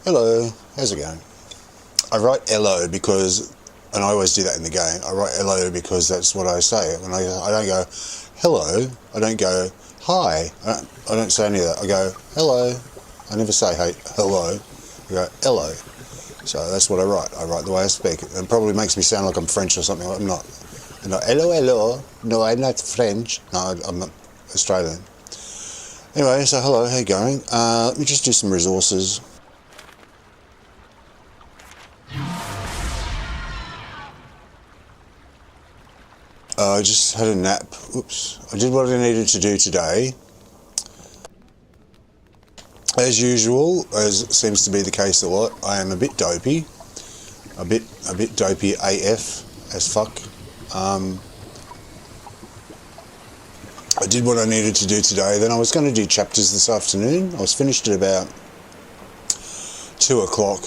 Hello, how's it going? I write hello because, and I always do that in the game, I write hello because that's what I say. When I don't go hello, I don't go hi, I don't say any of that. I go hello. I never say hey, hello, I go hello. So that's what I write the way I speak. It probably makes me sound like I'm French or something. I'm not. I'm not hello, hello. No, I'm not French. No, I'm not Australian. Anyway, so hello, how you going? Let me just do some resources. I just had a nap. Oops. I did what I needed to do today. As usual, as seems to be the case a lot, I am a bit dopey. A bit dopey AF as fuck. I did what I needed to do today. Then I was going to do chapters this afternoon. I was finished at about 2 o'clock.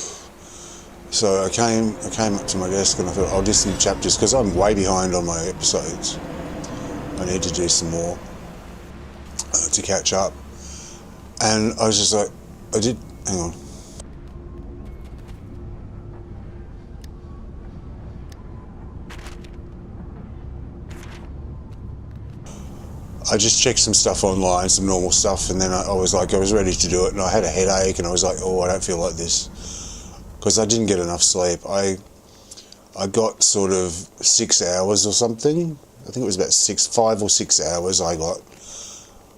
So I came up to my desk and I thought I'll do some chapters because I'm way behind on my episodes. I need to do some more to catch up. And I was just like, hang on. I just checked some stuff online, some normal stuff, and then I was ready to do it, and I had a headache, and I was like, oh, I don't feel like this. Because I didn't get enough sleep. I got sort of 6 hours or something. I think it was about 5 or 6 hours I got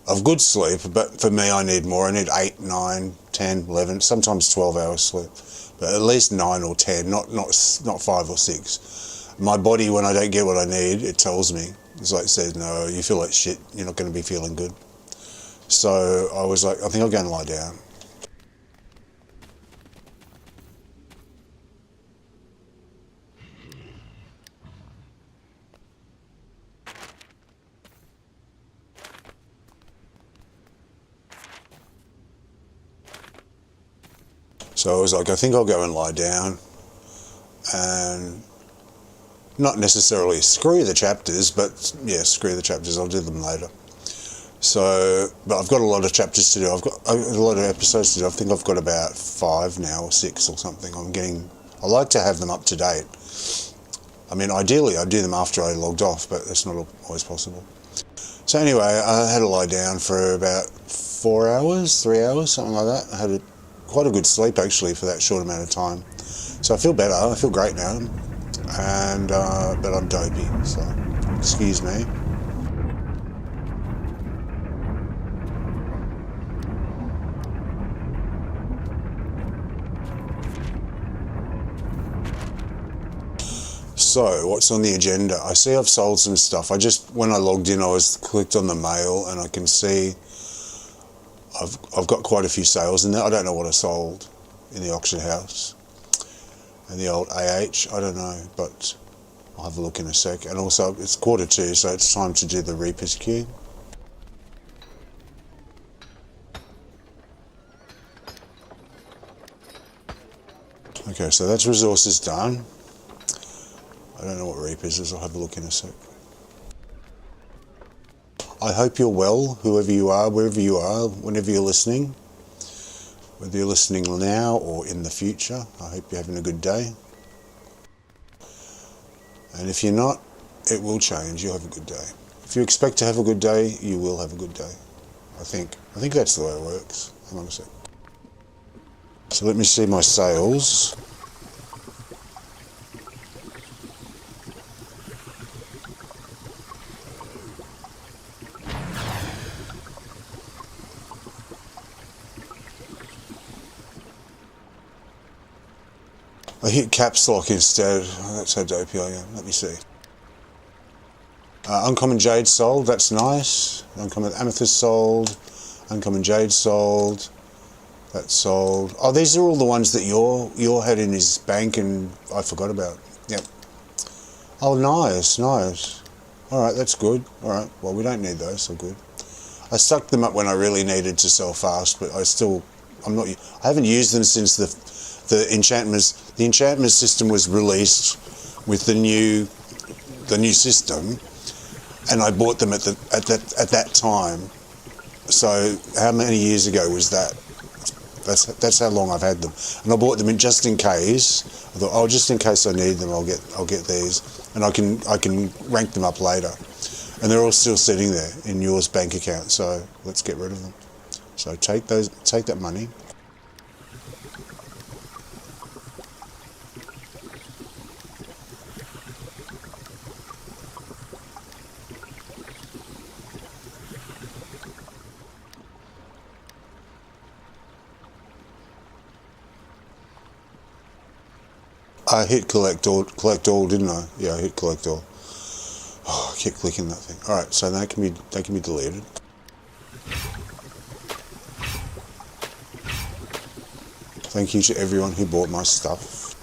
of good sleep, but for me I need more. I need 8, 9, 10, 11, sometimes 12 hours sleep. But at least 9 or 10, not 5 or 6. My body, when I don't get what I need, it tells me. It's like it says, no, you feel like shit, you're not going to be feeling good. So I was like, I think I'll go and lie down. So I was like, I think I'll go and lie down and not necessarily screw the chapters, but yeah, screw the chapters, I'll do them later. So, but I've got a lot of chapters to do, I've got a lot of episodes to do. I think I've got about 5 now or 6 or something. I like to have them up to date. I mean, ideally I'd do them after I logged off, but that's not always possible. So anyway, I had to lie down for about 4 hours, 3 hours, something like that. I had quite a good sleep actually for that short amount of time. So I feel better, I feel great now, and but I'm dopey, so excuse me. So what's on the agenda? I see I've sold some stuff. When I logged in, I clicked on the mail and I can see I've got quite a few sales in there. I don't know what I sold in the auction house and the old AH. I don't know, but I'll have a look in a sec. And also, it's 1:45, so it's time to do the Reaper's queue. Okay, so that's resources done. I don't know what Reapers is. I'll have a look in a sec. I hope you're well, whoever you are, wherever you are, whenever you're listening. Whether you're listening now or in the future, I hope you're having a good day. And if you're not, it will change. You'll have a good day. If you expect to have a good day, you will have a good day. I think that's the way it works. Hang on a sec. So let me see my sales. I hit caps lock instead. Oh, that's how dopey I am. Let me see. Uncommon Jade sold. That's nice. Uncommon Amethyst sold. Uncommon Jade sold. That's sold. Oh, these are all the ones that Yor had in his bank and I forgot about. Yep. Oh, nice, nice. All right, that's good. All right. Well, we don't need those, so good. I sucked them up when I really needed to sell fast, but I haven't used them since the enchantment system was released with the new system, and I bought them at that time. So how many years ago was that? That's how long I've had them, and I bought them in just in case. I thought, oh, just in case I need them, I'll get these, and I can rank them up later. And they're all still sitting there in yours bank account. So let's get rid of them. So take that money. I hit collect all, didn't I? Yeah, I hit collect all. Oh, I keep clicking that thing. All right, so they can be deleted. Thank you to everyone who bought my stuff.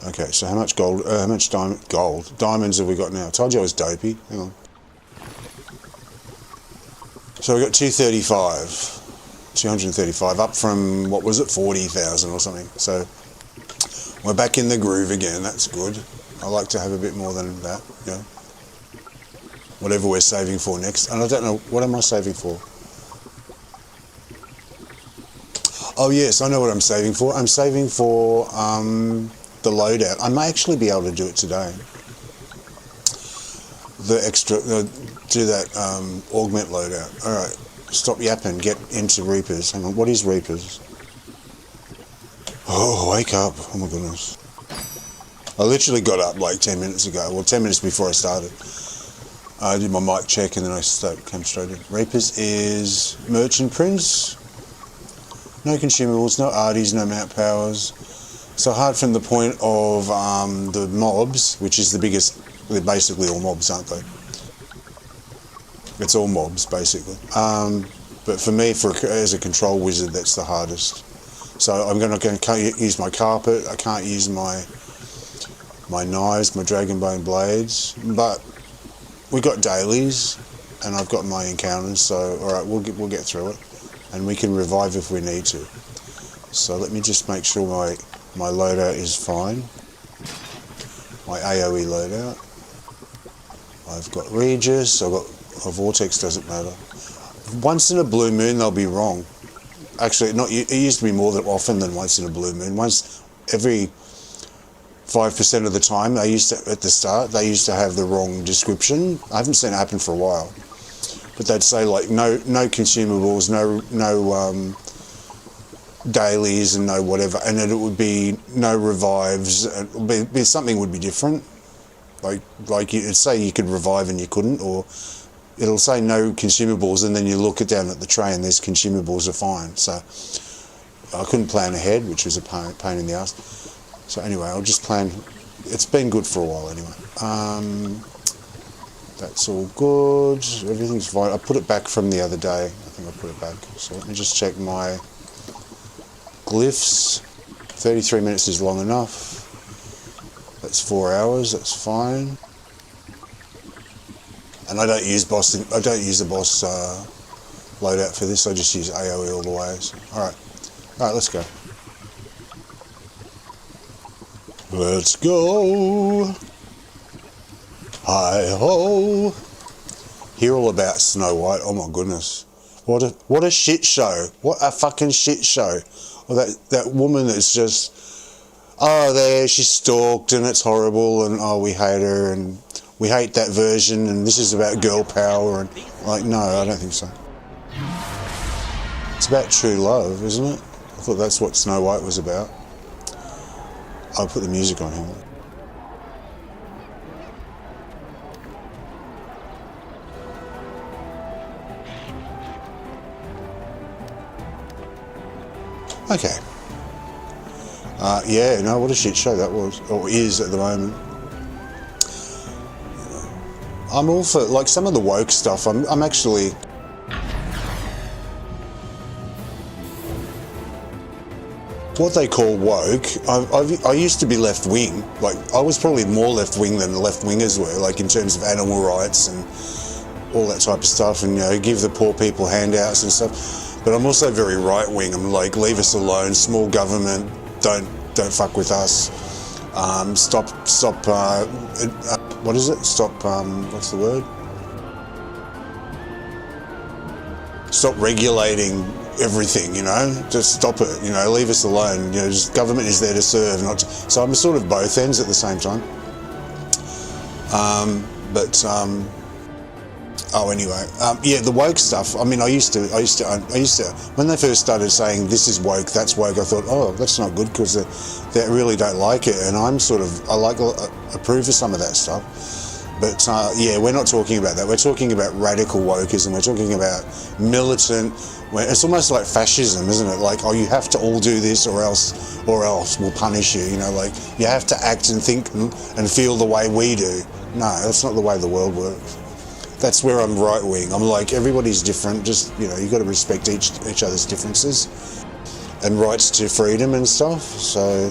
Okay, so how much gold? How much diamonds have we got now? I told you I was dopey. Hang on. So we got 235, up from, what was it, 40,000 or something. So we're back in the groove again. That's good. I like to have a bit more than that, you know. Whatever we're saving for next. And I don't know, what am I saving for? Oh yes, I know what I'm saving for. I'm saving for the loadout. I may actually be able to do it today. The extra, do that augment loadout. Alright, stop yapping, get into Reapers. Hang on, what is Reapers? Oh, wake up. Oh my goodness. I literally got up like 10 minutes ago. Well, 10 minutes before I started. I did my mic check and then I came straight in. Reapers is Merchant Prince. No consumables, no arties, no mount powers. So hard from the point of the mobs, which is the biggest. They're basically all mobs, aren't they? It's all mobs, basically. But for me, as a control wizard, that's the hardest. So I'm can't use my carpet. I can't use my knives, my dragonbone blades. But we got dailies, and I've got my encounters. So all right, we'll get through it, and we can revive if we need to. So let me just make sure my loadout is fine. My AOE loadout. I've got Regis, I've got a Vortex, doesn't matter. Once in a blue moon they'll be wrong. Actually, it used to be more often than once in a blue moon. Once every 5% of the time, at the start, they used to have the wrong description. I haven't seen it happen for a while. But they'd say like no consumables, no dailies and no whatever, and then it would be no revives, and something would be different. Like it'd say you could revive and you couldn't, or it'll say no consumables, and then you look down at the tray and there's consumables are fine. So I couldn't plan ahead, which was a pain in the ass. So anyway, I'll just plan. It's been good for a while anyway. That's all good. Everything's fine. I put it back from the other day. I think I put it back. So let me just check my glyphs. 33 minutes is long enough. That's 4 hours, that's fine. And I don't use the boss loadout for this, I just use AoE all the way. So, alright, let's go. Let's go! Hi-ho! Hear all about Snow White, oh my goodness. What a shit show. What a fucking shit show. Well, that woman that's just, she's stalked and it's horrible and we hate her and we hate that version and this is about girl power and like, no, I don't think so. It's about true love, isn't it? I thought that's what Snow White was about. I'll put the music on here. Okay. Yeah, no, what a shit show that was, or is at the moment. I'm all for, like, some of the woke stuff, I'm actually... What they call woke, I used to be left-wing. Like, I was probably more left-wing than the left-wingers were, like, in terms of animal rights and all that type of stuff, and, you know, give the poor people handouts and stuff. But I'm also very right-wing. I'm like, leave us alone, small government, don't fuck with us. Stop, what is it? Stop, what's the word? stop regulating everything, you know, just stop it, you know, leave us alone, you know, just government is there to serve, not to, so I'm sort of both ends at the same time. Oh, anyway, yeah, the woke stuff. I mean, I used to, when they first started saying this is woke, that's woke, I thought, oh, that's not good, because they really don't like it, and I approve of some of that stuff. But yeah, we're not talking about that. We're talking about radical wokeism. We're talking about militant. It's almost like fascism, isn't it? Like, oh, you have to all do this, or else we'll punish you. You know, like you have to act and think and feel the way we do. No, that's not the way the world works. That's where I'm right wing. I'm like, everybody's different. Just, you know, you got to respect each other's differences and rights to freedom and stuff. So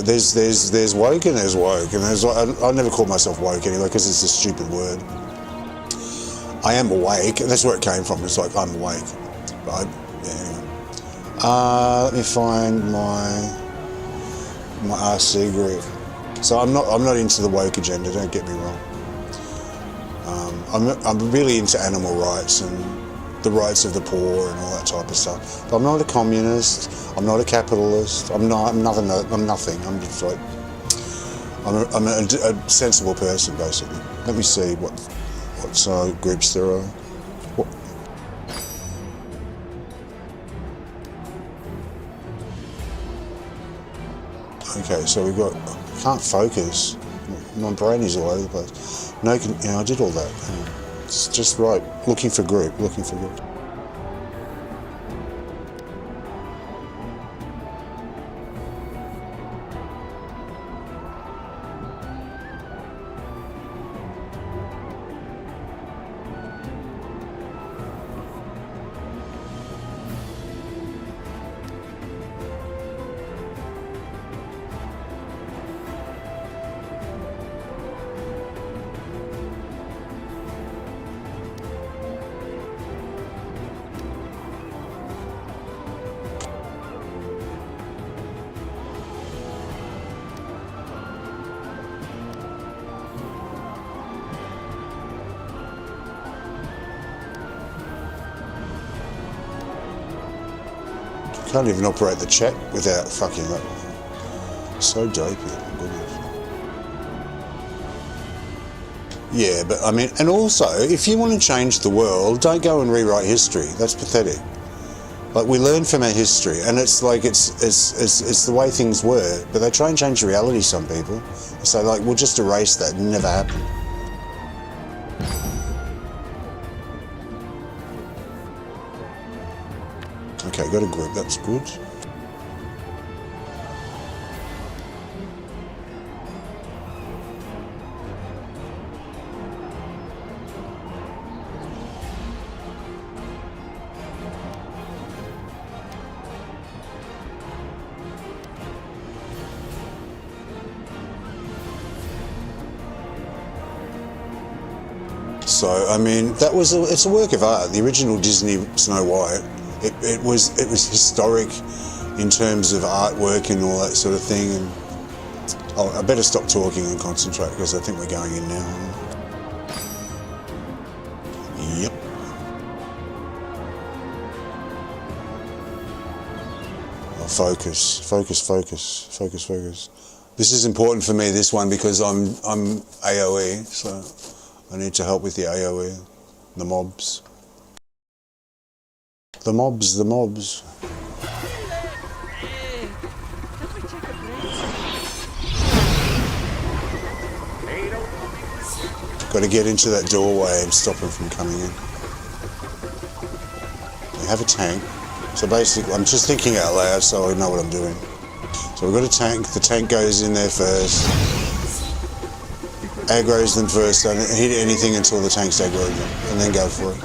there's woke and there's woke, and I never call myself woke anyway, because it's a stupid word. I am awake. That's where it came from. It's like, I'm awake. But yeah, anyway. Let me find my RC group. So I'm not into the woke agenda. Don't get me wrong. I'm really into animal rights and the rights of the poor and all that type of stuff. But I'm not a communist. I'm not a capitalist. I'm nothing. I'm just like, I'm a sensible person, basically. Let me see what groups there are. Okay, so we've got, can't focus. My brain is all over the place. No, you know, I did all that. It's just right. Looking for group. Can't even operate the chat without fucking up. So dopey, my goodness. Yeah, but I mean, and also, if you want to change the world, don't go and rewrite history. That's pathetic. Like, we learn from our history, and it's like, it's the way things were, but they try and change reality, some people. So like, we'll just erase that, it never happened. Okay, got a group, that's good. So, I mean, it's a work of art. The original Disney Snow White, it was historic in terms of artwork and all that sort of thing. And oh, I better stop talking and concentrate, because I think we're going in now. Yep. Oh, focus. This is important for me, this one, because I'm AOE, so I need to help with the AOE, the mobs. The mobs. Got to get into that doorway and stop them from coming in. We have a tank. So basically, I'm just thinking out loud so I know what I'm doing. So we've got a tank. The tank goes in there first. Aggro's them first. Don't hit anything until the tank's aggroed them, and then go for it.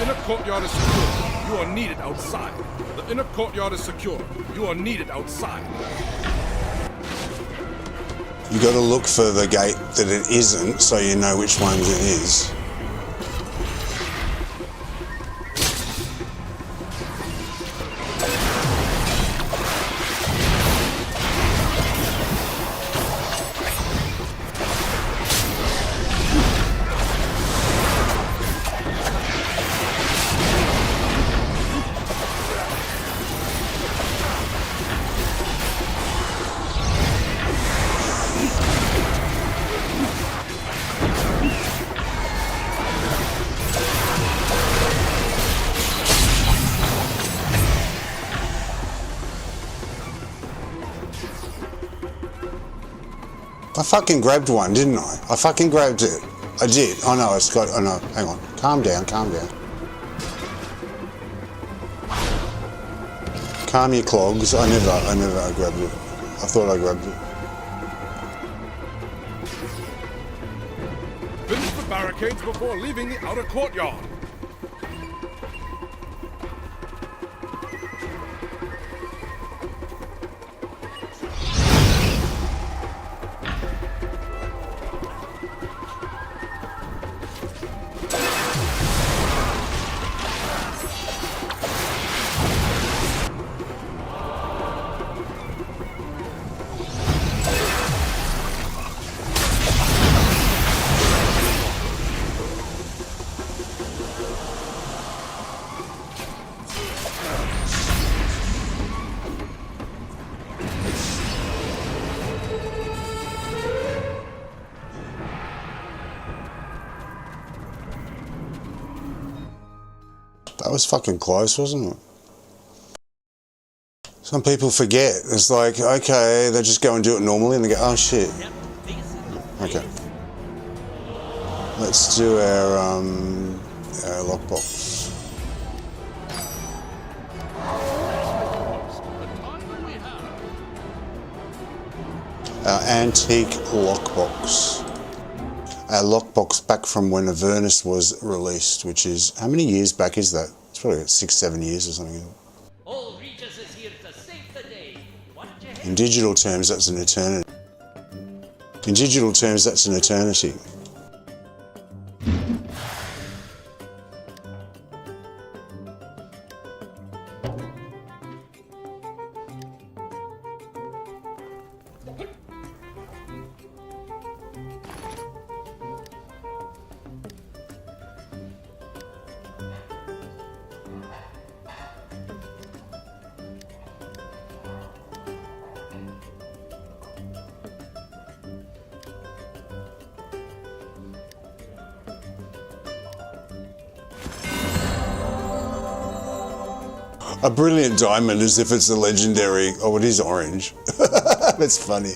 inner courtyard is secure. You are needed outside. The inner courtyard is secure. You are needed outside. You got to look for the gate that it isn't, so you know which one it is. I fucking grabbed one, didn't I? I fucking grabbed it. I did. Oh no, it's got. Oh no, hang on. Calm down, calm down. Calm your clogs. I never grabbed it. I thought I grabbed it. Finish the barricades before leaving the outer courtyard. That was fucking close, wasn't it? Some people forget. It's like, okay, they just go and do it normally and they go, oh shit. Okay. Let's do our lockbox. Our antique lockbox. Our lockbox back from when Avernus was released, which is, how many years back is that? It's probably 6-7 years or something. All Regis is here to save the day. In digital terms, that's an eternity. In digital terms, that's an eternity. A brilliant diamond as if it's a legendary, oh, it is orange. That's funny.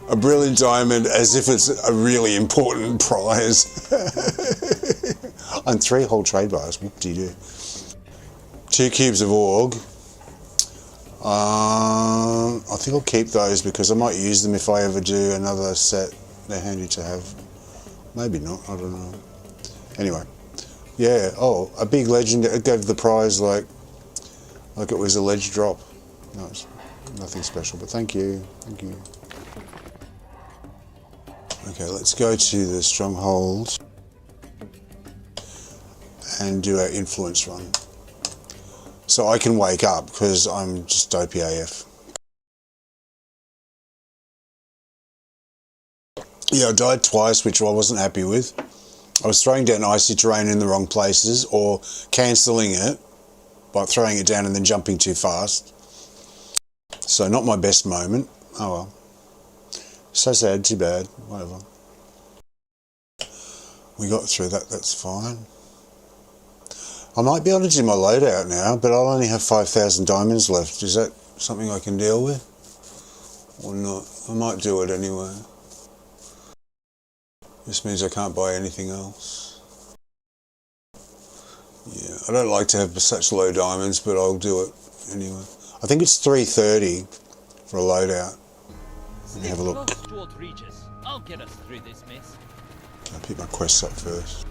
A brilliant diamond as if it's a really important prize. And 3 whole trade bars, whoop-de-doo. 2 cubes of org. I think I'll keep those because I might use them if I ever do another set. They're handy to have. Maybe not, I don't know. Anyway, yeah, oh, a big legend, it gave the prize like it was a ledge drop. No, it's nothing special, but thank you, thank you. Okay, let's go to the Stronghold and do our influence run. So I can wake up because I'm just dopey AF. Yeah, I died twice, which I wasn't happy with. I was throwing down icy terrain in the wrong places or cancelling it by throwing it down and then jumping too fast. So not my best moment. Oh well. So sad, too bad, whatever. We got through that, that's fine. I might be able to do my loadout now, but I'll only have 5,000 diamonds left. Is that something I can deal with? Or not? I might do it anyway. This means I can't buy anything else. Yeah, I don't like to have such low diamonds, but I'll do it anyway. I think it's 330 for a loadout. Let me have a look. I'll get us through this mess. I'll pick my quests up first.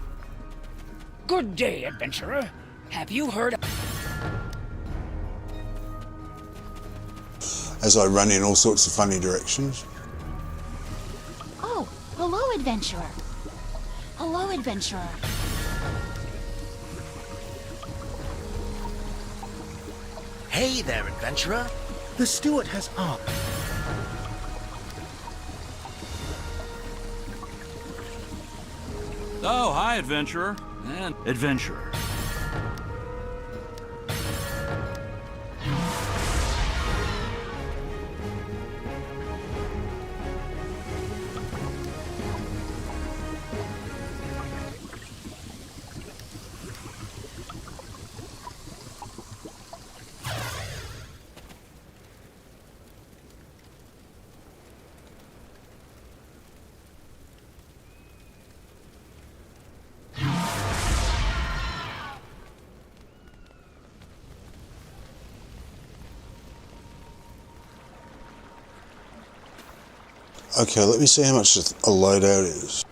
Good day, adventurer. Have you heard of... As I run in all sorts of funny directions. Oh, hello, adventurer. Hello, adventurer. Hey there, adventurer. The steward has armed. Oh, hi, adventurer. And adventurer. Okay, let me see how much a loadout is.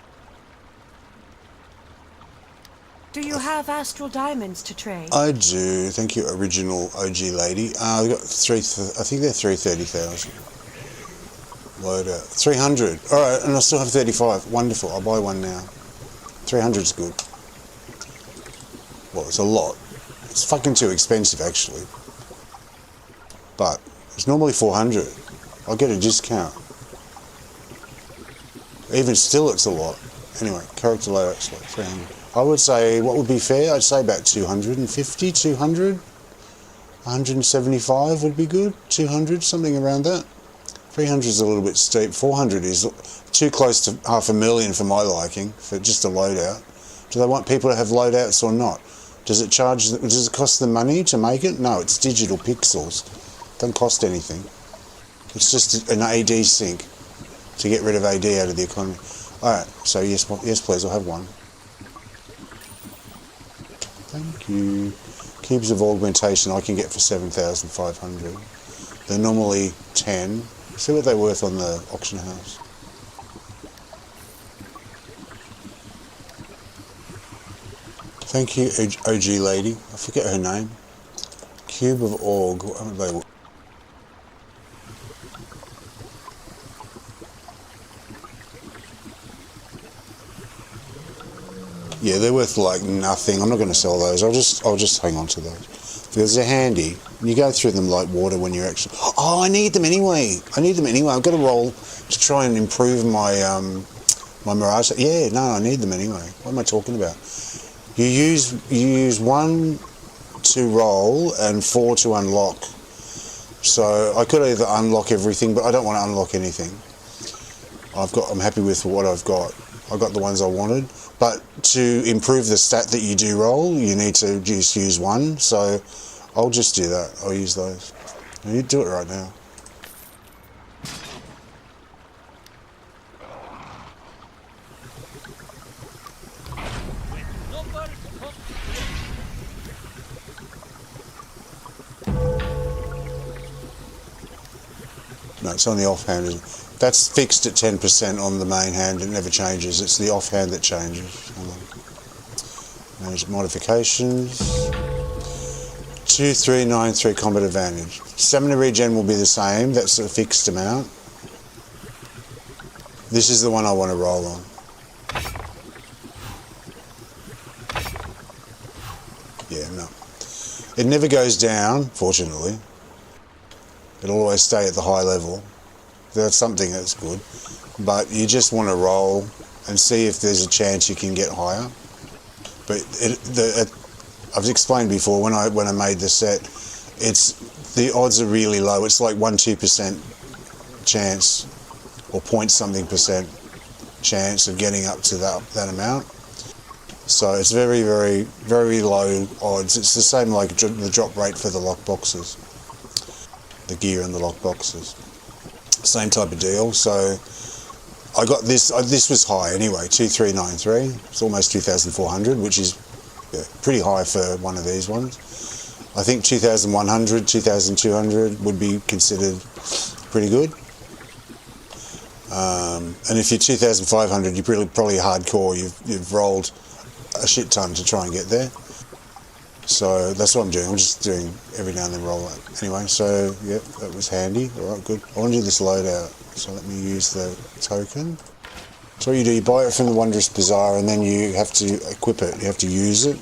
Do you have astral diamonds to trade? I do, thank you, original OG lady. I've got I think they're 330,000. Loadout. 300. Alright, and I still have 35. Wonderful, I'll buy one now. 300's good. Well, it's a lot. It's fucking too expensive, actually. But it's normally 400. I'll get a discount. Even still, it's a lot. Anyway, character layout's like 300. I would say, what would be fair? I'd say about 250, 200. 175 would be good. 200, something around that. 300 is a little bit steep. 400 is too close to 500,000 for my liking, for just a loadout. Do they want people to have loadouts or not? Does it cost them money to make it? No, it's digital pixels. Doesn't cost anything. It's just an AD sync to get rid of AD out of the economy. Alright, so yes please, I'll have one. Thank you. Cubes of augmentation I can get for 7,500. They're normally 10. See what they're worth on the auction house. Thank you, OG lady. I forget her name. Cube of Aug. What are they? Yeah, they're worth like nothing. I'm not going to sell those. I'll just hang on to those because they're handy. You go through them like water when you're actually. Oh, I need them anyway. I've got to roll to try and improve my my mirage. Yeah, no, I need them anyway. What am I talking about? You use 1 to roll and 4 to unlock. So I could either unlock everything, but I don't want to unlock anything. I'm happy with what I've got. I got the ones I wanted. But to improve the stat that you do roll, you need to just use 1. So I'll just do that. I'll use those. You do it right now. No, it's on the offhand, isn't it? That's fixed at 10% on the main hand. It never changes. It's the offhand that changes. Manage modifications. 2393 combat advantage. Stamina regen will be the same. That's a fixed amount. This is the one I want to roll on. Yeah, no. It never goes down, fortunately. It'll always stay at the high level. That's something that's good. But you just want to roll and see if there's a chance you can get higher. But I've explained before, when I made the set, the odds are really low. It's like 1-2% chance or point something percent chance of getting up to that amount. So it's very, very, very low odds. It's the same like the drop rate for the lockboxes, the gear and the lockboxes. Same type of deal. So I got this. This was high anyway. 2393. It's almost 2,400, which is pretty high for one of these ones. I think 2,100, 2,200 would be considered pretty good. And if you're 2,500, you're probably hardcore. You've rolled a shit ton to try and get there. So that's what I'm doing. I'm just doing every now and then roll it. Anyway, so yep, that was handy. Alright, good. I want to do this loadout. So let me use the token. So what you do, you buy it from the Wondrous Bazaar and then you have to equip it. You have to use it.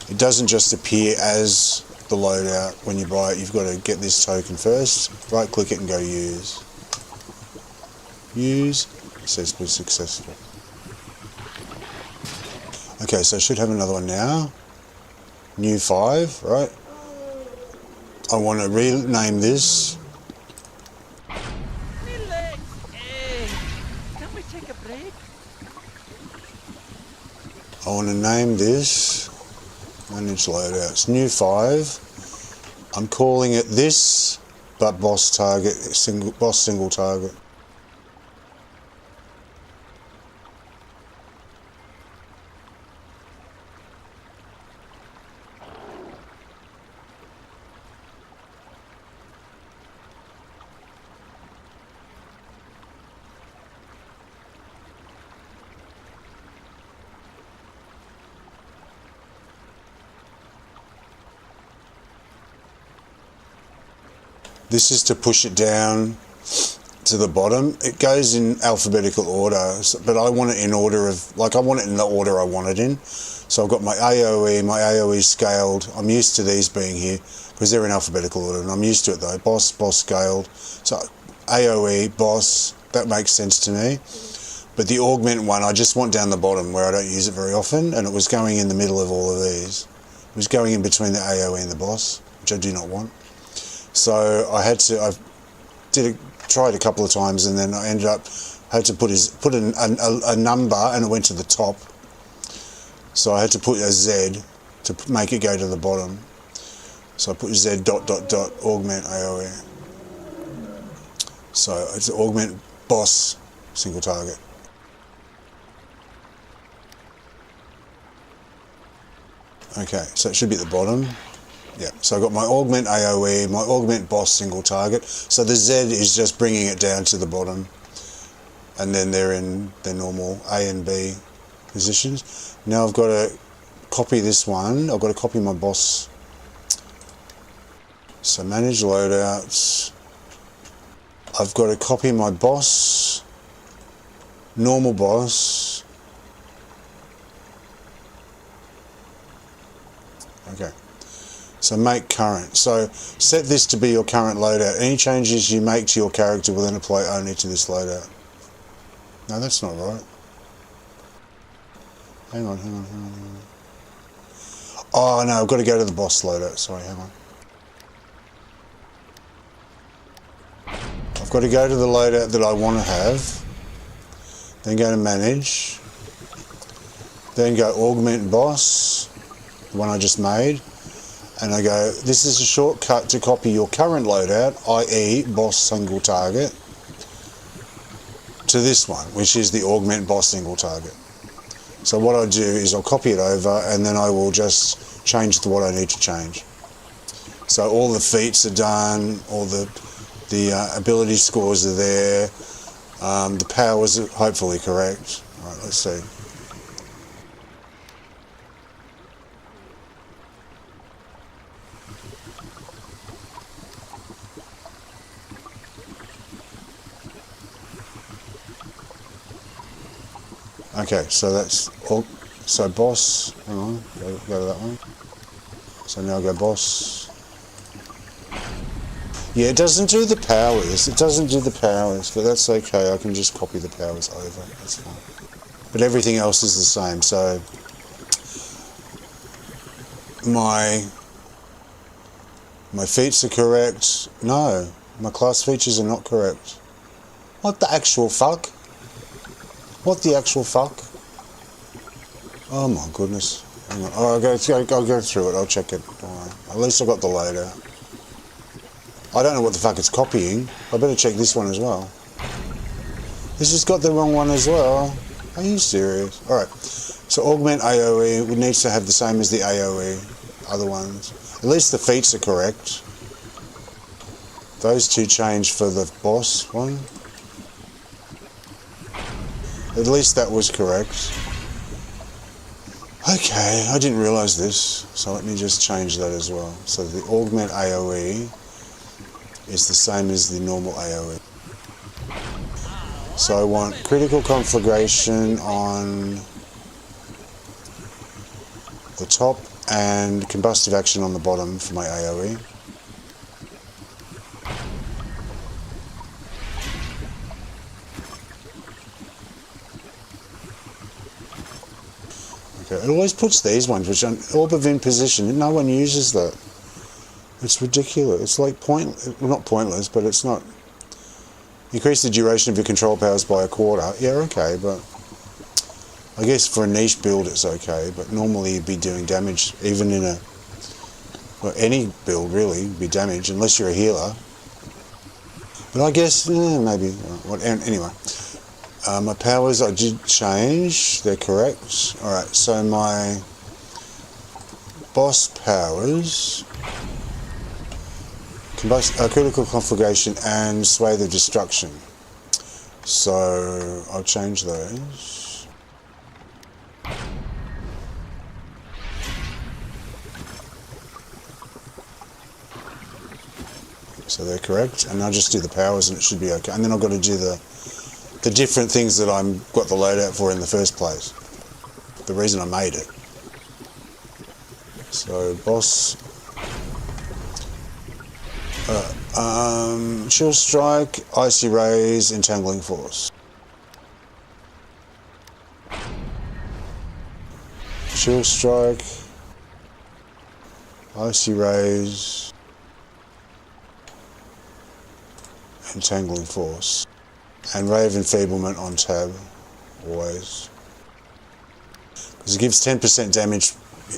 It doesn't just appear as the loadout when you buy it. You've got to get this token first. Right click it and go use. Use. It says was successful. Okay, so I should have another one now. New 5, right? I want to rename this. Relax. Hey, can we take a break? I want to name this. Manage loadouts. New 5. I'm calling it this, but boss target, single target. This is to push it down to the bottom. It goes in alphabetical order, but I want it in order of, like I want it in the order I want it in. So I've got my AoE scaled. I'm used to these being here because they're in alphabetical order and I'm used to it though. Boss scaled. So AoE, boss, that makes sense to me. But the augment one, I just want down the bottom where I don't use it very often, and it was going in the middle of all of these. It was going in between the AoE and the boss, which I do not want. So I tried a couple of times, and then I ended up had to put a number, and it went to the top. So I had to put a Z to make it go to the bottom. So I put Z ... augment AoE. So it's augment boss single target. Okay, so it should be at the bottom. Yeah, so I've got my augment AoE, my augment boss single target. So the Z is just bringing it down to the bottom. And then they're in their normal A and B positions. Now I've got to copy this one. I've got to copy my boss. So manage loadouts. I've got to copy my boss, normal boss. Okay. So make current. So set this to be your current loadout. Any changes you make to your character will then apply only to this loadout. No, that's not right. Hang on. Oh no, I've got to go to the boss loadout. Sorry, hang on. I've got to go to the loadout that I want to have. Then go to manage. Then go augment boss, the one I just made. And I go, this is a shortcut to copy your current loadout, i.e. boss single target, to this one, which is the augment boss single target. So what I do is I'll copy it over and then I will just change to what I need to change. So all the feats are done, all the ability scores are there, the powers are hopefully correct. All right, let's see. Okay, so that's all. So boss, hang on, go to that one. So now I go boss. Yeah, it doesn't do the powers. It doesn't do the powers, but that's okay. I can just copy the powers over. That's fine. But everything else is the same. So my feats are correct. No, my class features are not correct. What the actual fuck? What the actual fuck? Oh my goodness. Hang on. Oh, I'll go through it. I'll check it. Don't worry. At least I got the loadout. I don't know what the fuck it's copying. I better check this one as well. This has got the wrong one as well. Are you serious? Alright. So augment AoE needs to have the same as the AoE other ones. At least the feats are correct. Those two change for the boss one. At least that was correct. Okay, I didn't realise this, so let me just change that as well. So the augment AoE is the same as the normal AoE. So I want critical conflagration on the top and combustive action on the bottom for my AoE. Okay, it always puts these ones, which are orb of imposition. No one uses that. It's ridiculous. It's like not pointless, but it's not. Increase the duration of your control powers by a quarter. Yeah, okay, but I guess for a niche build it's okay, but normally you'd be doing damage, even in a, well, any build really, would be damage, unless you're a healer. But I guess, maybe, anyway. My powers I did change, they're correct. Alright, so my boss powers, critical conflagration and swathe of destruction. So I'll change those. So they're correct, and I'll just do the powers and it should be okay. And then I've got to do the different things that I'm got the loadout for in the first place. The reason I made it. So boss, chill strike, icy rays, entangling force. Chill strike, icy rays, entangling force. And Ray of Enfeeblement on tab, always. Because it gives 10% damage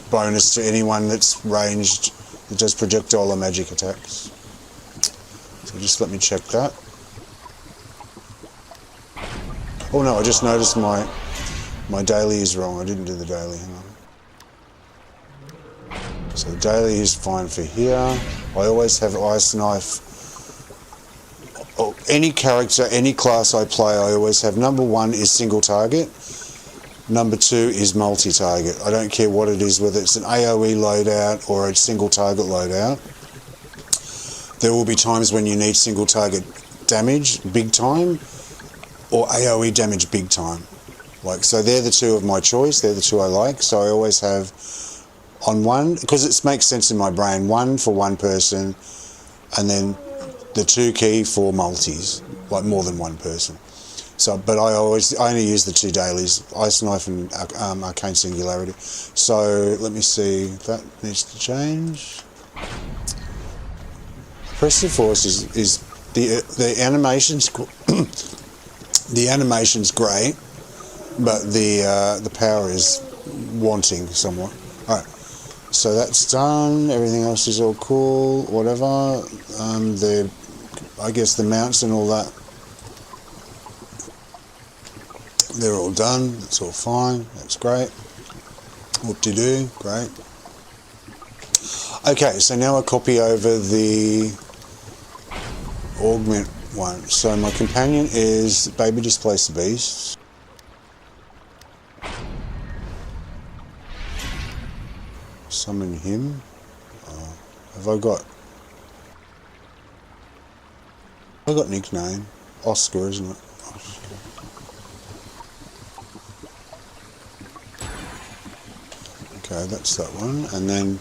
bonus to anyone that's ranged, that does projectile or magic attacks. So just let me check that. Oh no, I just noticed my daily is wrong. I didn't do the daily, hang on. So the daily is fine for here. I always have Ice Knife. Any character, any class I play, I always have number 1 is single target, number 2 is multi-target. I don't care what it is, whether it's an AoE loadout or a single target loadout. There will be times when you need single target damage, big time, or AoE damage, big time. So they're the two of my choice, they're the two I like, so I always have on one, because it makes sense in my brain, 1 for one person, and then the 2 key for multis, like more than one person. So, but I only use the 2 dailies, Ice Knife and Arcane Singularity. So let me see, that needs to change. Oppressive Force is the animation's the animation's great, but the power is wanting somewhat. All right. So that's done, everything else is all cool, whatever. I guess the mounts and all that, they're all done, it's all fine, that's great. Whoop-de-doo, great. Okay, so now I copy over the augment one. So my companion is Baby Displace the Beasts. Summon him. Have I got nickname? Oscar, isn't it? Oscar. Okay, that's that one. And then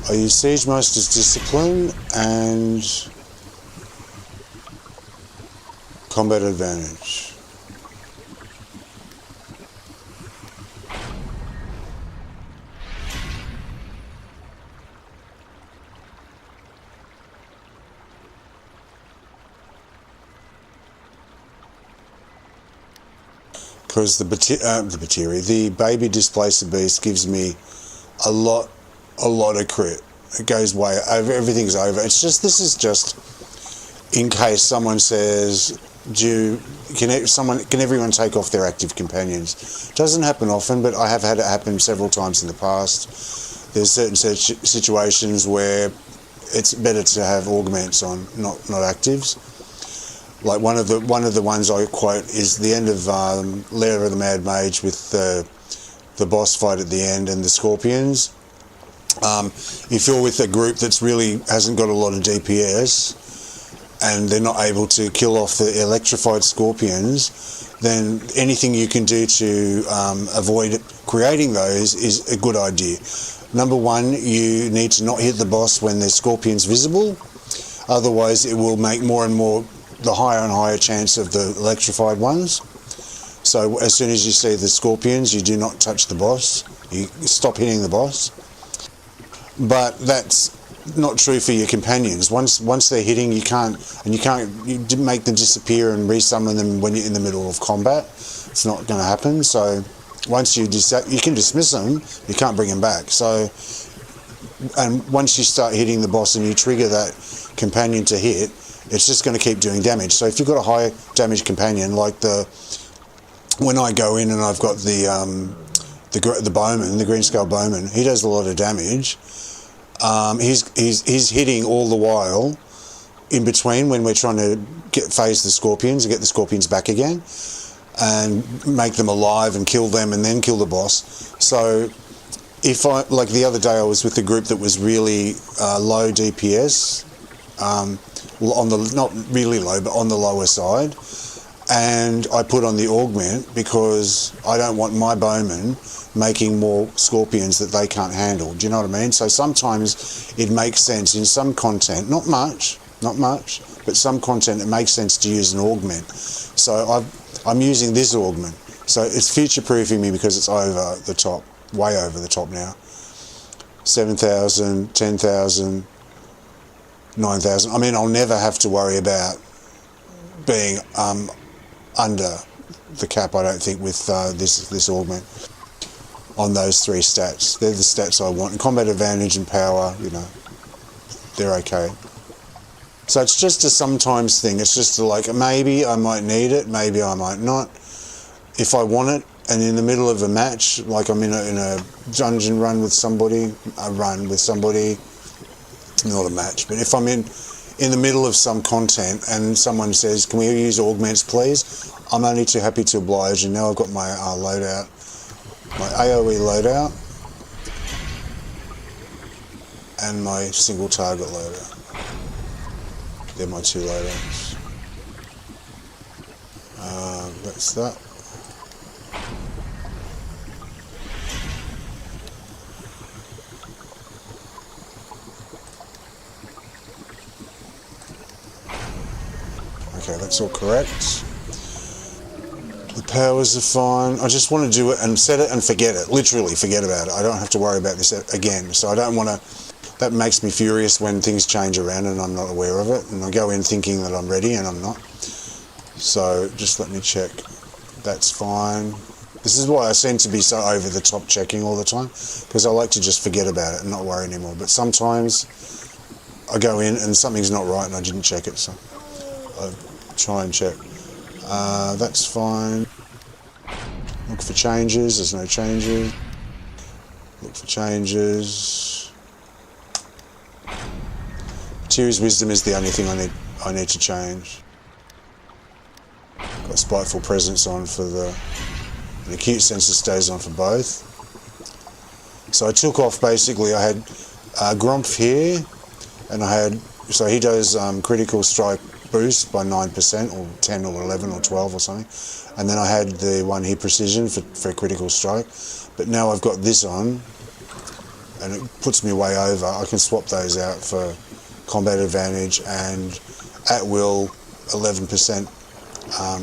I use Siege Master's Discipline and Combat Advantage. Because the Baby Displacer Beast gives me a lot of crit. It goes way over, everything's over. It's just, this is just in case someone says, can everyone take off their active companions? It doesn't happen often, but I have had it happen several times in the past. There's certain situations where it's better to have augments on, not actives. Like one of the ones I quote is the end of Lair of the Mad Mage with the boss fight at the end and the scorpions. If you're with a group that's really hasn't got a lot of DPS and they're not able to kill off the electrified scorpions, then anything you can do to avoid creating those is a good idea. Number one, you need to not hit the boss when there's scorpions visible, otherwise it will make more and more the higher and higher chance of the electrified ones. So as soon as you see the scorpions, you do not touch the boss. You stop hitting the boss. But that's not true for your companions. Once they're hitting, you make them disappear and resummon them when you're in the middle of combat. It's not going to happen. So once you can dismiss them, you can't bring them back. So, and once you start hitting the boss and you trigger that companion to hit, it's just going to keep doing damage. So if you've got a high damage companion, like when I go in and I've got the bowman, the green scale bowman, he does a lot of damage. He's hitting all the while in between when we're trying to phase the scorpions and get the scorpions back again and make them alive and kill them and then kill the boss. So if like the other day I was with a group that was really low DPS, on the not really low but on the lower side, and I put on the augment because I don't want my bowmen making more scorpions that they can't handle. Do you know what I mean? So sometimes it makes sense in some content, not much, but some content it makes sense to use an augment. So I'm using this augment. So it's future-proofing me because it's over the top, way over the top now. 7,000, 10,000, 9,000. I mean, I'll never have to worry about being under the cap, I don't think, with this augment on those three stats. They're the stats I want. And combat advantage and power, you know, they're okay. So it's just a sometimes thing. It's just like, maybe I might need it, maybe I might not. If I want it, and in the middle of a match, like I'm in a dungeon run with somebody, not a match, but if I'm in the middle of some content and someone says, can we use augments please? I'm only too happy to oblige, and now I've got my loadout, my AoE loadout, and my single target loadout. They're my two loadouts. That's that. Okay, that's all correct. The powers are fine. I just want to do it and set it and forget it. Literally forget about it. I don't have to worry about this again. So I don't want to... That makes me furious when things change around and I'm not aware of it. And I go in thinking that I'm ready and I'm not. So just let me check. That's fine. This is why I seem to be so over the top checking all the time. Because I like to just forget about it and not worry anymore. But sometimes I go in and something's not right and I didn't check it. So I try and check. That's fine. Look for changes. There's no changes. Look for changes. Tyr's Wisdom is the only thing I need to change. Got Spiteful Presence on for the Acute Sensor stays on for both. So I took off basically. I had Grumpf here, and I had he does critical strike boost by 9% or 10 or 11 or 12 or something, and then I had the one here precision for critical strike, but now I've got this on and it puts me way over. I can swap those out for combat advantage and at will 11%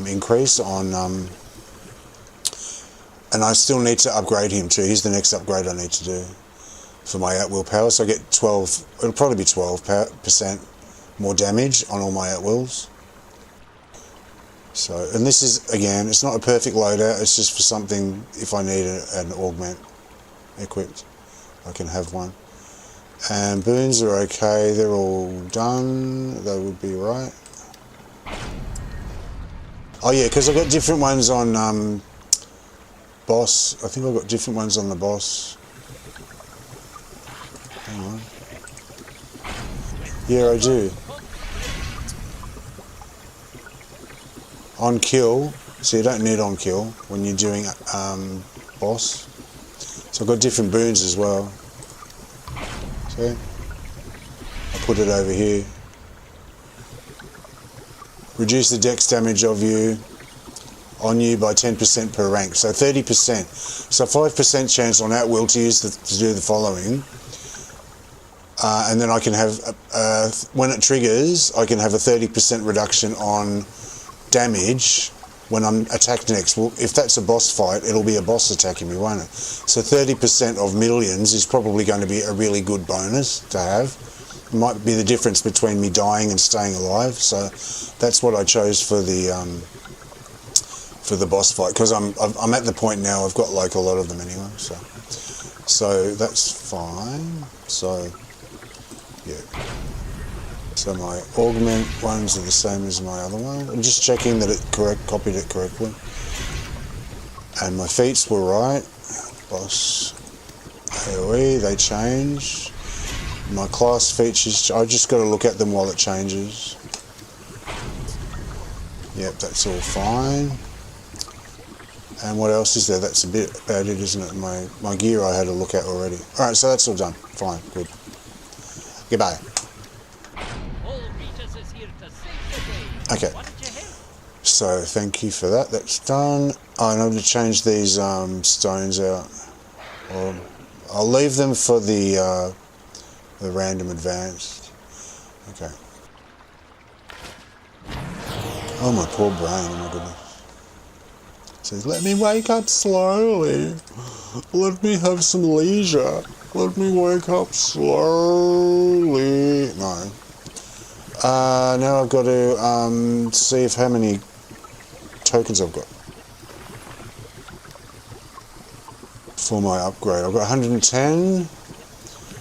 increase on and I still need to upgrade him too. He's the next upgrade I need to do for my at will power, so I get 12, it'll probably be 12% more damage on all my at-wills. So, and this is, again, it's not a perfect loadout, it's just for something, if I need an augment equipped, I can have one. And boons are okay, they're all done, they would be right. Oh yeah, because I've got different ones on boss, I think I've got different ones on the boss. Hang on. Yeah, I do. on kill, so you don't need on kill when you're doing boss. So I've got different boons as well. See? I put it over here. Reduce the dex damage of you on you by 10% per rank, so 30%. So 5% chance on at will to use to do the following, and then I can have when it triggers, I can have a 30% reduction on damage when I'm attacked next. Well, if that's a boss fight, it'll be a boss attacking me, won't it? So 30% of millions is probably going to be a really good bonus to have. It might be the difference between me dying and staying alive. So that's what I chose for the boss fight, because I'm at the point now I've got like a lot of them anyway. So that's fine. So yeah. So my augment ones are the same as my other one. I'm just checking that it copied it correctly. And my feats were right. Boss AoE, they change. My class features, I just got to look at them while it changes. Yep, that's all fine. And what else is there? That's a bit about it, isn't it? My gear I had a look at already. Alright, so that's all done. Fine, good. Goodbye. Okay, so thank you for that. That's done. I know to change these stones out. Or I'll leave them for the random advanced. Okay. Oh, my poor brain. Oh my goodness. It says, let me wake up slowly. Let me have some leisure. Let me wake up slowly. No. Now I've got to see if how many tokens I've got for my upgrade. I've got 110,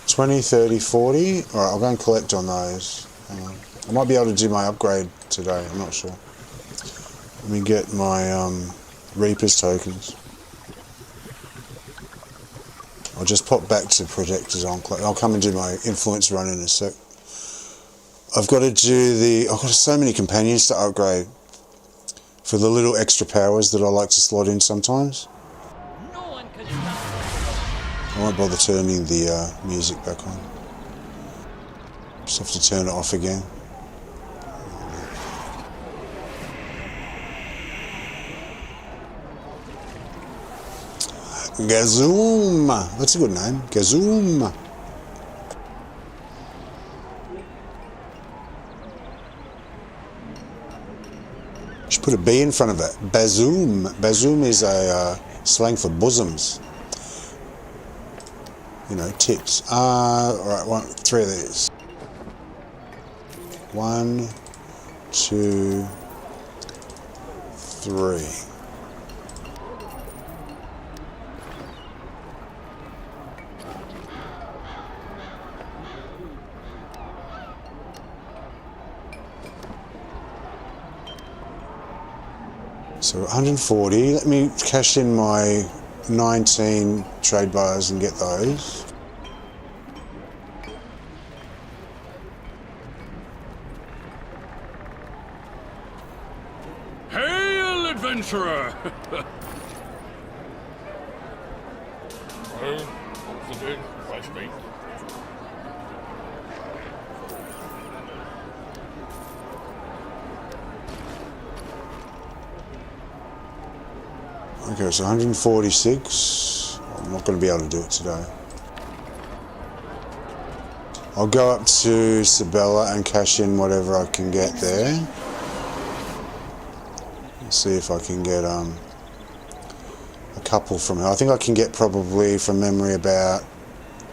20, 30, 40. Alright, I'll go and collect on those. Hang on. I might be able to do my upgrade today, I'm not sure. Let me get my Reaper's tokens. I'll just pop back to Protector's Enclave. I'll come and do my influence run in a sec. I've got to do I've got so many companions to upgrade for the little extra powers that I like to slot in sometimes. I won't bother turning the music back on. Just have to turn it off again. Gazoom! That's a good name. Gazoom! Should put a B in front of it. Bazoom. Bazoom is a slang for bosoms. You know, tits. Alright, 3 of these. 1, 2, 3. So 140, let me cash in my 19 trade bars and get those. Hail, adventurer! Well, what's the big fresh meat? Okay, so 146. I'm not going to be able to do it today. I'll go up to Sabella and cash in whatever I can get there. Let's see if I can get a couple from her. I think I can get probably from memory about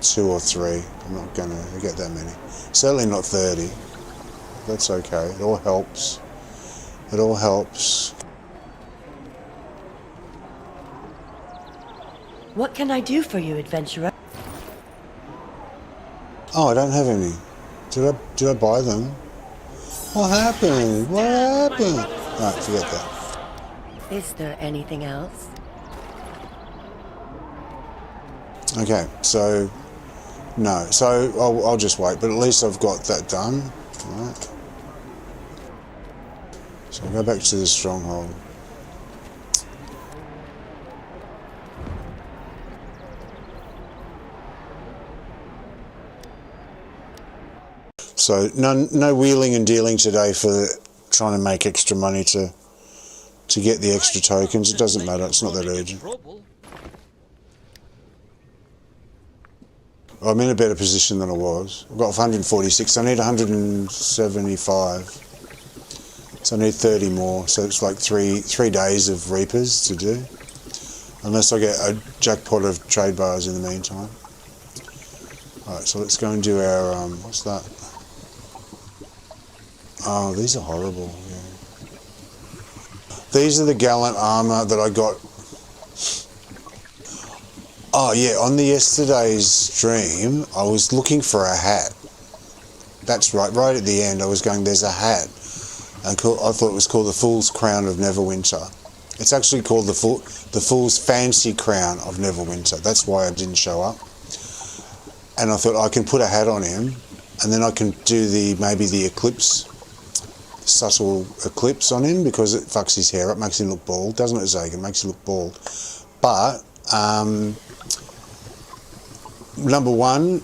2 or 3. I'm not going to get that many. Certainly not 30. That's okay. It all helps. It all helps. What can I do for you, adventurer? Oh, I don't have any. Did I buy them? What happened? What happened? Alright, forget that. Is there anything else? Okay, so no. So I'll just wait, but at least I've got that done. Alright. So I'll go back to the stronghold. So no wheeling and dealing today for trying to make extra money to get the extra tokens. It doesn't matter, it's not that urgent. I'm in a better position than I was. I've got 146, I need 175. So I need 30 more, so it's like three days of Reapers to do. Unless I get a jackpot of trade bars in the meantime. Alright, so let's go and do our, what's that? Oh, these are horrible, yeah. These are the gallant armour that I got. Oh yeah, on yesterday's stream, I was looking for a hat. That's right at the end I was going, there's a hat. And I thought it was called the Fool's Crown of Neverwinter. It's actually called the Fool's Fancy Crown of Neverwinter. That's why I didn't show up. And I thought I can put a hat on him, and then I can do maybe the eclipse, subtle eclipse on him, because it fucks his hair up, makes him look bald. Doesn't it, Zagan? Makes him look bald. But number one,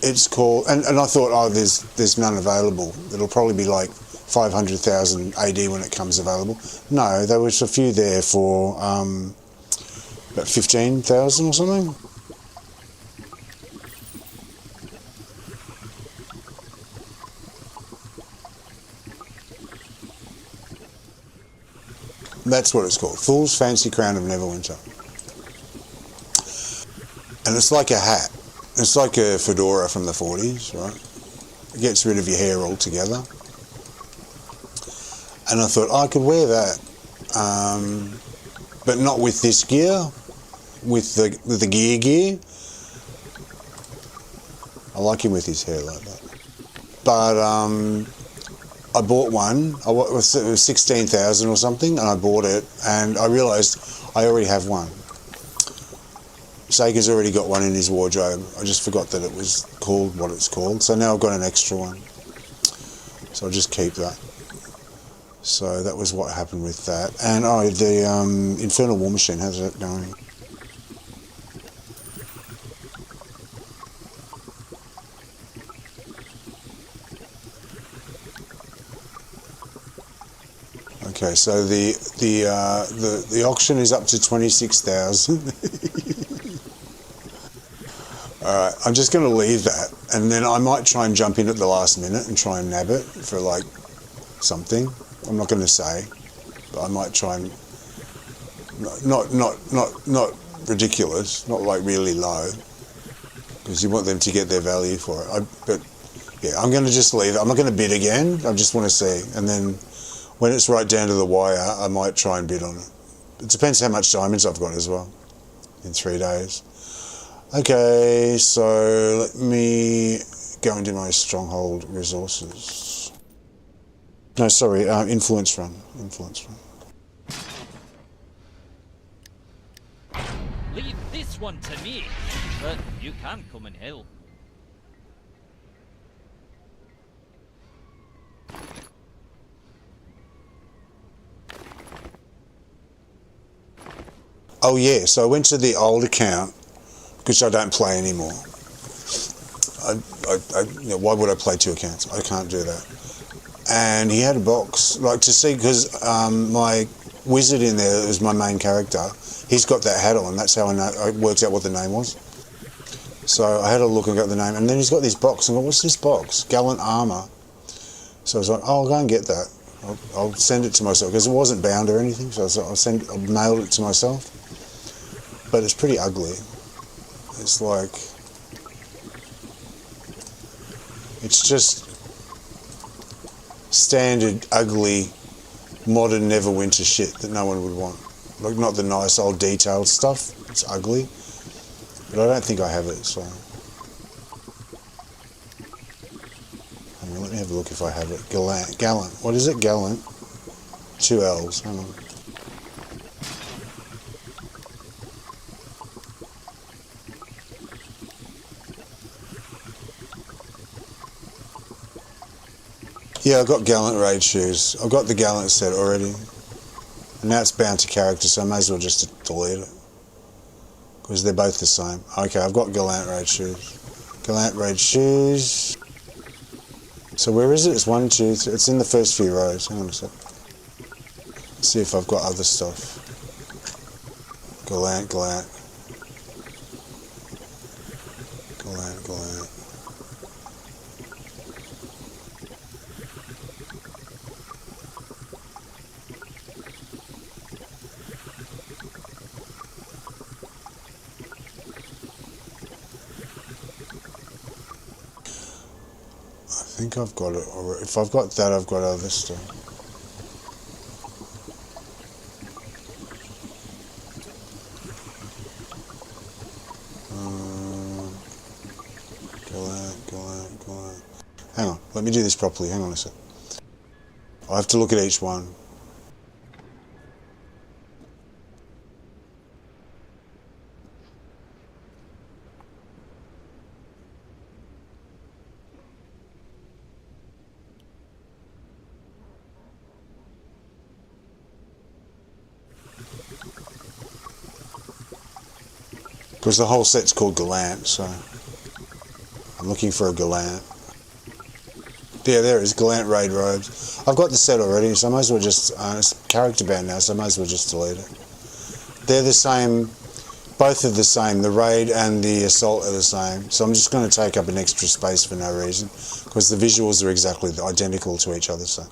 it's called, and I thought, oh, there's none available. It'll probably be like 500,000 AD when it comes available. No, there was a few there for about 15,000 or something. That's what it's called, Fool's Fancy Crown of Neverwinter. And it's like a hat. It's like a fedora from the 40s, right? It gets rid of your hair altogether. And I thought, I could wear that, but not with this gear, with the gear. I like him with his hair like that. But I bought one. It was 16,000 or something, and I bought it, and I realised I already have one. Zagan's already got one in his wardrobe. I just forgot that it was called what it's called. So now I've got an extra one. So I'll just keep that. So that was what happened with that. And the Infernal War Machine, how's that going? Okay, so the auction is up to 26,000. Alright, I'm just going to leave that, and then I might try and jump in at the last minute and try and nab it for like something. I'm not going to say, but I might try and not ridiculous, not like really low, because you want them to get their value for it. But yeah, I'm going to just leave it. I'm not going to bid again. I just want to see, and then when it's right down to the wire, I might try and bid on it. It depends how much diamonds I've got as well in 3 days. Okay, so let me go into my stronghold resources. No, sorry, influence run. Leave this one to me, but you can come and help. Oh yeah, so I went to the old account, which I don't play anymore. Why would I play 2 accounts? I can't do that. And he had a box, like to see, because my wizard in there is my main character. He's got that hat on. That's how I worked out what the name was. So I had a look and got the name, and then he's got this box. And I go, what's this box? Gallant armor. So I was like, oh, I'll go and get that. I'll send it to myself, because it wasn't bound or anything. So I was like, I'll mail it to myself. But it's pretty ugly. It's like, it's just standard ugly modern Neverwinter shit that no one would want. Like, not the nice old detailed stuff. It's ugly, but I don't think I have it. So hang on, let me have a look if I have it. Gallant. What is it? Gallant. 2 L's. Hang on. Yeah, I've got Gallant Raid shoes. I've got the Gallant set already. And now it's bound to character, so I may as well just delete it. Because they're both the same. Okay, I've got Gallant Raid shoes. Gallant Raid shoes. So where is it? It's 1, 2, 3. It's in the first few rows. Hang on a sec. Let's see if I've got other stuff. Gallant. Gallant. I think I've got it already. If I've got that, I've got other stuff. Gallant. Hang on, let me do this properly. Hang on a sec. I have to look at each one. Because the whole set's called Gallant, so I'm looking for a Gallant. Yeah, there it is, Gallant Raid robes. I've got the set already, so I might as well just, it's character bound now, so I might as well just delete it. They're the same, both are the same, the Raid and the Assault are the same, so I'm just going to take up an extra space for no reason, because the visuals are exactly identical to each other, so.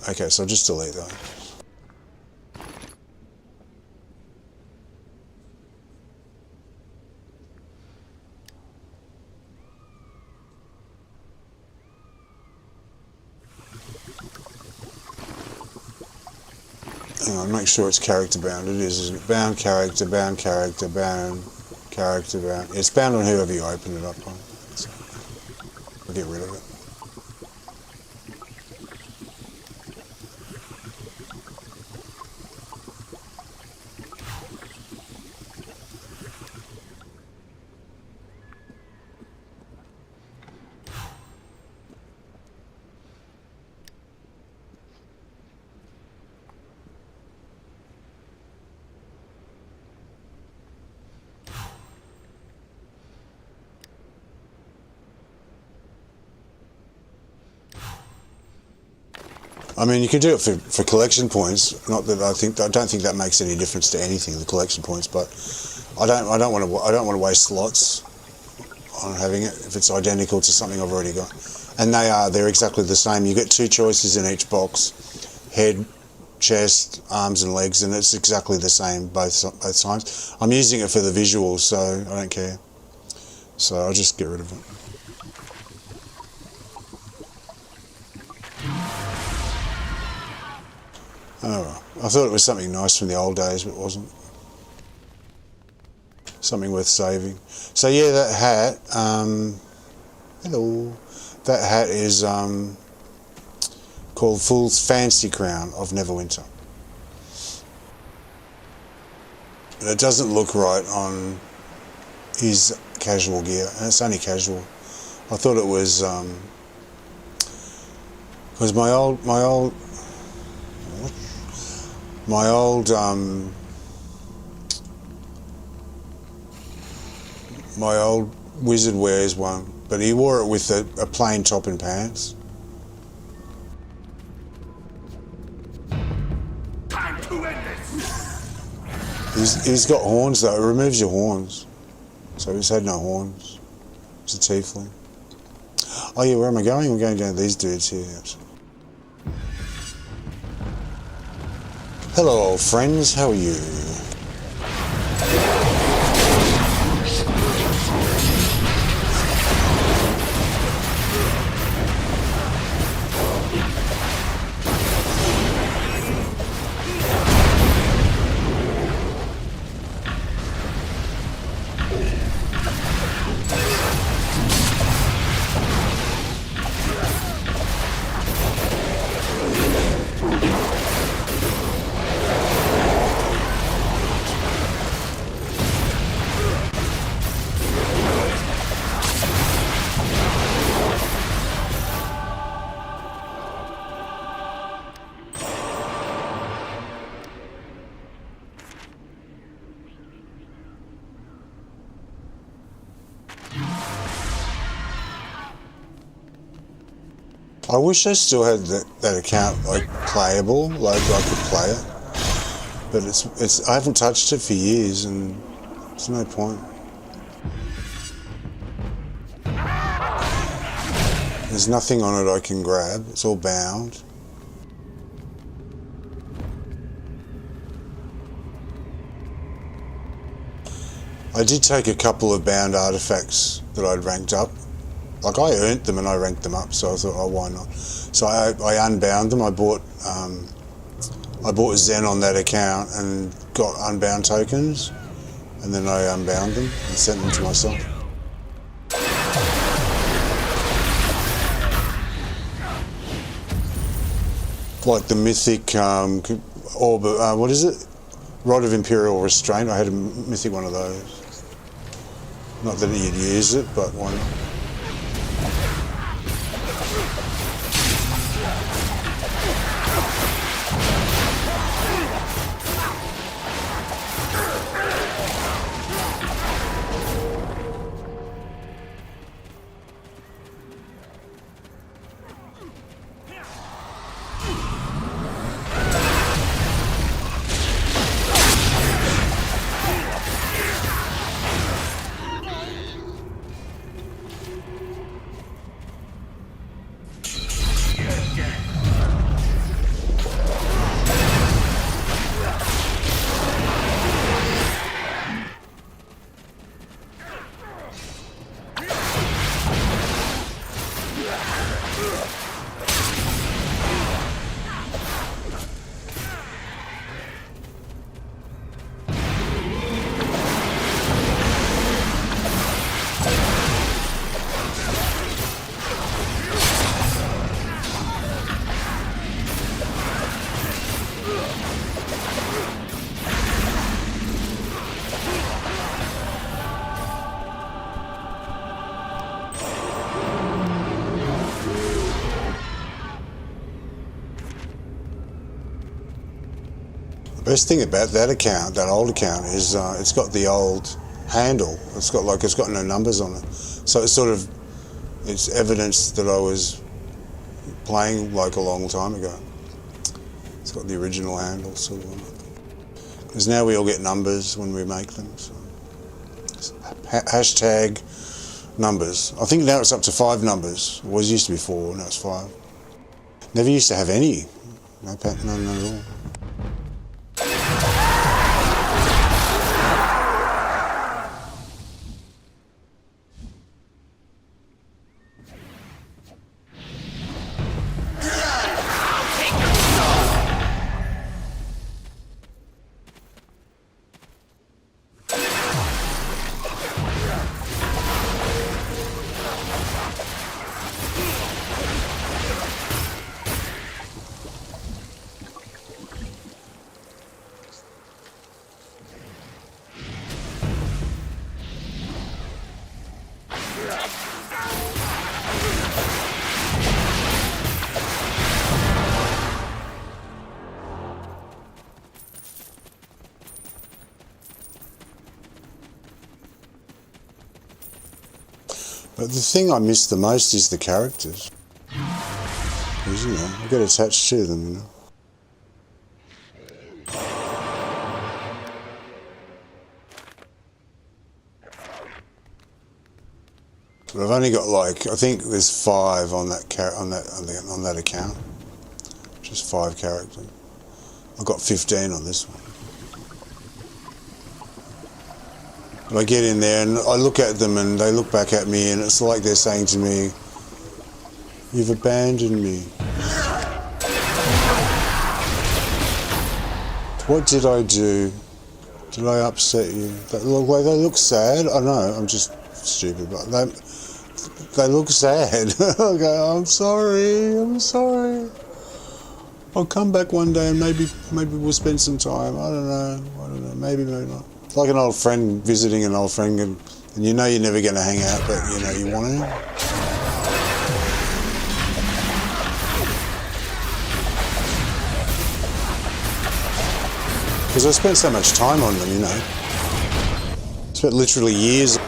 Okay, so I'll just delete that. Hang on, make sure it's character bound. It is, isn't it? Bound character, bound character, bound character, bound. It's bound on whoever you open it up on. So we'll get rid of it. I mean, you can do it for collection points. Not that I don't think that makes any difference to anything, the collection points. But I don't want to waste slots on having it if it's identical to something I've already got. And they're exactly the same. You get 2 choices in each box: head, chest, arms, and legs, and it's exactly the same both times. I'm using it for the visuals, so I don't care. So I'll just get rid of it. Oh, I thought it was something nice from the old days, but it wasn't. Something worth saving. So yeah, that hat, hello, that hat is called Fool's Fancy Crown of Neverwinter. And it doesn't look right on his casual gear, and it's only casual. I thought it was, because my old wizard wears one, but he wore it with a plain top and pants. Time to end this. He's got horns though. It removes your horns, so he's had no horns. It's a tiefling. Oh yeah, where am I going? I'm going down to these dudes here. Hello, old friends. How are you? I wish I still had that account like playable, like I could play it. But I haven't touched it for years, and there's no point. There's nothing on it I can grab. It's all bound. I did take a couple of bound artifacts that I'd ranked up. Like, I earned them and I ranked them up, so I thought, oh, why not? So I unbound them. I bought Zen on that account and got unbound tokens, and then I unbound them and sent them to myself. Like the mythic orb, what is it? Rod of Imperial Restraint. I had a mythic one of those. Not that you'd use it, but why not? The best thing about that account, that old account, is it's got the old handle. It's got no numbers on it, so it's evidence that I was playing like a long time ago. It's got the original handle sort of on it. Because now we all get numbers when we make them. So. Hashtag numbers. I think now it's up to 5 numbers. It was used to be 4, now it's 5. Never used to have any. No pattern, none at all. But the thing I miss the most is the characters. Because, you know, I get attached to them, you know. But I've only got I think there's 5 on that account. Just 5 characters. I've got 15 on this one. I get in there and I look at them and they look back at me and it's like they're saying to me, "You've abandoned me. What did I do? Did I upset you?" They look sad. I know, I'm just stupid, but they look sad. I go, I'm sorry. I'll come back one day and maybe we'll spend some time. I don't know, maybe not. It's like an old friend visiting an old friend, and you know you're never going to hang out, but you know you want to. Because I spent so much time on them, you know. I spent literally years.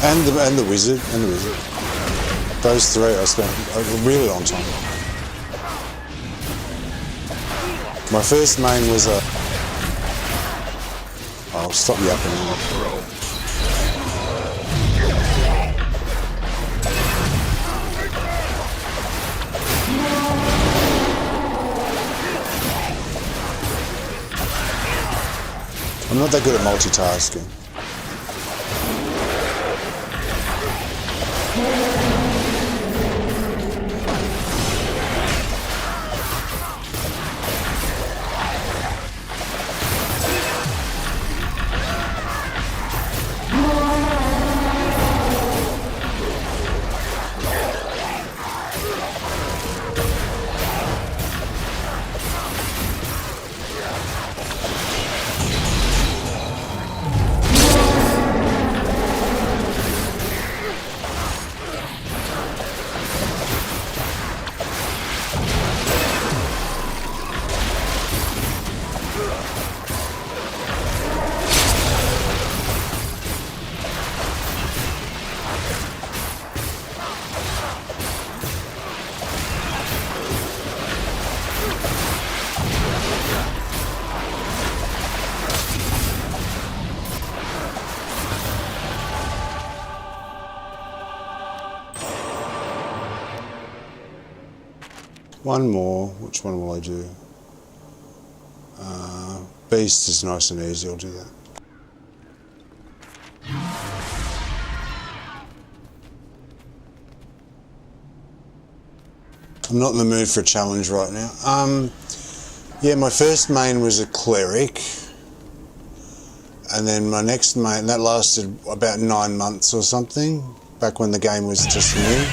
And the wizard. Those three I spent a really long time on. My first main was a... I'll stop yapping now. I'm not that good at multitasking. One more. Which one will I do? Beast is nice and easy. I'll do that. I'm not in the mood for a challenge right now. Yeah, my first main was a cleric, and then my next main, that lasted about 9 months or something, back when the game was just new,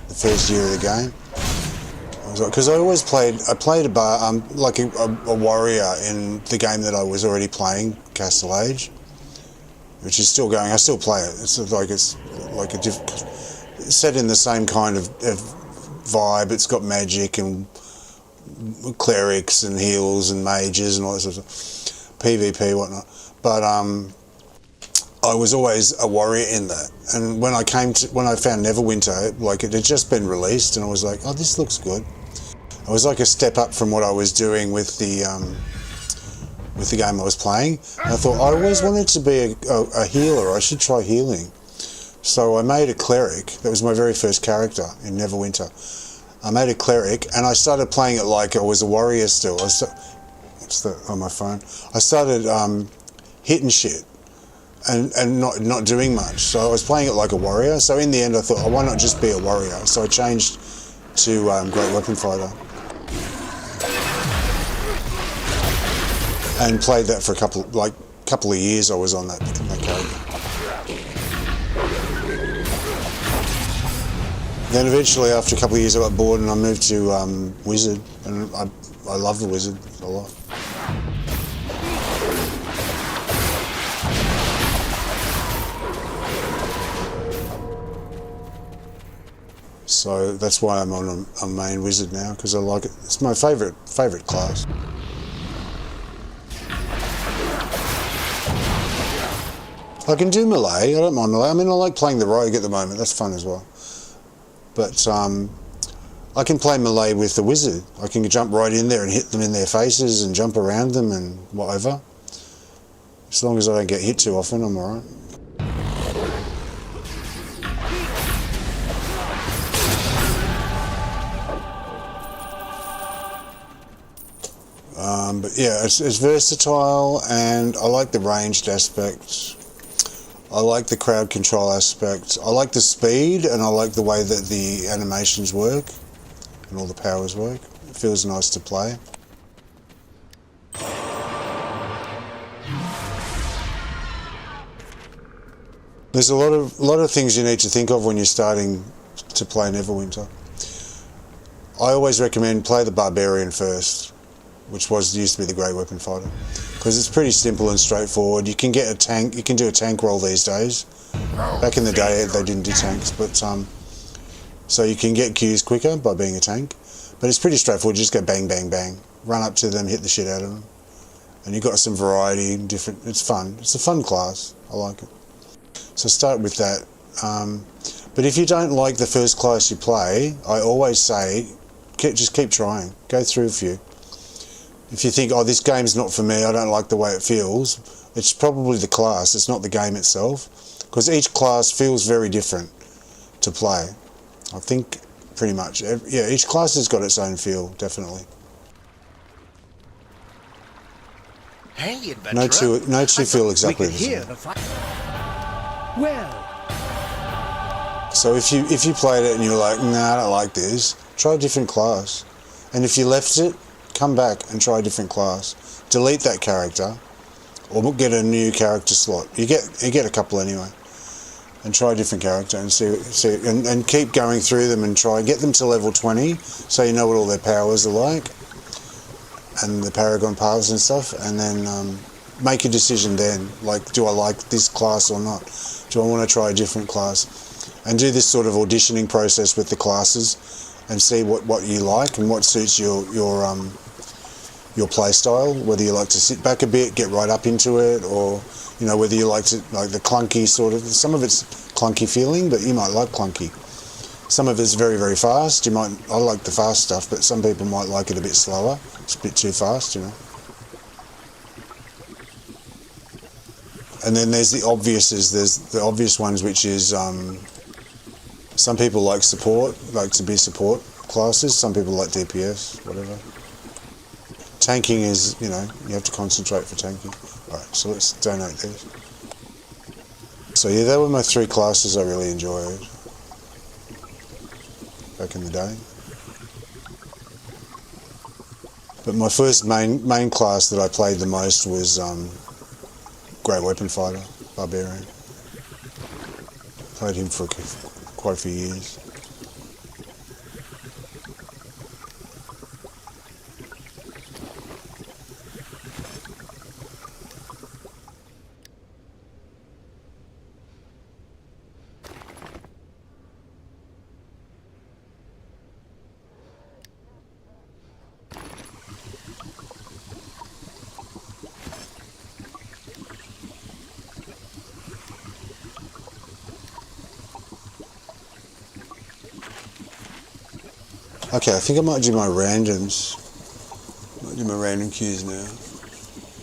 the first year of the game. Because I always played a warrior in the game that I was already playing, Castle Age, which is still going. I still play it. It's like set in the same kind of vibe. It's got magic and clerics and heals and mages and all that sort of stuff, PvP, whatnot. But I was always a warrior in that. And when I found Neverwinter, like it had just been released, and I was like, oh, this looks good. It was like a step up from what I was doing with the game I was playing. And I thought, I always wanted to be a healer. I should try healing. So I made a cleric. That was my very first character in Neverwinter. I made a cleric, and I started playing it like I was a warrior still. What's that on my phone? I started hitting shit and not doing much. So I was playing it like a warrior. So in the end, I thought, oh, why not just be a warrior? So I changed to Great Weapon Fighter. And played that for a couple of years. I was on that character. Then eventually, after a couple of years, I got bored and I moved to Wizard, and I love the Wizard a lot. So that's why I'm on a main Wizard now, because I like it. It's my favourite class. I can do melee. I don't mind melee. I mean, I like playing the rogue at the moment. That's fun as well. But I can play melee with the wizard. I can jump right in there and hit them in their faces and jump around them and whatever. As long as I don't get hit too often, I'm alright. But yeah, it's versatile, and I like the ranged aspect. I like the crowd control aspect. I like the speed, and I like the way that the animations work and all the powers work. It feels nice to play. There's a lot of things you need to think of when you're starting to play Neverwinter. I always recommend play the Barbarian first, which used to be the Great Weapon Fighter, because it's pretty simple and straightforward. You can get a tank. You can do a tank roll these days. Back in the day, they didn't do tanks, but so you can get Qs quicker by being a tank. But it's pretty straightforward. You just go bang, bang, bang, run up to them, hit the shit out of them, and you've got some variety, different. It's fun. It's a fun class. I like it. So start with that. But if you don't like the first class you play, I always say, just keep trying. Go through a few. If you think, oh, this game's not for me, I don't like the way it feels, it's probably the class, it's not the game itself. Because each class feels very different to play. I think pretty much, yeah, each class has got its own feel, definitely. Hey, adventurer. No two feel exactly we the could hear same. the fight. Well. So if you played it and you're like, nah, I don't like this, try a different class. And if you left it, come back and try a different class. Delete that character, or get a new character slot. You get a couple anyway. And try a different character and see and keep going through them and try get them to level 20 so you know what all their powers are like and the paragon paths and stuff, and then make a decision then, like, do I like this class or not? Do I want to try a different class? And do this sort of auditioning process with the classes and see what you like and what suits your play style, whether you like to sit back a bit, get right up into it, or you know, whether you like to like the clunky sort of, some of it's clunky feeling, but you might like clunky. Some of it's very, very fast. I like the fast stuff, but some people might like it a bit slower. It's a bit too fast, you know. And then there's the obviouses. There's the obvious ones, which is some people like support, like to be support classes. Some people like DPS, whatever. Tanking is, you know, you have to concentrate for tanking. Alright, so let's donate these. So yeah, they were my 3 classes I really enjoyed back in the day. But my first main class that I played the most was Great Weapon Fighter, Barbarian. Played him for quite a few years. Okay, I think I might do my randoms. Might do my random queues now.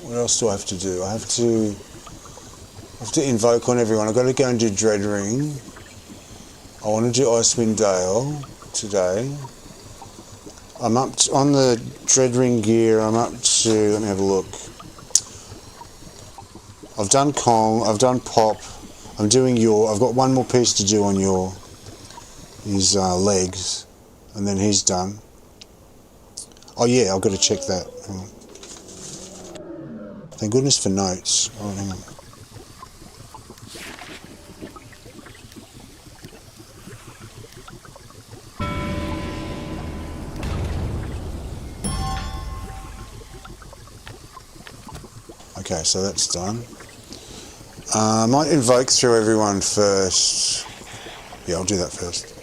What else do I have to do? I have to invoke on everyone. I've got to go and do Dread Ring. I want to do Icewind Dale today. I'm up to, on the Dread Ring gear, I'm up to, let me have a look. I've done Kong, I've done Pop, I'm doing Yor. I've got one more piece to do on Yor. His legs. And then he's done. Oh yeah, I've got to check that. Hang on. Thank goodness for notes. Oh, hang on. Okay, so that's done. I might invoke through everyone first. Yeah, I'll do that first.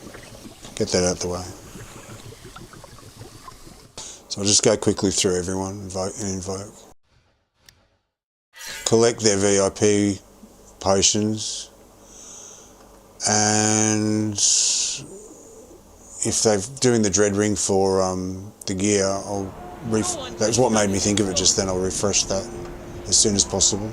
Get that out the way. So I'll just go quickly through everyone, invoke. Collect their VIP potions, and if they're doing the Dread Ring for the gear, that's what made me think of it just then. I'll refresh that as soon as possible.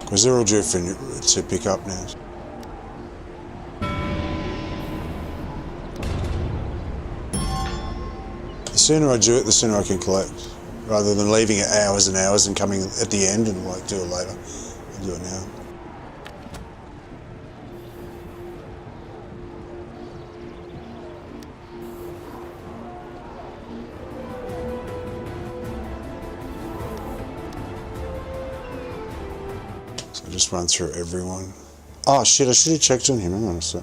Because they're all due to pick up now. The sooner I do it, the sooner I can collect. Rather than leaving it hours and hours and coming at the end and like do it later. I'll do it now. Just run through everyone. Oh shit, I should have checked on him. Hang on a sec.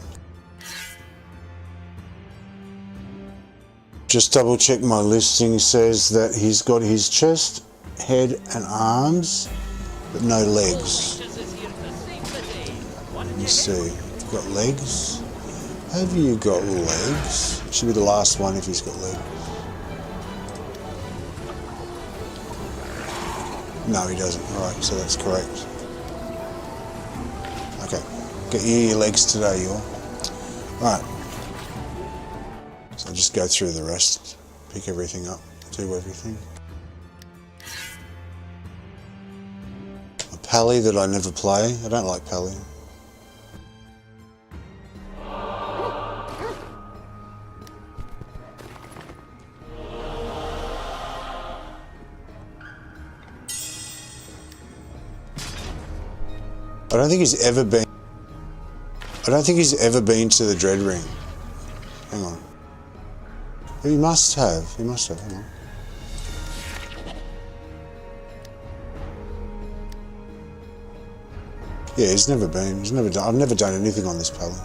Just double check my listing. Says that he's got his chest, head and arms, but no legs. Let me see. I've got legs. Have you got legs? Should be the last one if he's got legs. No, he doesn't. Alright, so that's correct. Okay. Get you your legs today, you all. Alright. So I'll just go through the rest. Pick everything up. Do everything. A pally that I never play. I don't like pally. I don't think he's ever been to the Dread Ring. Hang on. He must have. Hang on. Yeah, he's never been. I've never done anything on this pally.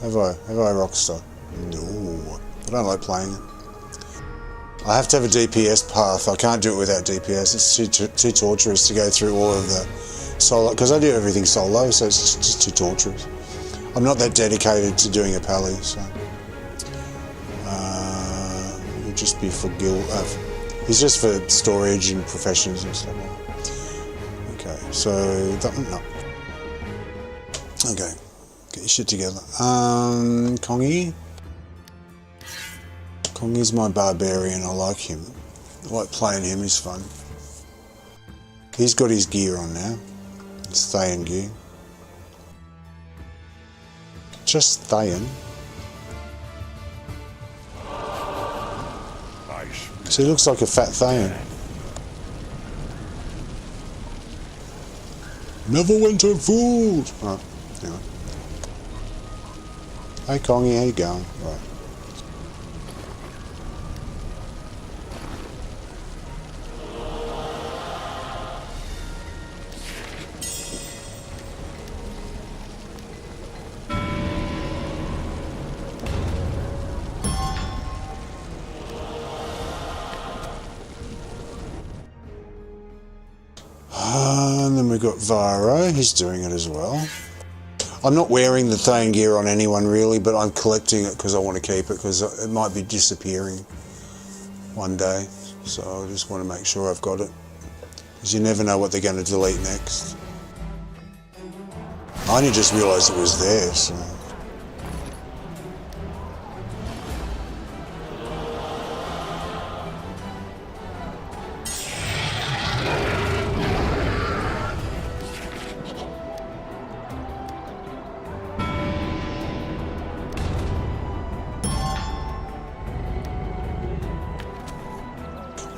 Have I, Rockstar? No. I don't like playing it. I have to have a DPS path. I can't do it without DPS. It's too torturous to go through all of the solo, because I do everything solo, so it's just too torturous. I'm not that dedicated to doing a pally, so it would just be for guild. It's just for storage and professions and stuff like that. Okay, so that one, no. Okay, get your shit together. Kongi. Kongi's my Barbarian, I like him. I like playing him, he's fun. He's got his gear on now. It's Thayan gear. Just Thayan. So he looks like a fat Thayan. Neverwinter fools! Right, anyway. Hey Kongi, how you going? Right. And then we've got Varo, he's doing it as well. I'm not wearing the Thayan gear on anyone really, but I'm collecting it because I want to keep it, because it might be disappearing one day. So I just want to make sure I've got it, because you never know what they're going to delete next. I only just realised it was there, so...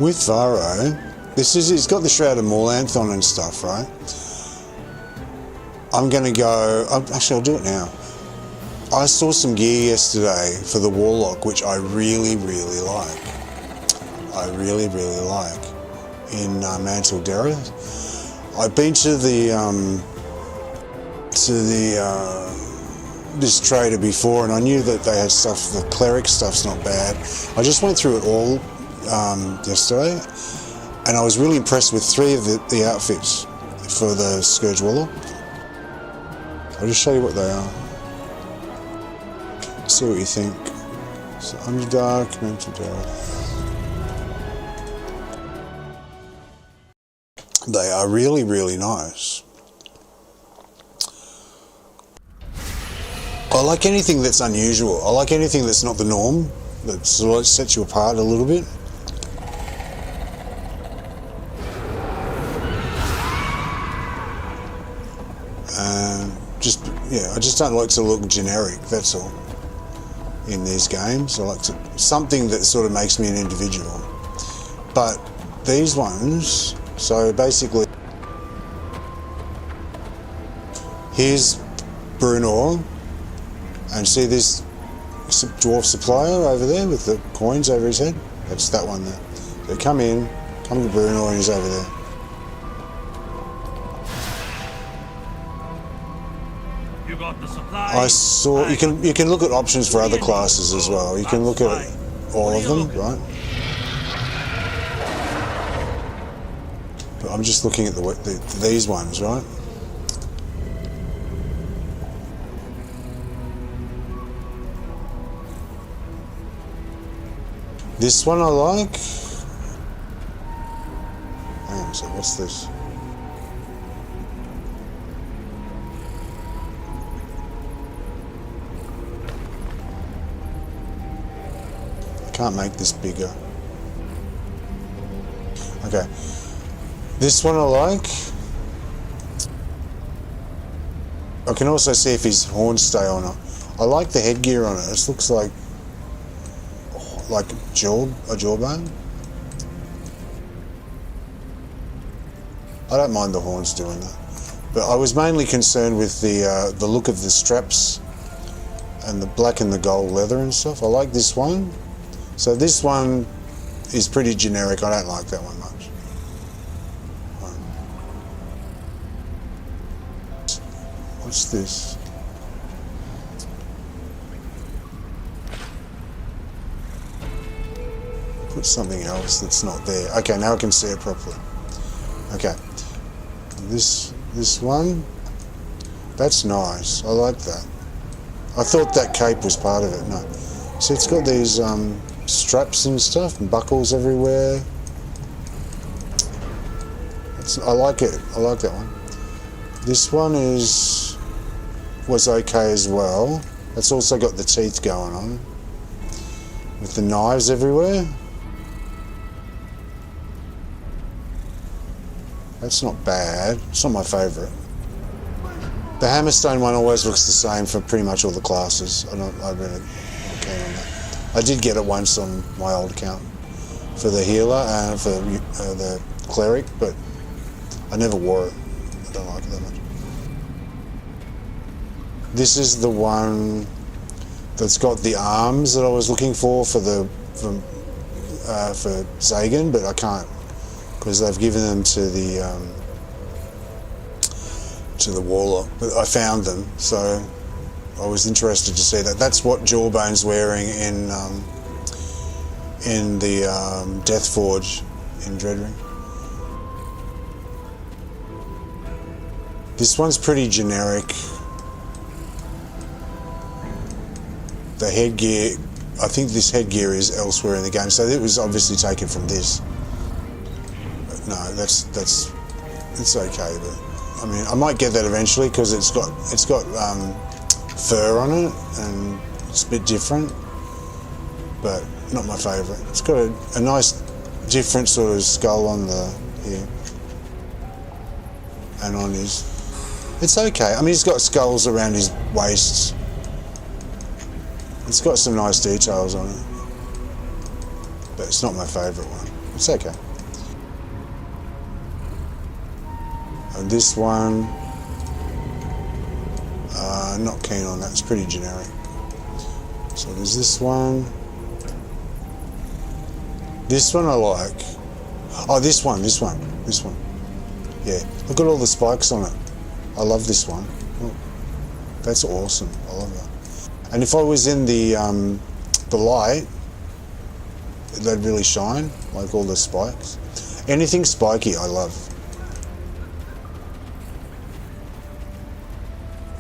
With Varo, it's got the Shroud of Morlanth on and stuff, right? I'm going to go... Actually, I'll do it now. I saw some gear yesterday for the Warlock, which I really, really like. In Narbondellyn. I've been to this trader before, and I knew that they had stuff. The cleric stuff's not bad. I just went through it all yesterday, and I was really impressed with 3 of the outfits for the Scourge Warlock. I'll just show you what they are. See what you think. So Underdark, Mental Death. They are really, really nice. I like anything that's unusual. I like anything that's not the norm, that sort of sets you apart a little bit. I just don't like to look generic, that's all, in these games. I like something that sort of makes me an individual. But these ones, so basically, here's Bruenor, and see this dwarf supplier over there with the coins over his head? That's that one there. So come to Bruenor, and he's over there. I saw you can look at options for other classes as well. You can look at all of them, right? But I'm just looking at these ones, right? This one I like. Hang on, so what's this? I can't make this bigger. Okay. This one I like. I can also see if his horns stay or not. I like the headgear on it. It looks like a jawbone. I don't mind the horns doing that, but I was mainly concerned with the look of the straps and the black and the gold leather and stuff. I like this one. So this one is pretty generic. I don't like that one much. What's this? Put something else that's not there. Okay, now I can see it properly. Okay. This one, that's nice. I like that. I thought that cape was part of it. No. See, it's got these straps and stuff and buckles everywhere. I like it. I like that one. This one was okay as well. It's also got the teeth going on with the knives everywhere. That's not bad. It's not my favourite. The Hammerstone one always looks the same for pretty much all the classes. I'm really not keen on that. I did get it once on my old account for the healer and for the cleric, but I never wore it. I don't like it that much. This is the one that's got the arms that I was looking for for Zagan, but I can't because they've given them to the Warlock. But I found them, so I was interested to see that. That's what Jawbone's wearing in the Death Forge in Dreadring. This one's pretty generic. The headgear, I think this headgear is elsewhere in the game, so it was obviously taken from this. But no, it's okay. But I mean, I might get that eventually because it's got fur on it and it's a bit different, but not my favourite. It's got a nice, different sort of skull on the here and on his. It's okay. I mean, he's got skulls around his waists. It's got some nice details on it, but it's not my favourite one. It's okay. And this one, not keen on that. It's pretty generic. So there's this one. This one I like. Oh, this one. Yeah, look at all the spikes on it. I love this one. Oh, that's awesome. I love that. And if I was in the light, they'd really shine, like all the spikes. Anything spiky, I love.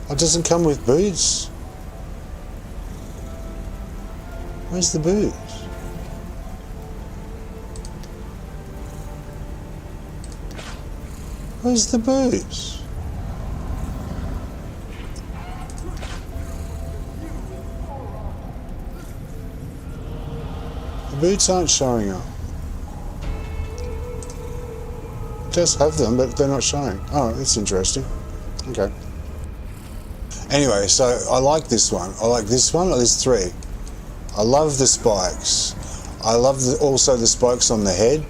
It doesn't come with boots. Where's the boots? Where's the boots? The boots aren't showing up. It does have them, but they're not showing. Oh, that's interesting. Okay. Anyway, so I like this one. I like this one. Oh, there's three. I love the spikes. I love also the spikes on the head.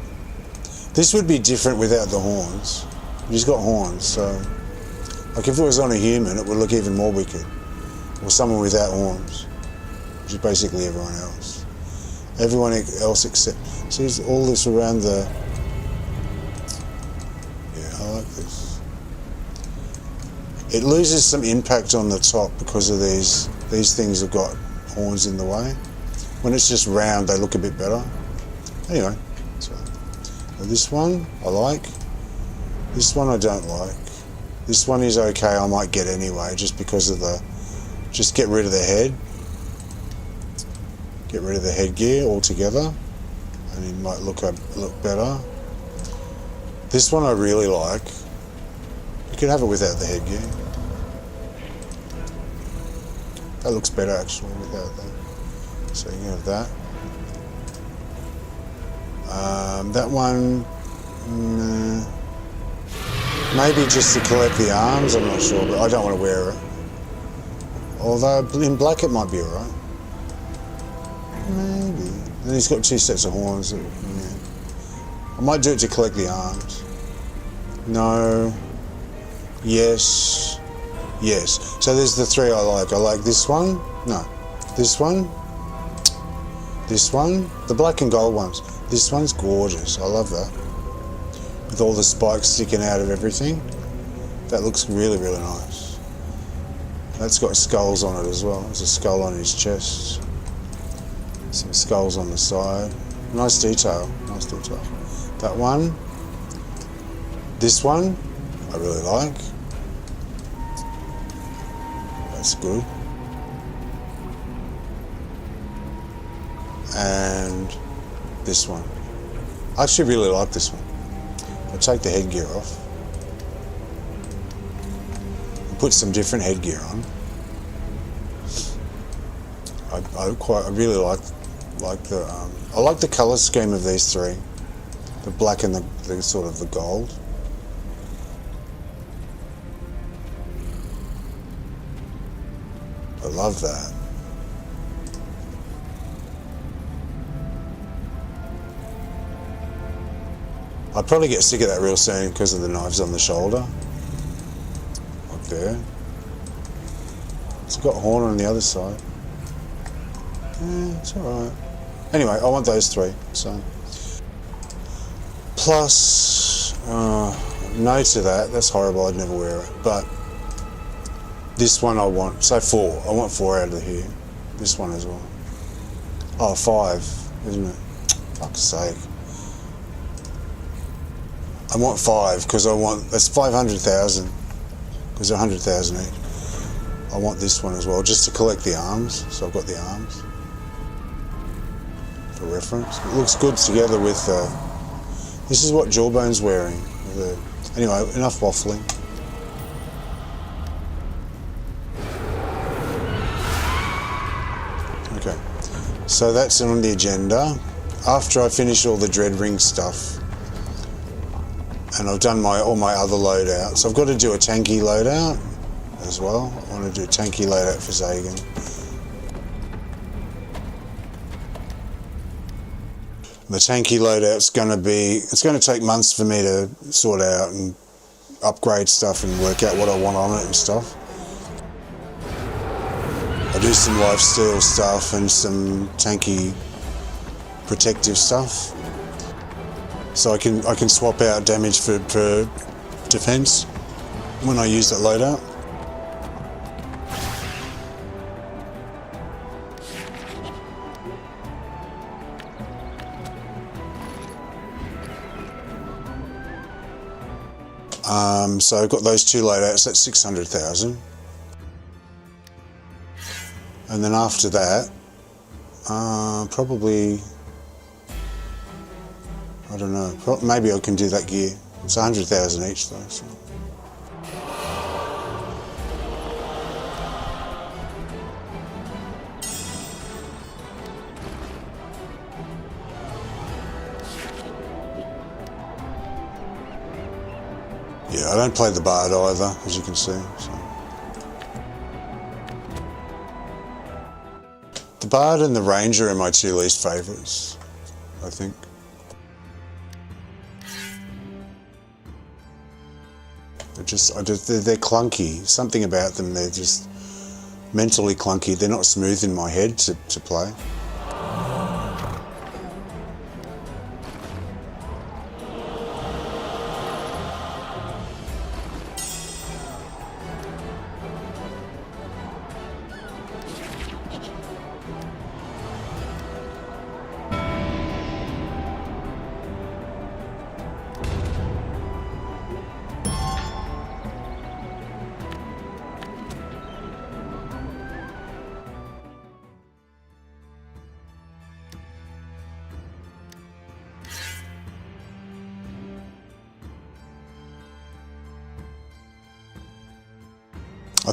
This would be different without the horns. He's got horns, so like if it was on a human, it would look even more wicked. Or someone without horns, which is basically everyone else. Everyone else except. See, all this around the. Yeah, I like this. It loses some impact on the top because of these things have got horns in the way. When it's just round, they look a bit better. Anyway, so this one I like. This one I don't like. This one is okay, I might get anyway, just because of just get rid of the head. Get rid of the headgear altogether. and he might look better. This one I really like. You could have it without the headgear. That looks better actually without that. So you can have that. That one, maybe just to collect the arms, I'm not sure, but I don't want to wear it. Although in black it might be alright. Maybe. And he's got 2 sets of horns. Yeah. I might do it to collect the arms. No. Yes. Yes. So there's the 3 I like. I like this one. No. This one. This one. The black and gold ones. This one's gorgeous. I love that. With all the spikes sticking out of everything. That looks really, really nice. That's got skulls on it as well. There's a skull on his chest. Some skulls on the side. Nice detail. Nice detail. That one. This one. I really like. That's good. And this one. I actually really like this one. I'll take the headgear off. And put some different headgear on. I really like the I like the colour scheme of these 3. The black and the sort of the gold. I love that. I'll probably get sick of that real soon because of the knives on the shoulder. Up there. It's got a horn on the other side. Yeah, it's alright. Anyway, I want those 3. So. Plus, no to that. That's horrible. I'd never wear it. But this one I want. So 4. I want 4 out of here. This one as well. Oh, 5, isn't it? Fuck's sake. I want 5 because I want. That's 500,000 because they're 100,000 each. I want this one as well just to collect the arms. So I've got the arms for reference. It looks good together with. This is what Jawbone's wearing. Anyway, enough waffling. Okay, so that's on the agenda. After I finish all the Dread Ring stuff, and I've done all my other loadouts, I've got to do a tanky loadout as well. I want to do a tanky loadout for Zagan. The tanky loadout's going to be, it's going to take months for me to sort out and upgrade stuff and work out what I want on it and stuff. I do some lifesteal stuff and some tanky protective stuff. So I can swap out damage for defense when I use that loadout. So I've got those 2 loadouts, that's 600,000. And then after that, probably, I don't know, maybe I can do that gear. It's 100,000 each though. So. Yeah, I don't play the Bard either, as you can see. So. The Bard and the Ranger are my 2 least favourites, I think. They're clunky. Something about them, they're just mentally clunky. They're not smooth in my head to play.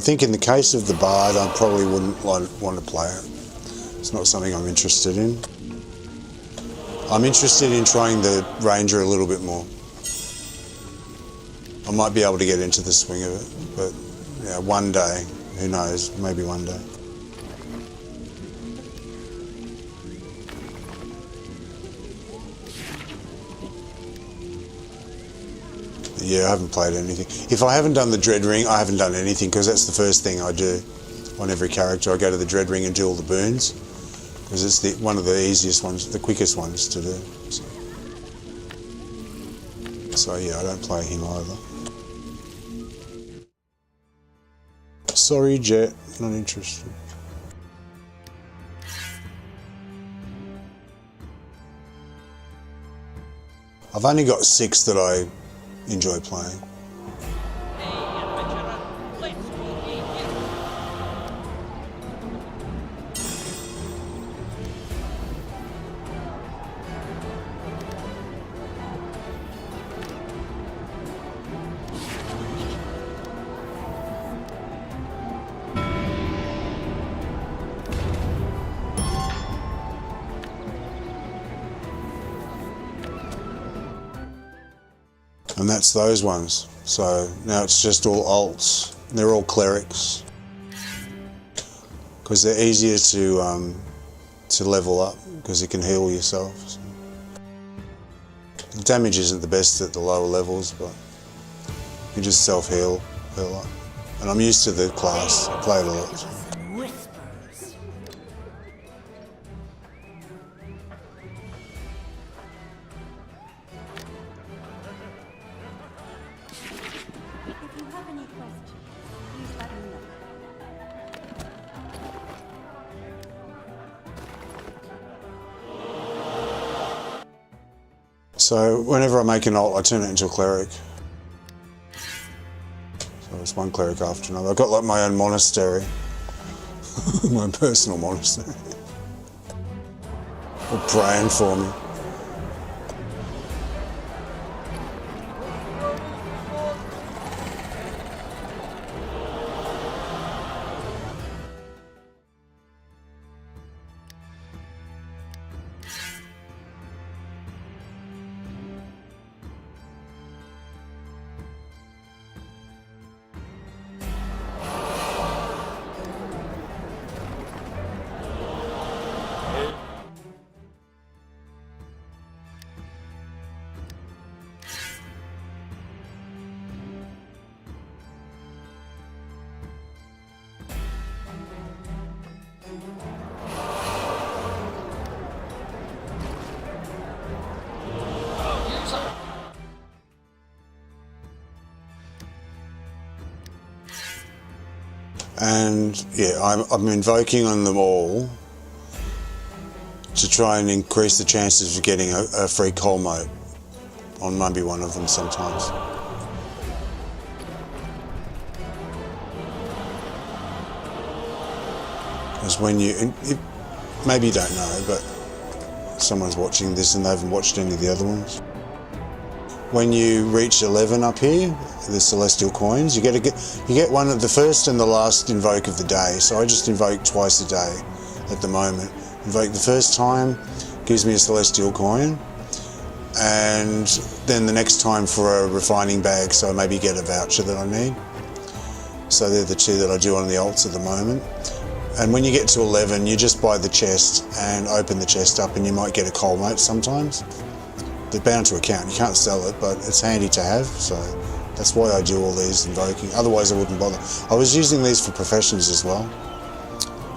I think in the case of the Bard, I probably wouldn't want to play it. It's not something I'm interested in. I'm interested in trying the Ranger a little bit more. I might be able to get into the swing of it, but yeah, one day, who knows, maybe one day. Yeah, I haven't played anything. If I haven't done the Dread Ring, I haven't done anything, because that's the first thing I do on every character. I go to the Dread Ring and do all the boons, because it's one of the easiest ones, the quickest ones to do. So yeah, I don't play him either. Sorry, Jet, not interested. I've only got 6 that I enjoy playing. Hey, adventurer, let's go here. And that's those ones. So now it's just all alts. They're all clerics, because they're easier to level up, because you can heal yourself. So. The damage isn't the best at the lower levels, but you just self-heal up. And I'm used to the class. I play it a lot. Whispers. If you have any questions, please let me know. So whenever I make an alt, I turn it into a cleric. So it's one cleric after another. I've got like my own monastery. My personal monastery. They're praying for me. And yeah, I'm invoking on them all to try and increase the chances of getting a free coal moat on maybe one of them sometimes. Because when maybe you don't know, but someone's watching this and they haven't watched any of the other ones. When you reach 11 up here, the celestial coins, you get one of the first and the last invoke of the day. So I just invoke twice a day at the moment. Invoke the first time, gives me a celestial coin, and then the next time for a refining bag, so I maybe get a voucher that I need. So they're the two that I do on the alts at the moment. And when you get to 11, you just buy the chest and open the chest up, and you might get a coal moat sometimes. They're bound to account. You can't sell it, but it's handy to have, so that's why I do all these invoking. Otherwise I wouldn't bother. I was using these for professions as well.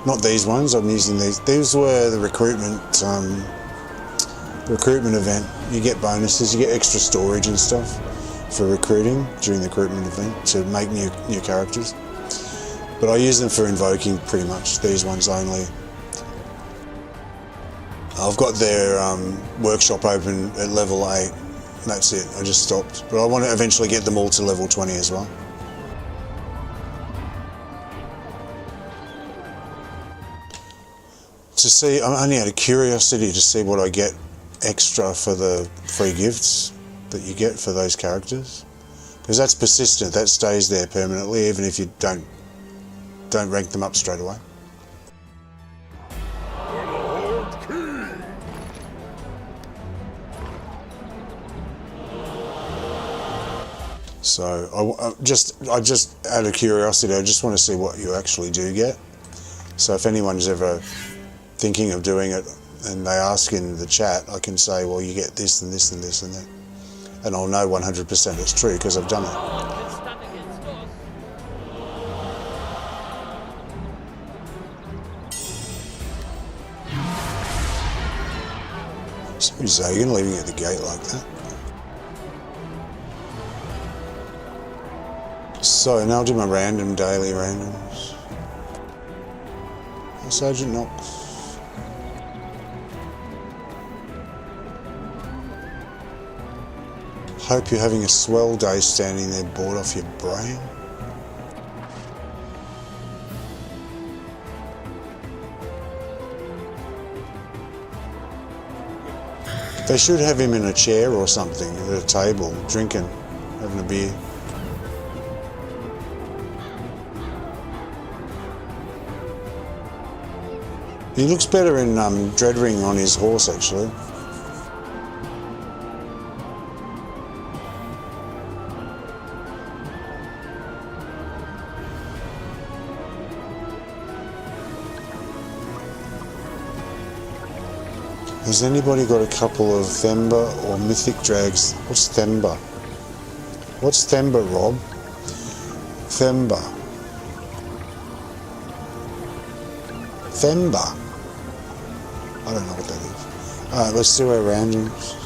Not these ones, I'm using these. These were the recruitment event. You get bonuses, you get extra storage and stuff for recruiting during the recruitment event to make new characters. But I use them for invoking pretty much, these ones only. I've got their workshop open at level 8. That's it, I just stopped. But I want to eventually get them all to level 20 as well. To see, I'm only out of curiosity to see what I get extra for the free gifts that you get for those characters. Because that's persistent, that stays there permanently, even if you don't don't rank them up straight away. So I just out of curiosity, I just want to see what you actually do get. So if anyone's ever thinking of doing it and they ask in the chat, I can say, well, you get this and this and this and that. And I'll know 100% it's true because I've done it. Sorry, Zagan, leaving at the gate like that. So now I'll do my random daily randoms. Sergeant Knox. Hope you're having a swell day standing there bored off your brain. They should have him in a chair or something at a table, drinking, having a beer. He looks better in Dreadring on his horse, actually. Has anybody got a couple of Themba or Mythic Drags? What's Themba? What's Themba, Rob? Themba. Themba. I don't know what that is. Alright, let's do our randoms.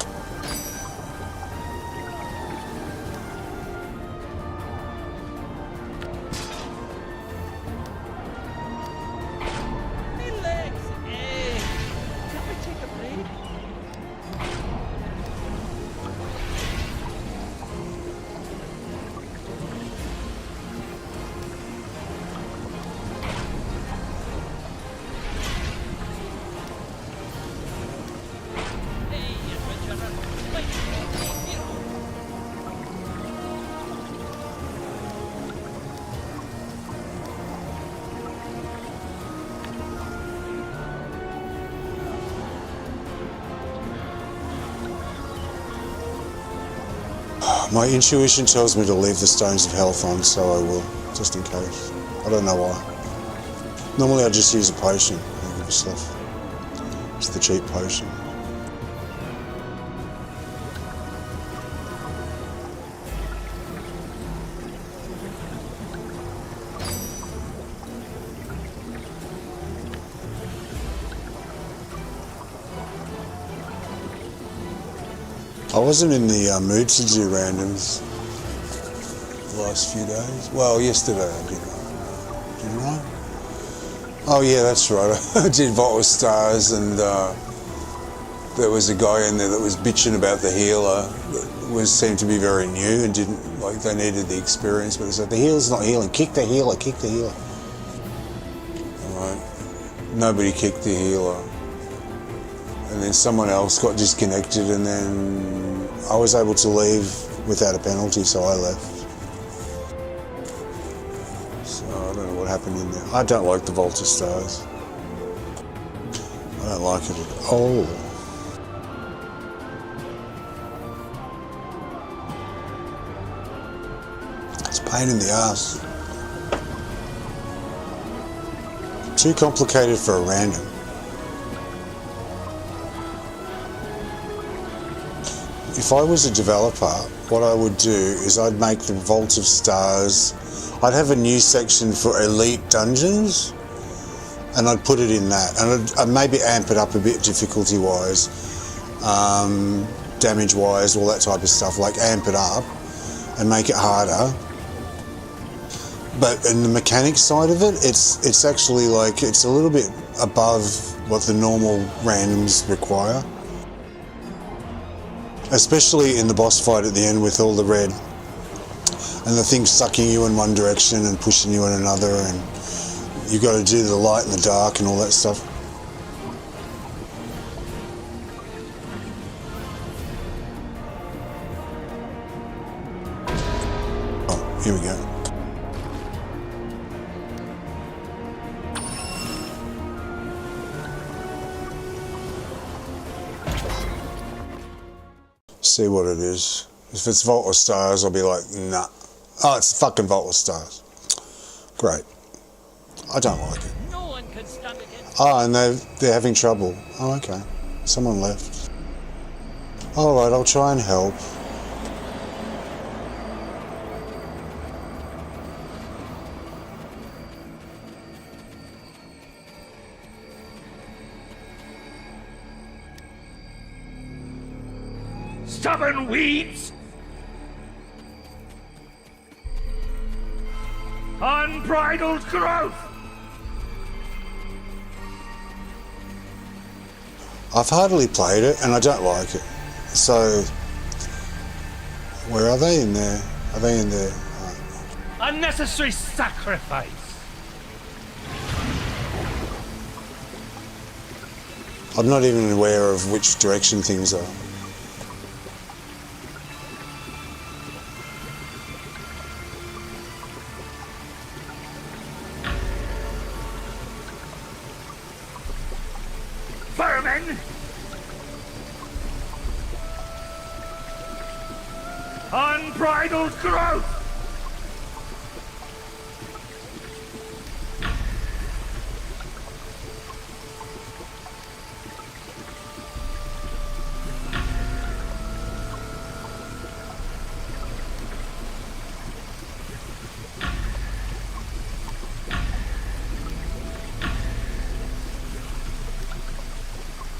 My intuition tells me to leave the Stones of Health on, so I will, just in case. I don't know why. Normally I just use a potion. I give stuff. It's the cheap potion. I wasn't in the mood to do randoms the last few days. Well, yesterday I didn't I? Oh yeah, that's right. I did Vault of Stars, and there was a guy in there that was bitching about the healer that seemed to be very new and didn't, like, they needed the experience, but they said, the healer's not healing, kick the healer, kick the healer. Alright, nobody kicked the healer. And then someone else got disconnected, and then I was able to leave without a penalty, so I left. So I don't know what happened in there. I don't like the Vault of Stars. I don't like it at all. It's a pain in the ass. Too complicated for a random. If I was a developer, what I would do is I'd make the Vault of Stars, I'd have a new section for elite dungeons, and I'd put it in that, and I'd maybe amp it up a bit difficulty-wise, damage-wise, all that type of stuff, like amp it up and make it harder. But in the mechanics side of it, it's actually like, it's a little bit above what the normal randoms require. Especially in the boss fight at the end with all the red and the thing sucking you in one direction and pushing you in another, and you've got to do the light and the dark and all that stuff. Oh, here we go. See what it is. If it's Vault of Stars, I'll be like, nah. Oh, it's fucking Vault of Stars. Great. I don't like it. No one can stand against. Oh, and they're having trouble. Oh, okay. Someone left. Alright, I'll try and help. Stubborn weeds! Unbridled growth! I've hardly played it and I don't like it. So, where are they in there? Are they in there? Unnecessary sacrifice! I'm not even aware of which direction things are. Vermin! Unbridled growth!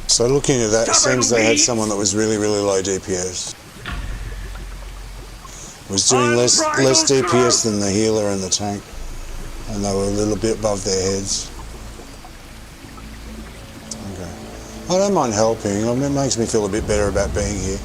So looking at that, it Stubborn seems they had weeds. someone that was really, really low DPS. Was doing less DPS than the healer and the tank. And they were a little bit above their heads. Okay. I don't mind helping. I mean, it makes me feel a bit better about being here.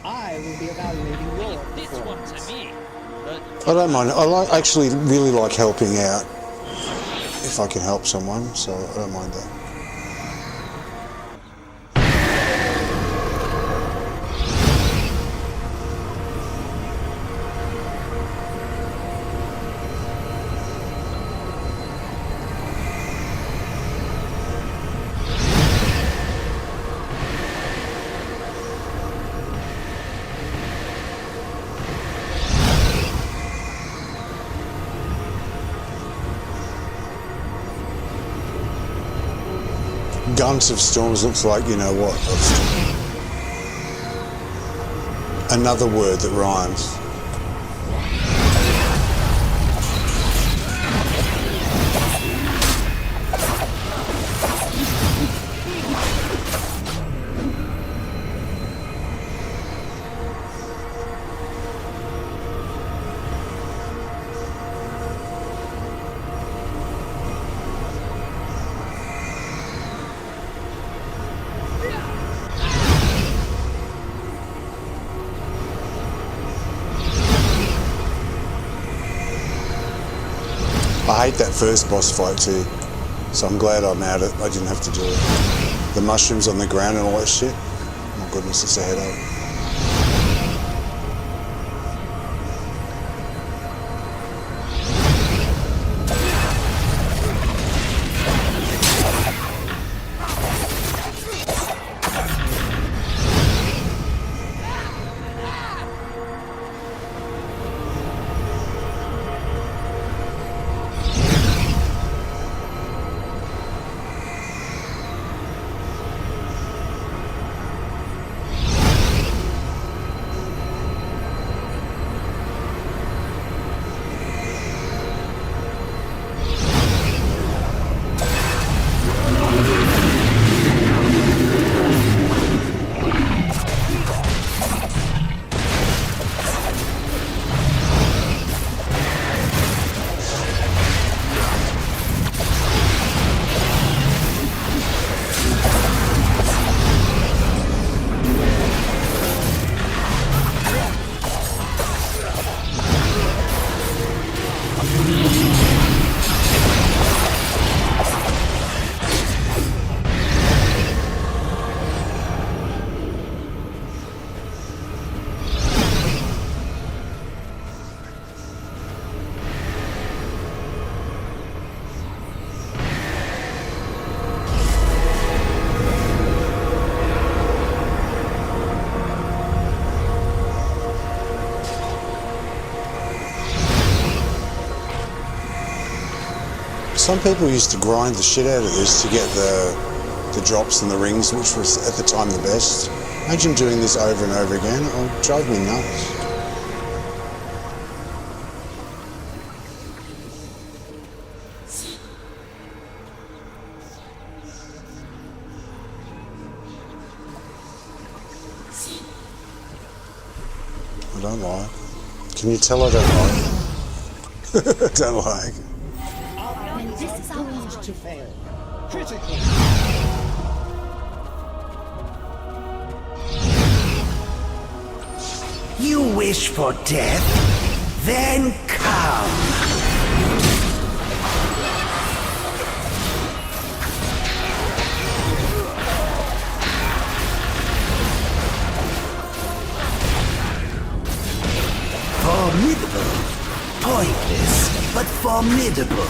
I will be evaluating your Leave this one performance. to me. But I don't mind. I actually really like helping out. If I can help someone, so I don't mind that. Guns of Storms looks like, you know what? Another word that rhymes. I hate that first boss fight too, so I'm glad I'm out of it. I didn't have to do it. The mushrooms on the ground and all that shit. Oh my goodness, it's a headache. Some people used to grind the shit out of this to get the drops and the rings, which was at the time the best. Imagine doing this over and over again. It would drive me nuts. I don't like. Can you tell I don't like? I don't like. And this is how we To fail. Critical. You wish for death? Then come. Formidable. Pointless, but formidable.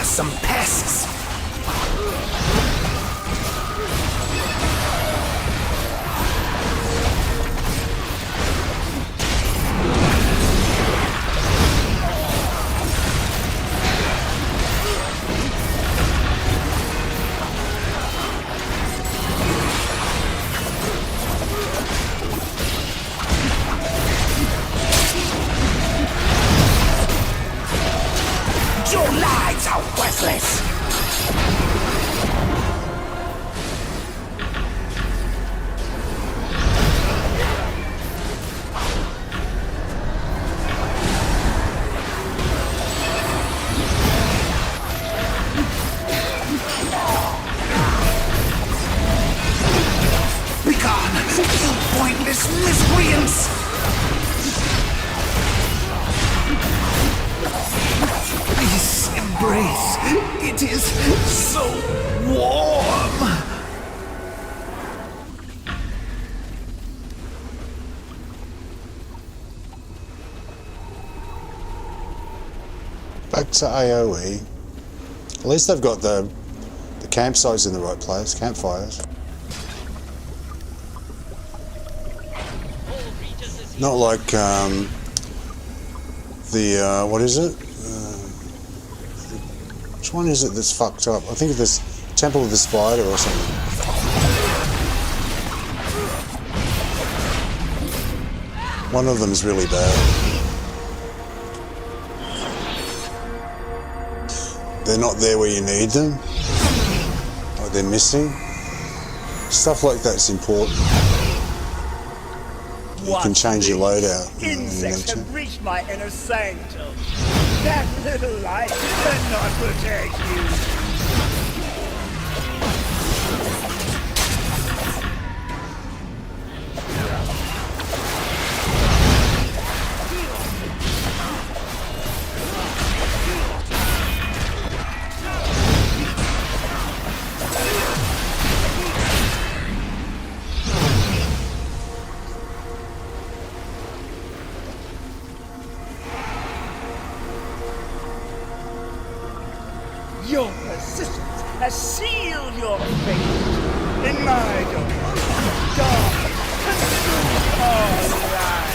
Some pests. Your lives are worthless! Begone, you pointless miscreants! This embrace, it is so warm. Back to AoE. At least they've got the campsites in the right place, campfires. Not like what is it? Which one is it that's fucked up? I think it's Temple of the Spider or something. One of them's really bad. They're not there where you need them. Or they're missing. Stuff like that's important. You can change your loadout. Insects have reached my inner sanctum. That little light cannot protect you. Your persistence has sealed your fate in my domain. God, consume all life.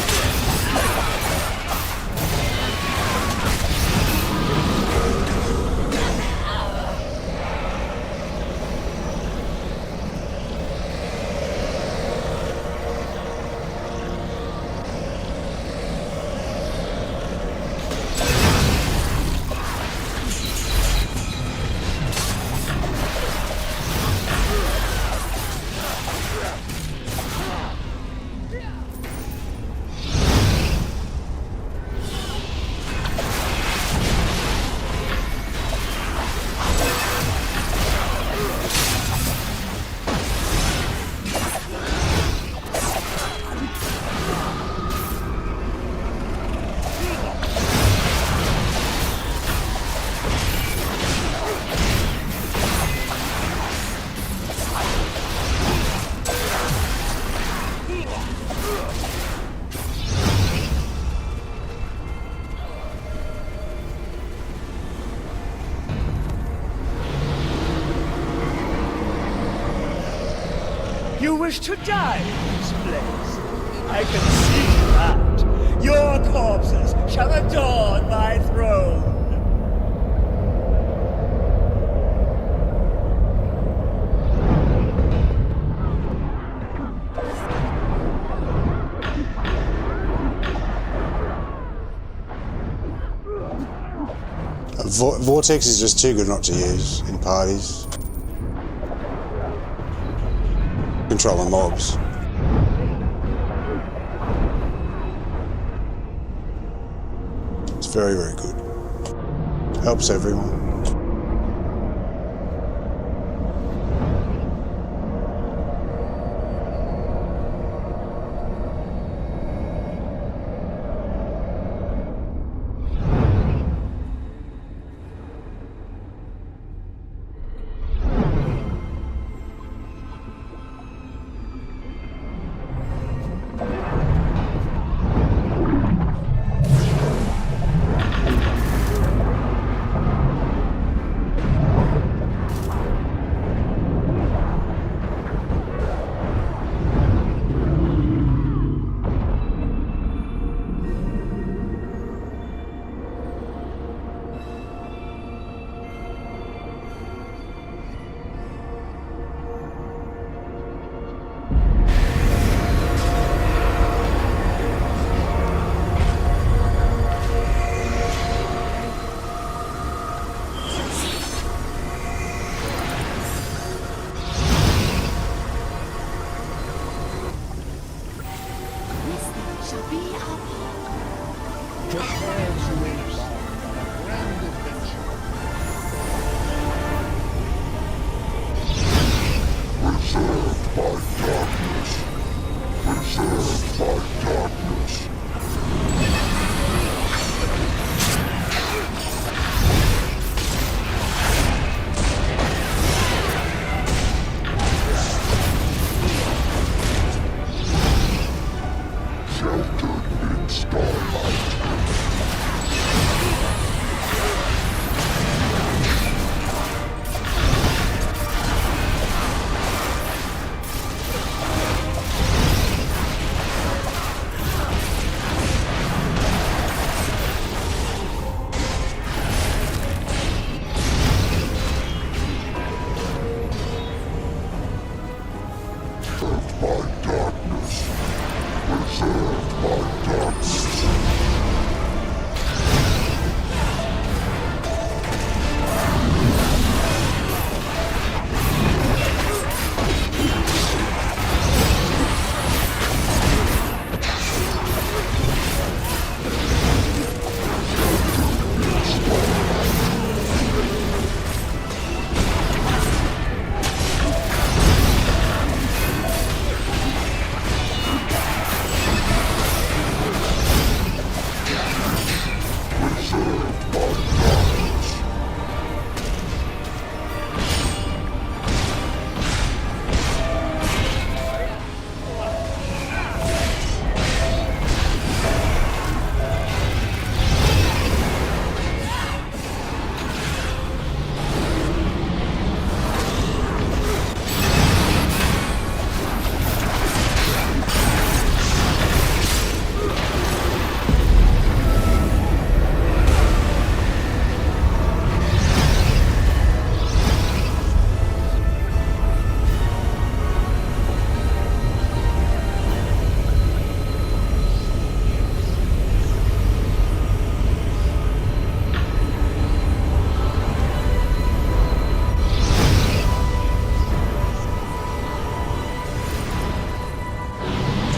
You wish to die in this place. I can see that. Your corpses shall adorn my throne. Vortex is just too good not to use in parties. Controlling mobs. It's very, very good. Helps everyone.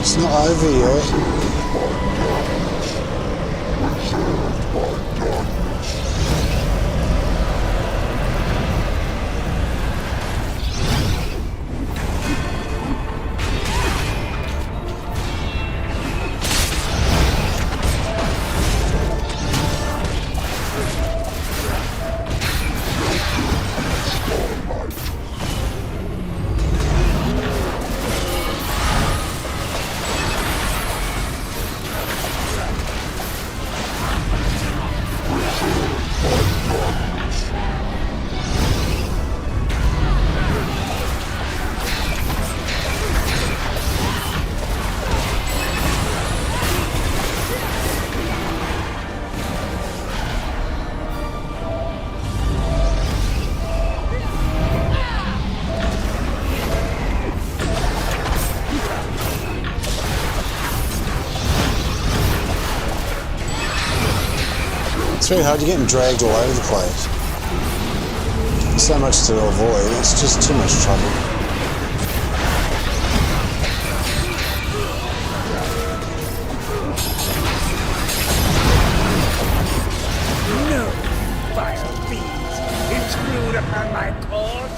It's not over yet. It's very hard. You're getting dragged all over the place. There's so much to avoid. It's just too much trouble. No, vile fiends, intrude upon my court.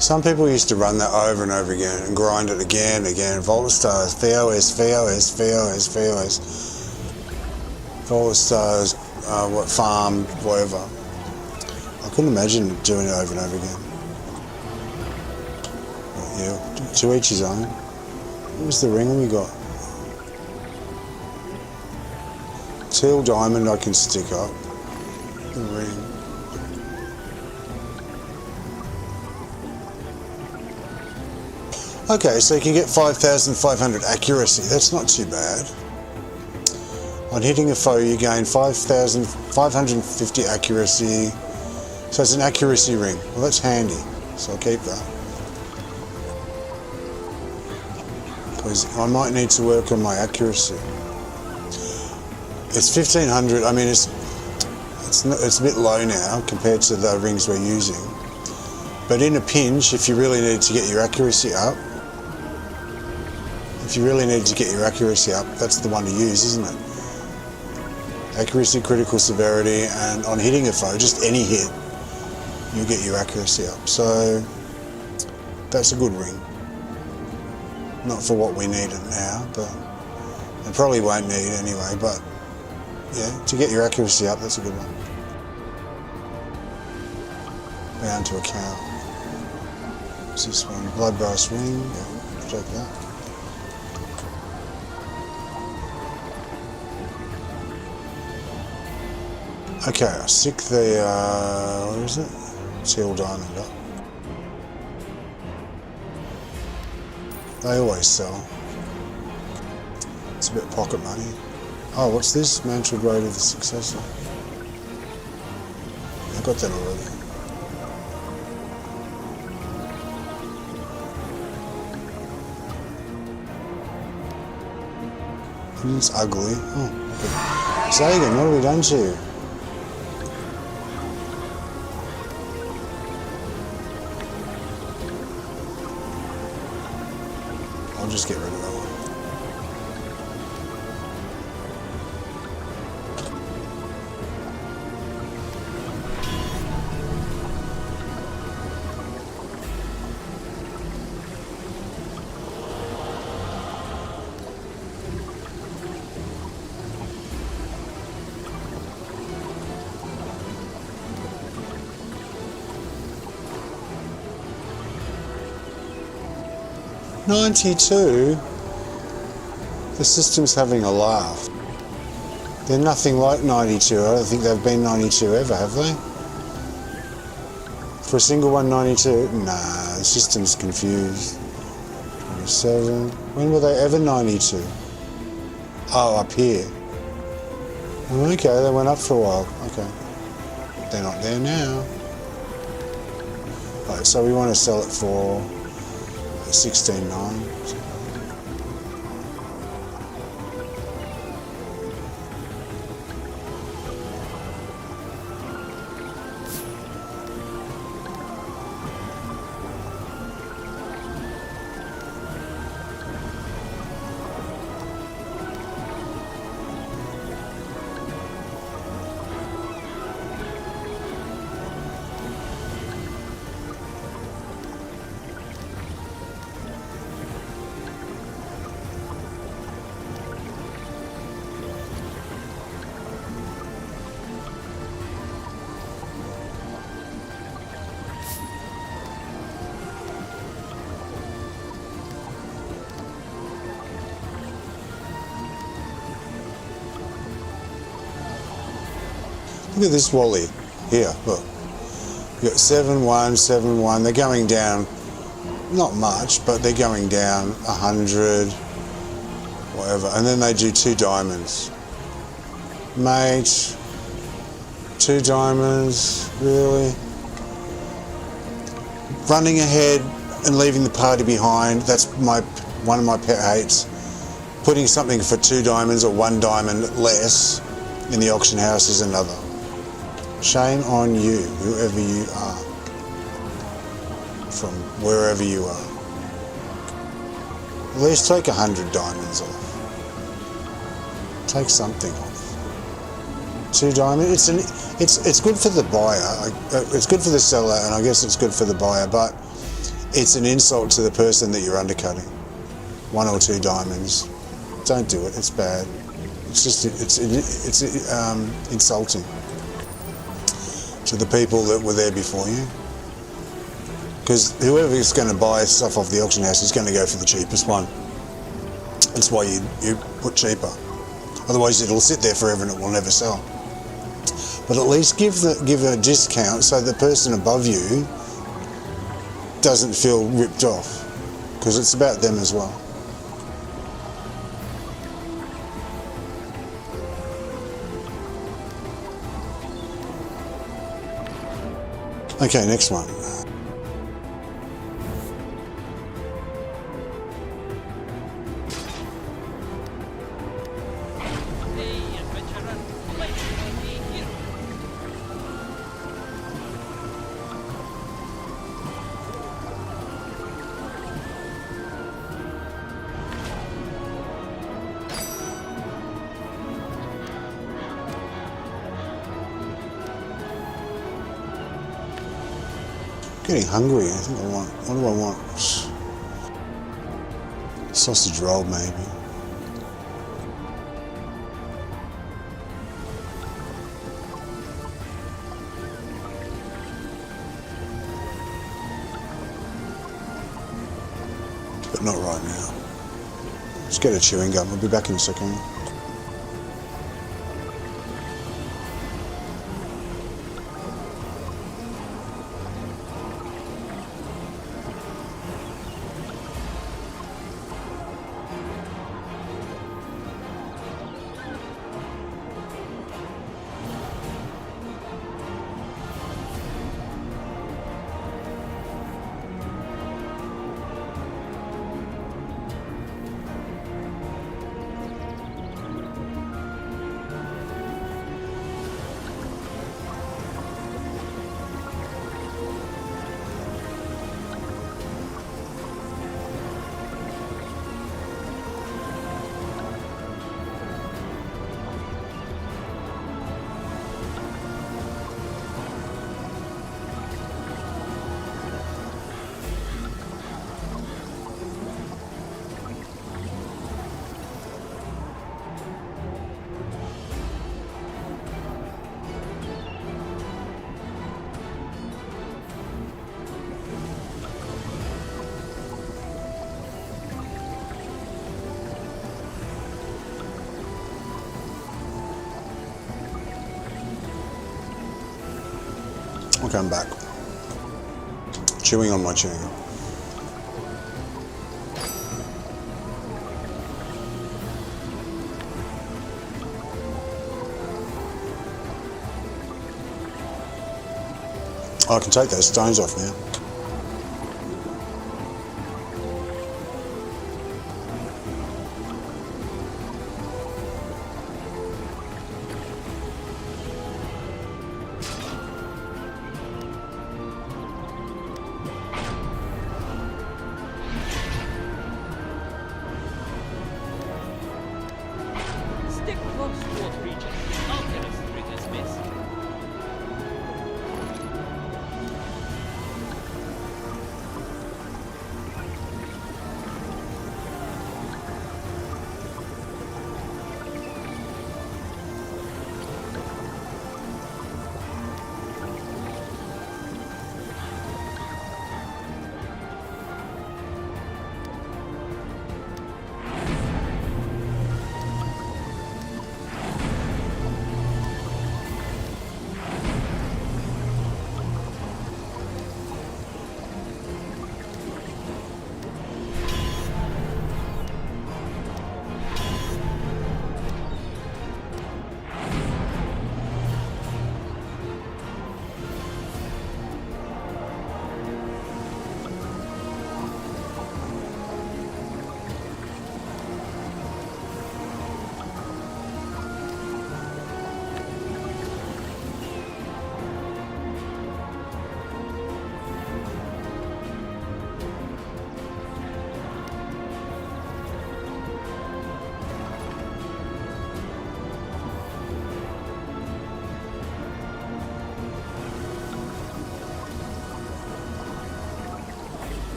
Some people used to run that over and over again and grind it again and again. Vault of Stars, VOS, VOS, VOS, VOS. Vault of Stars, what farm, whatever. I couldn't imagine doing it over and over again. But yeah, to each his own. What was the ring we got? Teal diamond I can stick up. The ring. Okay, so you can get 5,500 accuracy. That's not too bad. On hitting a foe, you gain 5,550 accuracy. So it's an accuracy ring. Well, that's handy. So I'll keep that. Because I might need to work on my accuracy. It's 1,500. I mean, it's a bit low now compared to the rings we're using. But in a pinch, if you really need to get your accuracy up, that's the one to use, isn't it? Accuracy, critical severity, and on hitting a foe, just any hit, you get your accuracy up. So that's a good ring. Not for what we need it now, but it probably won't need it anyway, but yeah, to get your accuracy up, that's a good one. Bound to a cow. What's this one? Blood brass ring. Yeah, take that. Okay, I stick the, where is it? Teal diamond up. They always sell. It's a bit of pocket money. Oh, what's this? Mantled Road of the Successor. I got that already. And it's ugly. Oh, okay. Zagan, what have we done to you? I'll just get rid of that one. $92? The system's having a laugh. They're nothing like 92. I don't think they've been 92 ever, have they? For a single one, 92? Nah, the system's confused. 27. When were they ever 92? Oh, up here. Okay, they went up for a while. Okay. They're not there now. Right, so we want to sell it for 16.9. Look at this Wally here. Look, you got 7-1, 7-1. They're going down, not much, but they're going down 100, whatever. And then they do 2 diamonds. Mate, 2 diamonds, really? Running ahead and leaving the party behind, that's one of my pet hates. Putting something for 2 diamonds or 1 diamond less in the auction house is another. Shame on you, whoever you are, from wherever you are. At least take 100 diamonds off. Take something off. 2 diamonds. It's good for the buyer. It's good for the seller, and I guess it's good for the buyer. But it's an insult to the person that you're undercutting. 1 or 2 diamonds. Don't do it. It's bad. It's just it's insulting to the people that were there before you. Because whoever is going to buy stuff off the auction house is going to go for the cheapest one. That's why you put cheaper. Otherwise it'll sit there forever and it will never sell. But at least give a discount so the person above you doesn't feel ripped off. Because it's about them as well. Okay, next one. Getting hungry. I think I want. What do I want? Sausage roll, maybe. But not right now. Let's get a chewing gum. We'll be back in a second. I'll come back. Chewing on my chewing. I can take those stones off now.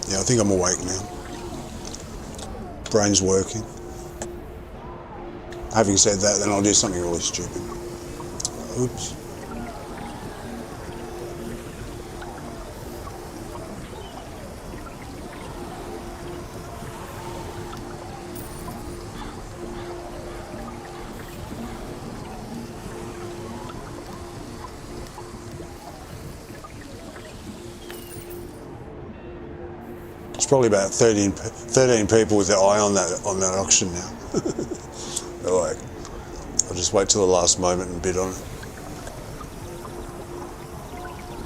Yeah, I think I'm awake now. Brain's working. Having said that, then I'll do something really stupid. Oops. It's probably about 13 people with their eye on that auction now. They're like, I'll just wait till the last moment and bid on it.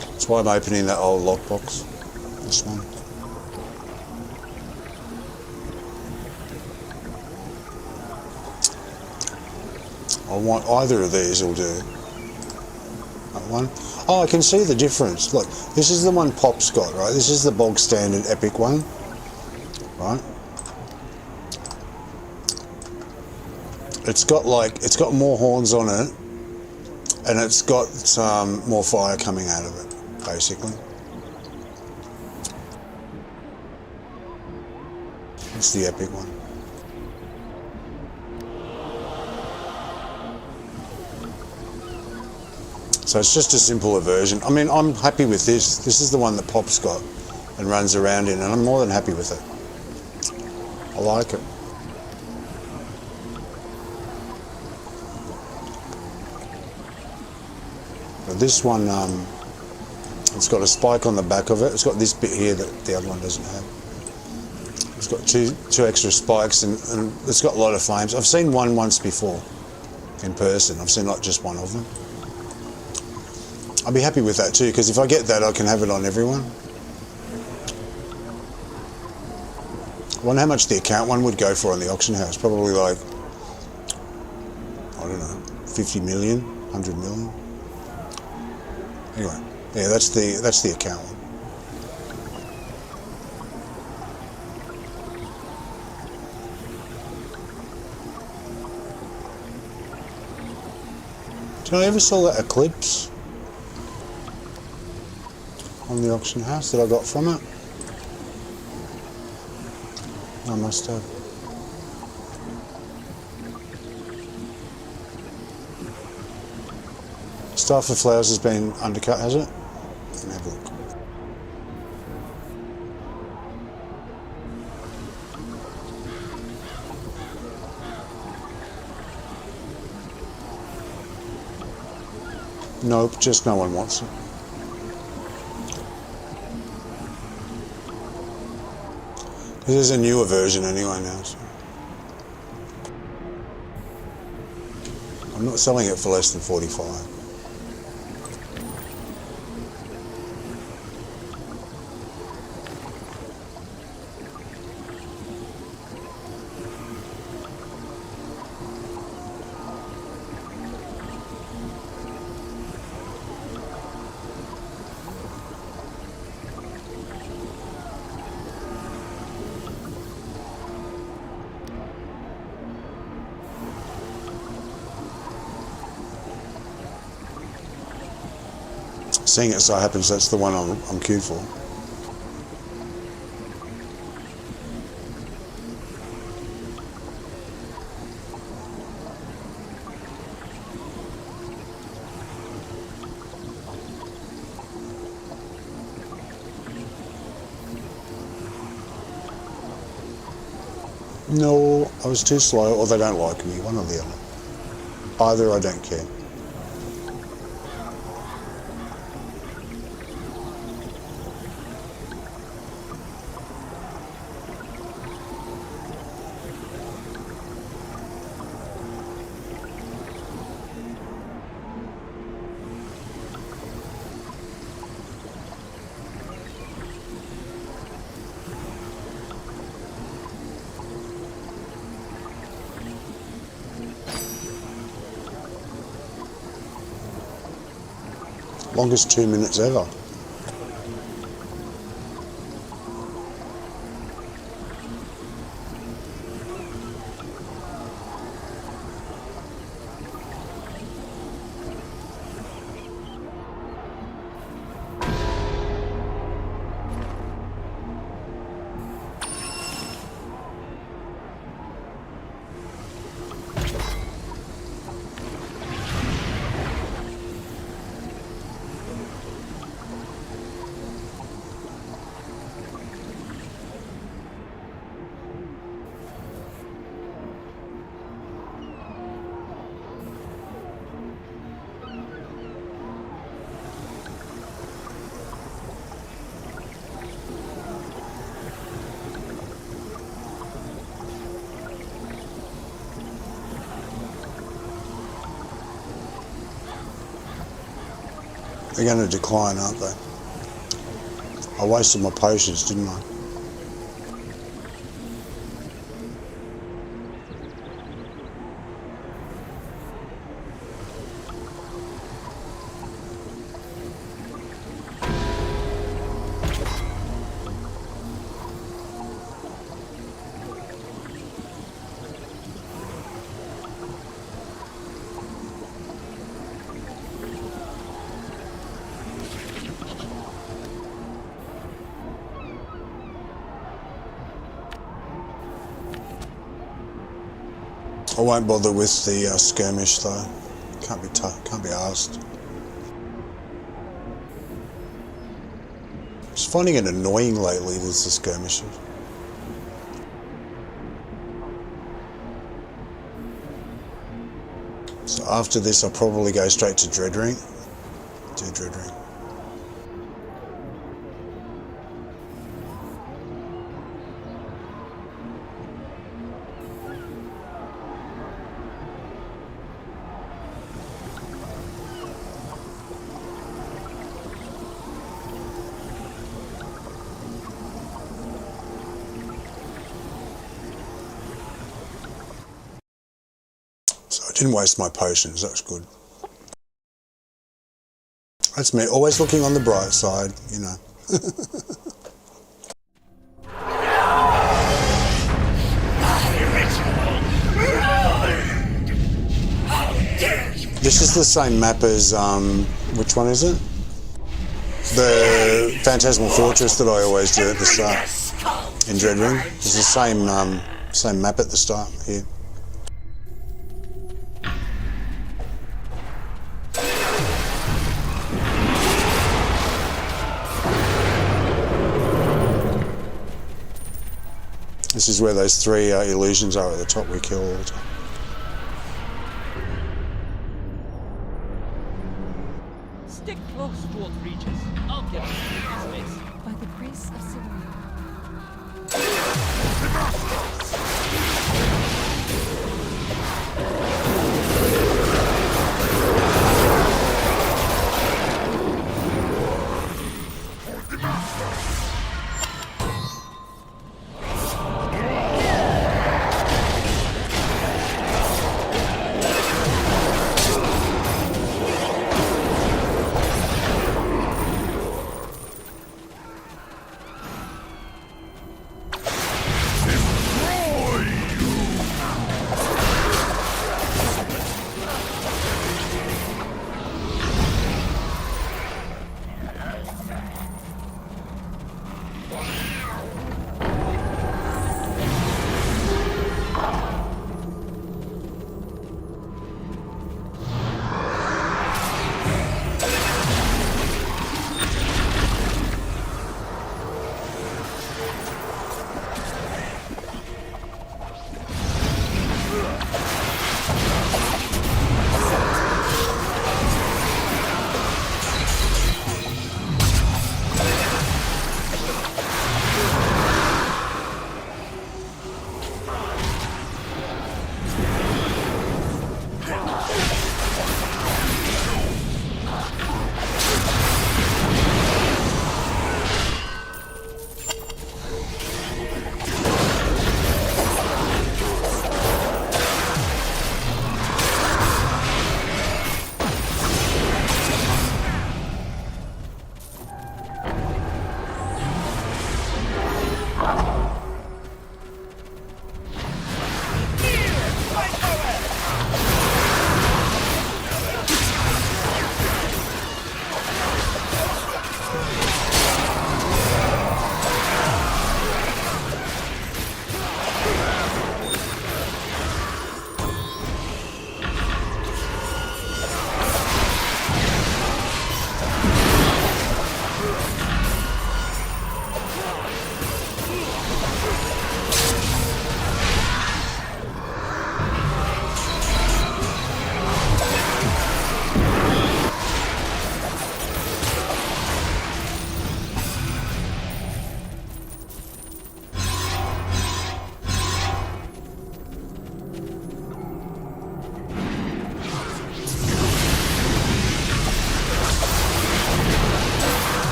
That's why I'm opening that old lockbox. This one. I want either of these will do. That one. Oh, I can see the difference. Look, this is the one Pop's got, right? This is the bog standard epic one, right? It's got more horns on it, and it's got some more fire coming out of it, basically. It's the epic one. So it's just a simpler version. I mean, I'm happy with this. This is the one that Pop's got and runs around in, and I'm more than happy with it. I like it. But this one, it's got a spike on the back of it. It's got this bit here that the other one doesn't have. It's got two extra spikes, and it's got a lot of flames. I've seen one once before in person. I've seen like just one of them. I'll be happy with that too, because if I get that, I can have it on everyone. I wonder how much the account one would go for on the auction house. Probably like, I don't know, 50 million, 100 million. Anyway, yeah, that's the account one. Did I ever sell that Eclipse on the auction house that I got from it? I must have. Staff for Flowers has been undercut, has it? Let me have a look. Nope, just no one wants it. This is a newer version anyway now, so. I'm not selling it for less than 45. Seeing it so happens that's the one I'm queued for. No, I was too slow, or they don't like me, one or the other. Either, I don't care. Longest 2 minutes ever. They're going to decline, aren't they? I wasted my potions, didn't I? I won't bother with the skirmish though. Can't be asked. Just finding it annoying lately. There's the skirmishes. So after this, I'll probably go straight to Dreadring. Do Dreadring. Didn't waste my potions, that's good. That's me, always looking on the bright side, you know. This is the same map as, which one is it? The Phantasmal Fortress that I always do at the start in Dreadring. It's the same map at the start here. This is where those three illusions are at the top we kill all the time. Stick close towards Regis. I'll get you space. By the grace of Zagan.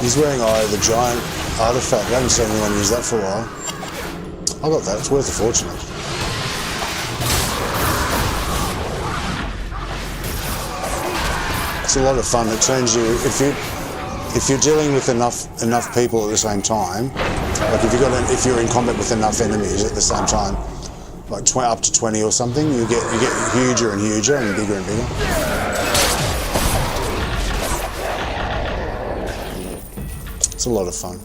He's wearing the giant artifact. I haven't seen anyone use that for a while. I got that. It's worth a fortune. It's a lot of fun. It turns you if you're dealing with enough people at the same time. Like if you're in combat with enough enemies at the same time, like up to 20 or something, you get huger and huger and bigger and bigger. It's a lot of fun.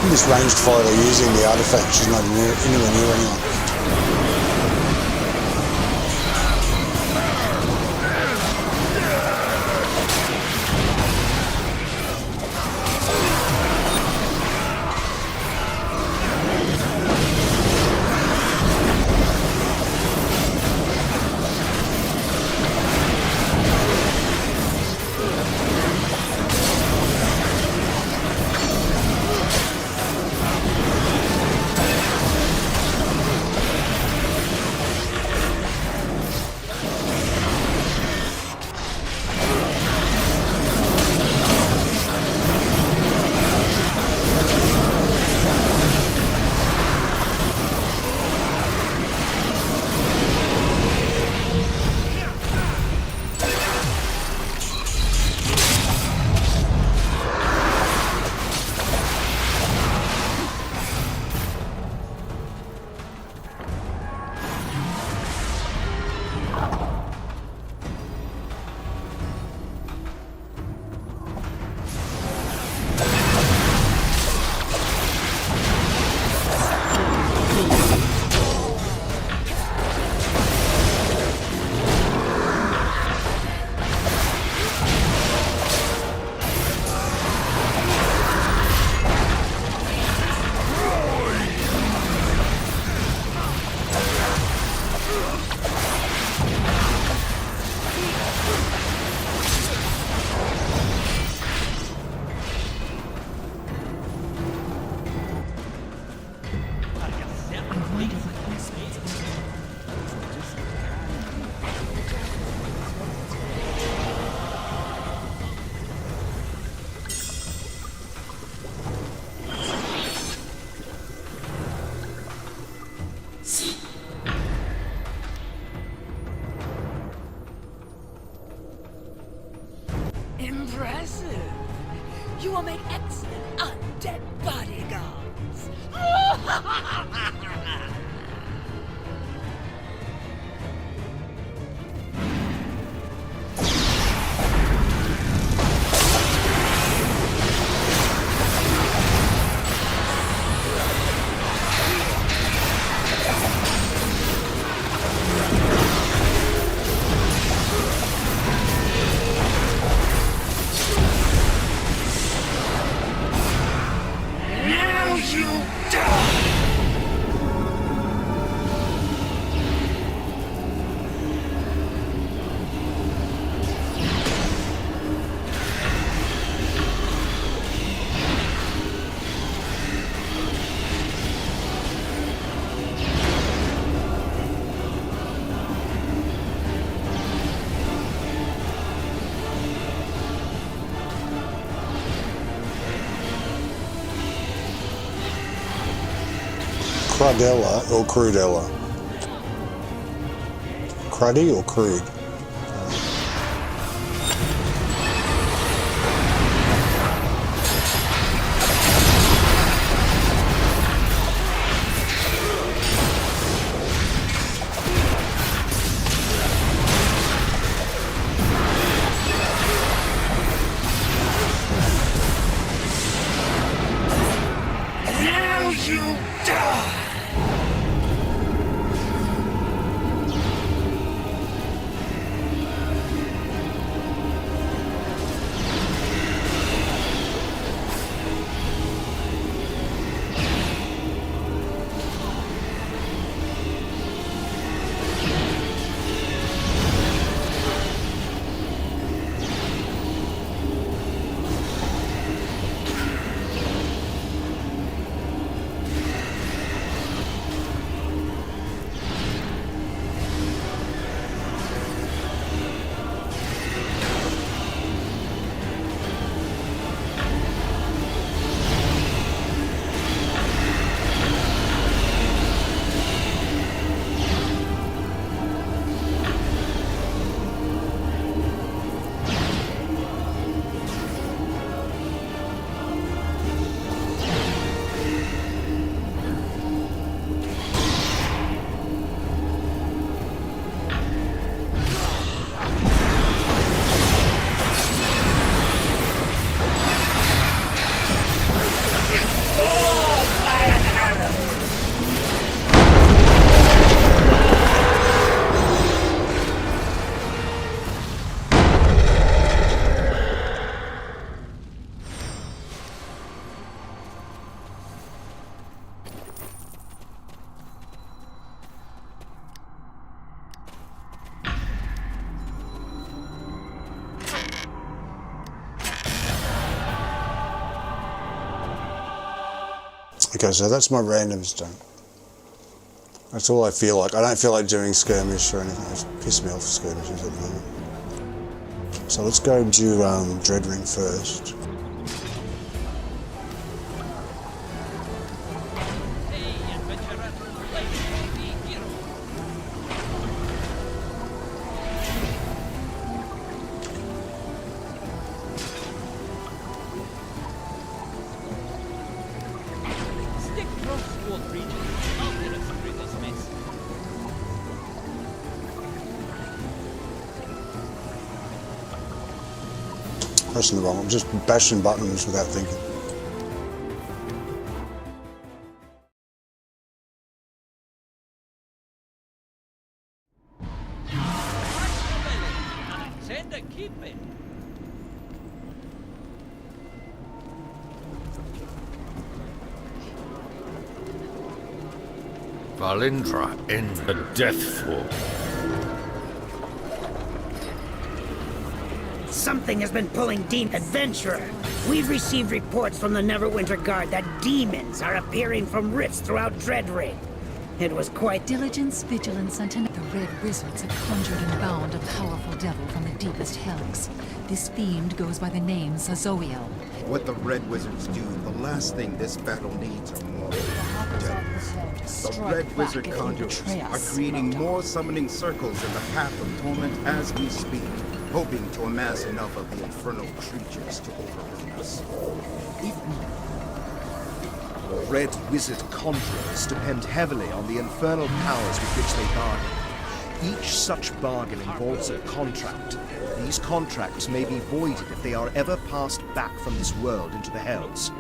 This ranged fighter using the artifact, she's not anywhere near anyone. Impressive. You will make excellent undead bodyguards. Crudella or Crudella? Cruddy or Crude? Now you die! Okay, so that's my randoms done. That's all I feel like. I don't feel like doing skirmish or anything. It's piss me off skirmishes at the moment. So let's go do Dreadring first. Pressing the wrong, I'm just bashing buttons without thinking. Valindra in the death fall. Something has been pulling Adventurer. We've received reports from the Neverwinter Guard that demons are appearing from rifts throughout Dreadring. It was quite... Diligence, vigilance, and the Red Wizards have conjured and bound a powerful devil from the deepest hells. This fiend goes by the name Zazoiel. What the Red Wizards do, the last thing this battle needs are more devils. The Red Wizard conjurers are creating more summoning circles in the path of torment as we speak, hoping to amass enough of the infernal creatures to overrun us. The Red Wizard conjurers depend heavily on the infernal powers with which they bargain. Each such bargain involves a contract. These contracts may be voided if they are ever passed back from this world into the Hells.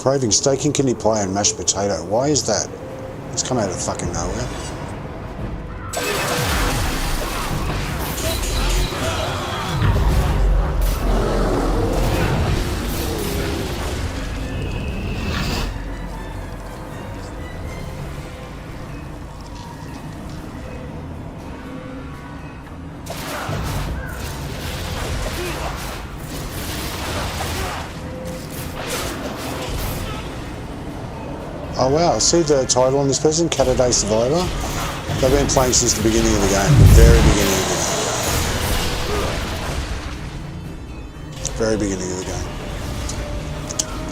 Craving steak and kidney pie and mashed potato. Why is that? It's come out of fucking nowhere. Oh wow, see the title on this person, Cat-A-Day Survivor? They've been playing since the beginning of the game, very beginning of the game. Very beginning of the game.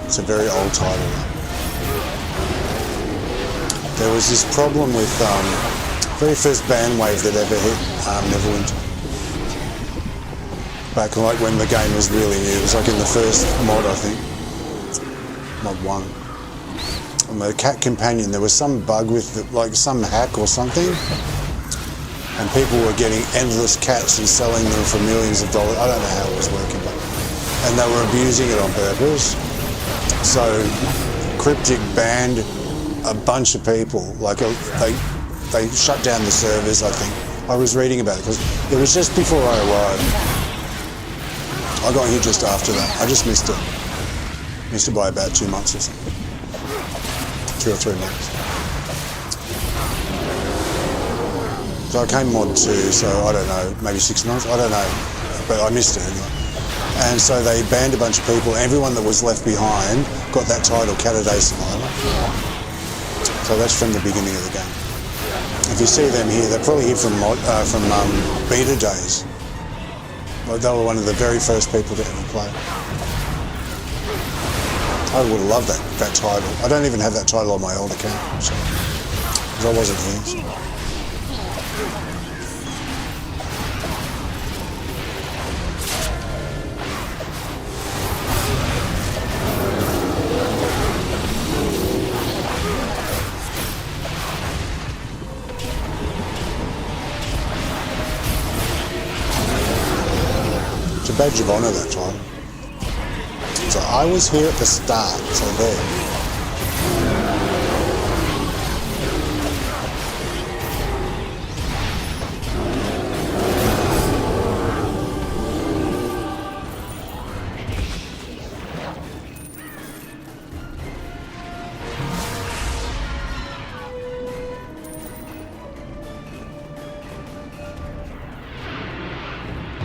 It's a very old title. There was this problem with very first ban wave that ever hit Neverwinter. Back like when the game was really new, it was like in the first mod, I think. Mod 1. On the cat companion, there was some bug with like some hack or something, and people were getting endless cats and selling them for millions of dollars. I don't know how it was working, and they were abusing it on purpose. So Cryptic banned a bunch of people. Like they shut down the servers. I think I was reading about it because it was just before I arrived. I got here just after that. I just missed it. Missed it by about 2 months or something. 2 or 3 months. So I came mod 2, so I don't know, maybe 6 months, I don't know, but I missed it anyway. And so they banned a bunch of people. Everyone that was left behind got that title, Cat-A-Day Survivor. So that's from the beginning of the game. If you see them here, they're probably here from beta days. Like they were one of the very first people to ever play. I would have loved that title. I don't even have that title on my old account, so, because I wasn't here. So. It's a badge of honour, that title. So I was here at the start, so there.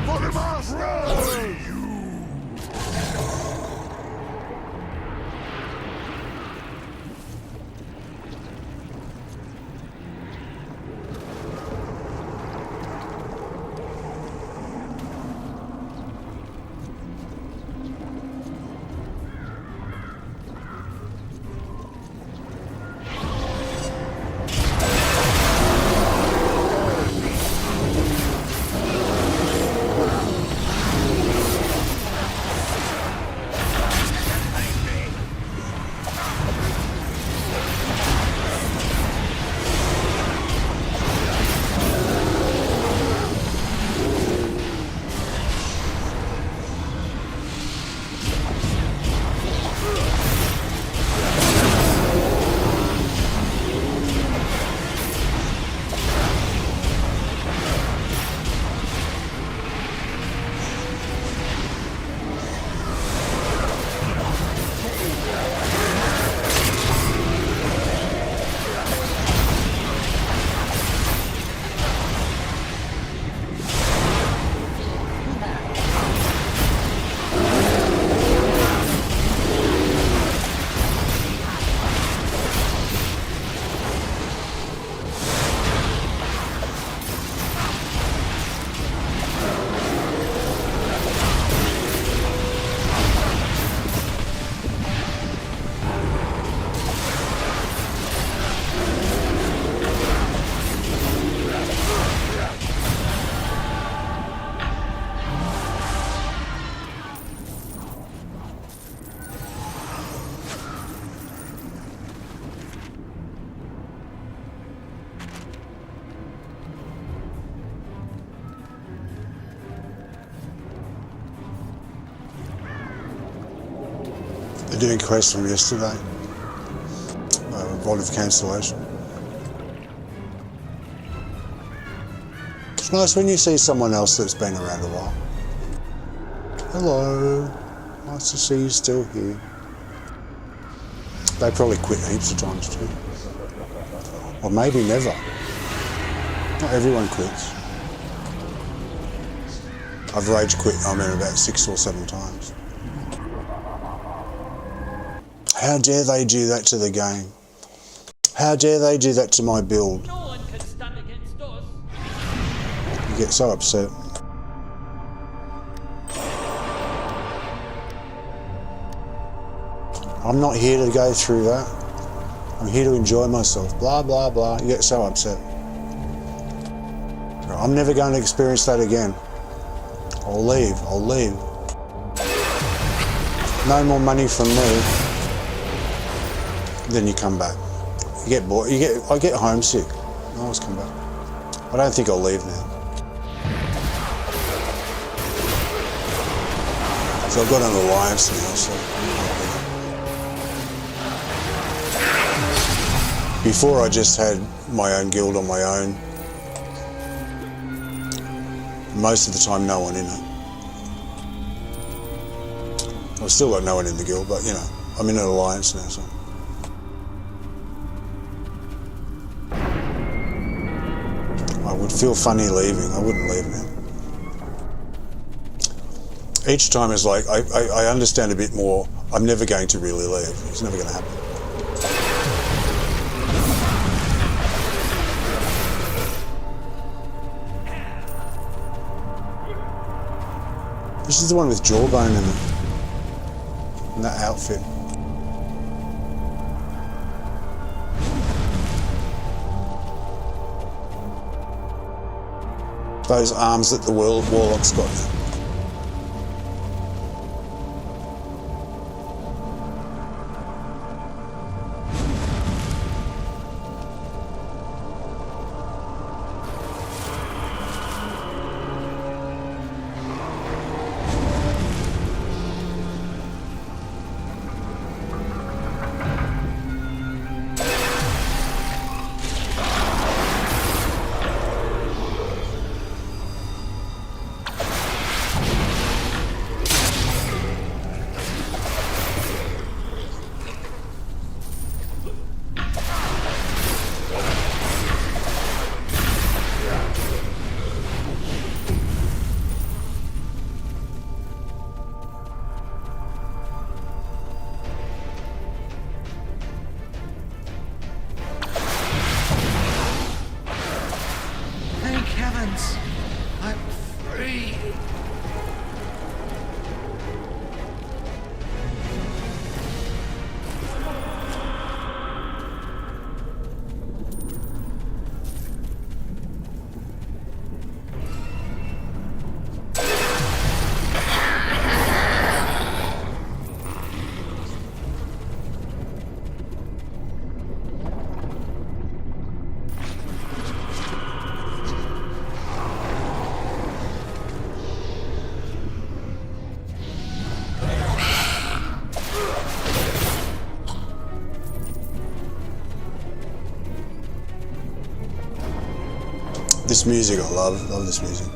For the master! They're doing quests from yesterday. Vault of Cancellation. It's nice when you see someone else that's been around a while. Hello. Nice to see you still here. They probably quit heaps of times too. Or maybe never. Not everyone quits. I've rage quit, about 6 or 7 times. How dare they do that to the game? How dare they do that to my build? No one can stand against us. You get so upset. I'm not here to go through that. I'm here to enjoy myself. Blah, blah, blah. You get so upset. I'm never going to experience that again. I'll leave. I'll leave. No more money from me. Then you come back. You get bored. I get homesick. I always come back. I don't think I'll leave now. So I've got an alliance now, so. Before I just had my own guild on my own. Most of the time no one in it. I've still got no one in the guild, but I'm in an alliance now, so. I would feel funny leaving. I wouldn't leave now. Each time is like, I understand a bit more. I'm never going to really leave. It's never going to happen. This is the one with Jawbone in it. In that outfit. Those arms that the Warlock's got now. This music, I love this music.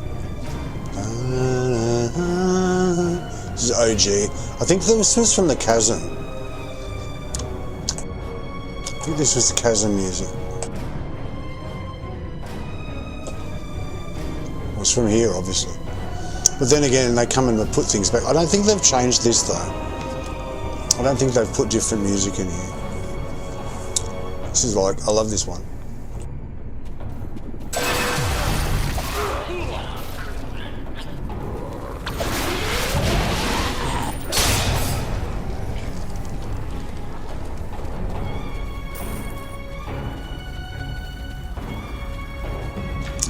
This is OG. I think this was from the Chasm. I think this was the Chasm music. It was from here, obviously. But then again, they come and put things back. I don't think they've changed this, though. I don't think they've put different music in here. This is like, I love this one.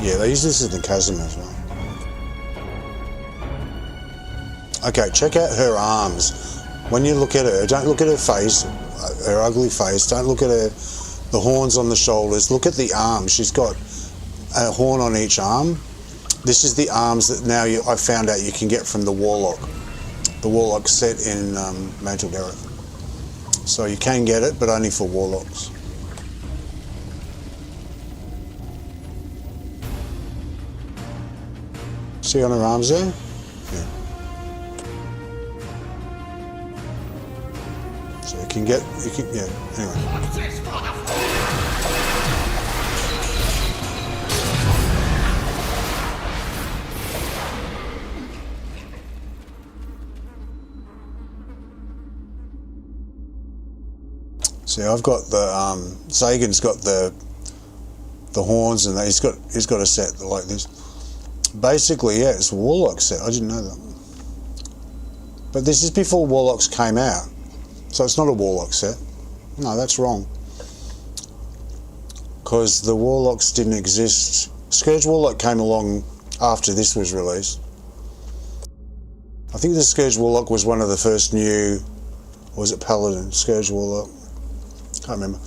Yeah, they use this as the Chasm as well. Okay, check out her arms. When you look at her, don't look at her face, her ugly face. Don't look at the horns on the shoulders. Look at the arms. She's got a horn on each arm. This is the arms that now I found out you can get from the Warlock. The Warlock set in Mantle Gareth. So you can get it, but only for Warlocks. See on her arms there? Yeah. So you can get, yeah, anyway. See, I've got the Zagan's got the horns, and he's got a set like this. Basically, yeah, it's a Warlock set. I didn't know that. But this is before Warlocks came out, so it's not a Warlock set. No, that's wrong. Because the Warlocks didn't exist. Scourge Warlock came along after this was released. I think the Scourge Warlock was one of the first new, or was it Paladin? Scourge Warlock. Can't remember.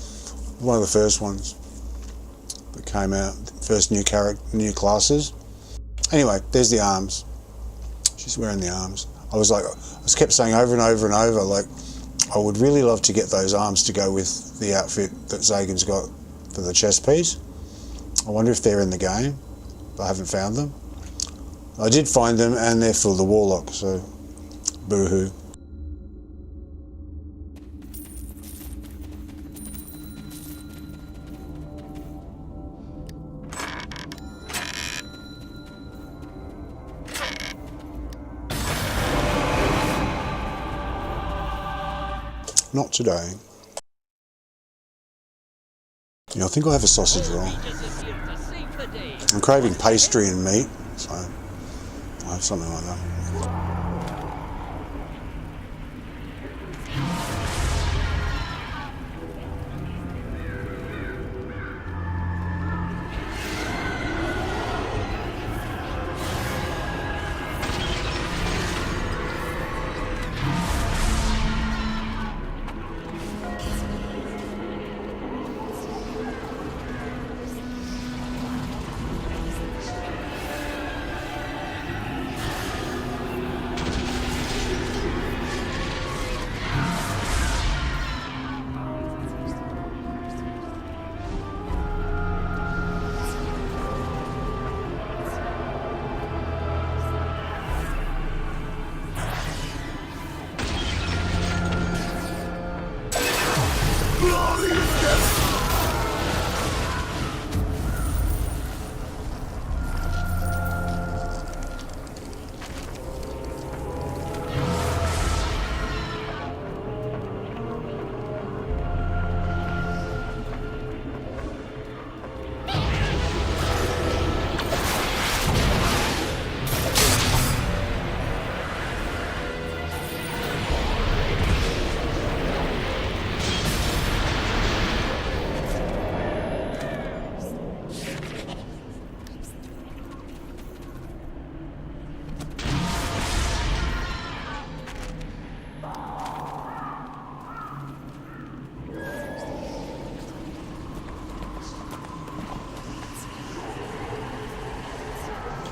One of the first ones that came out. First new classes. Anyway, there's the arms. She's wearing the arms. I kept saying over and over and over, like, I would really love to get those arms to go with the outfit that Zagan's got for the chest piece. I wonder if they're in the game. I haven't found them. I did find them, and they're for the Warlock, so boo-hoo. Not today. Yeah, I think I'll have a sausage roll. I'm craving pastry and meat, so I'll have something like that.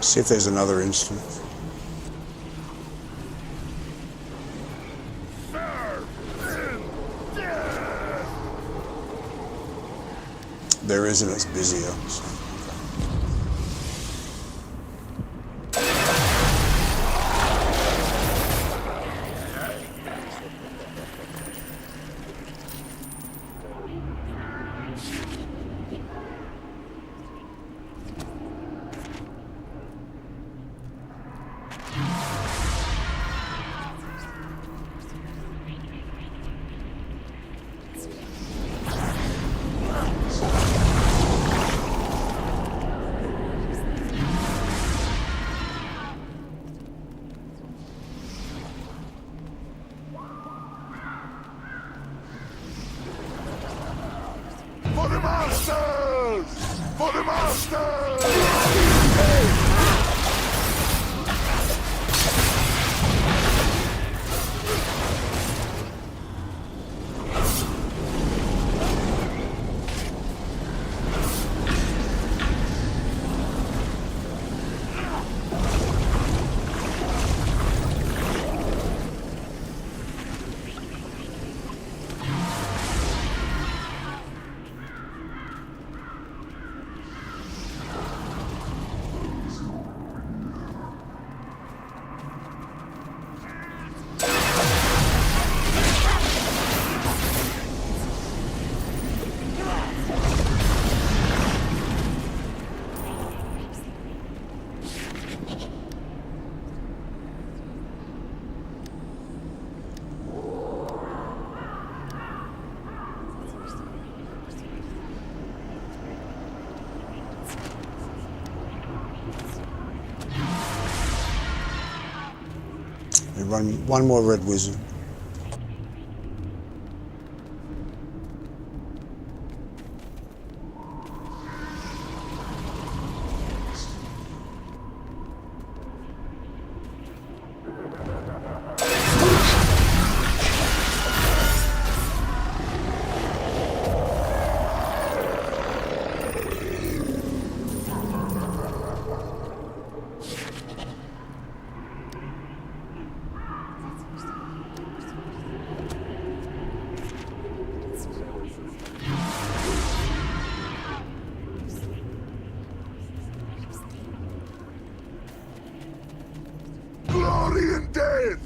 See if there's another instance. There isn't, it's busier. So. We run one more red wizard. Glory and death!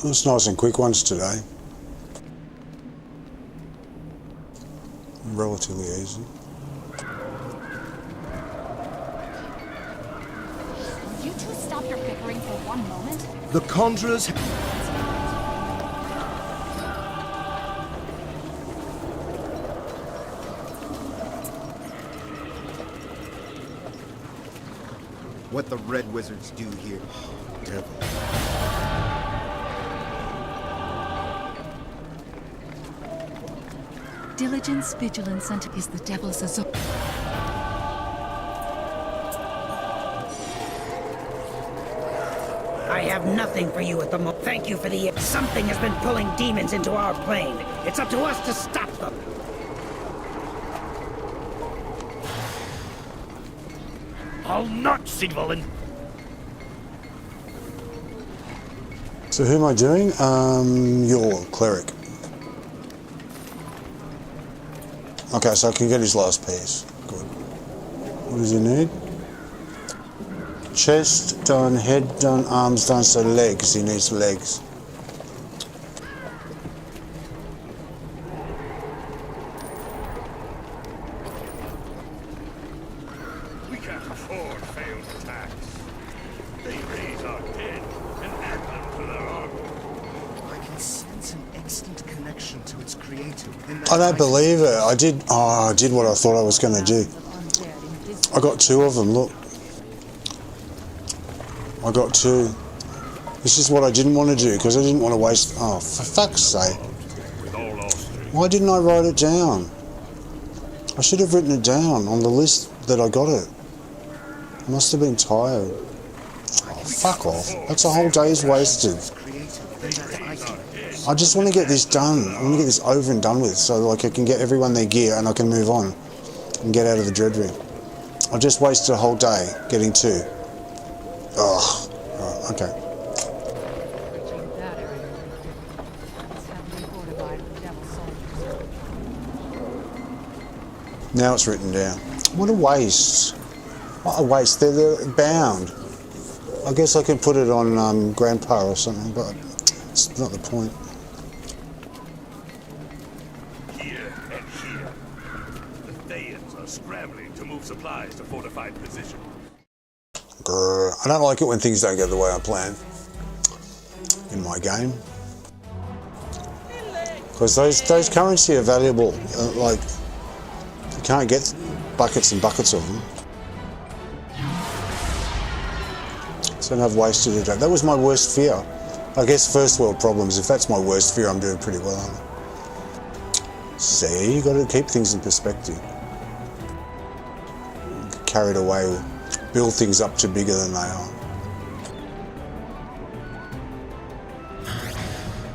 It's nice and quick ones today. Relatively easy. You two stop your bickering for one moment? The Conjurers... What the Red Wizards do here. Devil. Diligence, vigilance, and is the devil's azure. I have nothing for you at the moment. Thank you for the... Something has been pulling demons into our plane. It's up to us to stop them. I'll not see Valindra. So who am I doing? Your cleric. Okay, so I can get his last piece. Good. What does he need? Chest done, head done, arms done, so legs. He needs legs. We can't afford failed attacks. They raise our dead and add them to their armor. I can sense an excellent connection to its creator. I don't believe it. I did what I thought I was going to do. I got two of them, look. I got two. This is what I didn't want to do, because I didn't want to waste... Oh, for fuck's sake. Why didn't I write it down? I should have written it down on the list that I got it. I must have been tired. Oh, fuck off. That's a whole day's wasted. I just want to get this done. I want to get this over and done with, so like I can get everyone their gear and I can move on and get out of the Dread Ring. I just wasted a whole day getting two. Ugh. Right, okay. Now it's written down. What a waste. What a waste. They're bound. I guess I can put it on Grandpa or something, but it's not the point. Here and here. The Thayans are scrambling to move supplies to fortified position. Grr. I don't like it when things don't go the way I plan in my game. Because those currency are valuable. Like, you can't get buckets and buckets of them. So I've wasted it. That was my worst fear. I guess first world problems, if that's my worst fear, I'm doing pretty well on it. See, you got to keep things in perspective. Carried away, build things up to bigger than they are.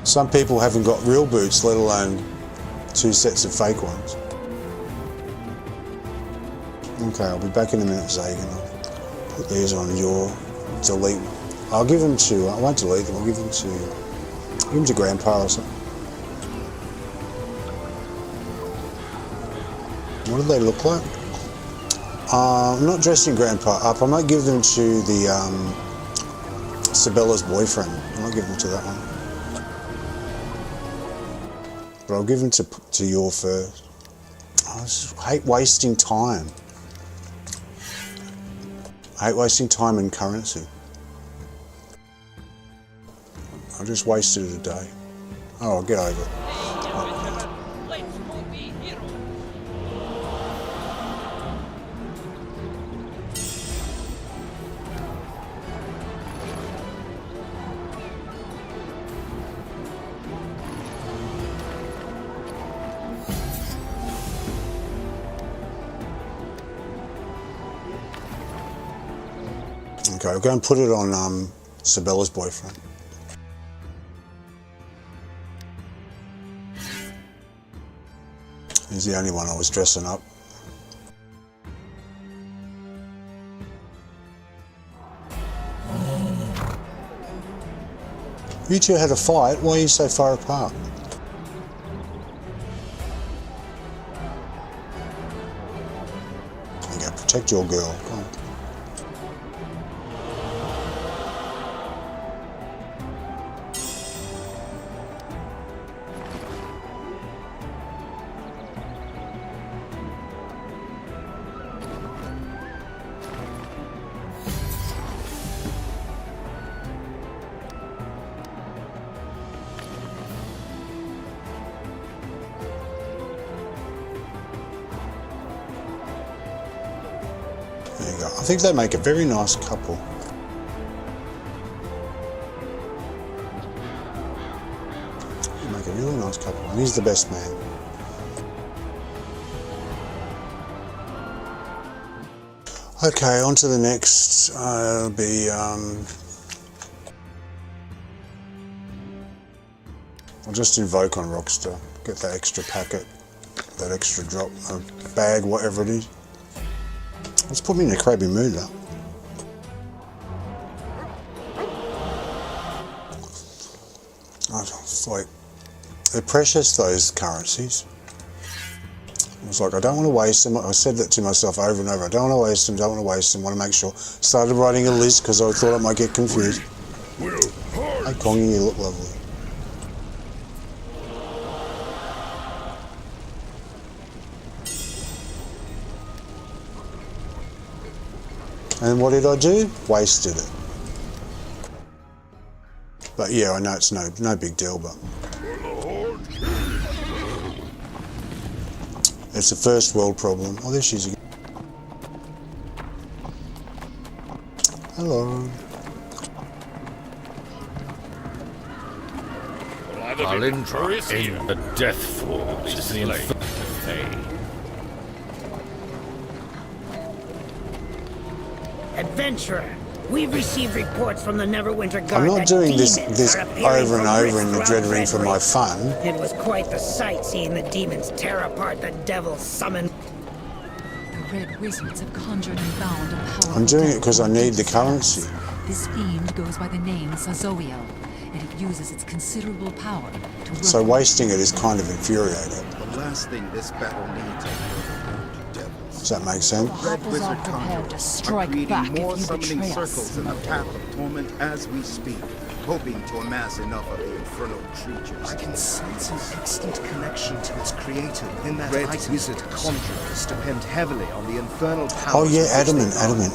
Some people haven't got real boots, let alone 2 sets of fake ones. Okay, I'll be back in a minute, Zagan. I'll put these on your delete. I'll give them to, I won't delete them, I'll give them to Grandpa or something. What do they look like? I'm not dressing Grandpa up. I might give them to the Sabella's boyfriend. I might give them to that one. But I'll give them to you first. I just hate wasting time. I hate wasting time and currency. I just wasted a day. Oh, I'll get over it. Okay, I'll go and put it on Sabella's boyfriend. He's the only one I was dressing up. You two had a fight, why are you so far apart? There you go, protect your girl, come on. There you go. I think they make a very nice couple. They make a really nice couple. And he's the best man. Okay, on to the next. It'll be. I'll just invoke on Rockstar. Get that extra packet, that extra drop, bag, whatever it is. Let's put me in a crabby mood though. It's like, they're precious, those currencies. I was like, I don't want to waste them. I said that to myself over and over. I don't want to waste them, don't want to waste them, want to make sure. Started writing a list because I thought I might get confused. Hey Kongi, you look lovely. And what did I do? Wasted it. But yeah, I know it's no big deal, but it's a first world problem. Oh, there she is again. Hello. Valindra in the Death Forge is the infernal. Adventurer, we've received reports from the Neverwinter Guard. I'm not that doing this demons are over and appearing over in the Dread Ring for my fun. It was quite the sight seeing the demons tear apart the devil's summon. The Red Wizards have conjured and bound a powerful I'm doing it devil because I from need the deep currency. depths. This fiend goes by the name Zazoiel, and it uses its considerable power to work. So wasting it is kind of infuriating. The last thing this battle needs are devils. Does that make sense? Red Wizard conjurers are creating more summoning circles in the path of torment as we speak, hoping to amass enough of the infernal creatures. I can sense an instant connection to its creator within that Red Wizard conjurers depend heavily on the infernal powers. Oh yeah, adamant.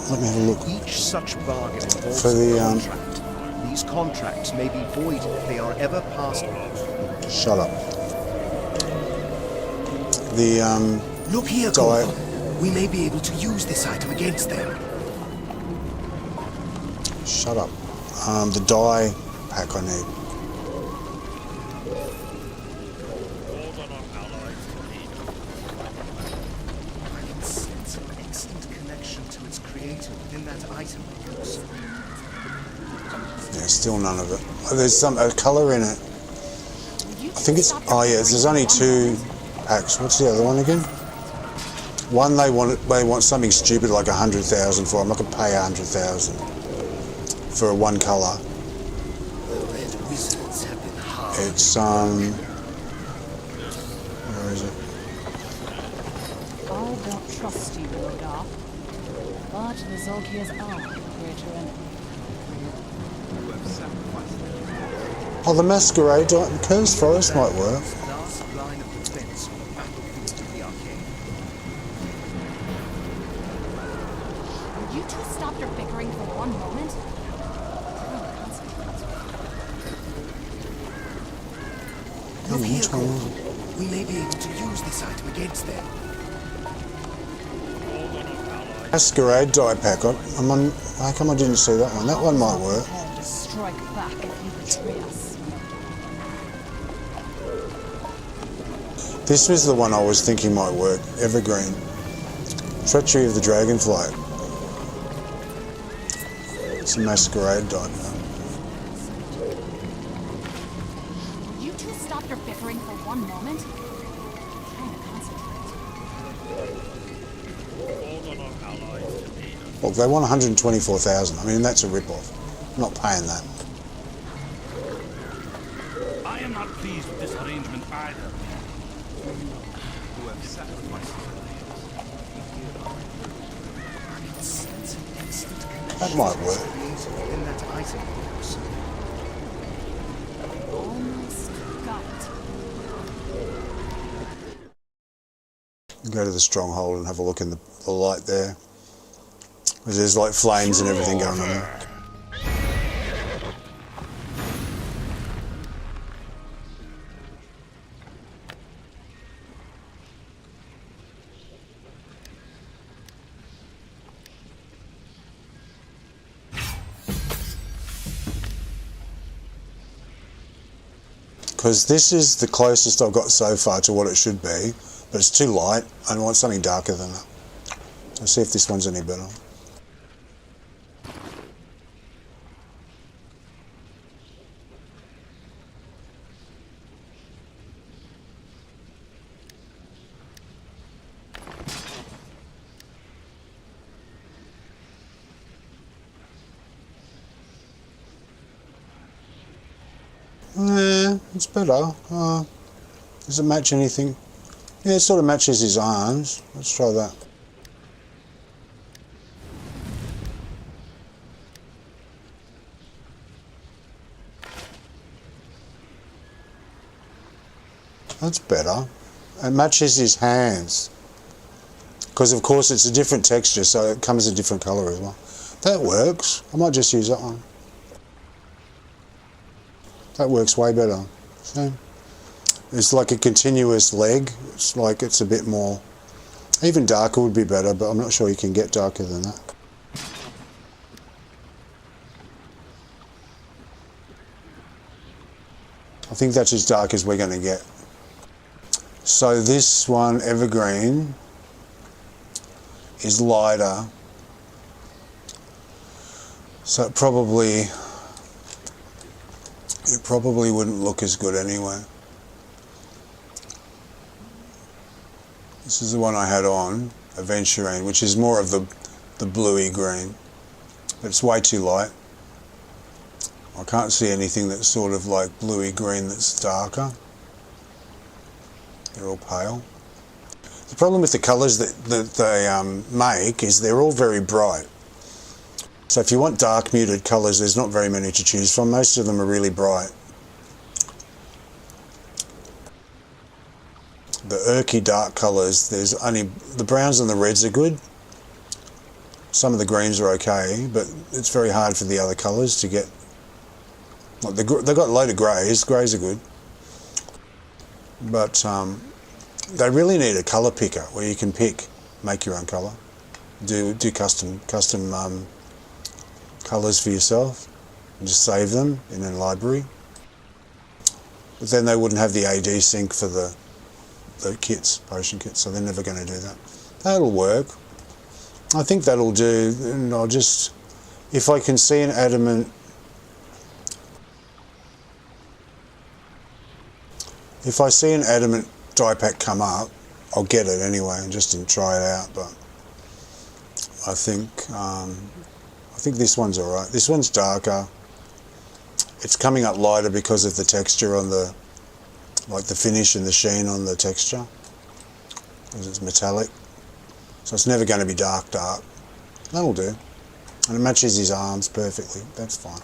Let me have a look. Each such bargain involves For the, a contract. These contracts may be voided if they are ever passed on. Shut up. The Look here, Corvo. We may be able to use this item against them. Shut up. The die pack I need. I can sense an instant connection to its creator within that item. Yeah, still none of it. Oh, there's a colour in it. I think it's. Oh yeah, there's only 2 packs. What's the other one again? One they want something stupid like 100,000 for. I'm not going to pay 100,000 for one colour. It's where is it? I don't trust you, Rodolph. But the Zolkirs are greater enemy. Oh, the Masquerade Cursed Forest might work. Look Which here, one? Cole. We may be able to use this item against them. Masquerade die pack. I'm on. How come I didn't see that one? That one might work. Strike back if you betray us. This was the one I was thinking might work. Evergreen. Treachery of the Dragonflight. It's a masquerade die pack. You two stop your bickering for one moment? I'm trying to concentrate. Look, they want 124,000. I mean, that's a rip-off. I'm not paying that. I am not pleased with this arrangement either. Who have sacrificed That might work. in that item box. Almost got it. Go to the Stronghold and have a look in the light there. There's like flames and everything going on there. Because this is the closest I've got so far to what it should be, but it's too light. I want something darker than that. Let's see if this one's any better. It's better. Does it match anything? Yeah, it sort of matches his arms. Let's try that. That's better. It matches his hands. Because of course it's a different texture, so it comes a different colour as well. That works. I might just use that one. That works way better. See? It's like a continuous leg. It's like it's a bit more... Even darker would be better, but I'm not sure you can get darker than that. I think that's as dark as we're going to get. So this one, Evergreen, is lighter. So it probably wouldn't look as good anyway. This is the one I had on, Aventurine, which is more of the bluey green. But it's way too light. I can't see anything that's sort of like bluey green that's darker. They're all pale. The problem with the colours that they make is they're all very bright. So if you want dark muted colours, there's not very many to choose from. Most of them are really bright. The earthy dark colours, there's only the browns and the reds are good. Some of the greens are okay, but it's very hard for the other colours to get. Like they've got a load of greys. Greys are good, but they really need a colour picker where you can make your own colour, do custom colours for yourself, and just save them in a library. But then they wouldn't have the AD sync for the kits, potion kits, so they're never going to do that. That'll work. I think that'll do, and I'll just, if I can see an adamant, if I see an adamant die pack come up, I'll get it anyway and just try it out. But I think this one's alright. This one's darker. It's coming up lighter because of the texture on the, like the finish and the sheen on the texture, because it's metallic. So it's never going to be dark. That'll do. And it matches his arms perfectly. That's fine.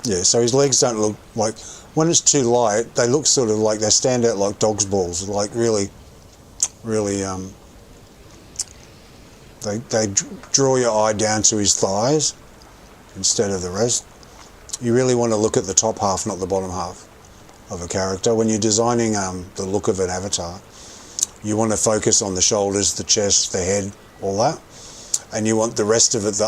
Yeah, so his legs don't look like, when it's too light, they look sort of like, they stand out like dog's balls, like really, they draw your eye down to his thighs, instead of the rest. You really want to look at the top half, not the bottom half of a character. When you're designing the look of an avatar, you want to focus on the shoulders, the chest, the head, all that. And you want the rest of it,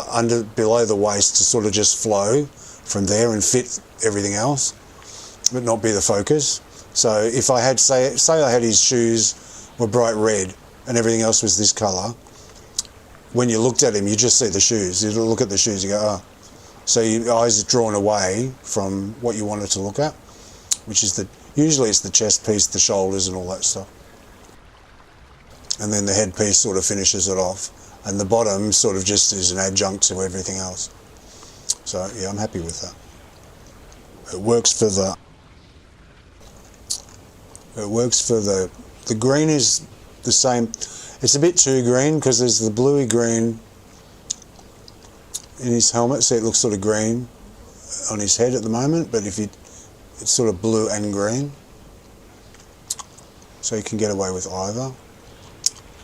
below the waist, to sort of just flow from there and fit everything else, but not be the focus. So if I had, say I had his shoes were bright red and everything else was this colour, when you looked at him, you just see the shoes. You look at the shoes, you go, oh. So your eyes are drawn away from what you wanted to look at, which is usually it's the chest piece, the shoulders and all that stuff. And then the headpiece sort of finishes it off. And the bottom sort of just is an adjunct to everything else. So yeah, I'm happy with that. It works for the green is the same. It's a bit too green because there's the bluey green in his helmet, so it looks sort of green on his head at the moment, but it's sort of blue and green. So you can get away with either.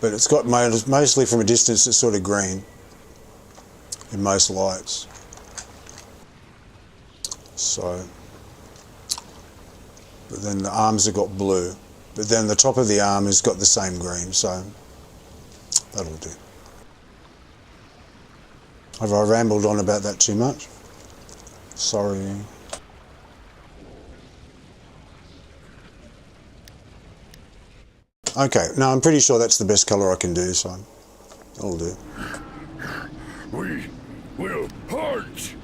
But it's got mostly from a distance, it's sort of green in most lights. So, but then the arms have got blue. But then the top of the arm has got the same green, so that'll do. Have I rambled on about that too much? Sorry. Okay, no, I'm pretty sure that's the best colour I can do, so that'll do. We will hunt!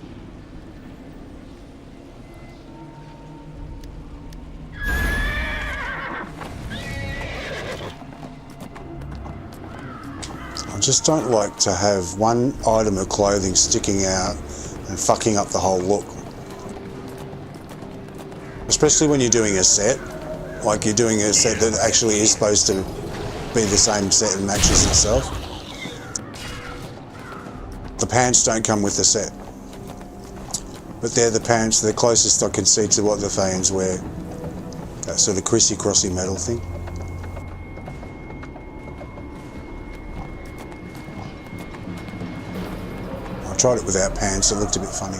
I just don't like to have one item of clothing sticking out and fucking up the whole look. Especially when you're doing a set. Like you're doing a set that actually is supposed to be the same set and matches itself. The pants don't come with the set. But they're the pants, the closest I can see to what the Thayans wear. That sort of crissy-crossy metal thing. I tried it without pants, it looked a bit funny.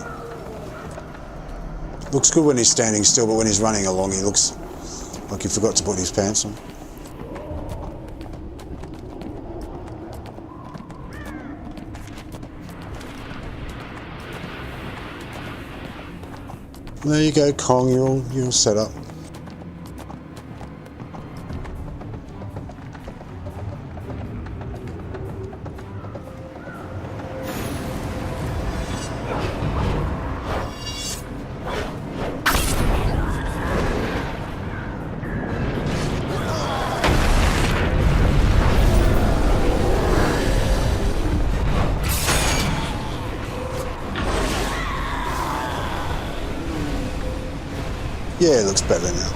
Looks good when he's standing still, but when he's running along he looks like he forgot to put his pants on. There you go, Kong, you're all set up. Yeah, it looks better now.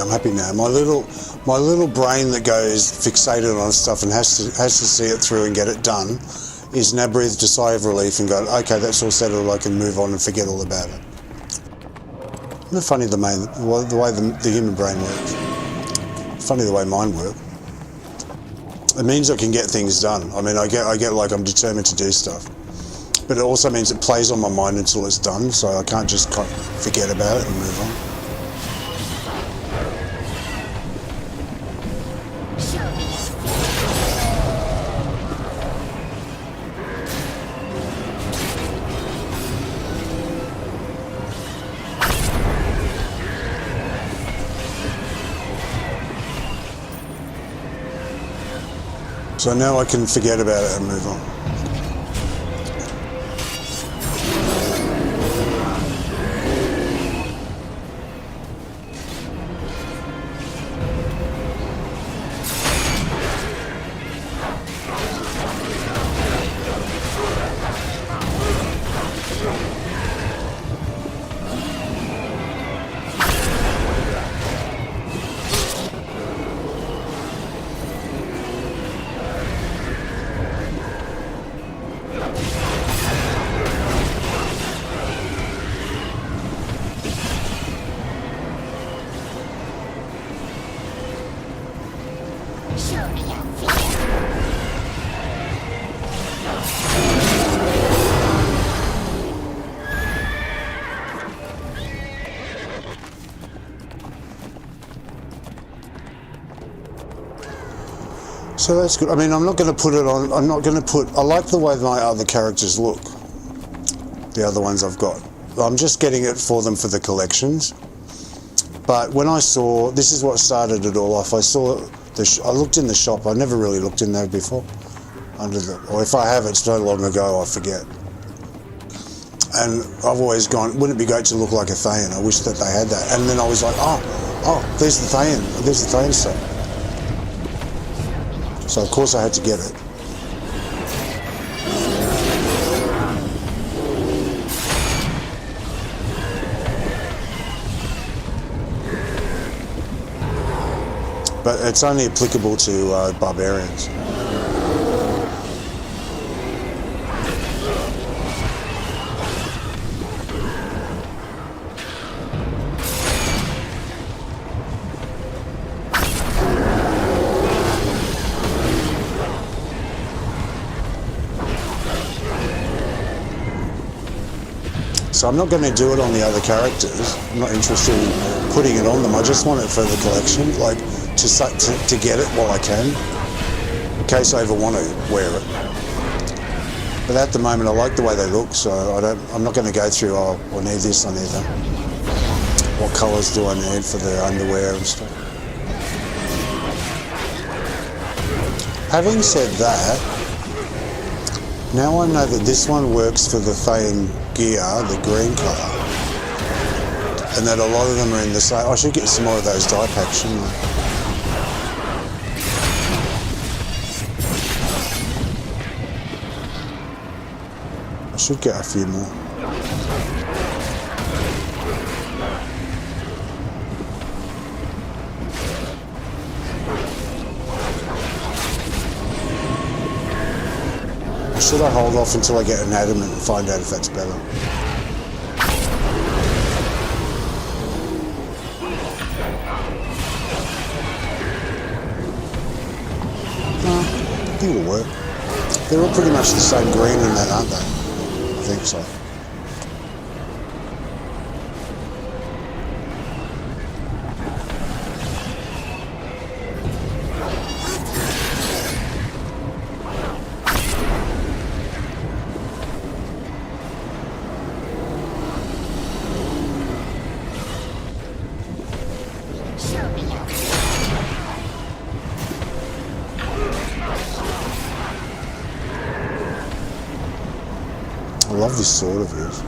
I'm happy now. My little brain that goes fixated on stuff and has to see it through and get it done is now breathed a sigh of relief and go, okay, that's all settled, I can move on and forget all about it. Isn't it funny the way the human brain works? Funny the way mine works. It means I can get things done. I mean, I get like I'm determined to do stuff. But it also means it plays on my mind until it's done, so I can't just forget about it and move on. So now I can forget about it and move on. So that's good. I mean, I'm not going to put it on, I like the way my other characters look. The other ones I've got. I'm just getting it for them for the collections. But when I saw, this is what started it all off, I looked in the shop, I never really looked in there before. Or if I have, it's so long ago, I forget. And I've always gone, wouldn't it be great to look like a Thayan? I wish that they had that. And then I was like, oh, there's the Thayan stuff. So of course I had to get it. But it's only applicable to barbarians. So I'm not going to do it on the other characters. I'm not interested in putting it on them. I just want it for the collection, like to get it while I can, in case I ever want to wear it. But at the moment, I like the way they look, so I'm not going to go through, I need this, I need that. What colours do I need for the underwear and stuff? Having said that, now I know that this one works for the Thayan gear, the green colour, and that a lot of them are in the same. I should get some more of those die packs, shouldn't I? I should get a few more. Should I hold off until I get an adamant and find out if that's better? No, I think it'll work. They're all pretty much the same green in that, aren't they? I think so. I love this sword of his.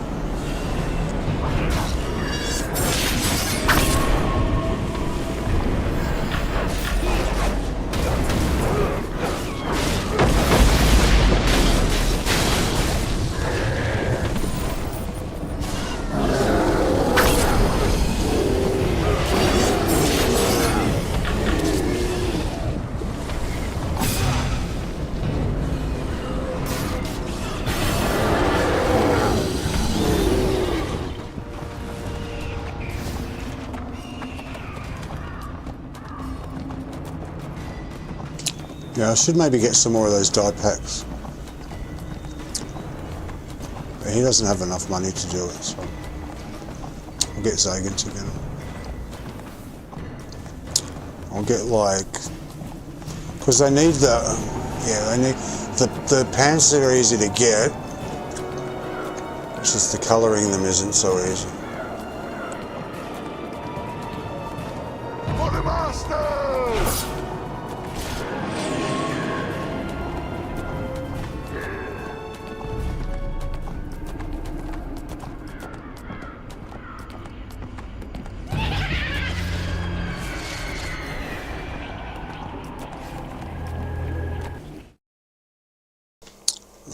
Yeah, I should maybe get some more of those die packs. But he doesn't have enough money to do it, so I'll get Zagan to get them. I'll get like, because they need the, yeah, they need the pants are easy to get. It's just the colouring them isn't so easy. For the masters!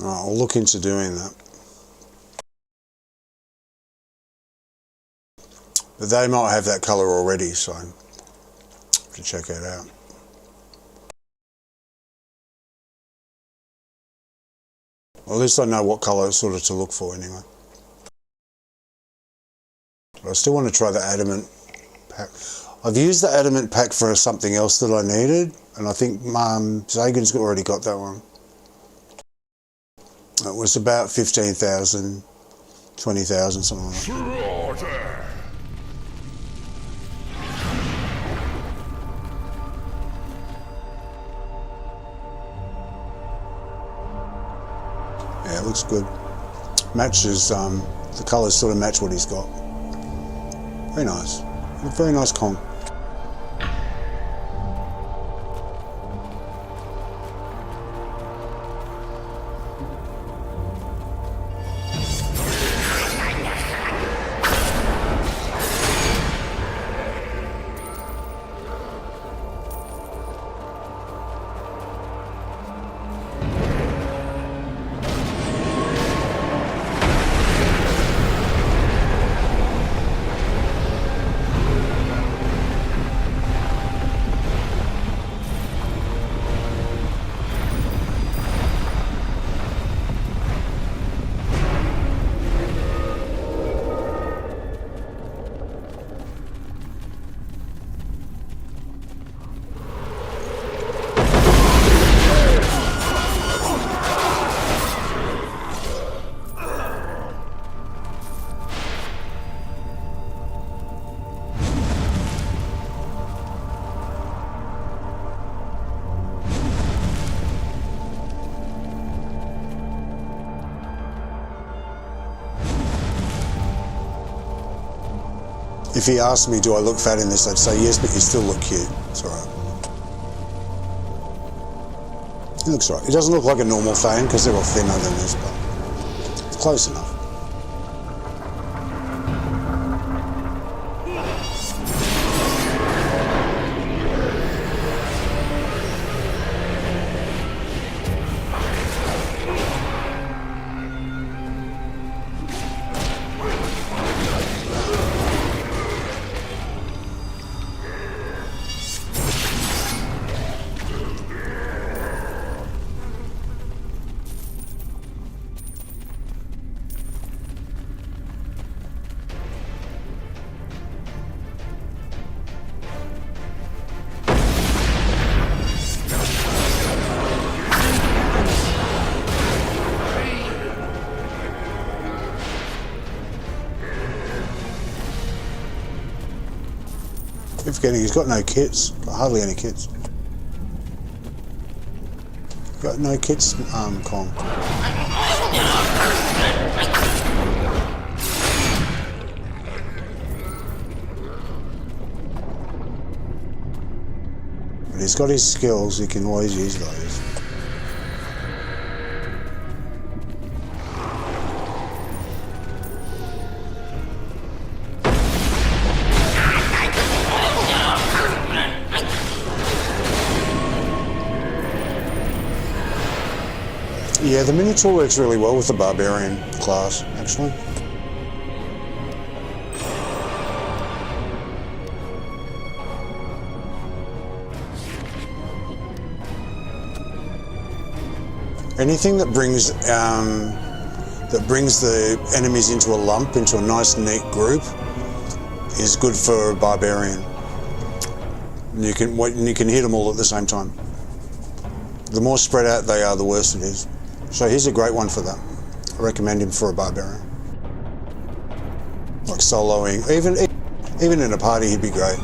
I'll look into doing that. But they might have that colour already, so I have to check it out. Well, at least I know what colour sort of to look for anyway. But I still want to try the adamant pack. I've used the adamant pack for something else that I needed, and I think Zagan's already got that one. It was about 15,000, 20,000, something like that. Slaughter! Yeah, it looks good. Matches, the colours sort of match what he's got. Very nice. A very nice con. If he asked me, do I look fat in this, I'd say yes, but you still look cute. It's alright. He looks alright. He doesn't look like a normal Thayan because they're all thinner than this, but it's close enough. Keep forgetting he's got no kits, got hardly any kits. Got no kits, Kong. But he's got his skills, he can always use those. Yeah, the Minotaur works really well with the Barbarian class, actually. Anything that brings the enemies into a lump, into a nice neat group, is good for a Barbarian. And you can hit them all at the same time. The more spread out they are, the worse it is. So he's a great one for that. I recommend him for a Barbarian. Like soloing, even in a party he'd be great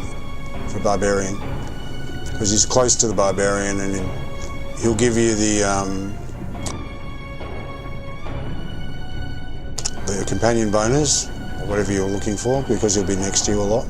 for a Barbarian. Because he's close to the Barbarian and he'll give you the companion bonus, or whatever you're looking for, because he'll be next to you a lot.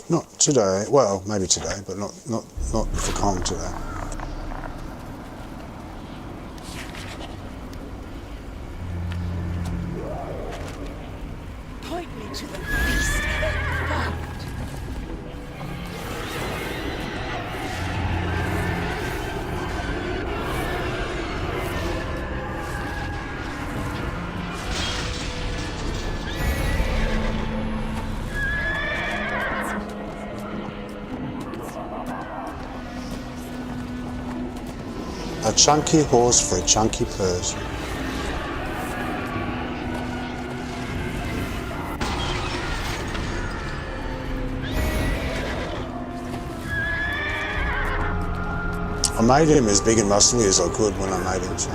Not today. Well, maybe today, but not for Kong today. Point me to the beast in fact. A chunky horse for a chunky purse. I made him as big and muscly as I could when I made him, so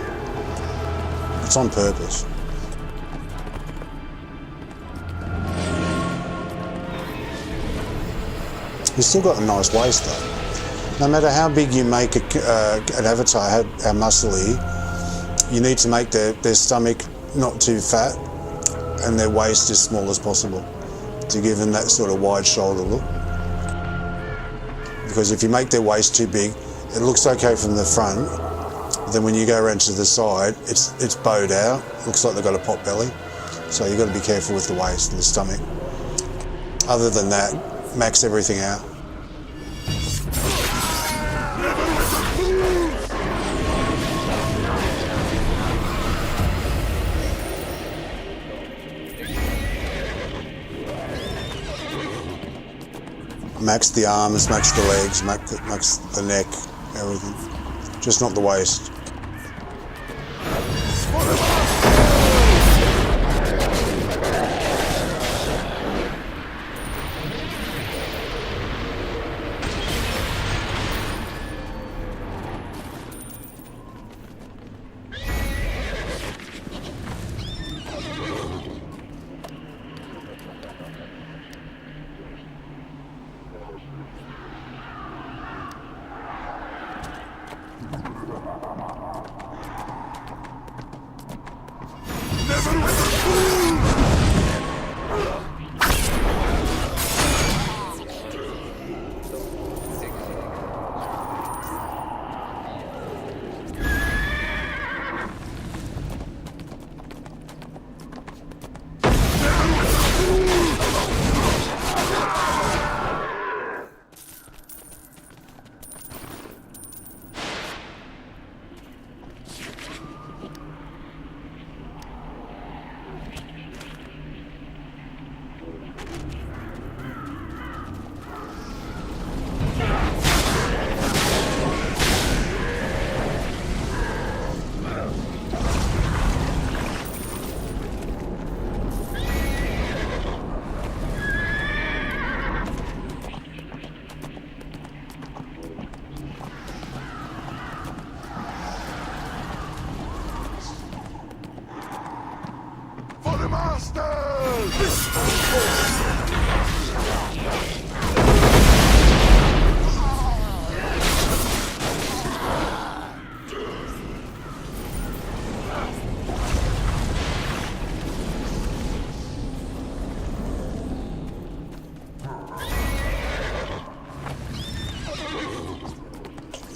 it's on purpose. He's still got a nice waist though. No matter how big you make an avatar, how muscly, you need to make their stomach not too fat and their waist as small as possible to give them that sort of wide shoulder look. Because if you make their waist too big, it looks okay from the front, but then when you go around to the side, it's bowed out, looks like they've got a pot belly. So you've got to be careful with the waist and the stomach. Other than that, max everything out. Max the arms, max the legs, max the neck, everything. Just not the waist.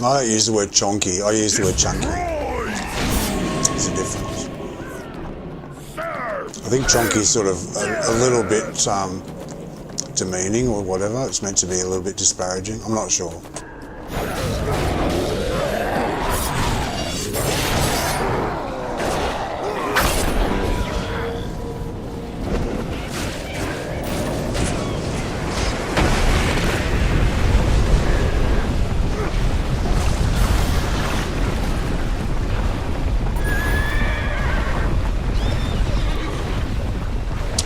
I don't use the word chonky, I use the word chunky. There's a difference. I think chonky is sort of a little bit demeaning or whatever. It's meant to be a little bit disparaging. I'm not sure.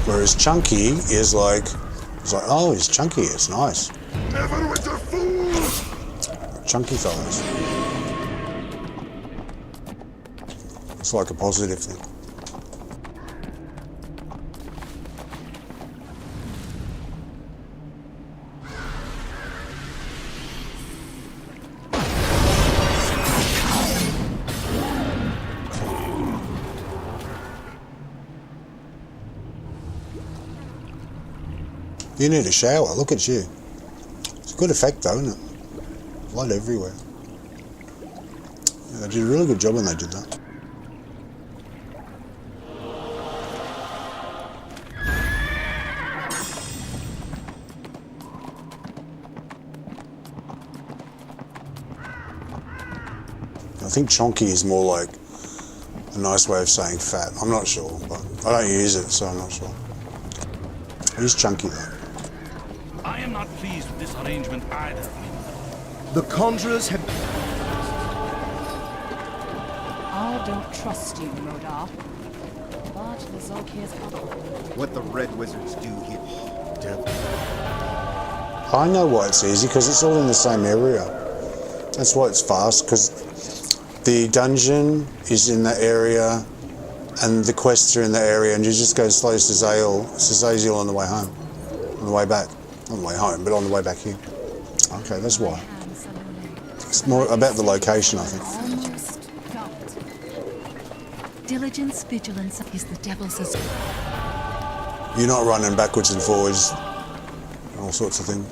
Whereas chunky is like, it's like, oh, he's chunky, it's nice. Neverwinter fools! Chunky fellas. It's like a positive thing. You need a shower, look at you. It's a good effect though, isn't it? Blood everywhere. Yeah, they did a really good job when they did that. I think chonky is more like a nice way of saying fat. I'm not sure, but I don't use it, so I'm not sure. I use chunky though. I am not pleased with this arrangement either. The Conjurers have... I don't trust you, Modar. But the Zolkir's What the Red Wizards do here... Devil. I know why it's easy, because it's all in the same area. That's why it's fast, because the dungeon is in that area, and the quests are in that area, and you just go slow Zazazel on the way home. On the way back. Not on the way home, but on the way back here. Okay, that's why. It's more about the location, I think. Almost got it. Diligence, vigilance is the devil's as You're not running backwards and forwards, and all sorts of things.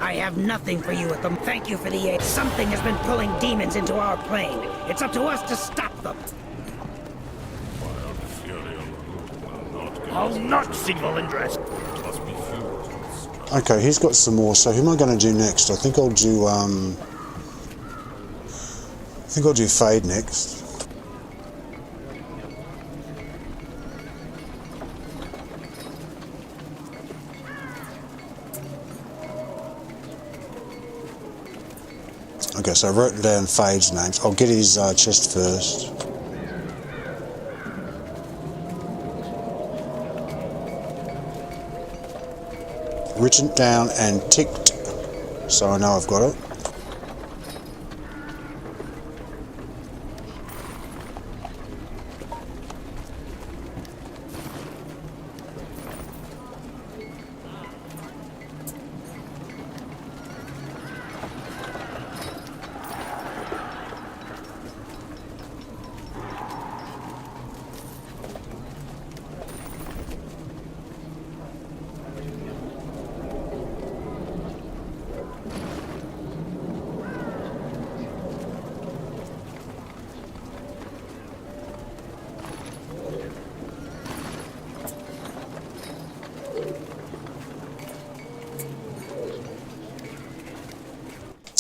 I have nothing for you at them. Thank you for the aid. Something has been pulling demons into our plane. It's up to us to stop them. I'll not see Valindra. Okay, he's got some more, so who am I going to do next? I think I'll do, Fade next. Okay, so I've written down Fade's names. I'll get his chest first. Written down and ticked, so I know I've got it.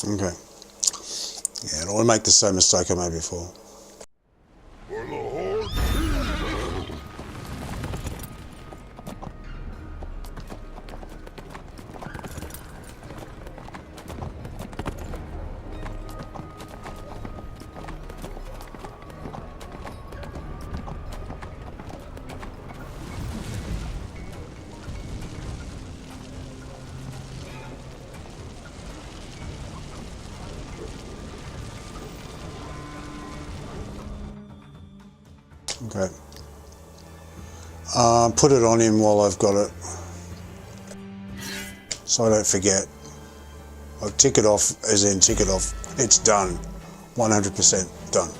Okay. Yeah, I don't want to make the same mistake I made before. Okay. Put it on him while I've got it, so I don't forget. I'll tick it off, as in tick it off. It's done. 100% done.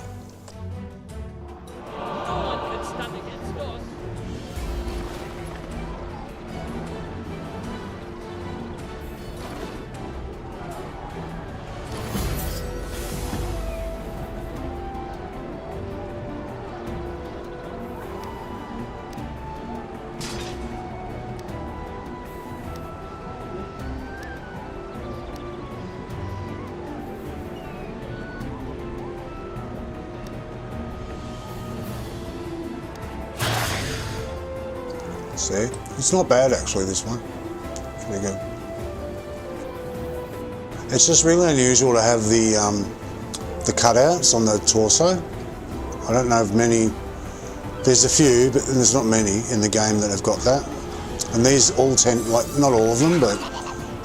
See? It's not bad actually, this one. Pretty good. It's just really unusual to have the cutouts on the torso. I don't know of many. There's a few, but there's not many in the game that have got that. And these all tend, like, not all of them, but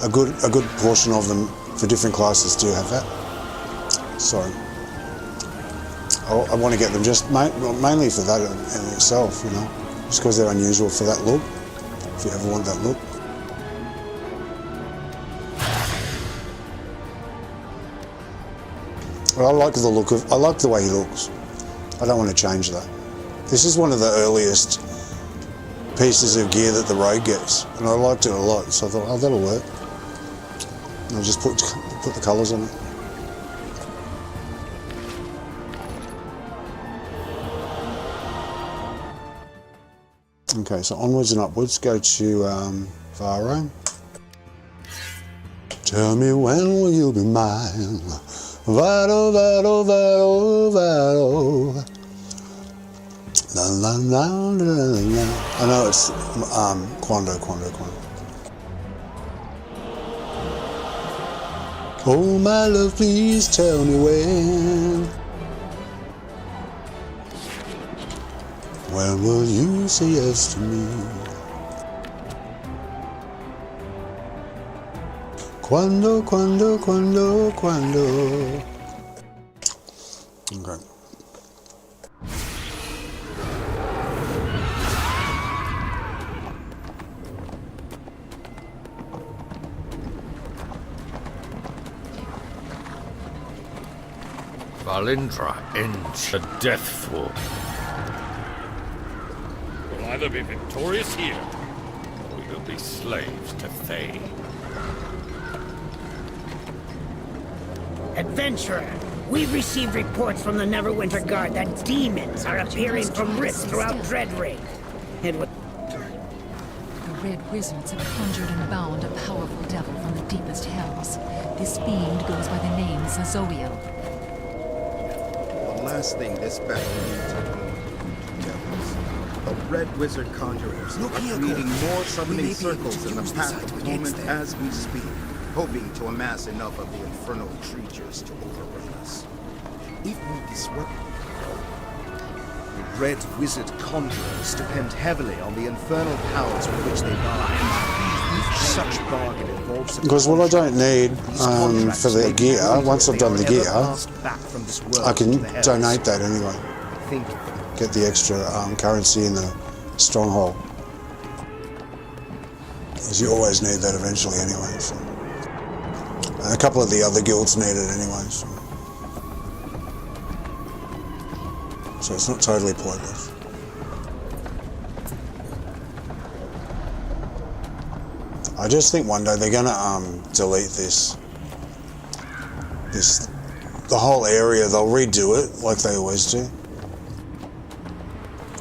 a good portion of them for different classes do have that. So I want to get them just mainly for that in itself, you know, just because they're unusual for that look. If you ever want that look. But I like the look of. I like the way he looks. I don't want to change that. This is one of the earliest pieces of gear that the rogue gets, and I liked it a lot. So I thought, oh, that'll work. And I'll just put the colours on it. Okay, so onwards and upwards. Go to Varo. Tell me when will you be mine? Varo, Varo, Varo, Varo. La, la, la, la, la. I know it's Quando. Oh my love, please tell me when. When will you say yes to me? Quando. Okay. Valindra ends the death form. We'll either be victorious here, or we'll be slaves to Thayan. Adventurer, we've received reports from the Neverwinter Guard that demons are appearing from rifts throughout Dreadring. It was... The Red Wizards have conjured and bound a powerful devil from the deepest hells. This fiend goes by the name Zazoiel. The last thing this battle needs are devils. The Red Wizard Conjurers are creating more summoning circles in the path of torment as we speak, hoping to amass enough of the infernal creatures to overrun us. If we disrupt The Red Wizard Conjurers depend heavily on the infernal powers with which they bargain. Each such bargain involves... Because what I don't need for the gear, once I've done the gear, I can donate that anyway. Get the extra currency in the Stronghold. Because you always need that eventually anyway. So. And a couple of the other guilds need it anyway. So it's not totally pointless. I just think one day they're gonna delete the whole area. They'll redo it like they always do.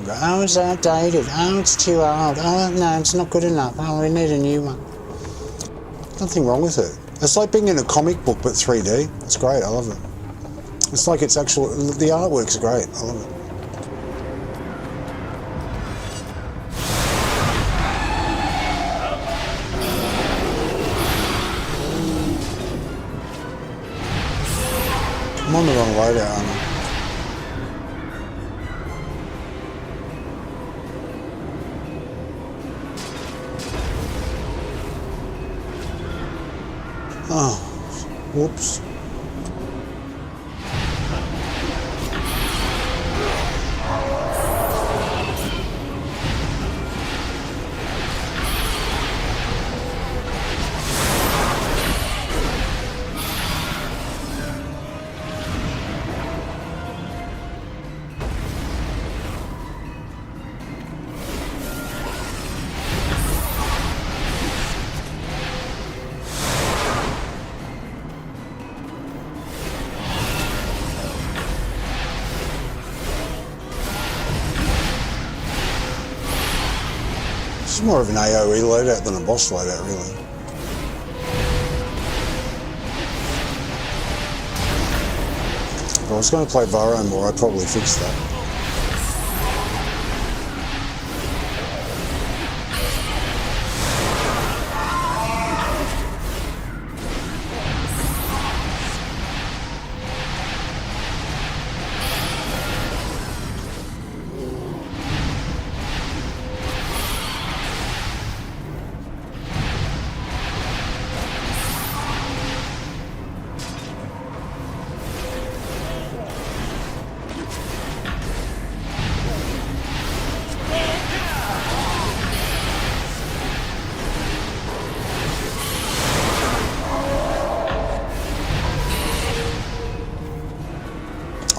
Go, oh, it's outdated. Oh, it's too old. Oh, no, it's not good enough. Oh, we need a new one. Nothing wrong with it. It's like being in a comic book but 3D. It's great. I love it. It's like it's actual. The artwork's great. I love it. I'm on the wrong loadout, aren't I? Oh, whoops. It's more of an AoE loadout than a boss loadout, really. If I was going to play Varo more, I'd probably fix that.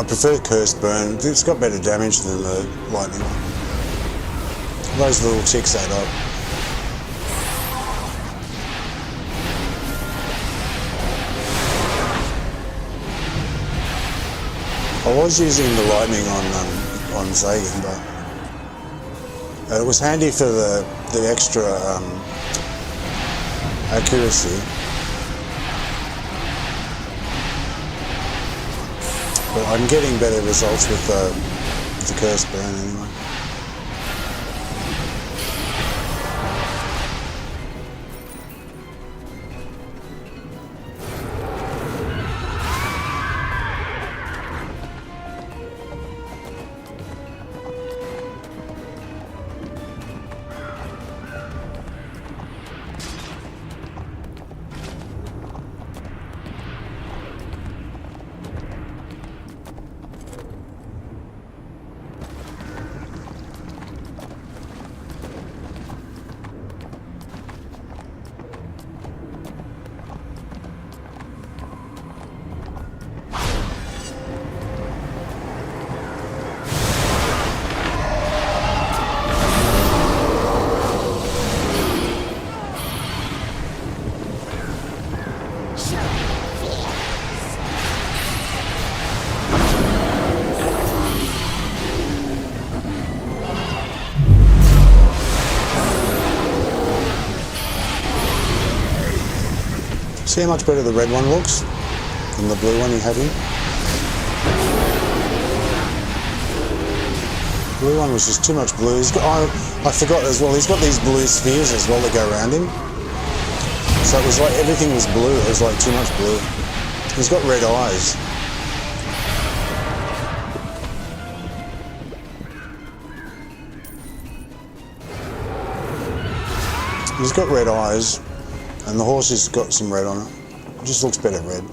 prefer Curse Burn. It's got better damage than the lightning one. Those little ticks add up. I was using the lightning on Zagan, but it was handy for the extra accuracy. But I'm getting better results with the Curse Burn anyway. See how much better the red one looks than the blue one you have in? The blue one was just too much blue. He's got, I forgot as well, he's got these blue spheres as well that go around him. So it was like everything was blue, it was like too much blue. He's got red eyes. He's got red eyes. And the horse has got some red on it. It just looks better red.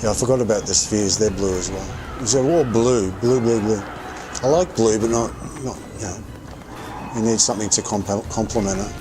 Yeah, I forgot about the spheres. They're blue as well. So all blue, blue, blue, blue. I like blue, but not you know. You need something to complement it.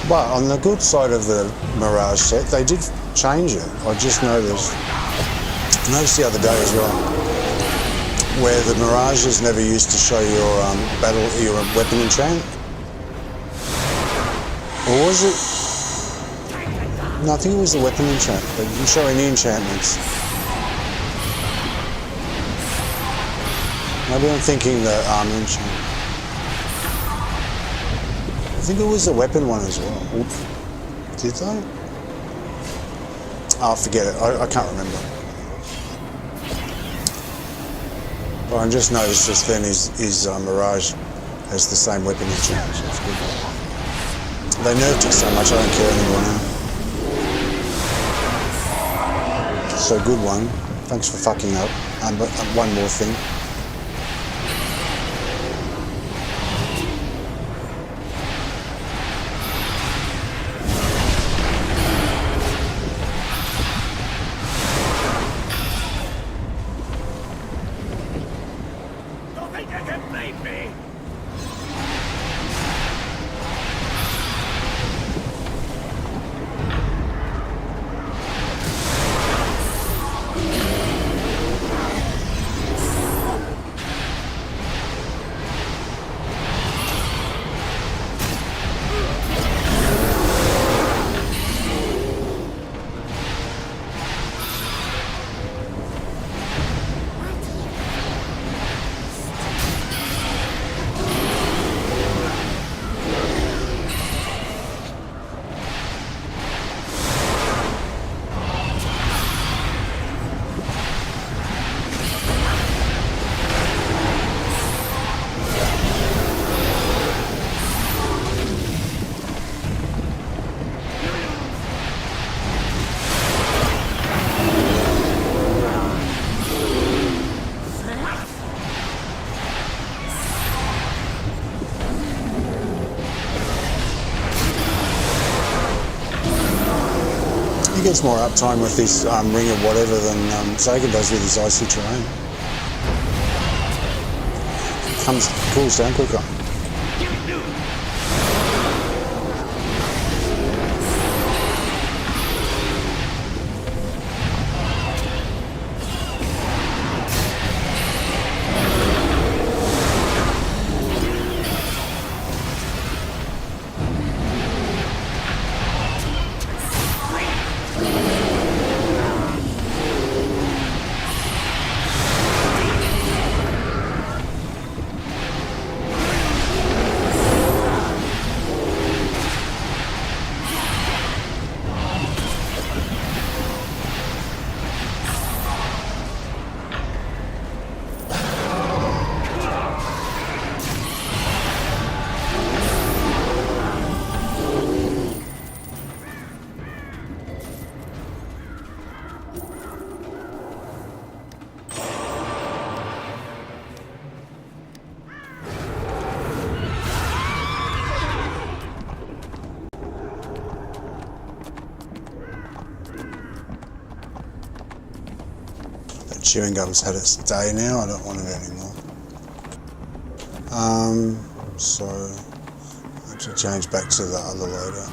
But on the good side of the Mirage set, they did change it. I just noticed the other day as well, where the Mirages never used to show your your weapon enchant. Or was it? No, I think it was the weapon enchant. They didn't show any enchantments. Maybe I'm thinking the armor enchant. I think it was the weapon one as well. Did they? Oh, forget it. I can't remember. But I just noticed just then his Mirage has the same weapon enchant. So that's good. They nerfed it so much I don't care anymore now. So good one. Thanks for fucking up. But one more thing. He gets more uptime with this ring or whatever than Zagan does with his icy terrain. Cools down quicker. Chewing gum's had its day now, I don't want it anymore. So I have to change back to the other loader.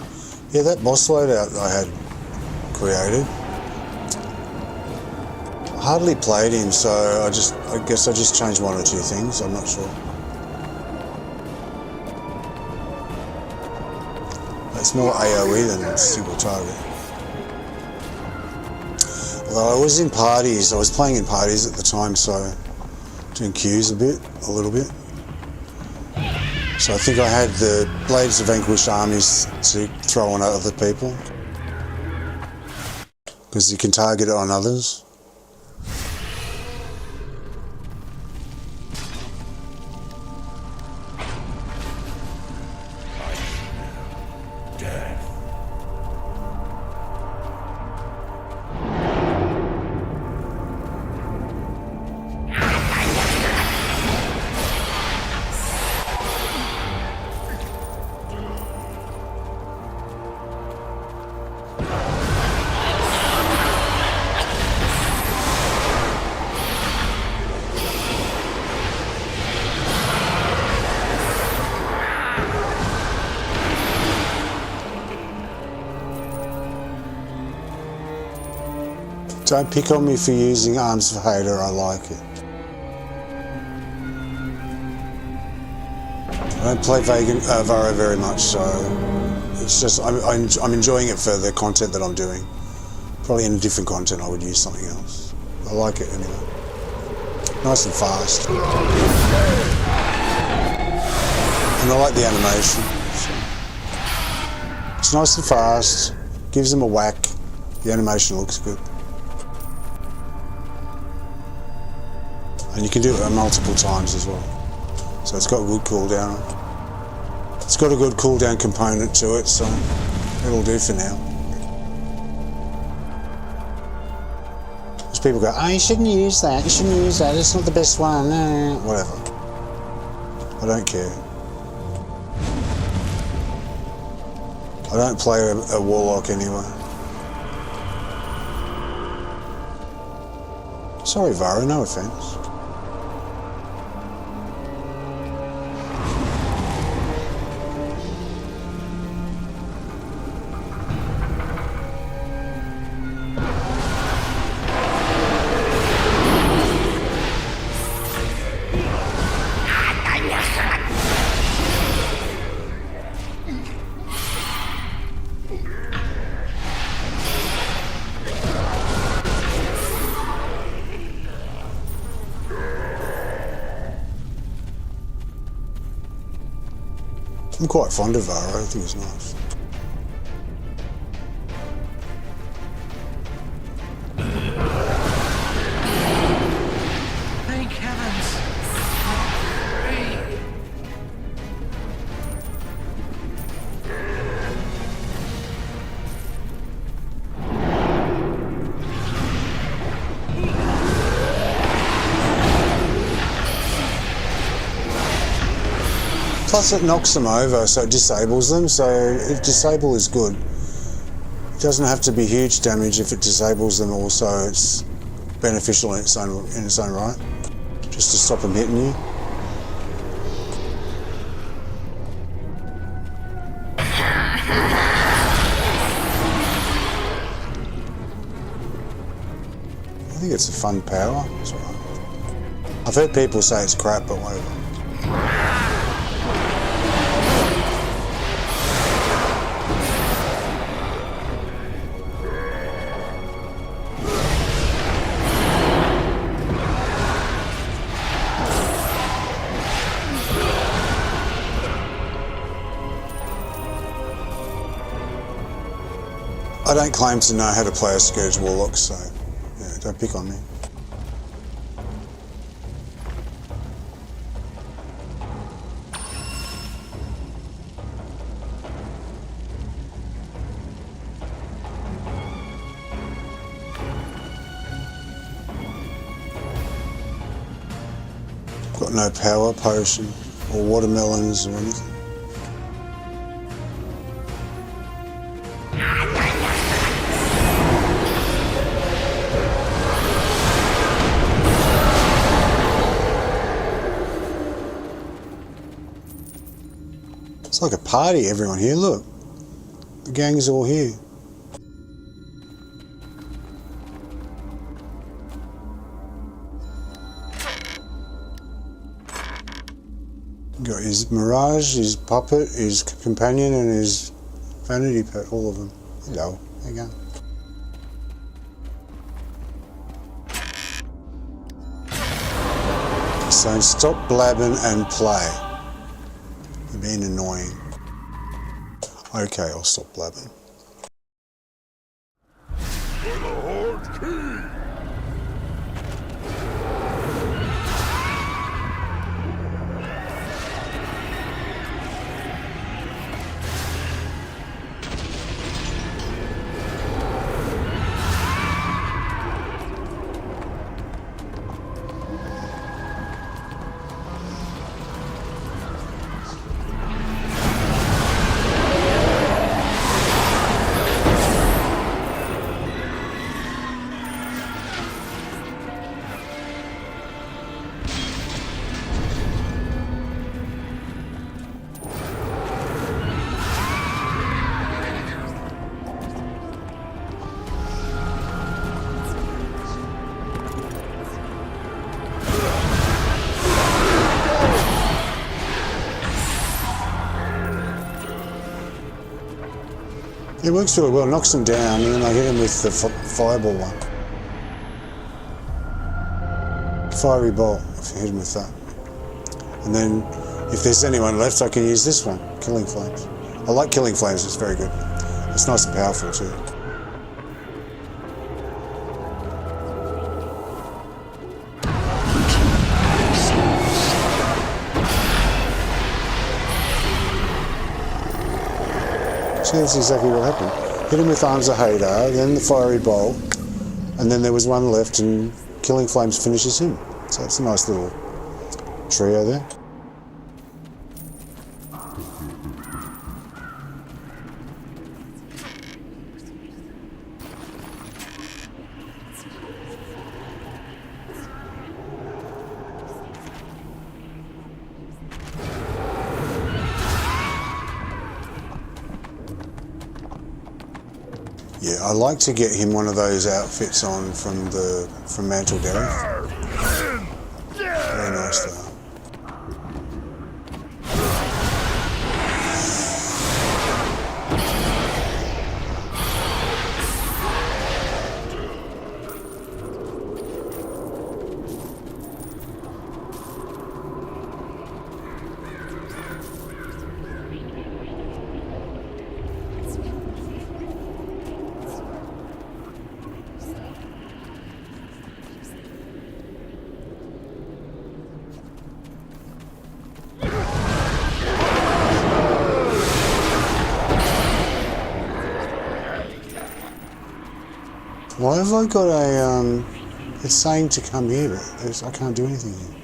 Yeah, that boss loadout I had created, I hardly played him, so I guess I just changed one or two things, I'm not sure. It's more AoE than single target. Although I was in parties, I was playing in parties at the time, so doing queues a little bit. So I think I had the Blades of Vanquished Armies to throw on other people, because you can target it on others. Don't pick on me for using Arms of Hater, I like it. I don't play Devourer very much, so it's just I'm enjoying it for the content that I'm doing. Probably in different content I would use something else. I like it anyway. Nice and fast. And I like the animation. So. It's nice and fast, gives them a whack, the animation looks good. And you can do it multiple times as well. So it's got a good cooldown. It's got a good cooldown component to it, so it'll do for now. Because people go, oh, you shouldn't use that, it's not the best one, whatever. I don't care. I don't play a Warlock anyway. Sorry, Vara, no offense. I'm quite fond of Vara, I think it's nice. Thank heavens! Plus it knocks them over, so it disables them, so disable is good. doesn't have to be huge damage. If it disables them also, it's beneficial in its own right, just to stop them hitting you. I think it's a fun power. That's right. I've heard people say it's crap, but whatever. I don't claim to know how to play a Scourge Warlock, so yeah, don't pick on me. Got no power potion or watermelons or anything. It's like a party, everyone here, look. The gang's all here. Got his Mirage, his Puppet, his Companion and his Vanity Pet, all of them. Hello, there you go. So stop blabbing and play. You're being annoying. Okay, I'll stop blabbing. For the Horde King! It works really well, knocks them down, and then I hit him with the fireball one. Fiery bolt, if you hit him with that. And then, if there's anyone left, I can use this one, Killing Flames. I like Killing Flames, it's very good. It's nice and powerful too. See, that's exactly what happened. Hit him with Arms of Hadar, then the Fiery Bolt, and then there was one left and Killing Flames finishes him. So it's a nice little trio there. Yeah, I like to get him one of those outfits on from Mantle Dereth. Very nice though. Why have I got a, it's saying to come here, but I can't do anything here.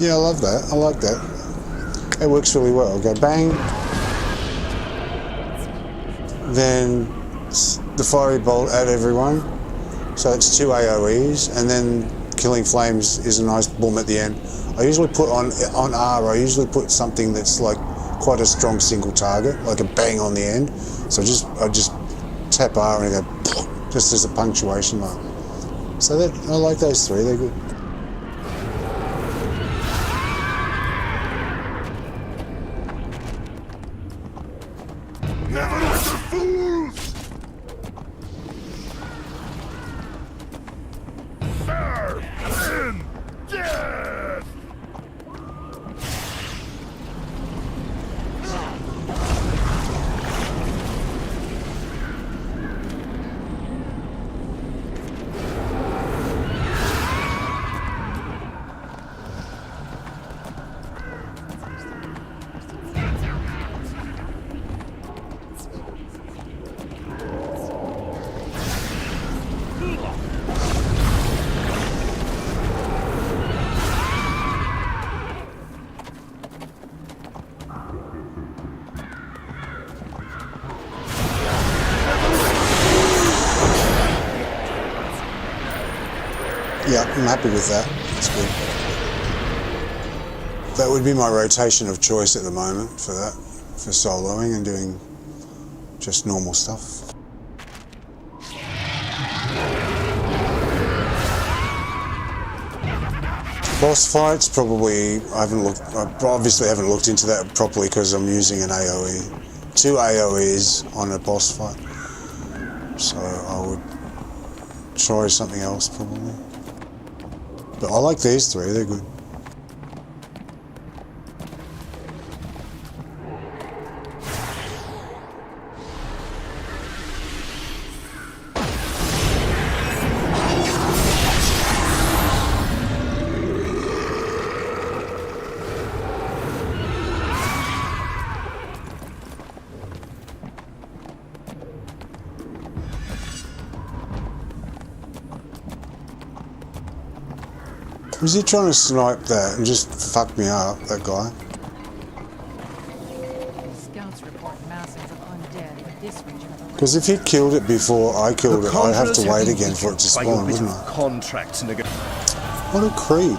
Yeah, I love that. I like that. It works really well. Go bang. Then the fiery bolt at everyone. So it's 2 AoEs, and then killing flames is a nice boom at the end. I usually put on R, I usually put something that's like quite a strong single target, like a bang on the end. So I just tap R and I go just as a punctuation mark. So I like those 3, they're good. Neverwinter fools! Serve in death! Yeah, I'm happy with that. That's good. That would be my rotation of choice at the moment for that, for soloing and doing just normal stuff. Boss fights, probably, I obviously haven't looked into that properly because I'm using an AoE. 2 AoEs on a boss fight. So I would try something else probably. But I like these 3, they're good. Was he trying to snipe that and just fuck me up, that guy? Scouts report masses of undead in this region of the Because if he killed it before I killed it, I'd have to wait again for it to spawn, wouldn't I? Contract What a creep.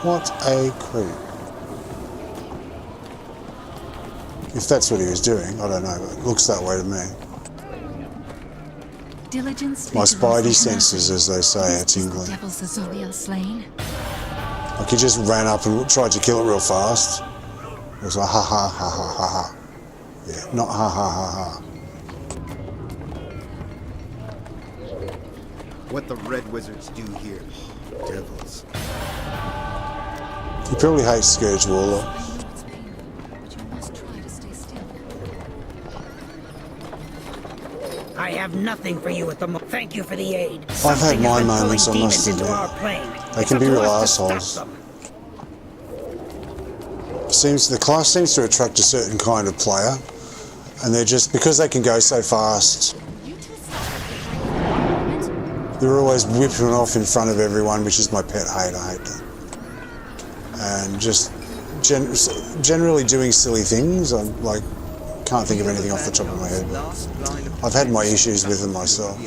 What a creep. If that's what he was doing, I don't know, but it looks that way to me. Diligence. My spidey senses, as they say, are tingling. Devil's Azoria slain. Like he just ran up and tried to kill it real fast. It was like ha ha ha ha ha ha. Yeah, not ha ha ha ha. What the Red Wizards do here, devils. He probably hates Scourge Warlock. I have nothing for you at the moment. Thank you for the aid. I've had my moments, I must admit. They can be real assholes. The class seems to attract a certain kind of player, and they're just, because they can go so fast, they're always whipping off in front of everyone, which is my pet hate. I hate that. And just generally doing silly things. I'm like, can't think of anything off the top of my head. I've had my issues with them myself.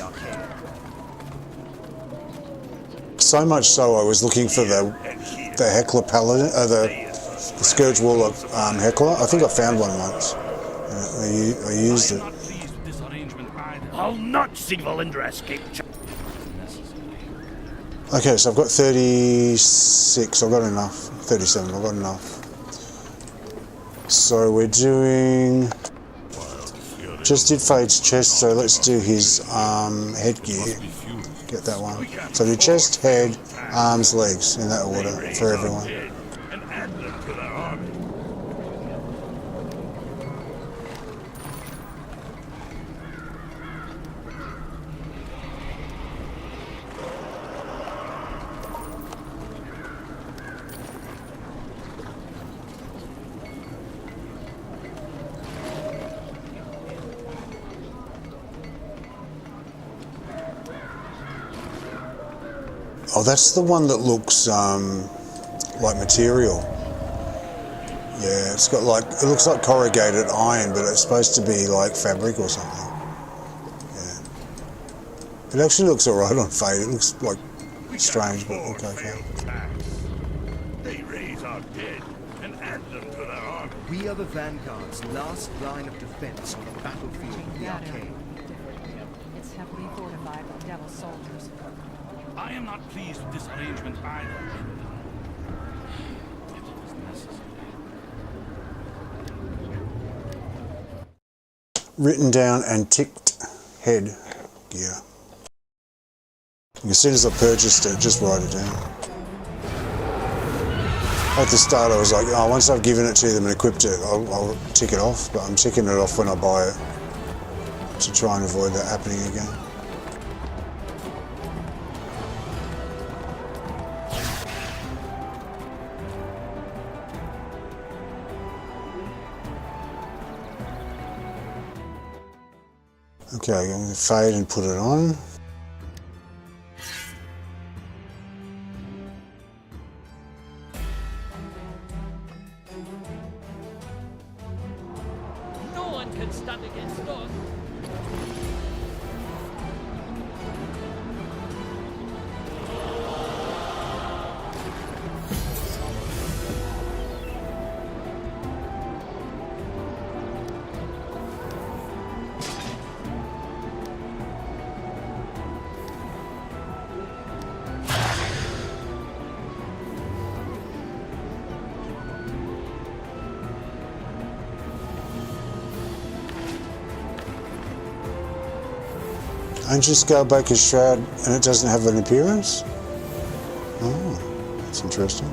So much so, I was looking for the Heckler Paladin, the Scourge Warlock Heckler. I think I found one once. I used it. I'll not see Valindra escape. Okay, so I've got 36. I've got enough. 37. I've got enough. So we're doing. Just did Fade's chest, so let's do his headgear. Get that one. So do chest, head, arms, legs in that order for everyone. And add them to their army. Oh, that's the one that looks like material. Yeah, it's got like, it looks like corrugated iron, but it's supposed to be like fabric or something. Yeah. It actually looks alright on Fade. It looks like strange, but okay. They raise our dead and add them to their army. We are the Vanguard's last line of defense on the battlefield of the Arcane. It's heavily fortified with devil soldiers. I am not pleased with this arrangement either. It was necessary. Written down and ticked head gear. As soon as I purchased it, just write it down. At the start I was like, oh, once I've given it to them and equipped it, I'll tick it off, but I'm ticking it off when I buy it to try and avoid that happening again. Okay, I'm going to fade and put it on. No one can stand against us. And just go back a shroud and it doesn't have an appearance? Oh, that's interesting.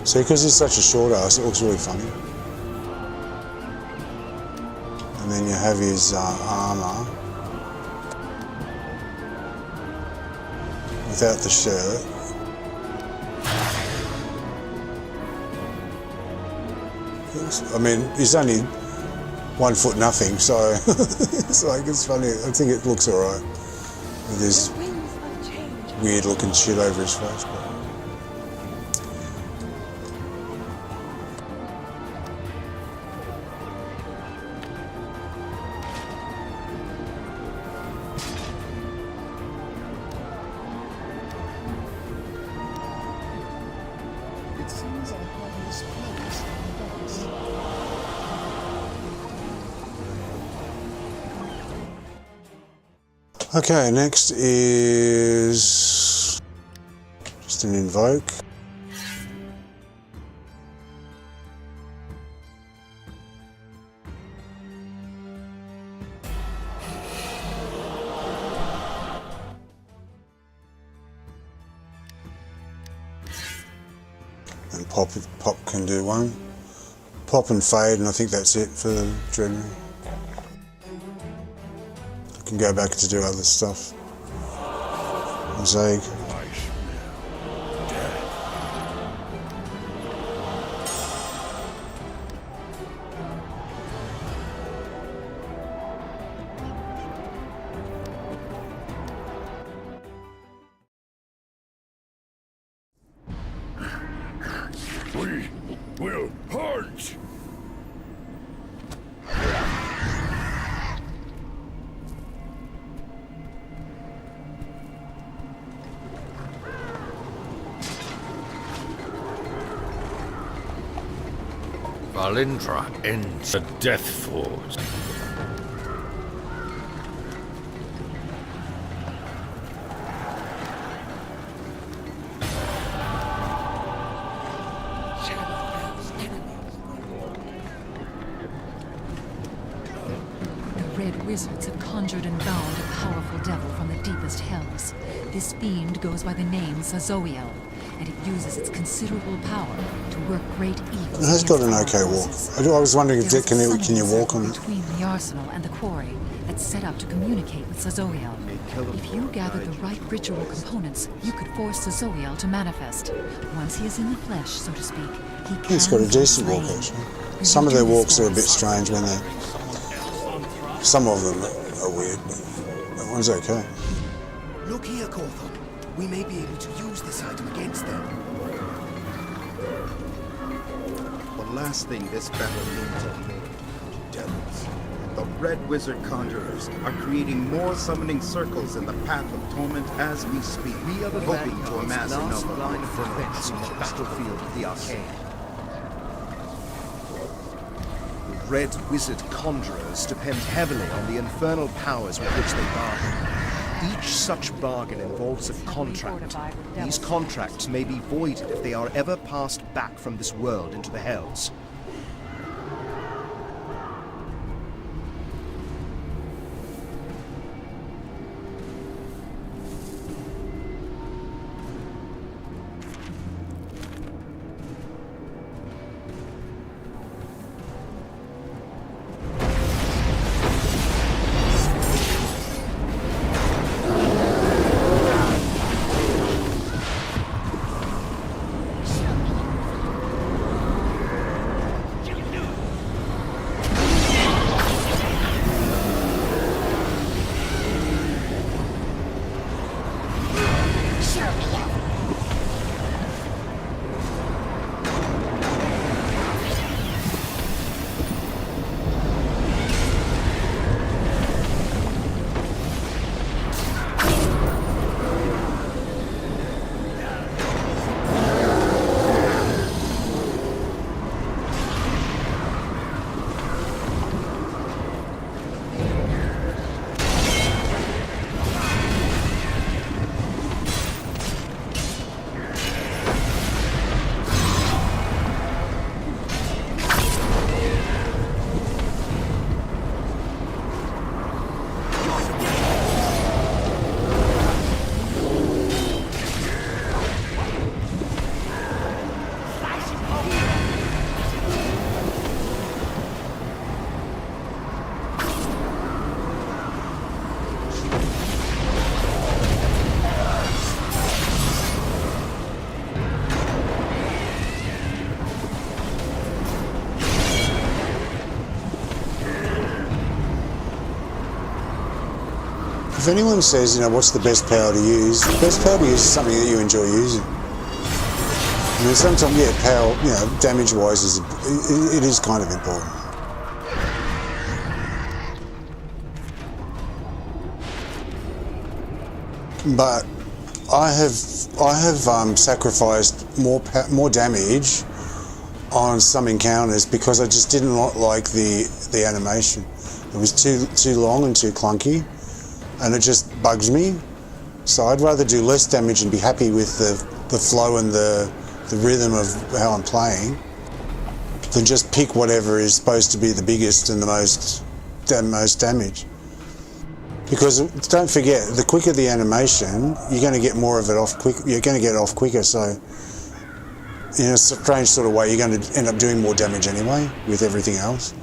See, because he's such a short ass, it looks really funny. And then you have his armour without the shirt. I mean, he's only 1 foot nothing, so it's like, it's funny. I think it looks alright with this weird looking shit over his face. But okay, next is just an invoke. And pop can do one. Pop and fade, and I think that's it for the Dreadnought. Can go back to do other stuff. Zag. We will hunt! Valindra ends the Death Forge. Wizards have conjured and bound a powerful devil from the deepest hells. This fiend goes by the name Zazoiel, and it uses its considerable power to work great evil. It has got an okay walk. I was wondering if can you walk on it? Between the arsenal and the quarry that's set up to communicate with Zazoiel. If you gather the right ritual components, you could force Zazoiel to manifest. Once he is in the flesh, so to speak, he can. It's got a decent walk actually. Some of their walks are a bit strange when they. Some of them are weird, but that one's okay. Look here, Cawthon. We may be able to use this item against them. The last thing this battle needs are more devils. The Red Wizard Conjurers are creating more summoning circles in the path of torment as we speak. We are the hoping to amass last enough line of defense on the battlefield of the Arcane. The Red Wizard Conjurers depend heavily on the infernal powers with which they bargain. Each such bargain involves a contract. These contracts may be voided if they are ever passed back from this world into the Hells. If anyone says, you know, what's the best power to use, the best power to use is something that you enjoy using. I mean, sometimes, yeah, power, you know, damage-wise, it is kind of important. But I have sacrificed more damage on some encounters because I just didn't like the animation. It was too long and too clunky, and it just bugs me. So I'd rather do less damage and be happy with the flow and the rhythm of how I'm playing than just pick whatever is supposed to be the biggest and the most damage. Because don't forget, the quicker the animation, you're going to get more of it off quick. You're going to get it off quicker. So, in a strange sort of way, you're going to end up doing more damage anyway with everything else.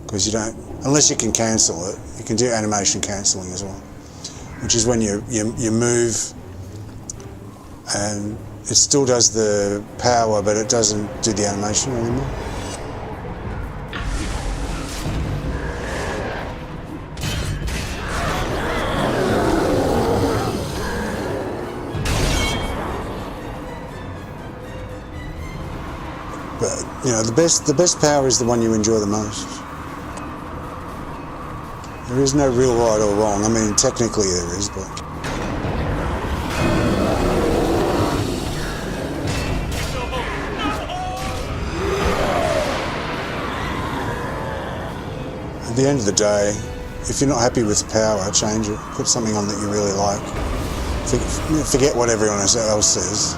Because you don't, unless you can cancel it, you can do animation cancelling as well, which is when you move, and it still does the power, but it doesn't do the animation anymore. But you know, the best power is the one you enjoy the most. There is no real right or wrong. I mean, technically there is, but at the end of the day, if you're not happy with the power, change it. Put something on that you really like. Forget what everyone else says.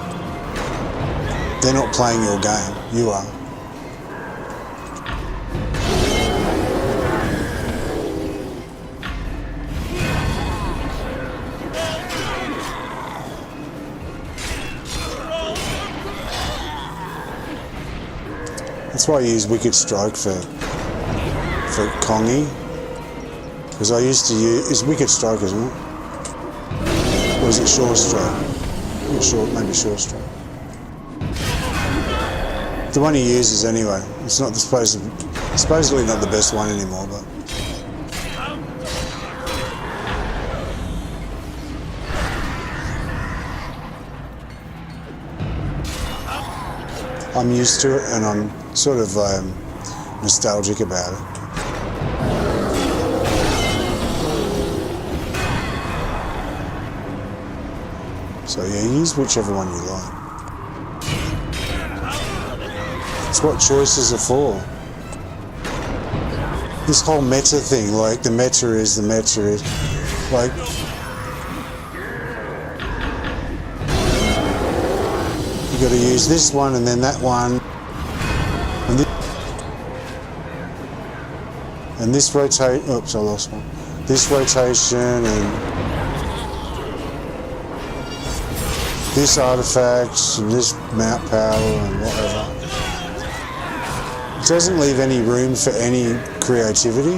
They're not playing your game. You are. That's why I use Wicked Strike for Kongi, because I used to use, it's Wicked Strike, isn't it? Or is it Sure Strike? Maybe Sure Strike. The one he uses anyway. It's not supposedly not the best one anymore, but I'm used to it and I'm sort of nostalgic about it. So yeah, use whichever one you like. It's what choices are for. This whole meta thing, like the meta is, like, you got to use this one and then that one, and this rotate. Oops, I lost one. This rotation and this artifact and this mount power and whatever. It doesn't leave any room for any creativity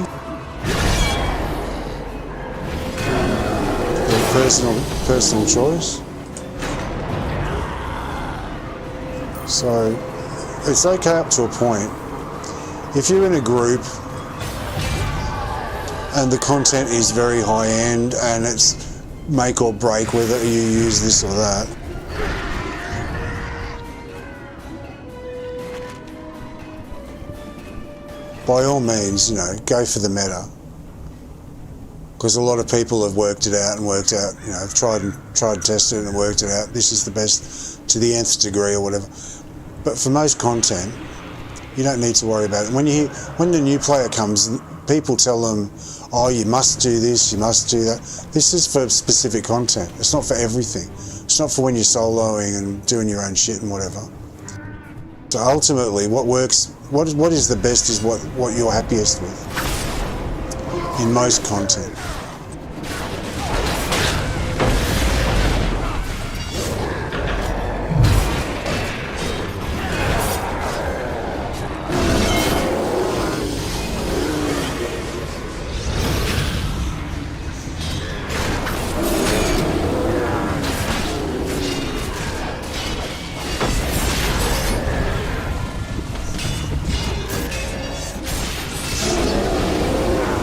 or personal choice. So it's okay up to a point. If you're in a group and the content is very high end and it's make or break whether you use this or that, by all means, you know, go for the meta. Because a lot of people have worked it out, you know, have tried and tested it and worked it out. This is the best to the nth degree or whatever. But for most content, you don't need to worry about it. When the new player comes, people tell them, oh, you must do this, you must do that. This is for specific content. It's not for everything. It's not for when you're soloing and doing your own shit and whatever. So ultimately, what works, what is the best is what you're happiest with in most content.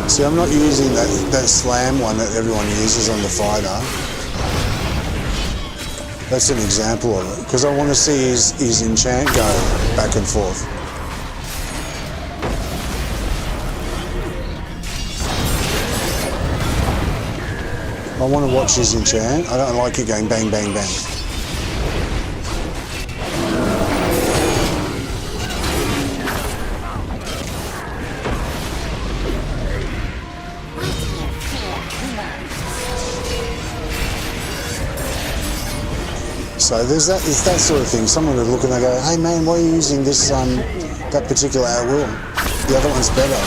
See, I'm not using that slam one that everyone uses on the fighter. That's an example of it, because I want to see his enchant go back and forth. I want to watch his enchant. I don't like it going bang, bang, bang. So there's that sort of thing. Someone would look and they go, hey man, why are you using this that particular at will? The other one's better.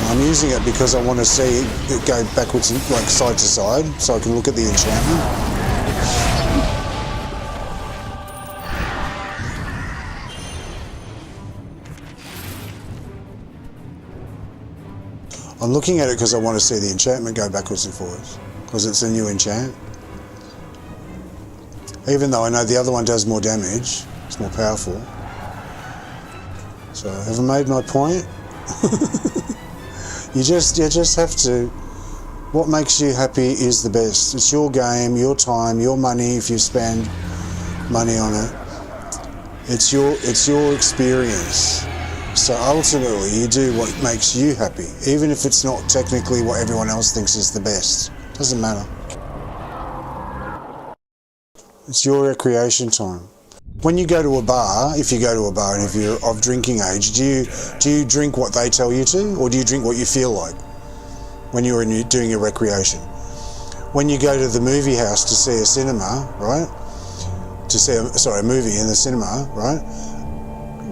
I'm using it because I want to see it go backwards, like side to side, so I can look at the enchantment. I'm looking at it because I want to see the enchantment go backwards and forwards. Because it's a new enchant. Even though I know the other one does more damage, it's more powerful. So have I made my point? You just have to, what makes you happy is the best. It's your game, your time, your money if you spend money on it. It's your experience. So ultimately you do what makes you happy, even if it's not technically what everyone else thinks is the best. Doesn't matter. It's your recreation time. When you go to a bar, if you go to a bar and if you're of drinking age, do you drink what they tell you to, or do you drink what you feel like when you're doing your recreation? When you go to the movie house to see a cinema, right? To see a movie in the cinema, right?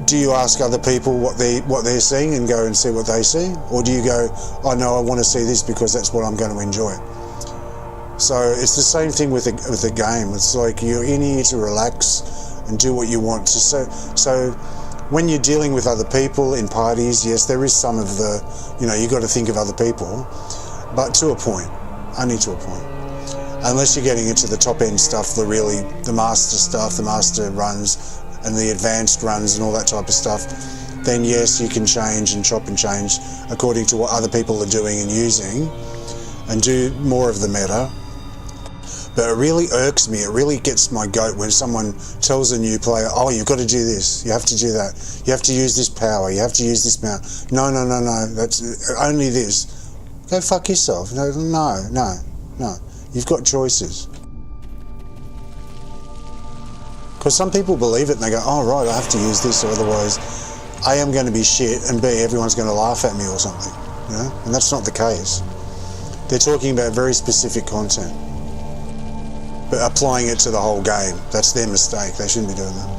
Do you ask other people what they're seeing and go and see what they see, or do you go, oh no, I want to see this because that's what I'm going to enjoy? So it's the same thing with a game. It's like you're in here to relax and do what you want to. So when you're dealing with other people in parties, yes, there is some of the, you know, you got to think of other people, but to a point, only to a point. Unless you're getting into the top end stuff, the master stuff, the master runs and the advanced runs and all that type of stuff, then yes, you can change and chop and change according to what other people are doing and using, and do more of the meta. But it really irks me, it really gets my goat when someone tells a new player, oh, you've got to do this, you have to do that, you have to use this power, you have to use this mount. No, that's only this. Go fuck yourself. No. You've got choices. Because some people believe it and they go, oh right, I have to use this or otherwise A, I'm going to be shit, and B, everyone's going to laugh at me or something. You know? And that's not the case. They're talking about very specific content. But applying it to the whole game, that's their mistake. They shouldn't be doing that.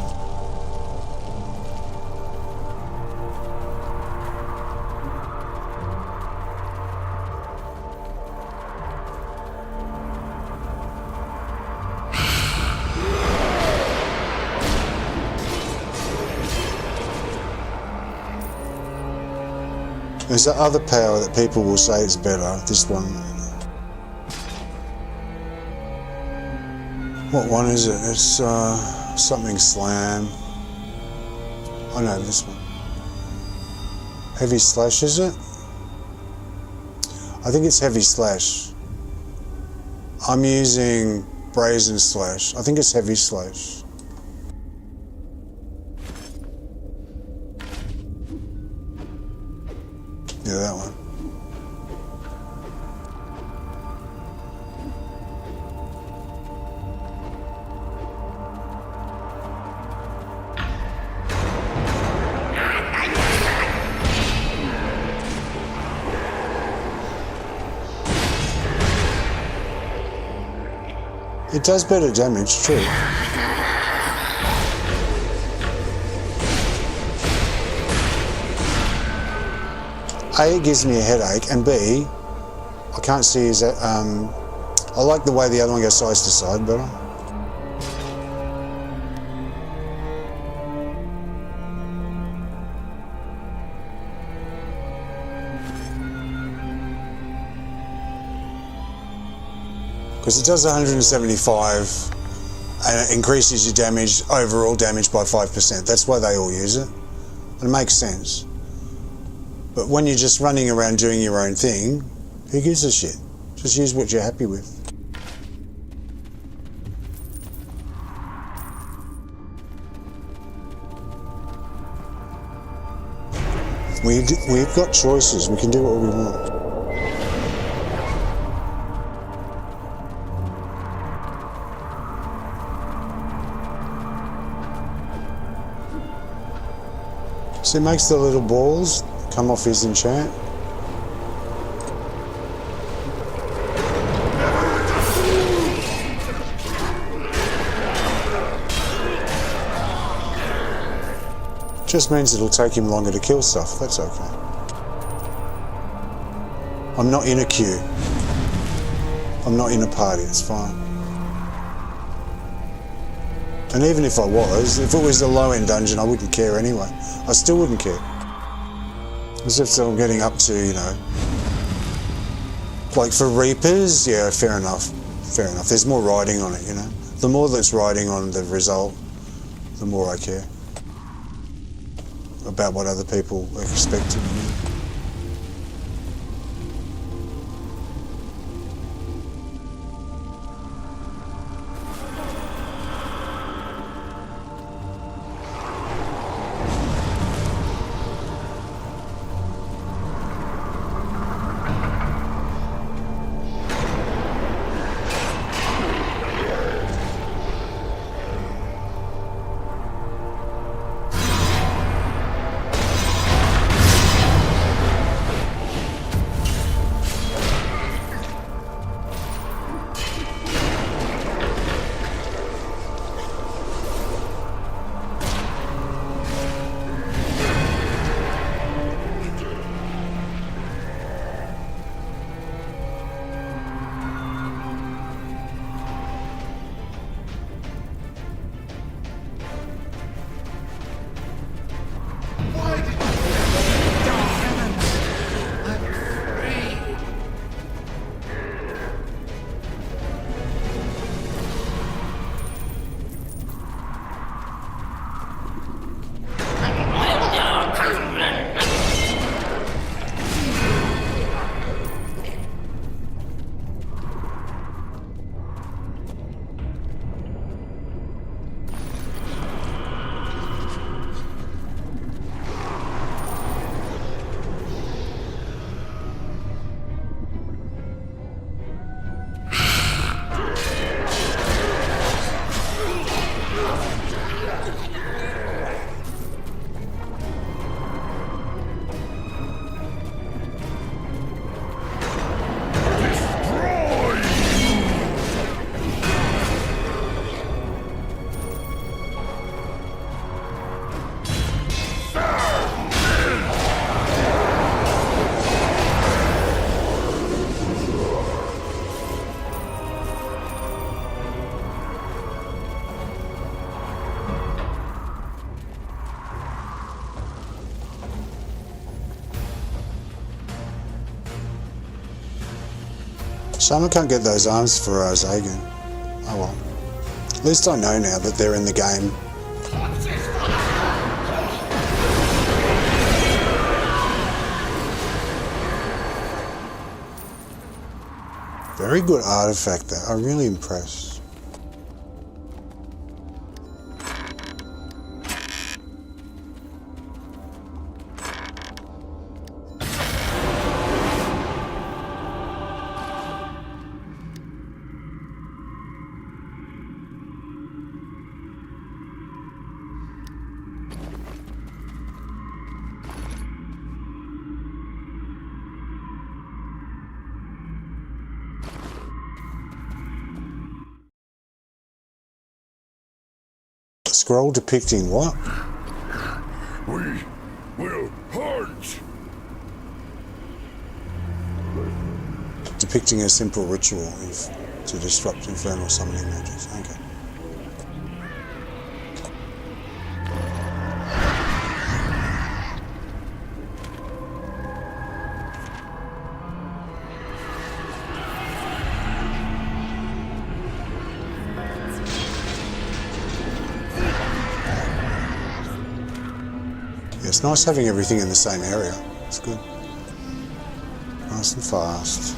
There's that other power that people will say is better, this one. What one is it? It's something slam. I know this one. Heavy slash, is it? I think it's heavy slash. I'm using brazen slash. I think it's heavy slash. Yeah, that one. It does better damage, true. A, it gives me a headache, and B, I can't see is that, I like the way the other one goes side to side better. Because it does 175 and it increases your damage, overall damage by 5%. That's why they all use it. And it makes sense. But when you're just running around doing your own thing, who gives a shit? Just use what you're happy with. We've got choices. We can do what we want. So it makes the little balls come off his enchant. Just means it'll take him longer to kill stuff, that's okay. I'm not in a queue. I'm not in a party, it's fine. And even if I was, if it was a low-end dungeon, I wouldn't care anyway. I still wouldn't care. As if I'm getting up to, you know, like for Reapers, yeah, fair enough. Fair enough. There's more riding on it, you know. The more that's riding on the result, the more I care about what other people are expecting of me. Shame I can't get those arms for Zagan. Oh well. At least I know now that they're in the game. Very good artifact there. I'm really impressed. Scroll depicting what? We will hunt. Depicting a simple ritual to disrupt infernal summoning magics. Okay. It's nice having everything in the same area. It's good. Nice and fast.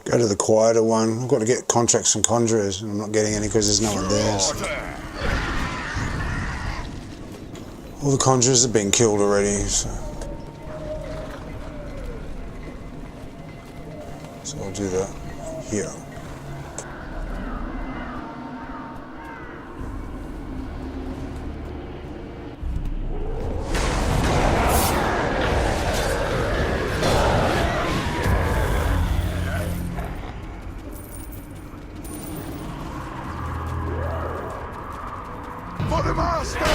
Go to the quieter one. I've got to get contracts from conjurers, and I'm not getting any because there's no one there. So. All the conjurers have been killed already, so I'll do that here. For the masters!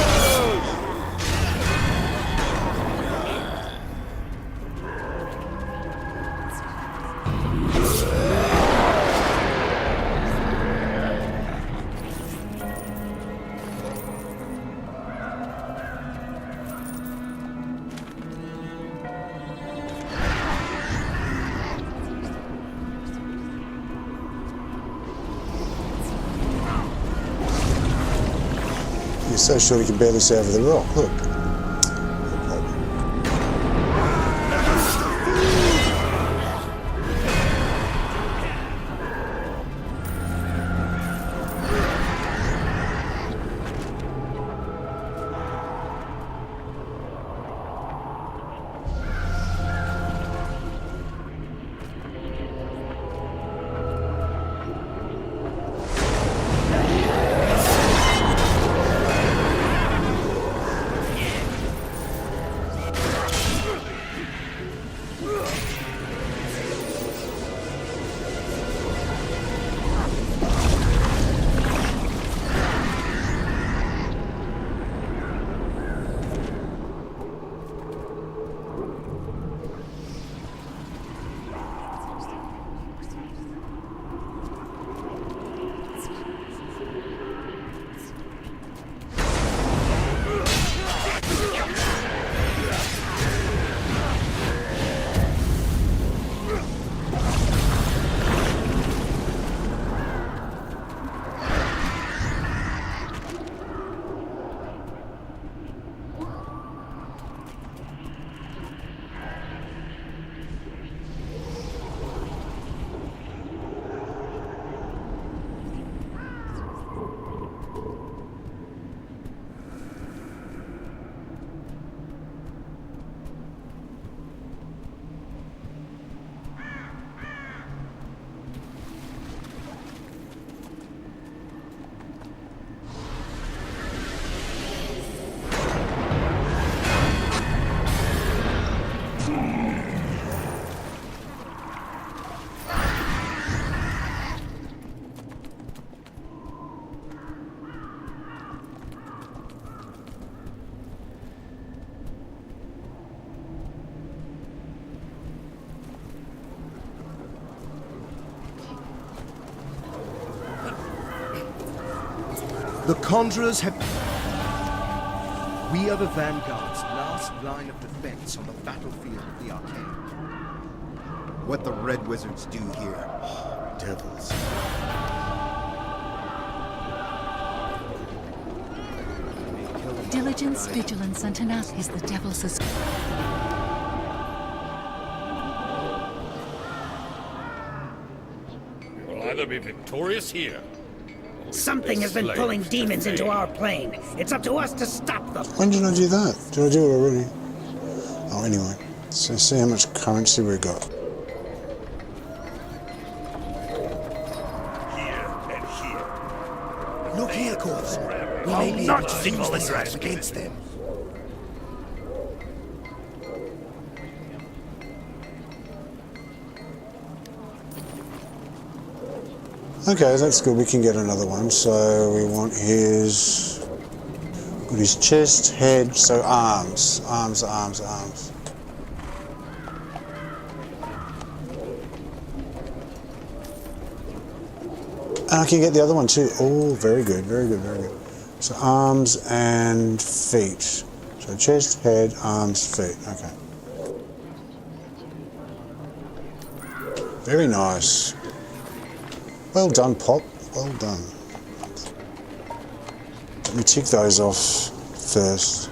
So short he can barely see over the rock. Look. The Conjurers have... We are the Vanguard's last line of defense on the battlefield of the Arcane. What the Red Wizards do here... devils. Diligence, vigilance, and tenacity is the devil's... We'll either be victorious here... Something has been pulling demons into our plane. It's up to us to stop them. When did I do that? Did I do it already? Oh, anyway. So see how much currency we got. Here and here. Look here, Corvus. We may be able to use this axe against them. Okay, that's good. We can get another one. So we want his... got his chest, head, so arms. Arms. And I can get the other one too. Oh, very good. So arms and feet. So chest, head, arms, feet. Okay. Very nice. Well done, Pop. Well done. Let me tick those off first.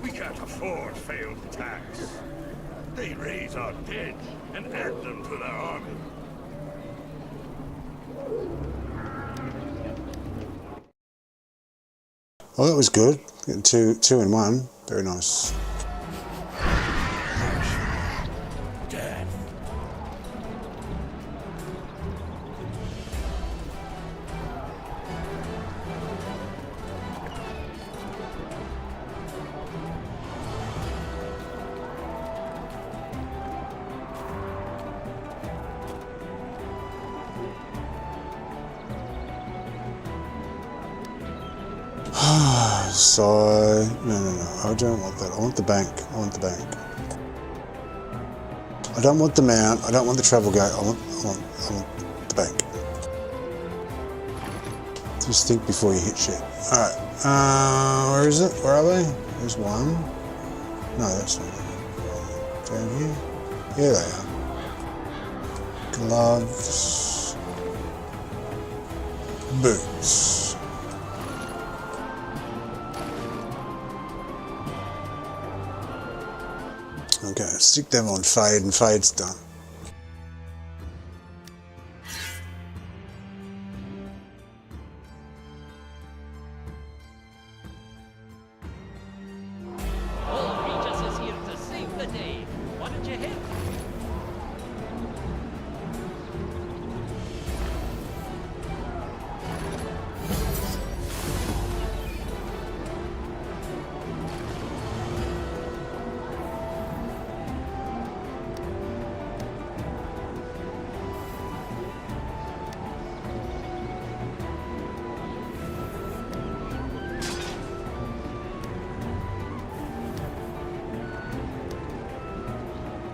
We can't afford failed attacks. They raise our dead and add them to their army. Oh, that was good. Getting two in one. Very nice. Death. So, no. I don't want that. I want the bank. I don't want the mount. I don't want the travel gate. I want the bank. Just think before you hit shit. Alright, where is it? Where are they? There's one. No, that's not it. Down here? Here they are. Gloves. Boots. Okay, stick them on Fade and Fade's done.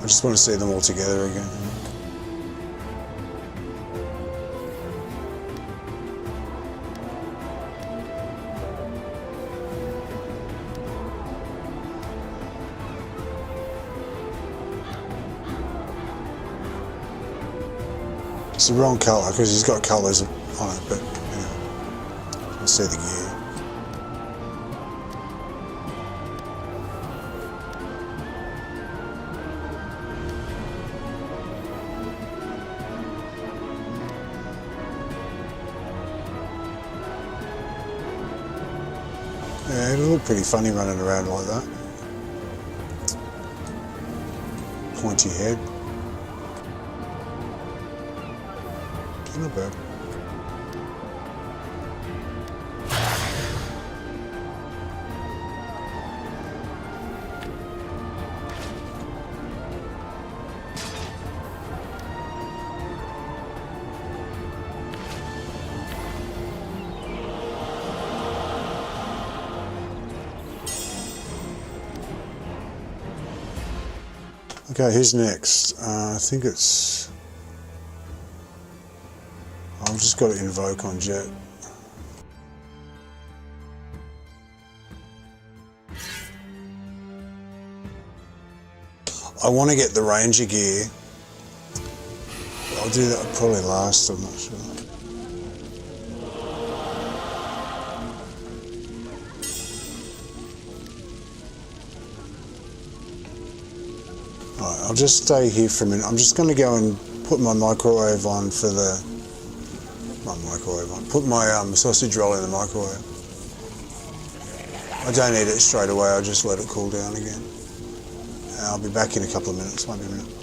I just want to see them all together again. It's the wrong colour because he's got colours on it, but you know, I'll see the gear. Yeah, it'll look pretty funny running around like that. Pointy head. Not bad. Okay, who's next? I think it's... I've just got to invoke on Jet. I want to get the Ranger gear. I'll do that probably last, I'm not sure. Alright, I'll just stay here for a minute. I'm just going to go and put my microwave on for the... Put my sausage roll in the microwave. I don't eat it straight away, I'll just let it cool down again. I'll be back in a couple of minutes, might be a minute.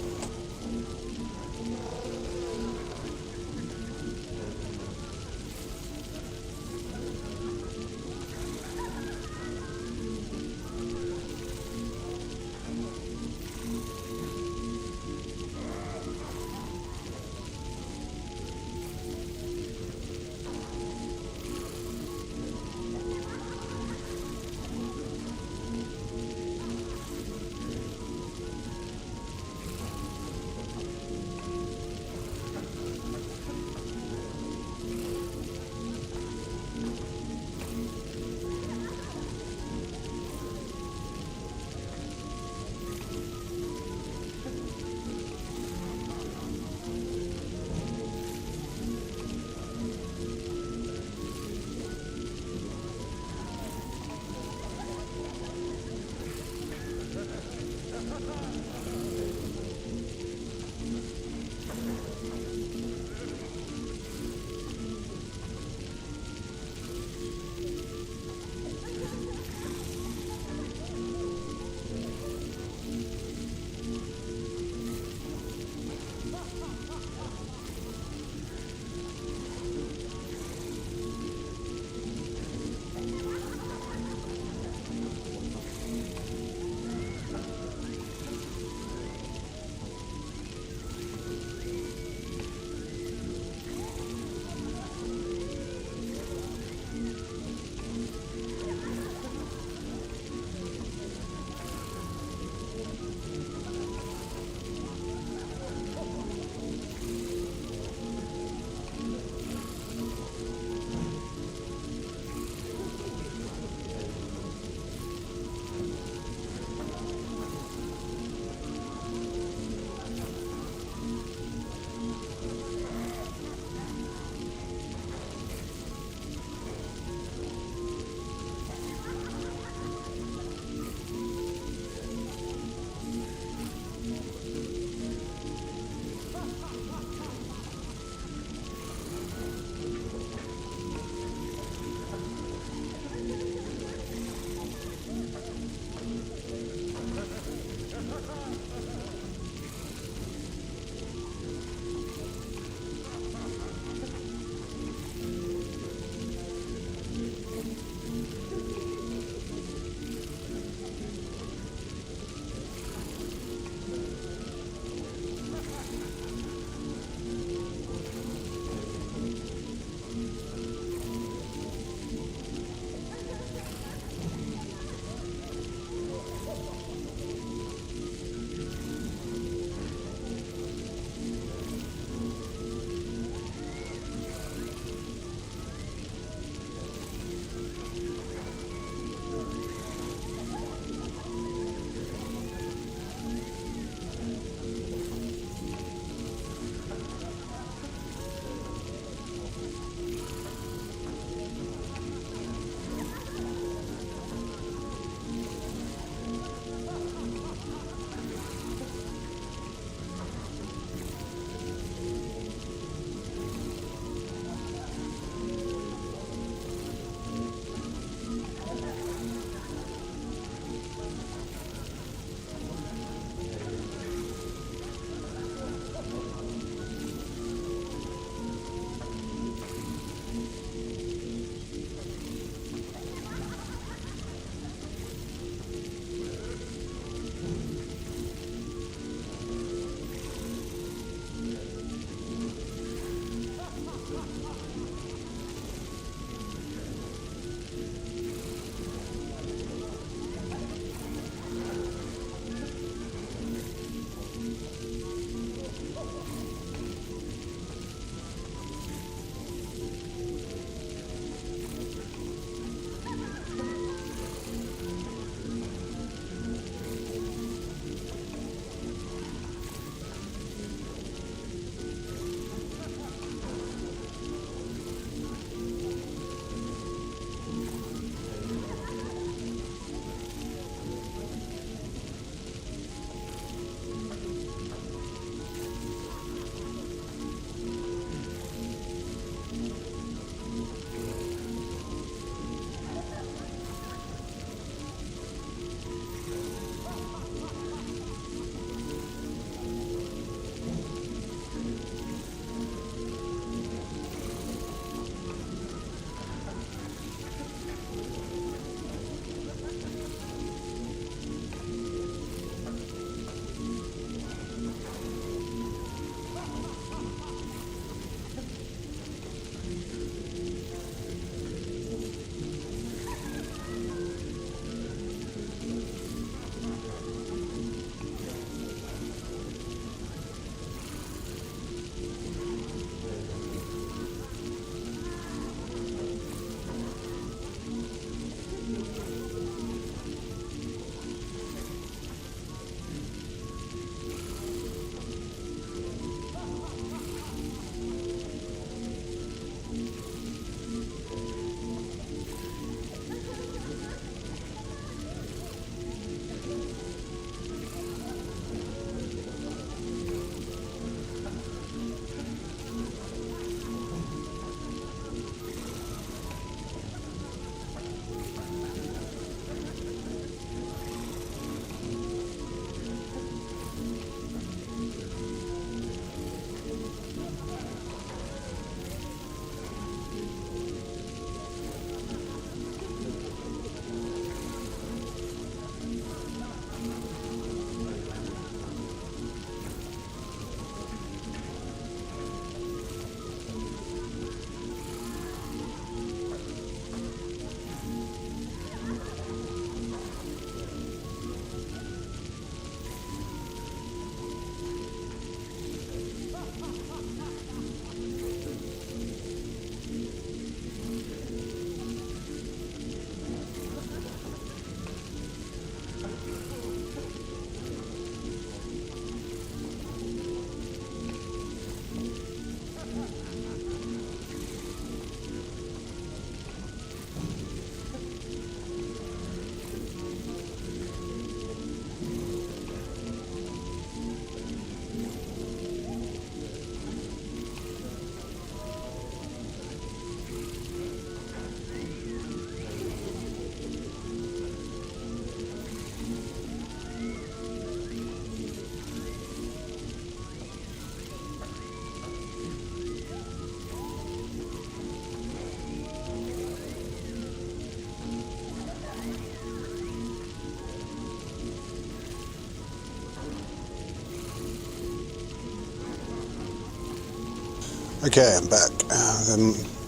Okay, I'm back.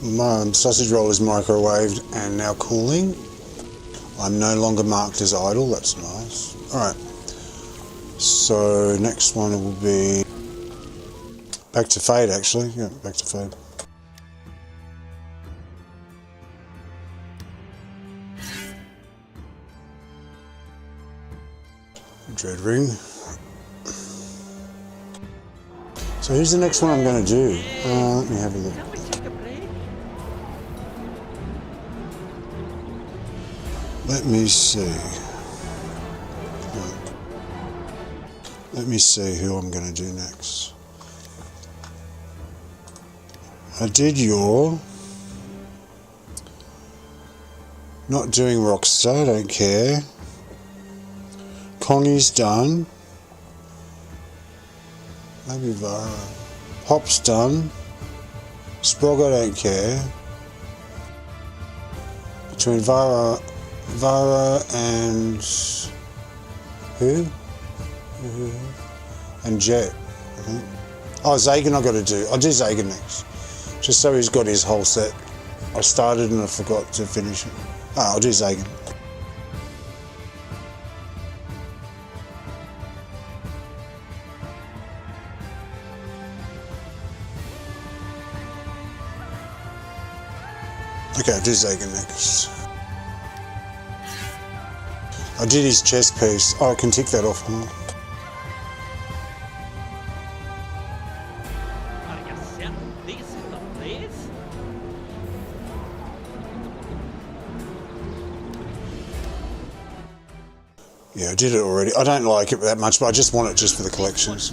My sausage roll is microwaved and now cooling. I'm no longer marked as idle, that's nice. Alright, so next one will be back to Fade actually. Yeah, back to Fade. Dread Ring. So who's the next one I'm going to do? Let me have a look. Let me see. Let me see who I'm going to do next. I did your... Not doing Rockstar, don't care. Connie's done. Maybe Vara. Pop's done. Sprog, I don't care. Between Vara and who? And Jet, I think. Oh, Zagan I've got to do. I'll do Zagan next. Just so he's got his whole set. I started and I forgot to finish it. Oh, I'll do Zagan. Okay, I'll do Zagan next. I did his chest piece. Oh, I can tick that off, huh? Yeah, I did it already. I don't like it that much, but I just want it just for the collections.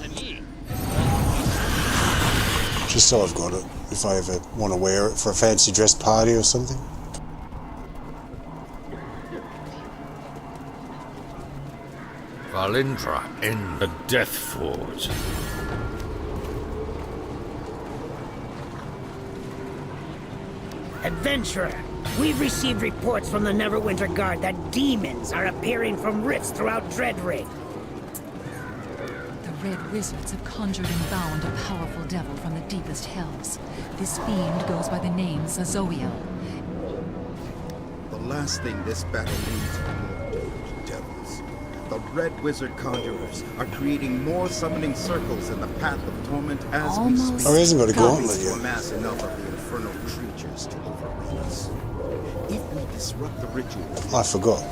Just so I've got it, if I ever want to wear it for a fancy dress party or something. Valindra in the Death Forge. Adventurer, we've received reports from the Neverwinter Guard that demons are appearing from rifts throughout Dreadring. The Red Wizards have conjured and bound a powerful devil from the deepest hells. This fiend goes by the name Zazoiel. The last thing this battle needs are more doomed devils. The Red Wizard Conjurers are creating more summoning circles in the path of torment as we speak. Oh, he hasn't got a gauntlet To yet. amass enough of the infernal creatures to overrun us. If we disrupt the ritual... I forgot.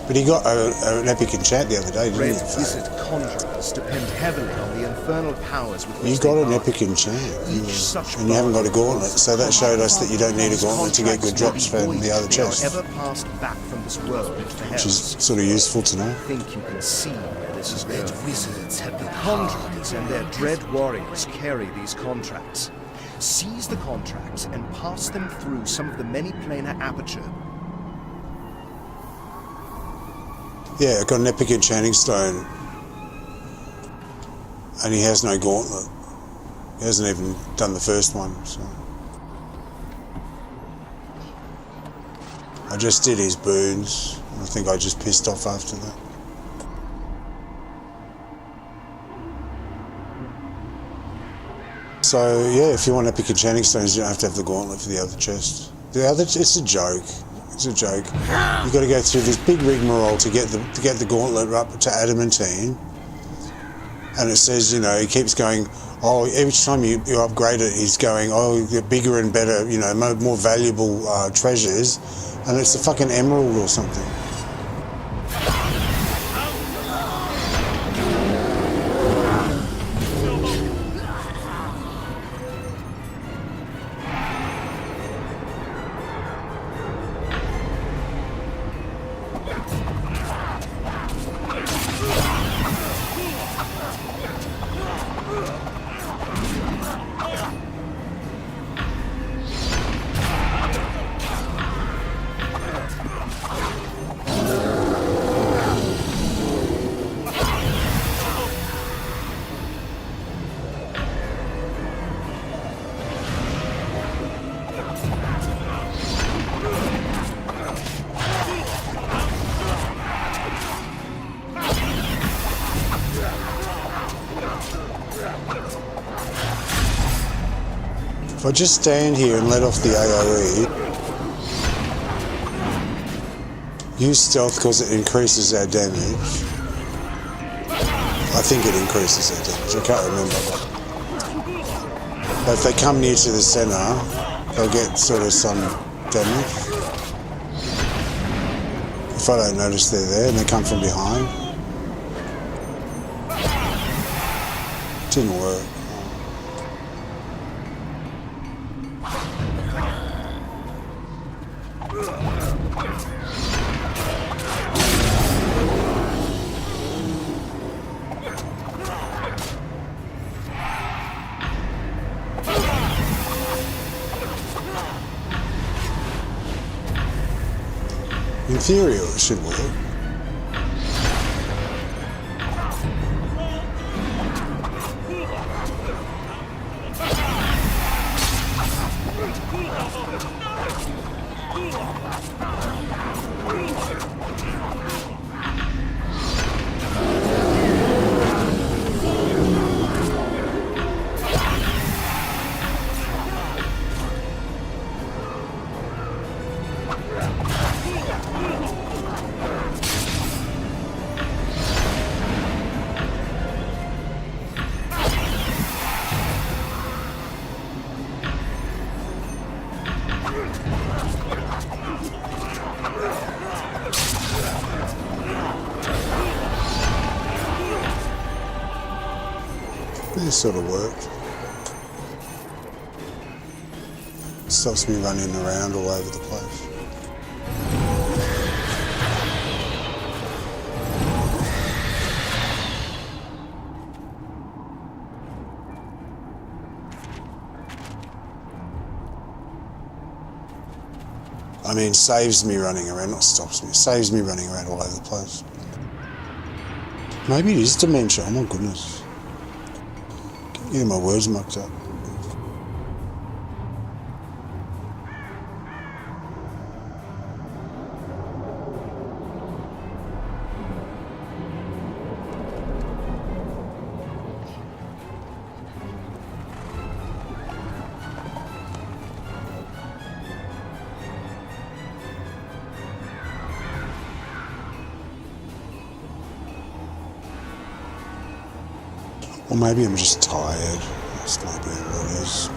But he got an epic enchant the other day, didn't Red he? Wizard Conjurers depend heavily on the infernal powers with which You got they an guard. epic enchant, Each such and you haven't got a gauntlet, bond so that showed us that you don't need a gauntlet to get good drops contracts from may be the other void if they are chests, ever passed back from this world into the which is hells. sort of useful to know. I think you can see where this is going. Wizards have been conjurers, and their dread warriors carry these contracts. Seize the contracts and pass them through some of the many planar aperture. Yeah, I got an epic enchanting stone, and he has no gauntlet. He hasn't even done the first one, so. I just did his boons, and I think I just pissed off after that. So yeah, if you want epic enchanting stones, you don't have to have the gauntlet for the other chest. The other, it's a joke. It's a joke. You've got to go through this big rigmarole to get the gauntlet up to adamantine, and it says, you know, he keeps going. Oh, each time you upgrade it, he's going, oh, you get bigger and better, you know, more valuable treasures, and it's a fucking emerald or something. I just stand here and let off the AoE. Use stealth because it increases our damage. I think it increases our damage, I can't remember. But if they come near to the centre, they'll get sort of some damage. If I don't notice they're there and they come from behind. Didn't work. In theory, it should work. This sort of worked. Stops me running around all over the place. I mean, saves me running around, not stops me, saves me running around all over the place. Maybe it is dementia, oh my goodness. Yeah, my words mucked up. Or maybe I'm just tired. This might be what it is.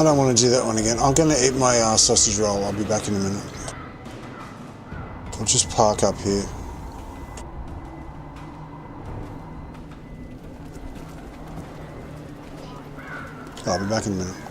I don't want to do that one again. I'm going to eat my sausage roll. I'll be back in a minute. I'll just park up here. I'll be back in a minute.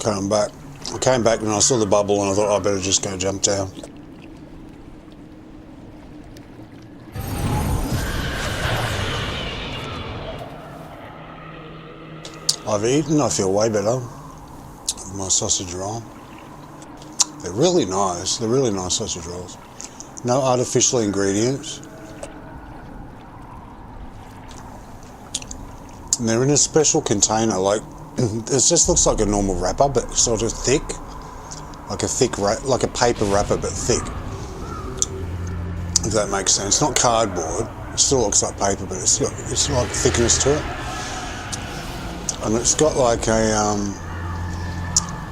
Okay, I'm back. I came back and I saw the bubble and I thought I better just go jump down. I've eaten, I feel way better with my sausage roll. They're really nice sausage rolls. No artificial ingredients. And they're in a special container, like, it just looks like a normal wrapper, but sort of thick. Like a thick, like a paper wrapper, but thick. If that makes sense. Not cardboard, it still looks like paper, but it's got thickness to it. And it's got like a,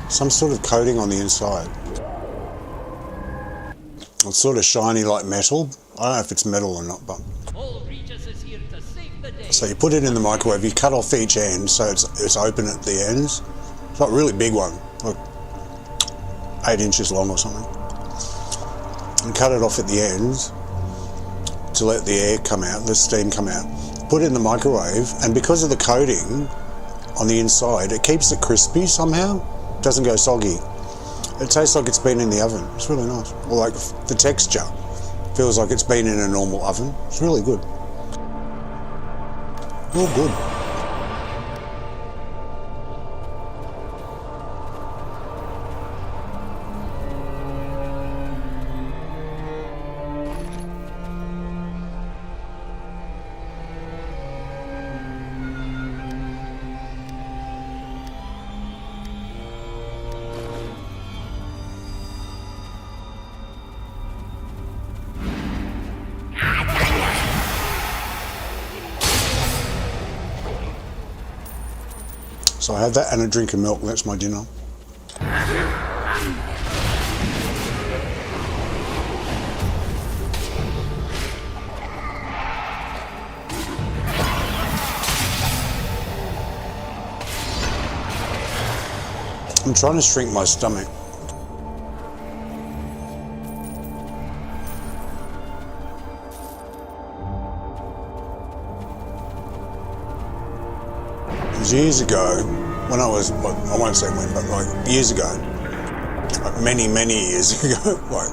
some sort of coating on the inside. It's sort of shiny like metal. I don't know if it's metal or not, but. So you put it in the microwave, you cut off each end so it's open at the ends. It's like a really big one, like 8 inches long or something. And cut it off at the ends to let the air come out, the steam come out. Put it in the microwave, and because of the coating on the inside, it keeps it crispy somehow. It doesn't go soggy. It tastes like it's been in the oven. It's really nice. Or like the texture feels like it's been in a normal oven. It's really good. Real good. So I have that and a drink of milk, that's my dinner. I'm trying to shrink my stomach. Years ago, when I was, well, I won't say when, but like years ago, like many years ago, like,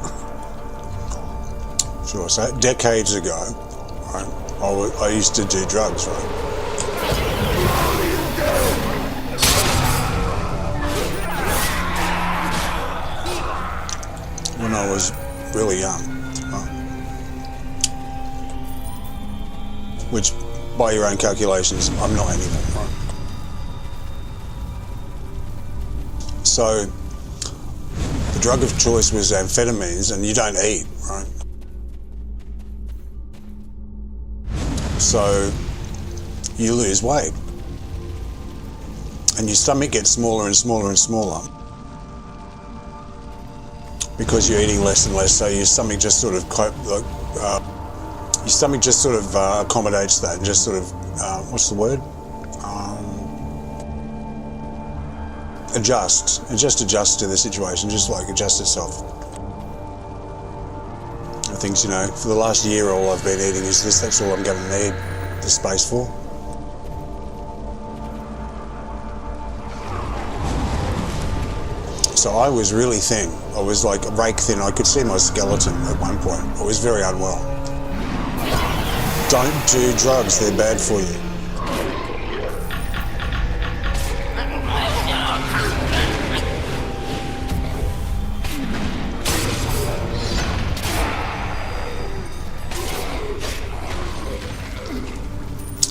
should I say, decades ago, right, I used to do drugs, right? When I was really young, right? Which, by your own calculations, I'm not anymore, right? So, the drug of choice was amphetamines, and you don't eat, right? So, you lose weight. And your stomach gets smaller and smaller and smaller. Because you're eating less and less, so your stomach just sort of, accommodates that and just sort of, what's the word? Adjusts. It just adjusts to the situation, just like adjusts itself. I think, you know, for the last year all I've been eating is this, that's all I'm going to need the space for. So I was really thin. I was like rake thin. I could see my skeleton at one point. I was very unwell. Don't do drugs, they're bad for you.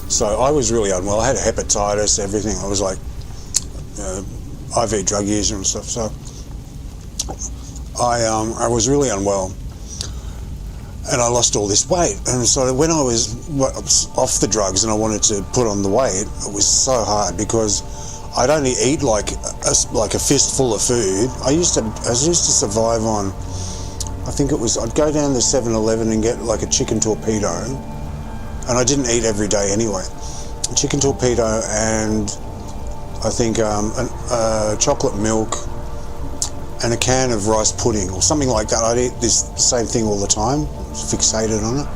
So I was really unwell. I had hepatitis, everything. I was like IV drug user and stuff. So I was really unwell, and I lost all this weight. And so when I was off the drugs and I wanted to put on the weight, it was so hard because I'd only eat like a fistful of food. I used to survive on, I think it was, I'd go down to 7-Eleven and get like a chicken torpedo. And I didn't eat every day anyway. A chicken torpedo and I think chocolate milk and a can of rice pudding or something like that. I'd eat this same thing all the time, fixated on it.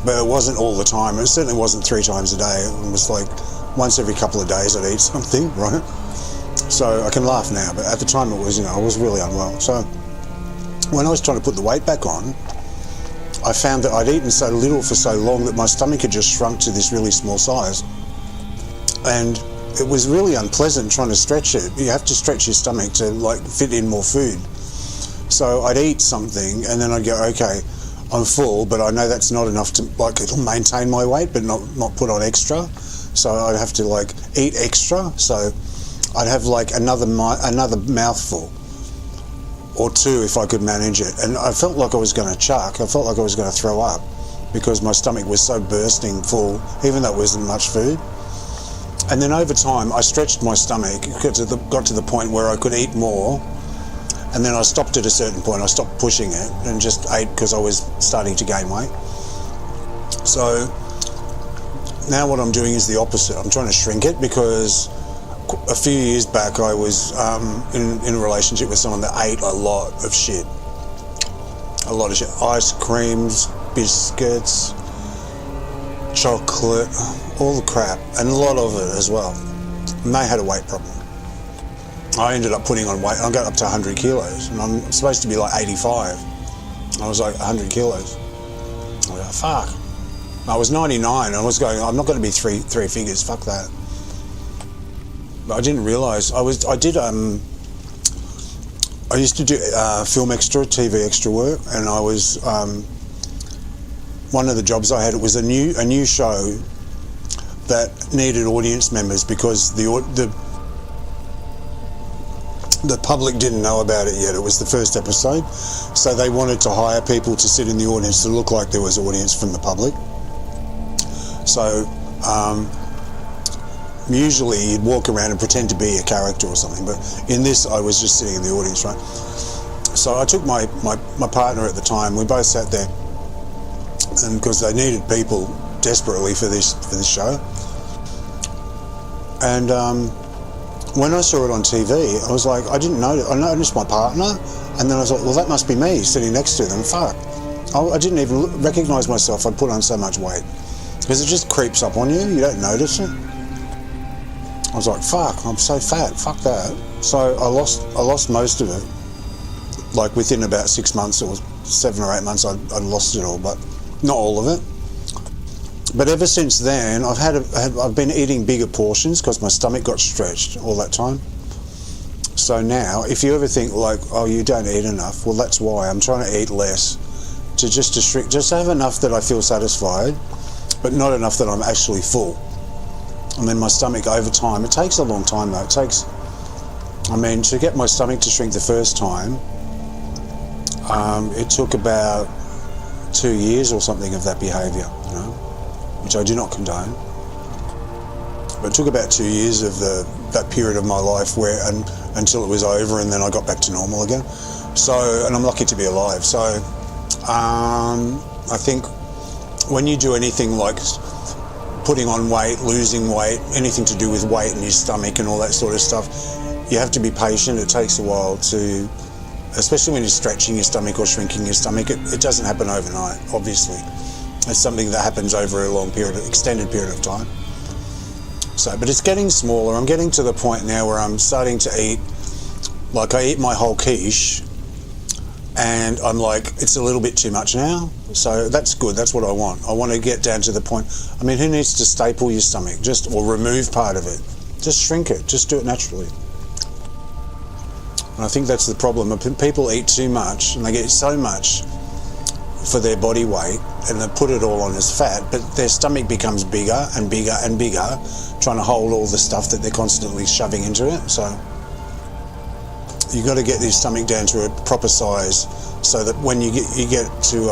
But it wasn't all the time. It certainly wasn't 3 times a day. It was like once every couple of days I'd eat something, right? So I can laugh now, but at the time it was, I was really unwell. So when I was trying to put the weight back on, I found that I'd eaten so little for so long that my stomach had just shrunk to this really small size. And it was really unpleasant trying to stretch it. You have to stretch your stomach to like fit in more food. So I'd eat something and then I'd go, okay, I'm full, but I know that's not enough to, like, it'll maintain my weight, but not put on extra. So I'd have to like eat extra. So I'd have like another mouthful or two if I could manage it. And I felt like I was going to chuck. I felt like I was going to throw up because my stomach was so bursting full, even though it wasn't much food. And then over time, I stretched my stomach, got to the point where I could eat more. And then I stopped at a certain point. I stopped pushing it and just ate because I was starting to gain weight. So now what I'm doing is the opposite. I'm trying to shrink it because a few years back I was in a relationship with someone that ate a lot of shit. A lot of shit. Ice creams, biscuits, chocolate, all the crap, and a lot of it as well. And they had a weight problem. I ended up putting on weight. I got up to 100 kilos, and I'm supposed to be like 85. I was like 100 kilos. I was like, fuck. I was 99, and I was going, I'm not going to be three figures, fuck that. But I didn't realise, I used to do film extra, TV extra work, and I was, one of the jobs I had, it was a new show that needed audience members because the public didn't know about it yet. It was the first episode, so they wanted to hire people to sit in the audience to look like there was audience from the public. So usually you'd walk around and pretend to be a character or something, but in this I was just sitting in the audience, right? So I took my partner at the time. We both sat there, and because they needed people desperately for this show, and when I saw it on TV, I was like, I didn't notice. I noticed my partner, and then I was like, well, that must be me sitting next to them. Fuck. I didn't even recognise myself. I'd put on so much weight. Because it just creeps up on you. You don't notice it. I was like, fuck, I'm so fat. Fuck that. So I lost most of it. Like within about 6 months or 7 or 8 months, I'd lost it all, but not all of it. But ever since then, I've been eating bigger portions because my stomach got stretched all that time. So now, if you ever think like, oh, you don't eat enough, well, that's why I'm trying to eat less, to shrink, just have enough that I feel satisfied, but not enough that I'm actually full. And then my stomach over time, it takes a long time though. To get my stomach to shrink the first time, it took about 2 years or something of that behaviour, which I do not condone. But it took about 2 years of that period of my life until it was over, and then I got back to normal again. So, and I'm lucky to be alive. So, I think when you do anything like putting on weight, losing weight, anything to do with weight in your stomach and all that sort of stuff, you have to be patient. It takes a while to, especially when you're stretching your stomach or shrinking your stomach, it doesn't happen overnight, obviously. It's something that happens over a long period, extended period of time. So, but it's getting smaller. I'm getting to the point now where I'm starting to eat, like I eat my whole quiche, and I'm like, it's a little bit too much now. So that's good, that's what I want. I want to get down to the point, I mean, who needs to staple your stomach, or remove part of it? Just shrink it, just do it naturally. And I think that's the problem. People eat too much, and they get so much for their body weight, and they put it all on as fat, but their stomach becomes bigger and bigger and bigger, trying to hold all the stuff that they're constantly shoving into it. So you've got to get your stomach down to a proper size, so that when you get to,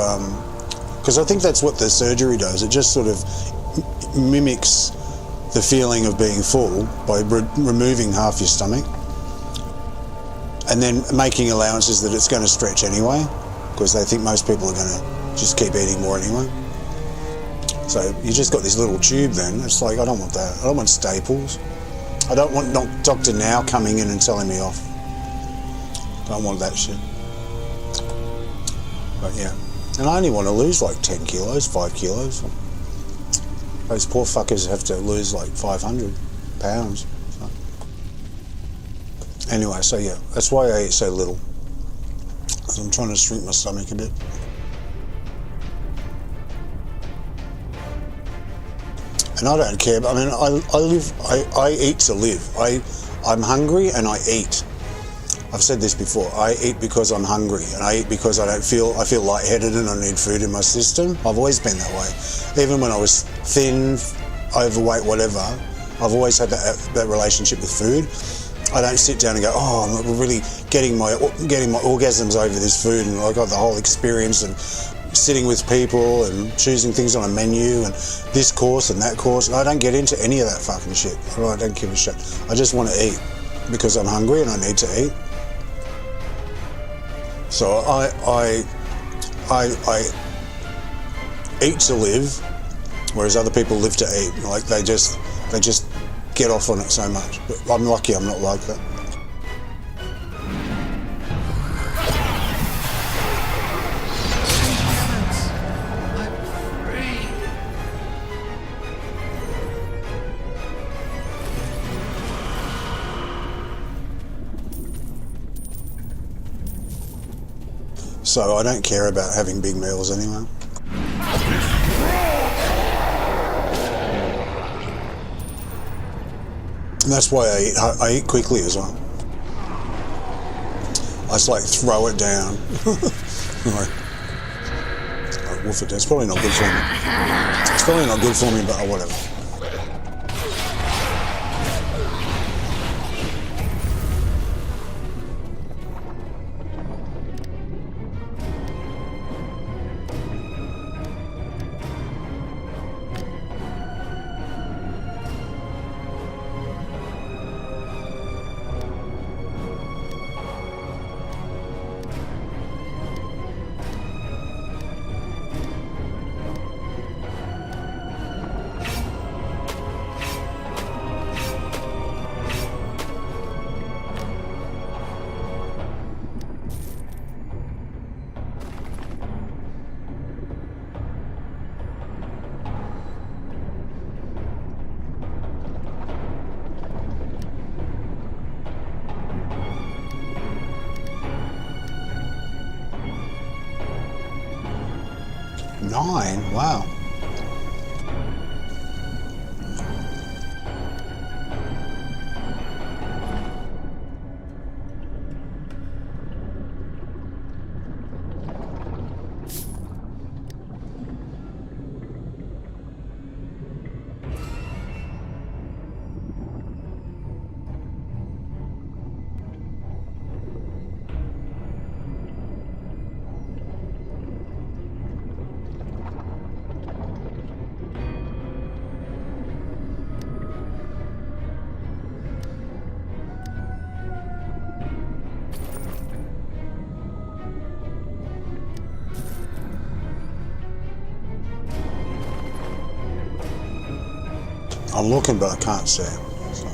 because I think that's what the surgery does. It just sort of mimics the feeling of being full by removing half your stomach, and then making allowances that it's going to stretch anyway, because they think most people are going to just keep eating more anyway. So you just got this little tube then. It's like, I don't want that. I don't want staples. I don't want Dr. Now coming in and telling me off. Don't want that shit. But yeah. And I only want to lose like 10 kilos, 5 kilos. Those poor fuckers have to lose like 500 pounds. So. Anyway, so yeah, that's why I eat so little. I'm trying to shrink my stomach a bit. And I don't care. I mean, I eat to live. I'm hungry and I eat. I've said this before. I eat because I'm hungry, and I eat because I feel lightheaded and I need food in my system. I've always been that way. Even when I was thin, overweight, whatever, I've always had that relationship with food. I don't sit down and go, oh, I'm really getting my orgasms over this food, and I got the whole experience and sitting with people and choosing things on a menu and this course and that course. I don't get into any of that fucking shit. I don't give a shit. I just want to eat because I'm hungry and I need to eat. So I eat to live, whereas other people live to eat. Like they just get off on it so much. But I'm lucky I'm not like that. So I don't care about having big meals anyway. And that's why I eat quickly as well. I just like throw it down. I wolf it down. It's probably not good for me. It's probably not good for me, but whatever. Nine? Wow. I'm looking, but I can't see. So.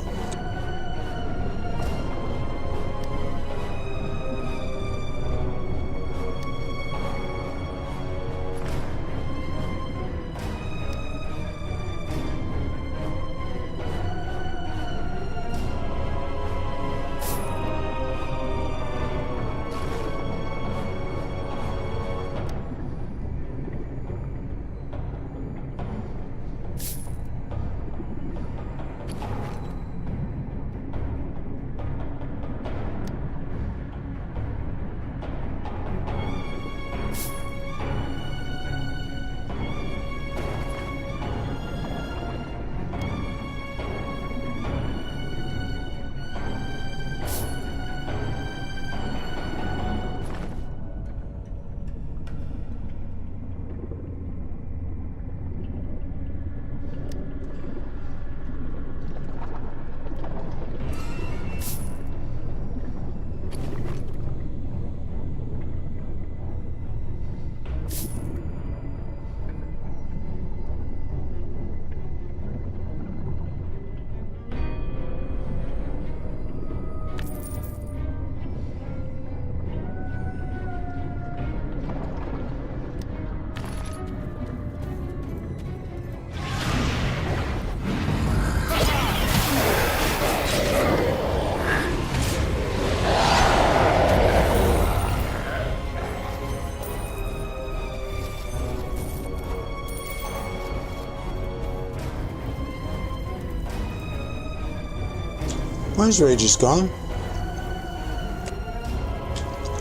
Why is Regis gone?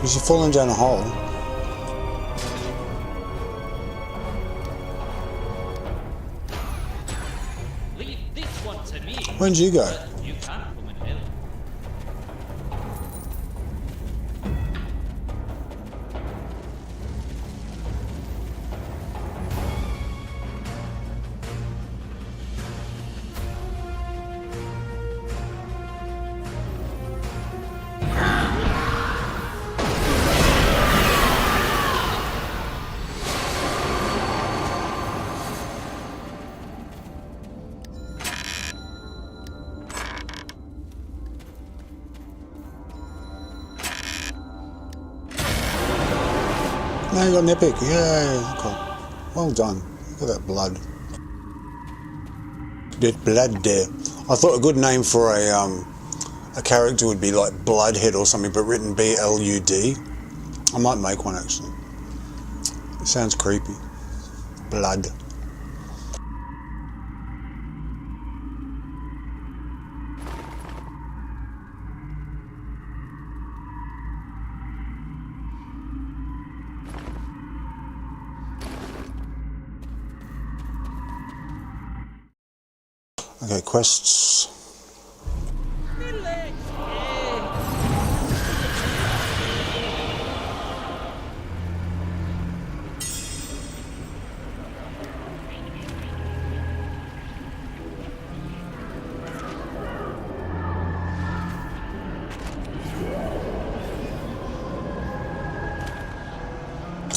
Is he falling down a hole? Leave this one to me. When'd you go? You can't come and help. Now you got an epic. Yay. Cool. Well done. Look at that blood. That blood there. I thought a good name for a character would be like Bloodhead or something, but written B-L-U-D. I might make one actually. It sounds creepy. Blood. Okay, quests.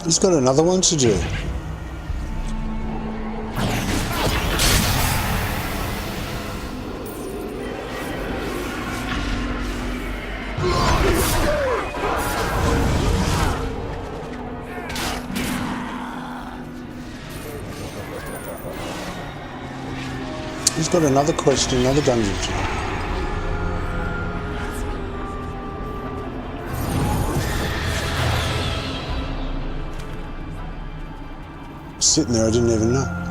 He's got another one to do. He's got another quest in another dungeon to do. Sitting there, I didn't even know.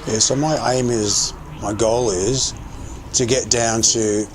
Yeah, so my goal is to get down to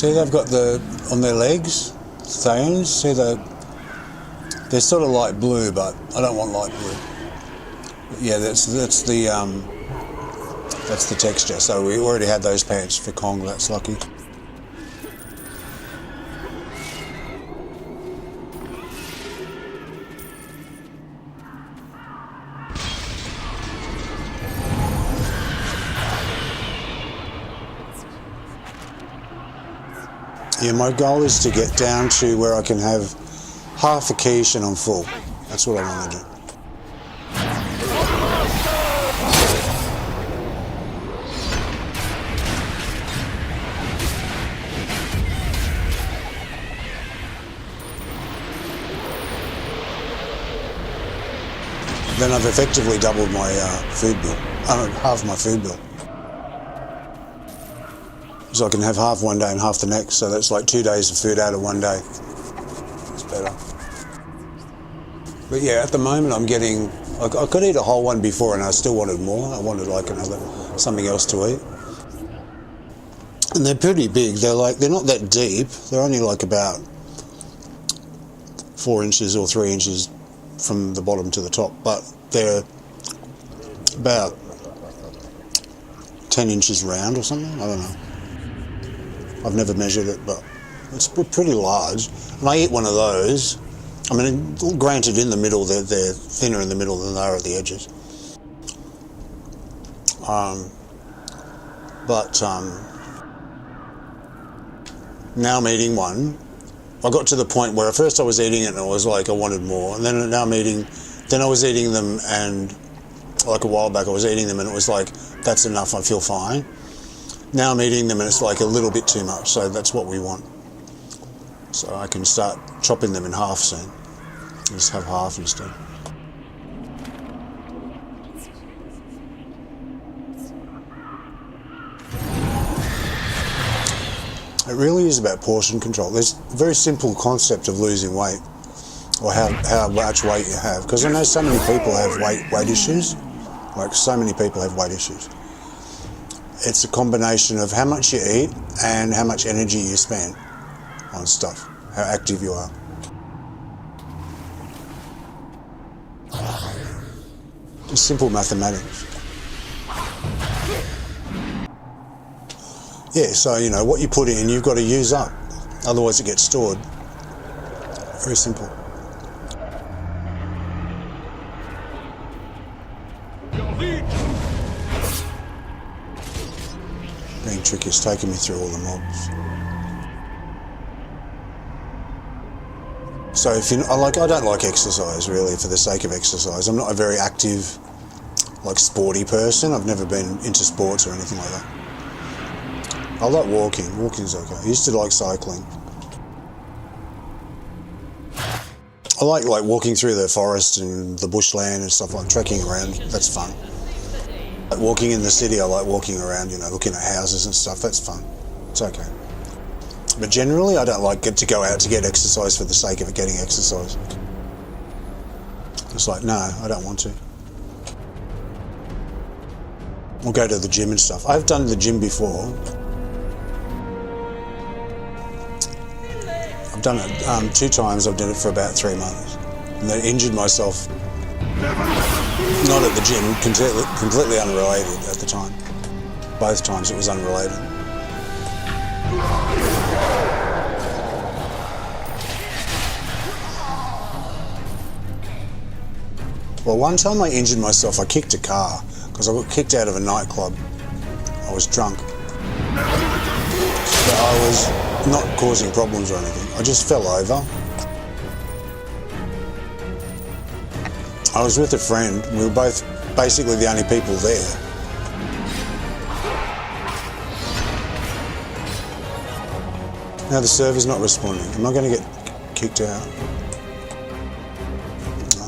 see, they've got on their legs, Thayans, see they're sort of light blue, but I don't want light blue. But yeah, that's the That's the texture. So we already had those pants for Kong. That's lucky. Yeah, my goal is to get down to where I can have half a quiche and I'm full. That's what I want to do. Then I've effectively doubled my food bill, half my food bill. So I can have half one day and half the next, so that's like 2 days of food out of one day. It's better. But yeah, at the moment I'm getting, I could eat a whole one before and I still wanted more. I wanted like something else to eat. And they're pretty big. They're not that deep. They're only like about 4 inches or 3 inches from the bottom to the top, but they're about 10 inches round or something. I don't know. I've never measured it, but it's pretty large. And I eat one of those. I mean, granted, in the middle, they're thinner in the middle than they are at the edges. Now I'm eating one. I got to the point where at first I was eating it and I was like, I wanted more. And then now then I was eating them, and like a while back I was eating them and it was like, that's enough, I feel fine. Now I'm eating them and it's like a little bit too much, so that's what we want. So I can start chopping them in half soon. Just have half instead. It really is about portion control. There's a very simple concept of losing weight, or how much weight you have. Because I know so many people have weight issues. Like, so many people have weight issues. It's a combination of how much you eat and how much energy you spend on stuff, how active you are. Just simple mathematics. Yeah, so you know, what you put in, you've got to use up. Otherwise it gets stored. Very simple. Being tricky is taking me through all the mobs. So if you I don't like exercise really for the sake of exercise. I'm not a very active, like, sporty person. I've never been into sports or anything like that. I like walking. Walking's okay. I used to like cycling. I like walking through the forest and the bushland and stuff, like trekking around. That's fun. Like walking in the city, I like walking around, you know, looking at houses and stuff. That's fun. It's okay. But generally, I don't like to go out to get exercise for the sake of getting exercise. It's like, no, I don't want to. I'll go to the gym and stuff. I've done the gym before. I've done it 2 times. I've done it for about 3 months. And then injured myself. Not at the gym, completely unrelated at the time. Both times it was unrelated. Well, one time I injured myself. I kicked a car because I got kicked out of a nightclub. I was drunk. But I was not causing problems or anything. I just fell over. I was with a friend. We were both basically the only people there. Now the server's not responding. Am I going to get kicked out?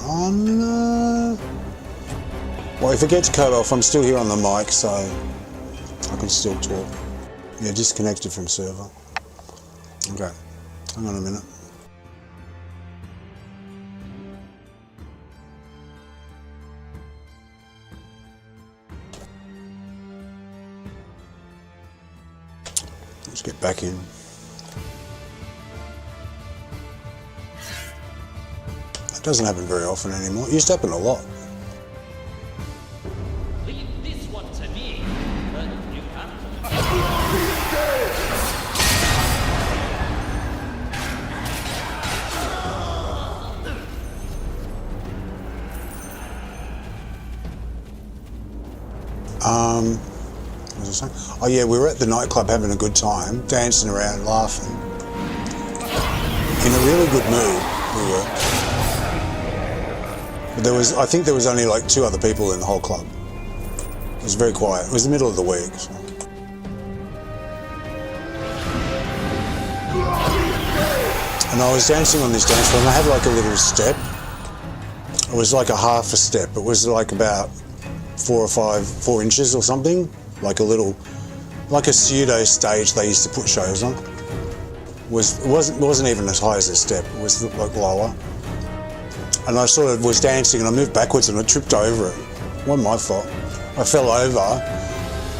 Oh no. Well, if it gets cut off, I'm still here on the mic, so I can still talk. Yeah, disconnected from server. Okay, hang on a minute. Let's get back in. It doesn't happen very often anymore. It used to happen a lot. Leave this one to me. What was I saying? Oh yeah, we were at the nightclub having a good time, dancing around, laughing. In a really good mood, we were. But I think there was only like 2 other people in the whole club. It was very quiet. It was the middle of the week. So. And I was dancing on this dance floor, and I had like a little step. It was like a half a step. It was like about 4 inches or something. Like a little, like a pseudo stage they used to put shows on. It wasn't even as high as a step. It was like lower. And I sort of was dancing, and I moved backwards, and I tripped over it. It wasn't my fault. I fell over,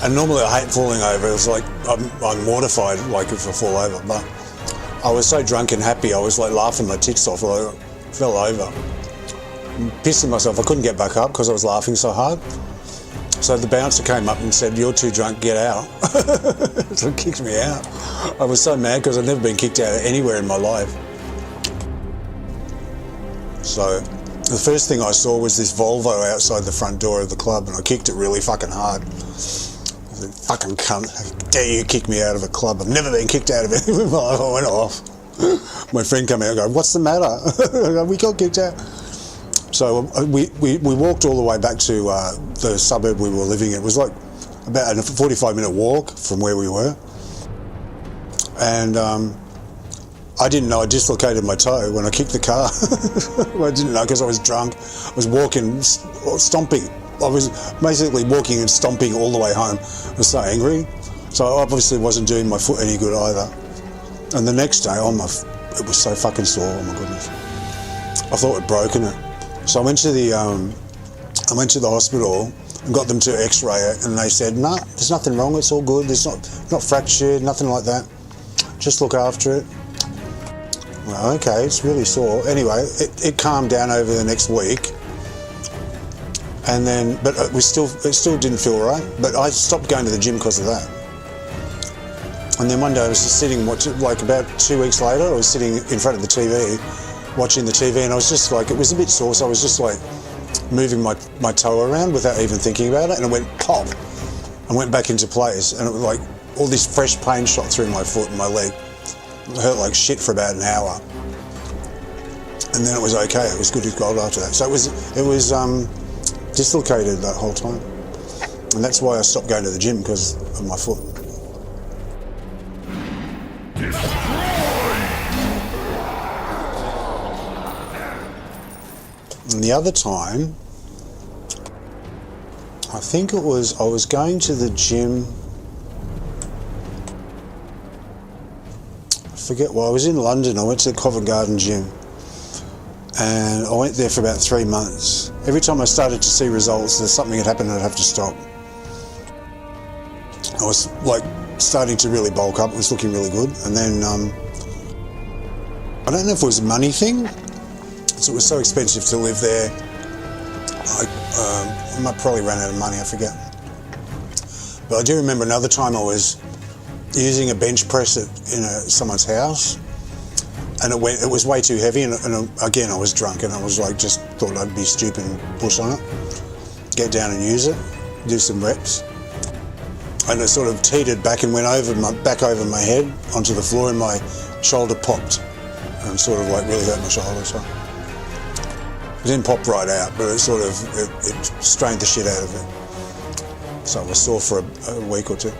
and normally I hate falling over. It was like I'm mortified, like if I fall over. But I was so drunk and happy, I was like laughing my tits off. I fell over, pissing myself. I couldn't get back up because I was laughing so hard. So the bouncer came up and said, "You're too drunk, get out." So he kicked me out. I was so mad because I'd never been kicked out anywhere in my life. So the first thing I saw was this Volvo outside the front door of the club, and I kicked it really fucking hard. I said, "Fucking cunt, how dare you kick me out of a club? I've never been kicked out of anything in my life." I went off. My friend came out and go, "What's the matter?" We got kicked out. So we walked all the way back to the suburb we were living in. It was like about a 45-minute walk from where we were. And I didn't know I dislocated my toe when I kicked the car. I didn't know because I was drunk. I was walking, stomping. I was basically walking and stomping all the way home. I was so angry. So I obviously wasn't doing my foot any good either. And the next day, it was so fucking sore, oh my goodness. I thought I'd broken it. So I went to the hospital and got them to X-ray it, and they said, "No, there's nothing wrong. It's all good. It's not fractured, nothing like that. Just look after it." Well, okay, it's really sore. Anyway, it calmed down over the next week, and then, but it still didn't feel right. But I stopped going to the gym because of that. And then one day I was just sitting watching, like about 2 weeks later, I was sitting in front of the TV, watching the TV, and I was just like, it was a bit sore, so I was just like moving my toe around without even thinking about it, and it went pop and went back into place, and it was like all this fresh pain shot through my foot and my leg. It hurt like shit for about an hour, and then it was okay. It was good as gold after that. So it was dislocated that whole time, and that's why I stopped going to the gym, because of my foot. And the other time, I think I was going to the gym. I forget. Well, I was in London. I went to the Covent Garden gym, and I went there for about 3 months. Every time I started to see results, there's something had happened and I'd have to stop. I was like starting to really bulk up. It was looking really good, and then I don't know if it was a money thing. So it was so expensive to live there. I might probably run out of money, I forget. But I do remember another time I was using a bench press in someone's house, and it was way too heavy, and again I was drunk, and I was like, just thought I'd be stupid and push on it, get down and use it, do some reps. And it sort of teetered back and went back over my head onto the floor, and my shoulder popped and sort of like really hurt my shoulder. So it didn't pop right out, but it sort of it strained the shit out of it. So I was sore for a week or two.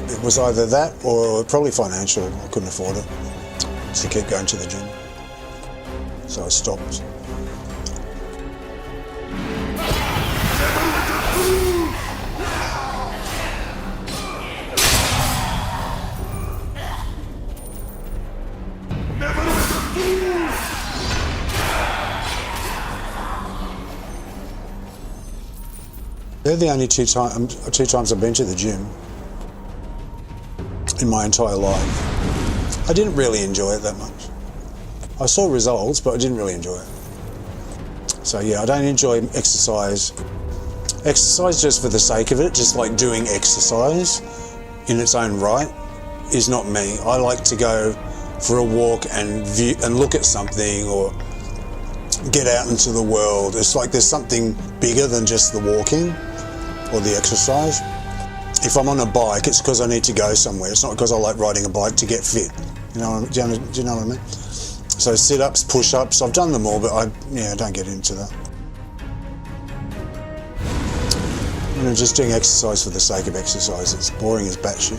It was either that or probably financial. I couldn't afford it to keep going to the gym, so I stopped. They're the only two times I've been to the gym in my entire life. I didn't really enjoy it that much. I saw results, but I didn't really enjoy it. So yeah, I don't enjoy exercise. Exercise just for the sake of it, just like doing exercise in its own right, is not me. I like to go for a walk and look at something, or get out into the world. It's like there's something bigger than just the walking. or the exercise. If I'm on a bike, it's because I need to go somewhere. It's not because I like riding a bike to get fit. Do you know what I mean? So sit-ups, push-ups, I've done them all, but I don't get into that. I'm just doing exercise for the sake of exercise. It's boring as batshit.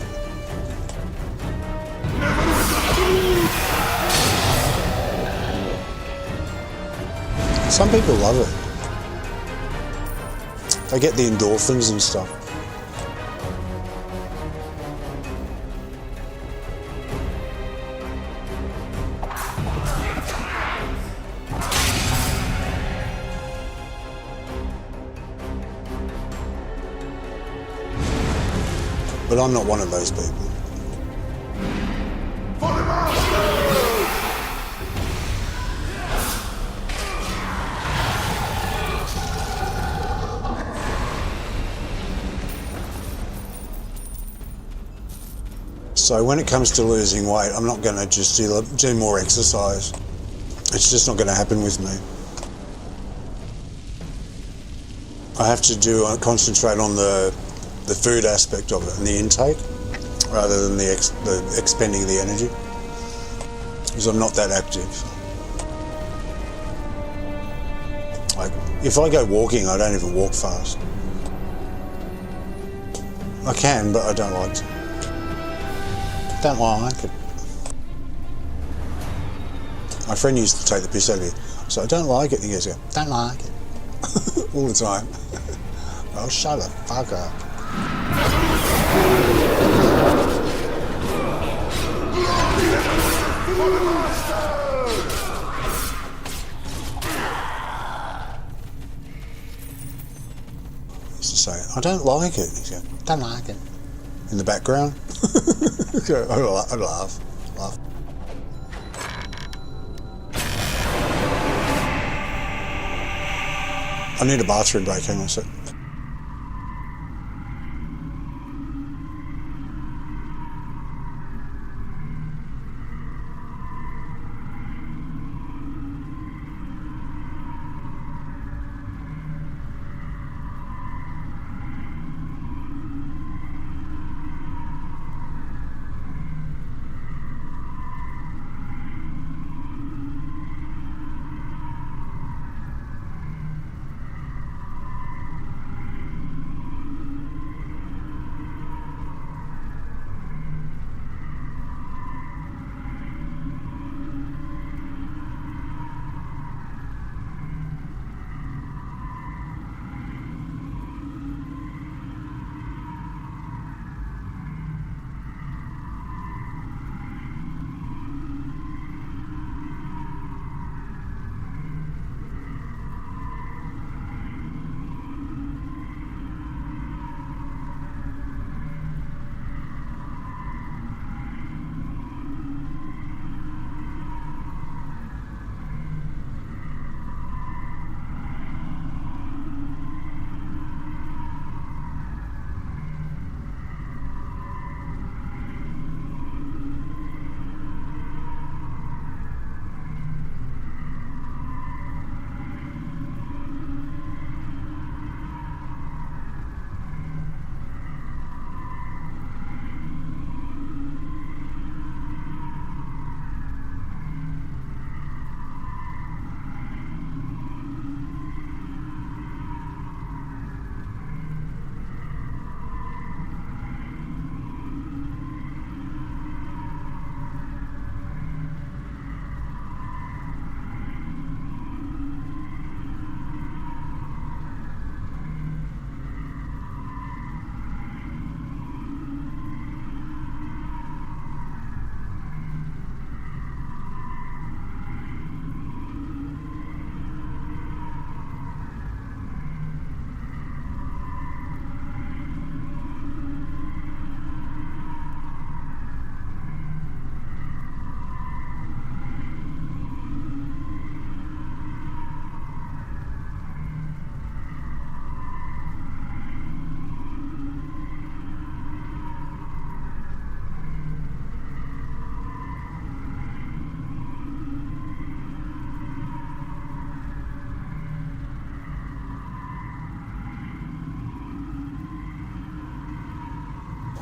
Some people love it. They get the endorphins and stuff. But I'm not one of those people. So when it comes to losing weight, I'm not going to just do more exercise. It's just not going to happen with me. I have to concentrate on the food aspect of it and the intake, rather than the expending the energy, because I'm not that active. Like, if I go walking, I don't even walk fast. I can, but I don't like to. Don't like it. My friend used to take the piss out of me, so I don't like it. And he goes, don't like it, all the time. Oh, shut the fuck up. Used to say, I don't like it. He's going, don't like it. In the background. I laugh. I need a bathroom break, hang on a sec.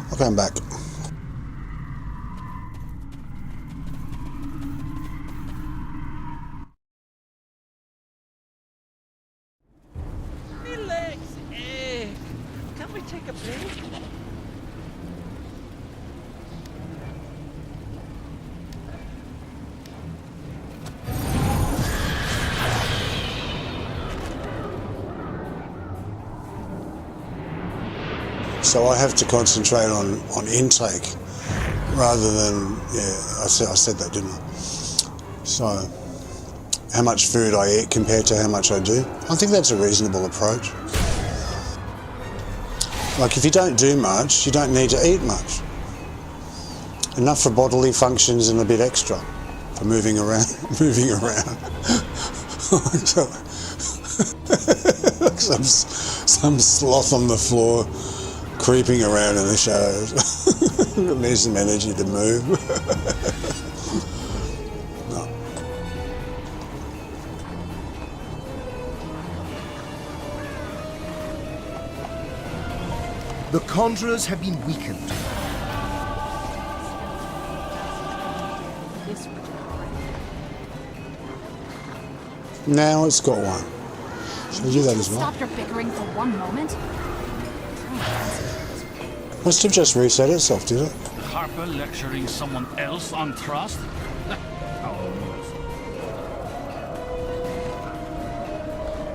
I'll come back. Me legs ache. Can we take a break? So I have to concentrate on intake rather than, yeah, I said that, didn't I? So how much food I eat compared to how much I do. I think that's a reasonable approach. Like if you don't do much, you don't need to eat much. Enough for bodily functions and a bit extra for moving around. Some sloth on the floor creeping around in the shadows. Needs some energy to move. No. The Conjurers have been weakened. Now it's got one. Should I do that as well? Stop your bickering for one moment. Must have just reset itself, did it? Harper lecturing someone else on trust?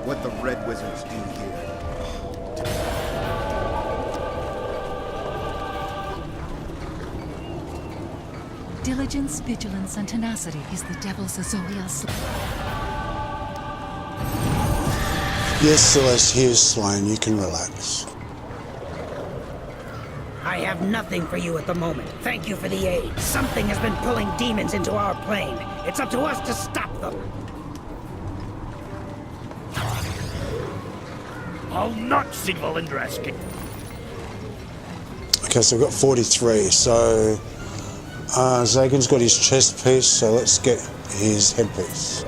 What the Red Wizards do here. Diligence, vigilance, and tenacity is the devil's Azoiel's. Yes, Celeste, he is slain. You can relax. I have nothing for you at the moment. Thank you for the aid. Something has been pulling demons into our plane. It's up to us to stop them. I'll not see Valindra escape. Okay, so we've got 43. So Zagan's got his chest piece, so let's get his headpiece.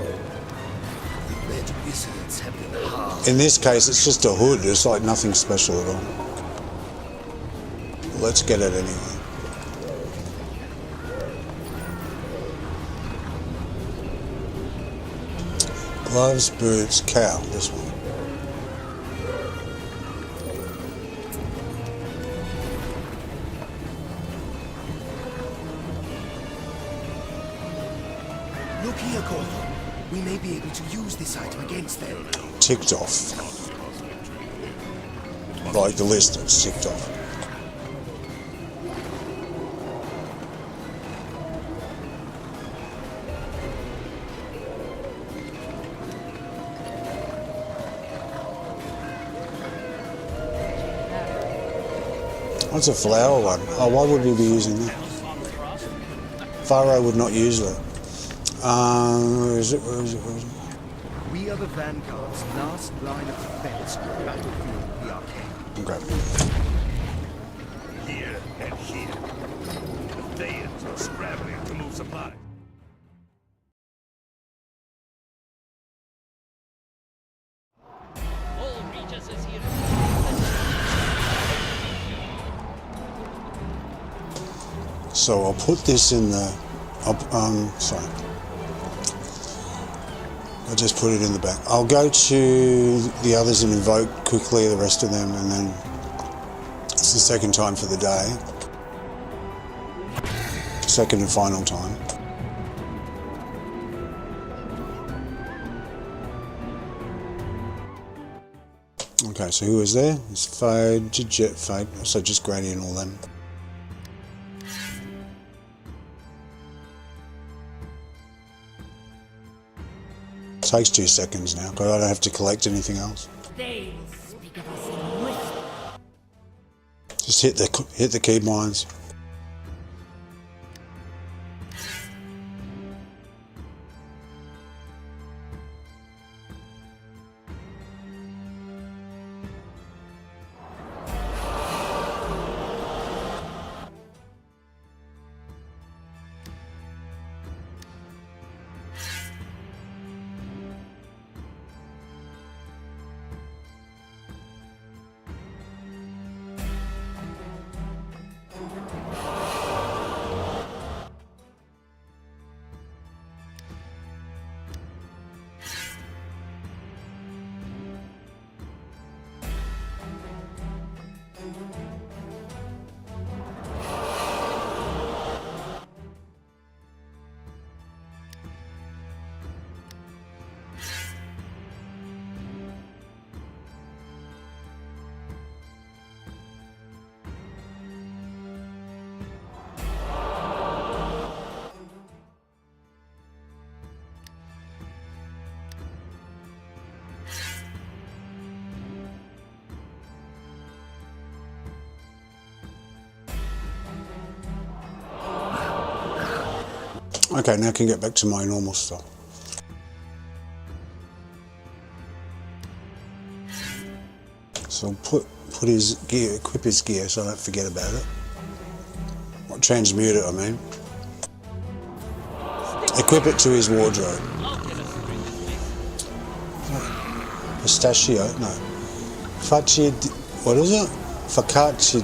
In this case, it's just a hood. It's like nothing special at all. Let's get it anyway. Gloves, boots, cowl, this one. Look here, Gordon. We may be able to use this item against them. Ticked off. Like the list, it's ticked off. What's a flower one? Oh, why would we be using that? Pharaoh would not use that. Where is it? We are the Vanguard's last line of defense on the battlefield of the Arcane. Okay. Here and here. The Thayans are scrambling to move supplies. All Regis is here. So I'll put this in the. Sorry. I'll just put it in the back. I'll go to the others and invoke quickly the rest of them, and then it's the second time for the day. Second and final time. Okay, so who is there? It's Fade, Jet Fade, so just Granny and all them. Takes 2 seconds now, but I don't have to collect anything else. They speak of us in whisper. Just hit the keybinds. Okay, now I can get back to my normal stuff. So put his gear, equip his gear so I don't forget about it. Or transmute it, I mean. Equip it to his wardrobe. Pistachio, no. Faccia, what is it? Focaccia,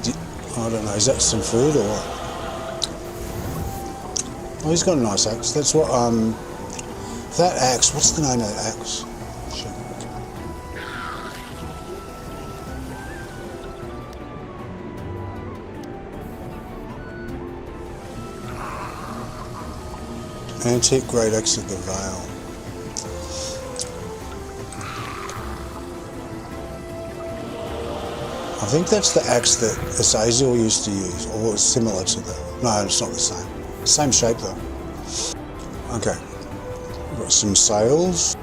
I don't know, is that some food or what? Oh, he's got a nice axe. That's what, that axe, what's the name of that axe? Shit. Antique Great Axe of the Vale. I think that's the axe that Azazel used to use, or similar to that. No, it's not the same. Same shape though. Okay, we've got some sails.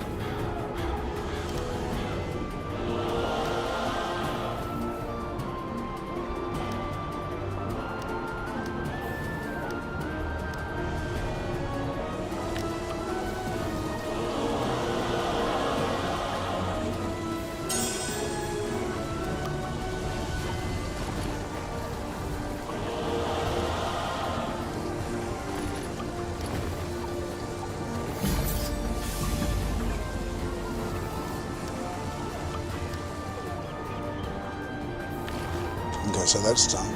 Okay, so that's done.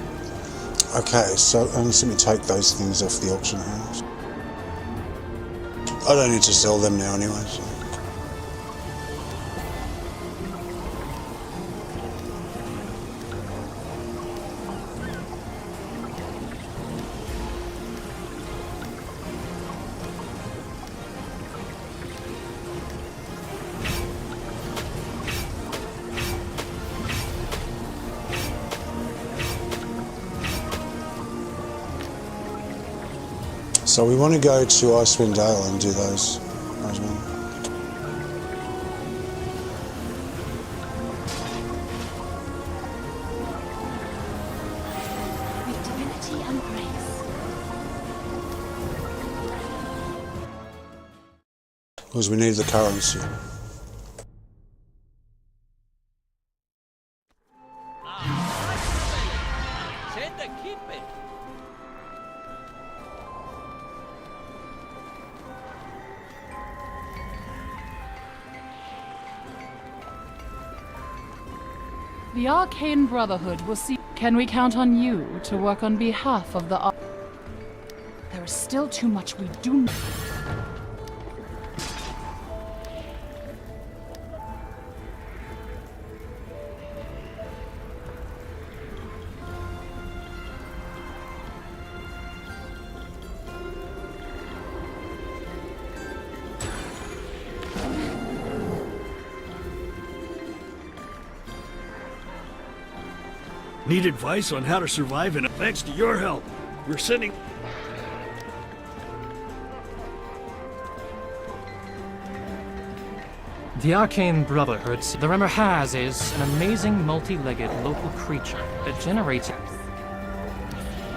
Okay, so let me take those things off the auction house. I don't need to sell them now anyway, so. So we want to go to Icewind Dale and do those as well. With divinity and grace. Because we need the currency. Said to keep it. The Arcane Brotherhood will see. Can we count on you to work on behalf of the There is still too much we do know. Need advice on how to survive, and thanks to your help, we're sending... The Arcane Brotherhood, the rumor has, is an amazing multi-legged local creature that generates...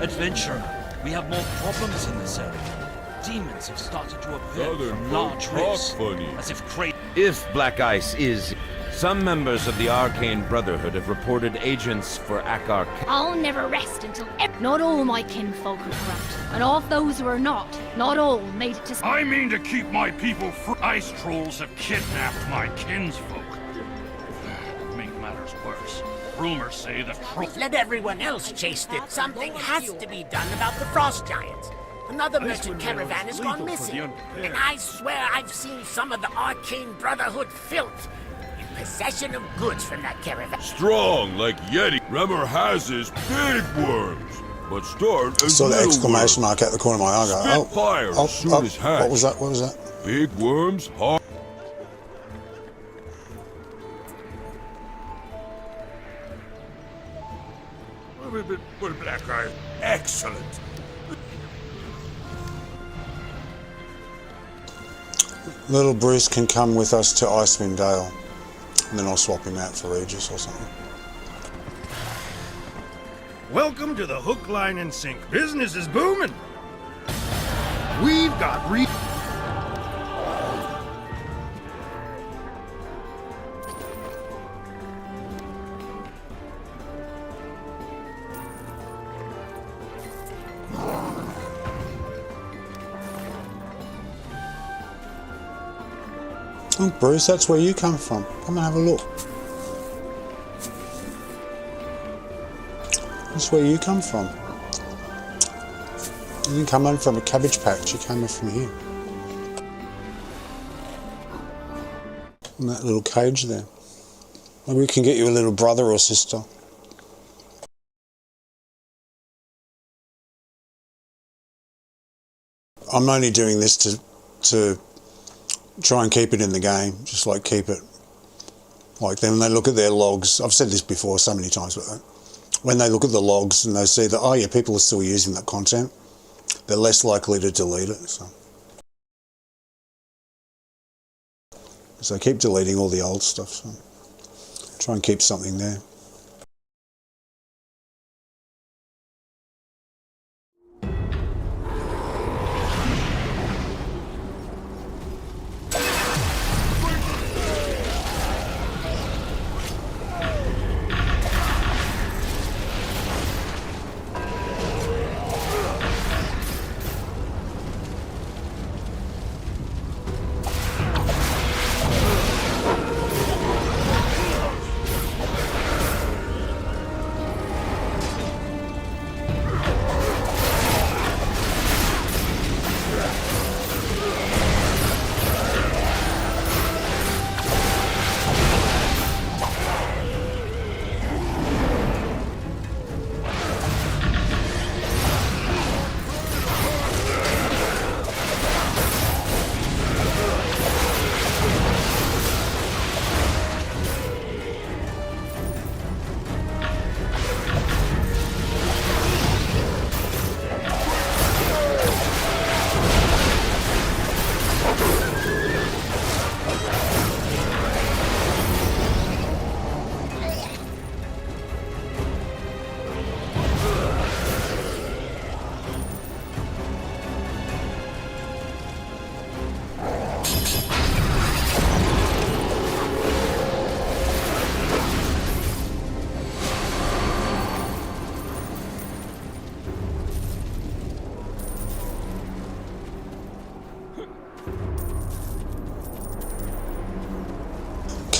Adventurer, we have more problems in this area. Demons have started to appear from large rifts, as if If Black Ice is... Some members of the Arcane Brotherhood have reported agents for Akar... I'll never rest until not all my kinfolk are corrupt, and of those who are not all made it to... I mean to keep my people free. Ice trolls have kidnapped my kinsfolk. Make matters worse. Rumors say that Let everyone else chase it. Something has to be done about the Frost Giants. Another merchant caravan has gone missing. And I swear I've seen some of the Arcane Brotherhood filth. Possession of goods from that caravan. Strong like Yeti. Rumor has his big worms. But start as Saw the little exclamation worms. mark out the corner of my eye. I go, Spitfire as soon as hatched. What was that? What was that? Big worms, hard. What a black guy. Excellent. Little Bruce can come with us to Icewind Dale. And then I'll swap him out for Regis or something. Welcome to the hook, line, and sink. Business is booming. We've got Oh, Bruce, that's where you come from. Come and have a look. That's where you come from. You didn't come in from a cabbage patch, you came in from here. In that little cage there. Maybe we can get you a little brother or sister. I'm only doing this to try and keep it in the game, just like keep it. Like then when they look at their logs, I've said this before so many times, but when they look at the logs and they see that, oh yeah, people are still using that content, they're less likely to delete it. So keep deleting all the old stuff. So try and keep something there.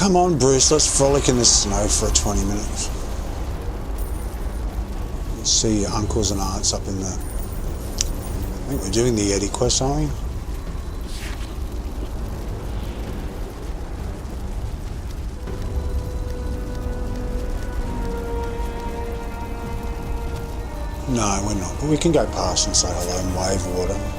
Come on, Bruce, let's frolic in the snow for 20 minutes. You see your uncles and aunts up in the... I think we're doing the Yeti quest, aren't we? No, we're not, but we can go past and say hello and wave or whatever.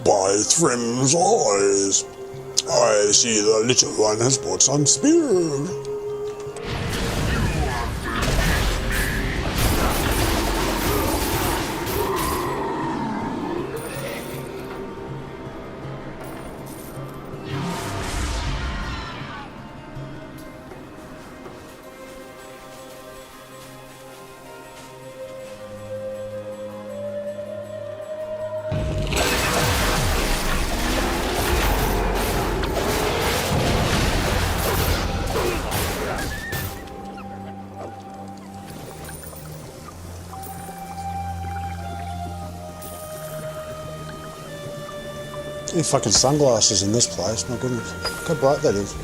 By Thrym's eyes, I see the little one has brought some spear. Any fucking sunglasses in this place, my goodness. Look how bright that is.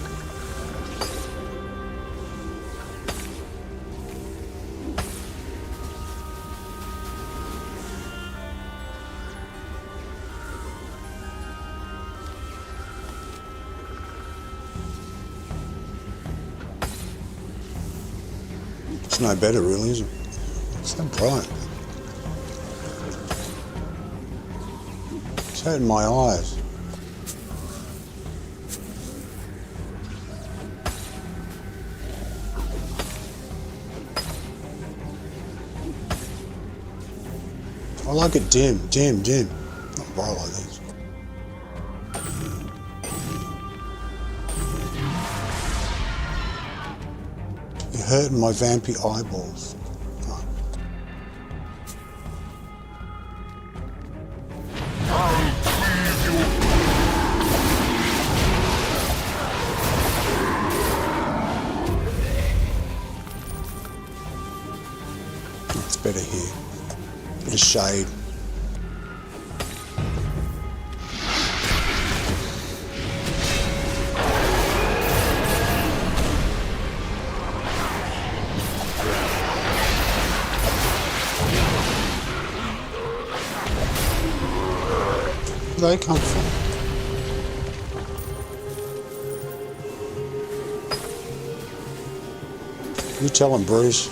It's no better really, is it? It's so bright. It's hurting my eyes. I like it dim. Not bright like this. You're hurting my vampy eyeballs. It's better here. Bit of shade. Where they come from? You tell him, Bruce.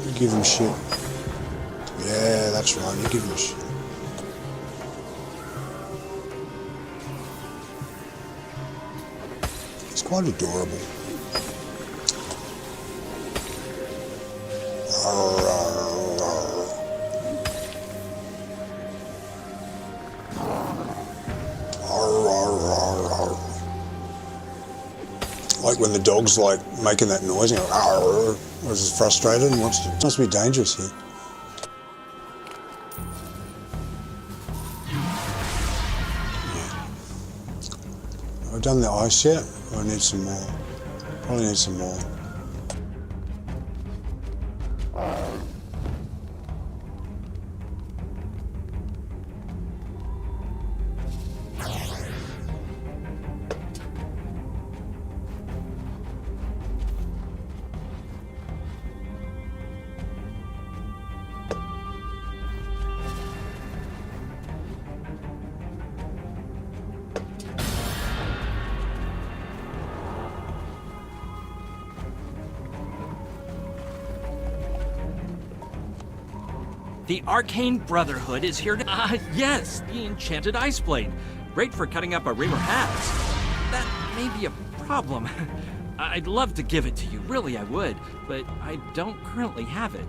You give him shit. Yeah, that's right, you give him shit. It's quite adorable. Like when the dog's like making that noise, you know, was frustrated and wants to. It must be dangerous here. Have I done the ice yet? Or I need some more? Probably need some more. The Arcane Brotherhood is here to... yes, the Enchanted Ice Blade. Great for cutting up a Reamer has. That may be a problem. I'd love to give it to you, really I would, but I don't currently have it.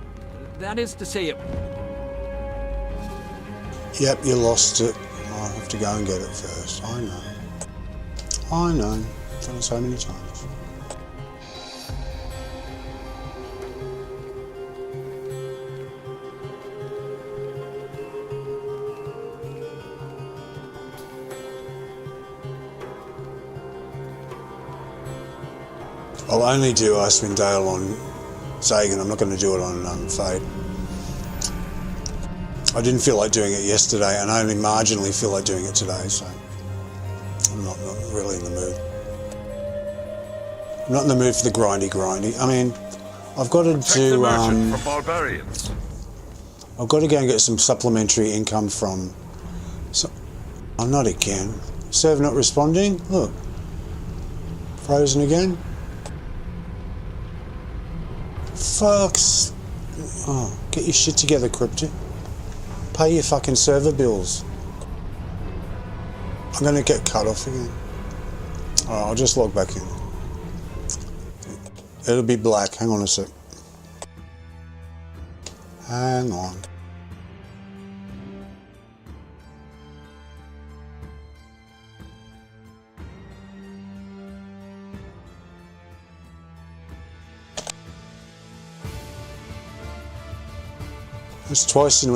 That is to say it... Yep, you lost it. I have to go and get it first. I know. I know. I've done it so many times. I'll only do Icewind Dale on Zagan. I'm not going to do it on Fade. I didn't feel like doing it yesterday, and I only marginally feel like doing it today, so I'm not really in the mood. I'm not in the mood for the grindy. I mean, I've got to do. From Barbarians. I've got to go and get some supplementary income from. I'm not again. Server not responding. Look, frozen again. Fucks. Oh, get your shit together, Crypto. Pay your fucking server bills. I'm gonna get cut off again. Alright, I'll just log back in. It'll be black. Hang on a sec. Hang on. It's twice in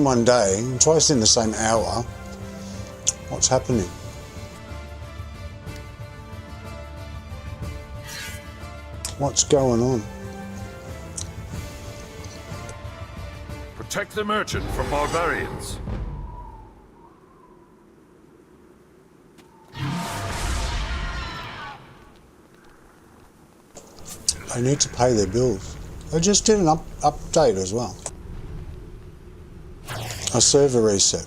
one day, and twice in the same hour. What's happening? What's going on? Protect the merchant from barbarians. They need to pay their bills. They just did an update as well. A server reset.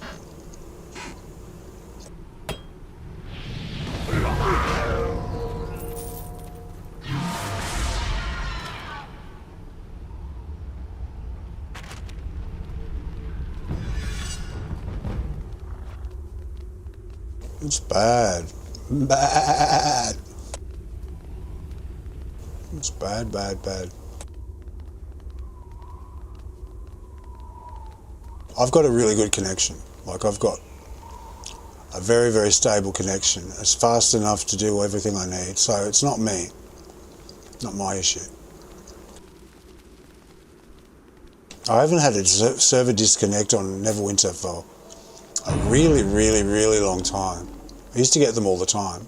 It's bad. Bad. It's bad, bad, bad. I've got a really good connection. Like, I've got a very, very stable connection. It's fast enough to do everything I need. So it's not me. Not my issue. I haven't had a server disconnect on Neverwinter for a really, really, really long time. I used to get them all the time.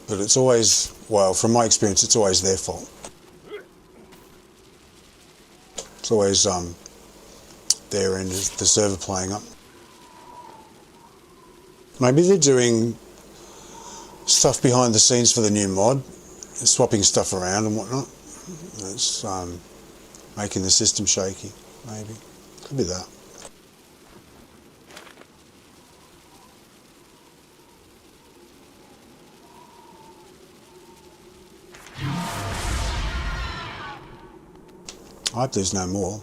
But it's always, well, from my experience, it's always their fault. It's always their end, is the server playing up. Maybe they're doing stuff behind the scenes for the new mod, swapping stuff around and whatnot. It's making the system shaky, maybe. Could be that. I hope there's no more.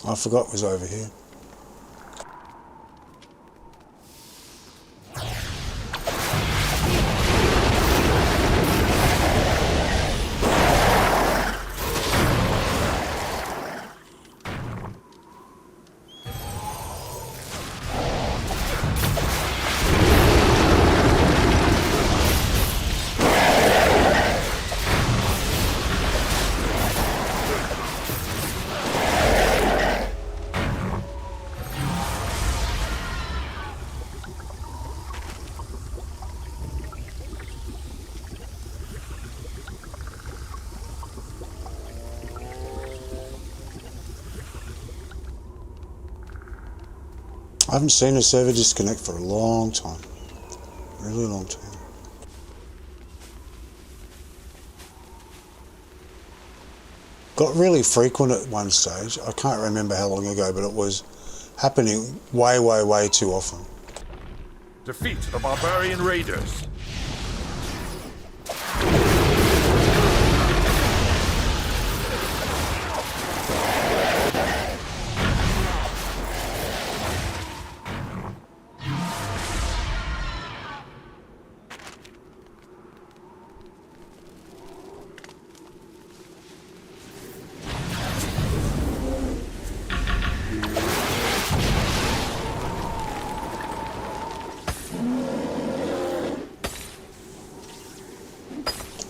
I forgot it was over here. I haven't seen a server disconnect for a long time. Really long time. Got really frequent at one stage. I can't remember how long ago, but it was happening way, way, way too often. Defeat the Barbarian Raiders.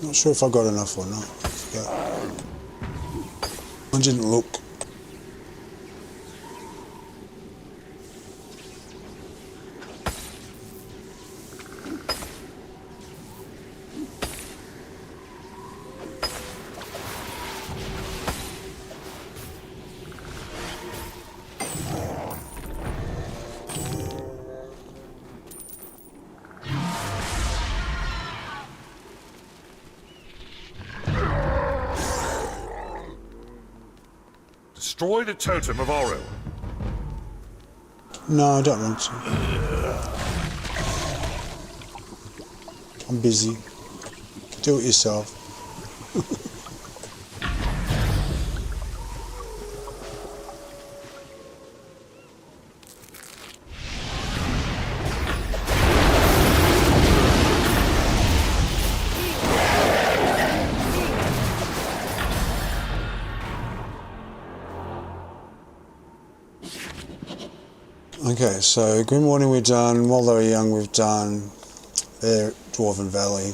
Not sure if I got enough or not. I didn't look. Destroy the totem of Oro. No, I don't want to. I'm busy. Do it yourself. Okay, so Grim Warning we've done, While They Were Young we've done, there Dwarven Valley,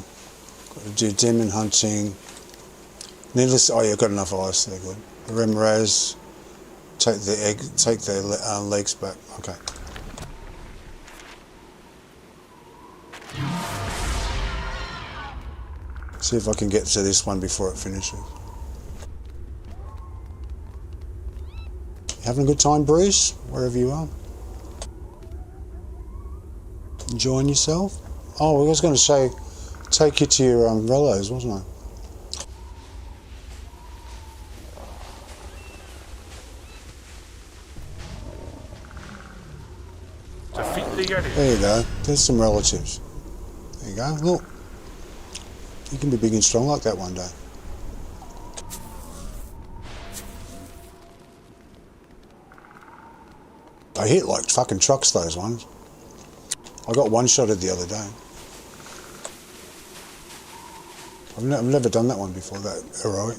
got to do Demon Hunting, Needless, oh yeah, got enough ice, they're good. The Remraz, take their legs back, okay. See if I can get to this one before it finishes. Having a good time, Bruce, wherever you are? Enjoying yourself? Oh, I was going to say, take you to your umbrellas, wasn't I? Defeat the Yeti. There you go. There's some relatives. There you go. Look. You can be big and strong like that one day. They hit like fucking trucks, those ones. I got one-shotted the other day. I've never done that one before, that heroic.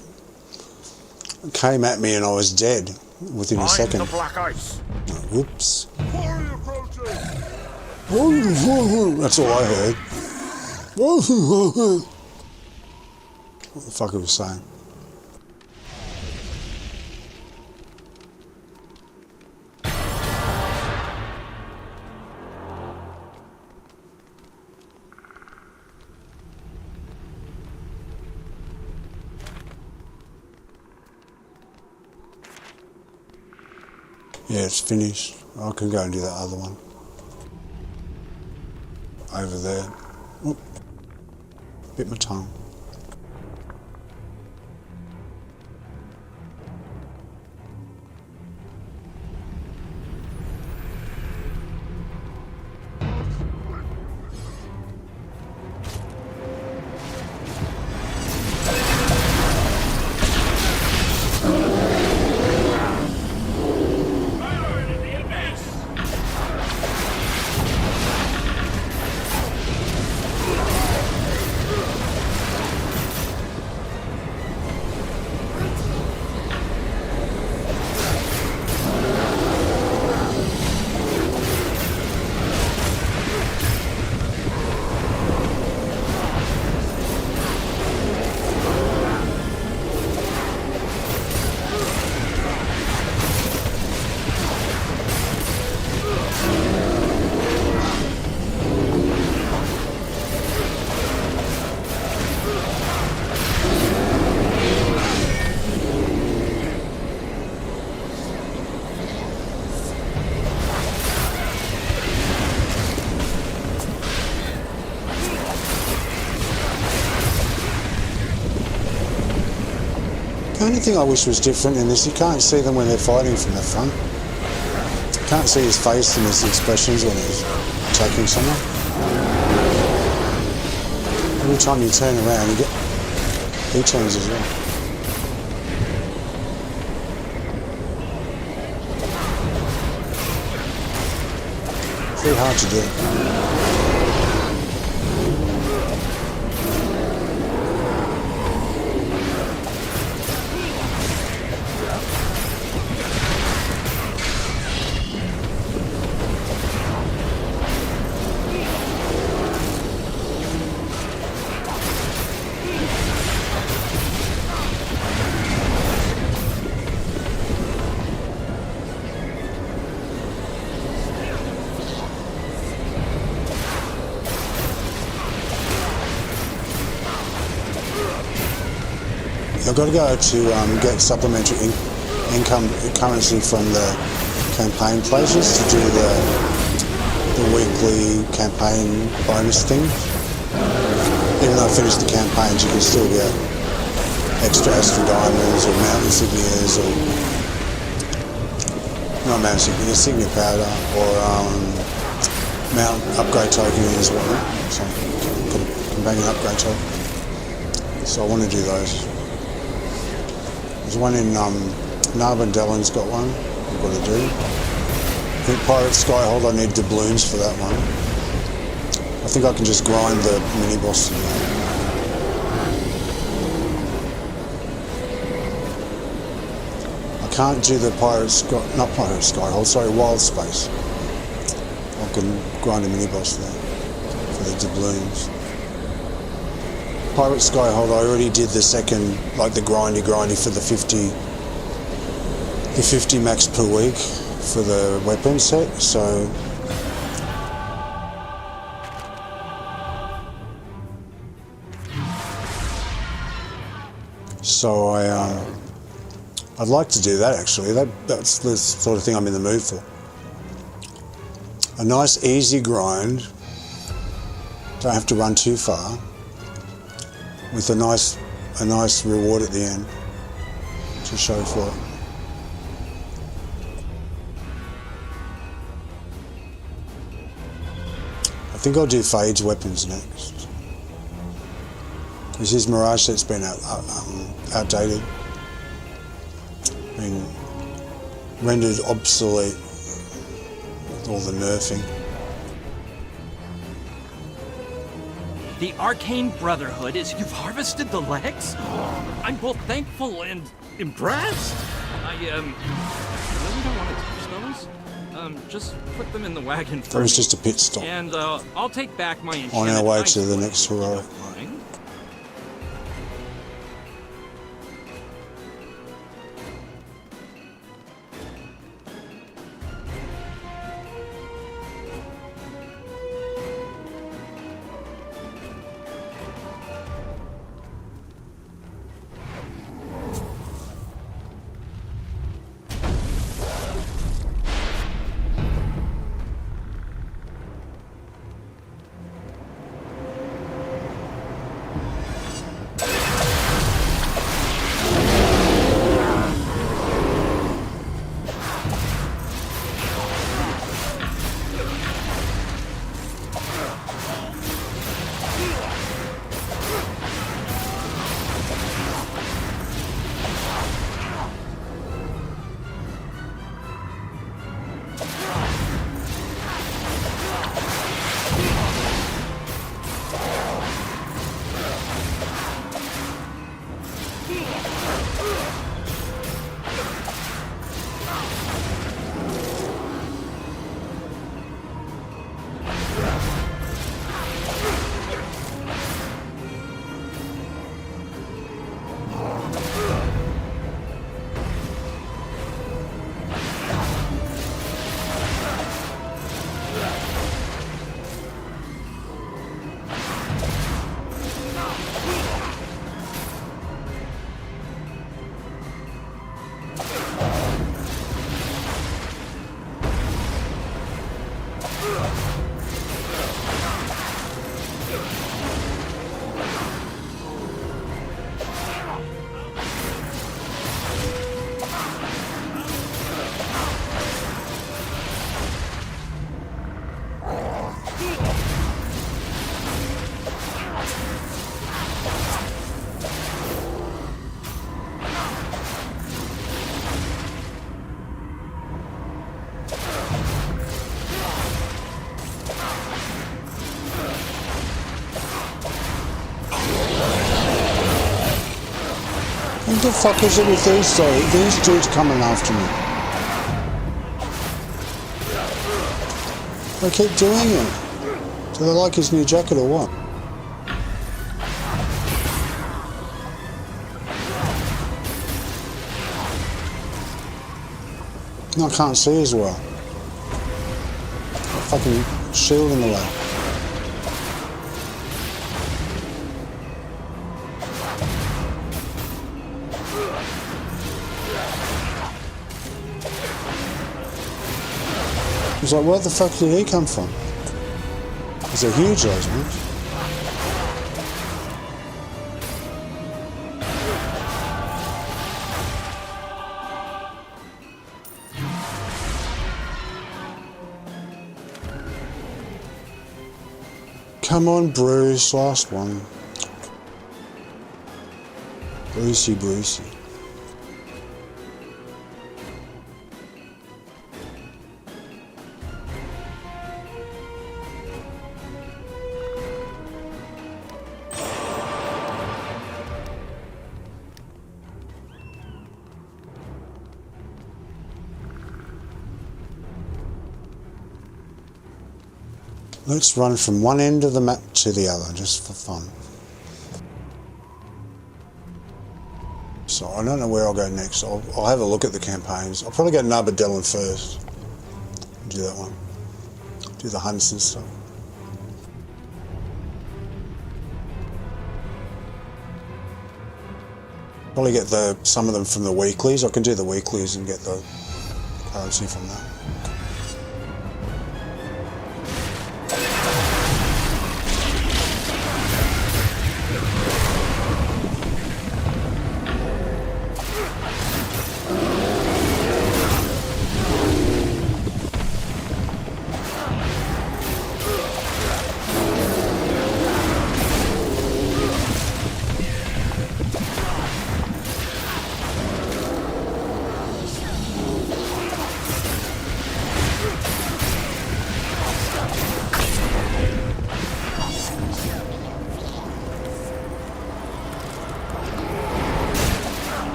It came at me and I was dead within a second. The black ice. Whoops. Warrior approaching. That's all I heard. What the fuck it was saying? Yeah, it's finished. I can go and do that other one. Over there. Oop. Bit my tongue. The only thing I wish was different in this, you can't see them when they're fighting from the front. You can't see his face and his expressions when he's attacking someone. Every time you turn around, he turns as well. Very hard to do. I've got to go to get supplementary income currency from the campaign places to do the weekly campaign bonus thing. Even though I finished the campaigns, you can still get extra Astral Diamonds or Mount Insignias or not Mount Insignia, Insignia Powder or Mount Upgrade Token as well. So companion upgrade token. So I want to do those. There's one in Narbondellyn's got one I've got to do. I think Pirate Skyhold, I need doubloons for that one. I think I can just grind the mini boss in there. I can't do the Pirate Skyhold, sorry, Wild Space. can grind a mini-boss there for the doubloons. Pirate Skyhold, I already did the second, like the grindy for the 50 max per week for the weapon set, so I'd like to do that actually. That's the sort of thing I'm in the mood for. A nice easy grind, don't have to run too far, with a nice reward at the end to show for it. I think I'll do Fade's weapons next, because his Mirage set's been outdated, been rendered obsolete with all the nerfing. The Arcane Brotherhood is... You've harvested the legs? I'm both thankful and impressed. I really don't want to touch those. Just put them in the wagon for That was me. just a pit stop. And I'll take back my enchanted On our way to the Icewind, next heroic. if you don't mind. What the fuck is it with these dudes coming after me? They keep doing it. Do they like his new jacket or what? No, I can't see as well. Fucking shield in the way. I was like, where the fuck did he come from? He's a huge man. Come on, Bruce, last one. Brucey, Brucey. Let's run from one end of the map to the other, just for fun. So I don't know where I'll go next. I'll have a look at the campaigns. I'll probably go Narbondellyn first. Do that one. Do the hunts and stuff. Probably get some of them from the weeklies. I can do the weeklies and get the currency from that.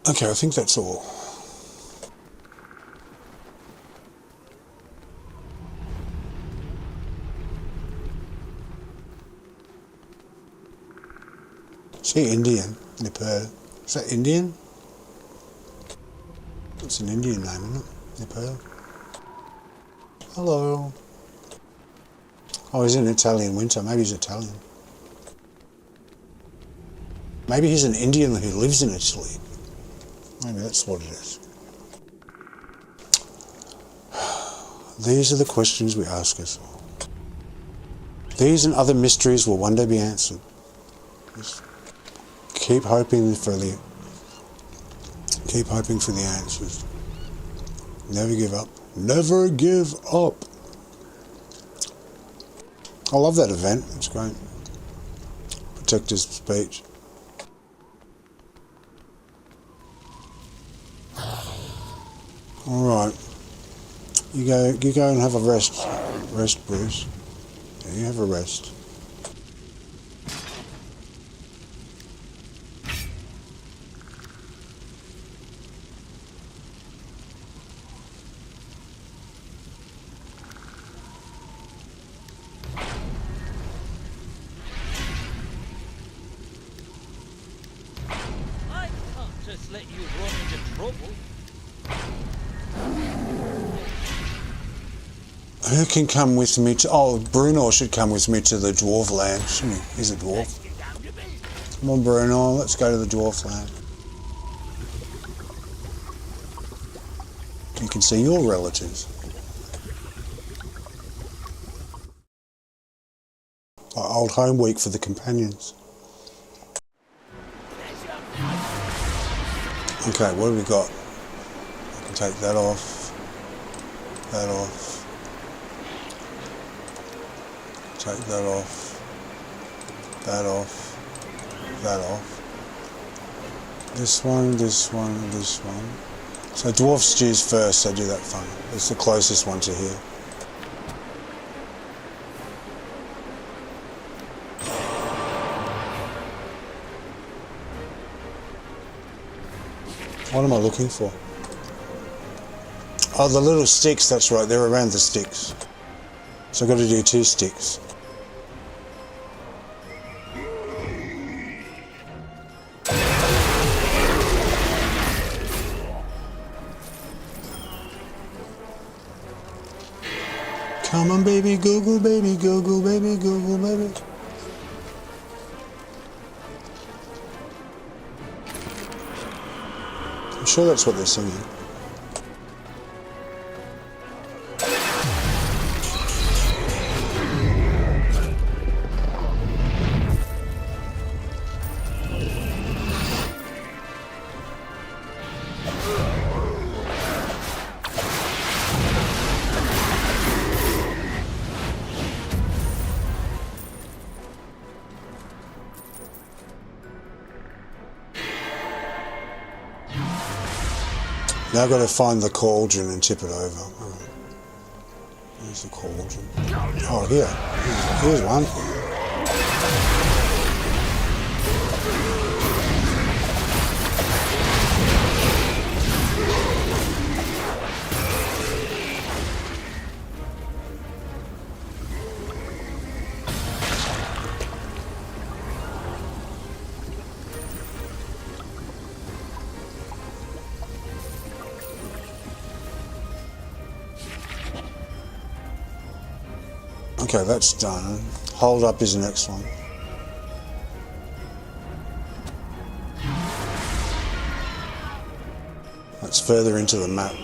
Okay, I think that's all. See, Indian, Nepal. Is that Indian? It's an Indian name, isn't it? Nepal. Hello. Oh, he's in Italian winter. Maybe he's Italian. Maybe he's an Indian who lives in Italy. Maybe that's what it is. These are the questions we ask ourselves. These and other mysteries will one day be answered. Just keep hoping for the answers. Never give up. Never give up. I love that event. It's great. Protector's speech. All right. You go and have a rest. Rest, Bruce. Yeah, you have a rest. I can't just let you run into trouble. Who can come with me to... Oh, Bruno should come with me to the dwarf land, shouldn't he? He's a dwarf. Come on, Bruno, let's go to the dwarf land. You can see your relatives. Like old home week for the companions. Okay, what have we got? I can take that off. That off. Take that off, that off, that off. This one, this one, this one. So dwarf stews first, so do that fun. It's the closest one to here. What am I looking for? Oh, the little sticks, that's right, they're around the sticks. So I've got to do 2 sticks. Come on, baby, Google, baby, Google, baby, Google, baby. I'm sure that's what they're singing. Now I've got to find the cauldron and tip it over. Alright. Where's the cauldron? Oh, here. Here's one. Okay, that's done. Hold up is the next one. That's further into the map,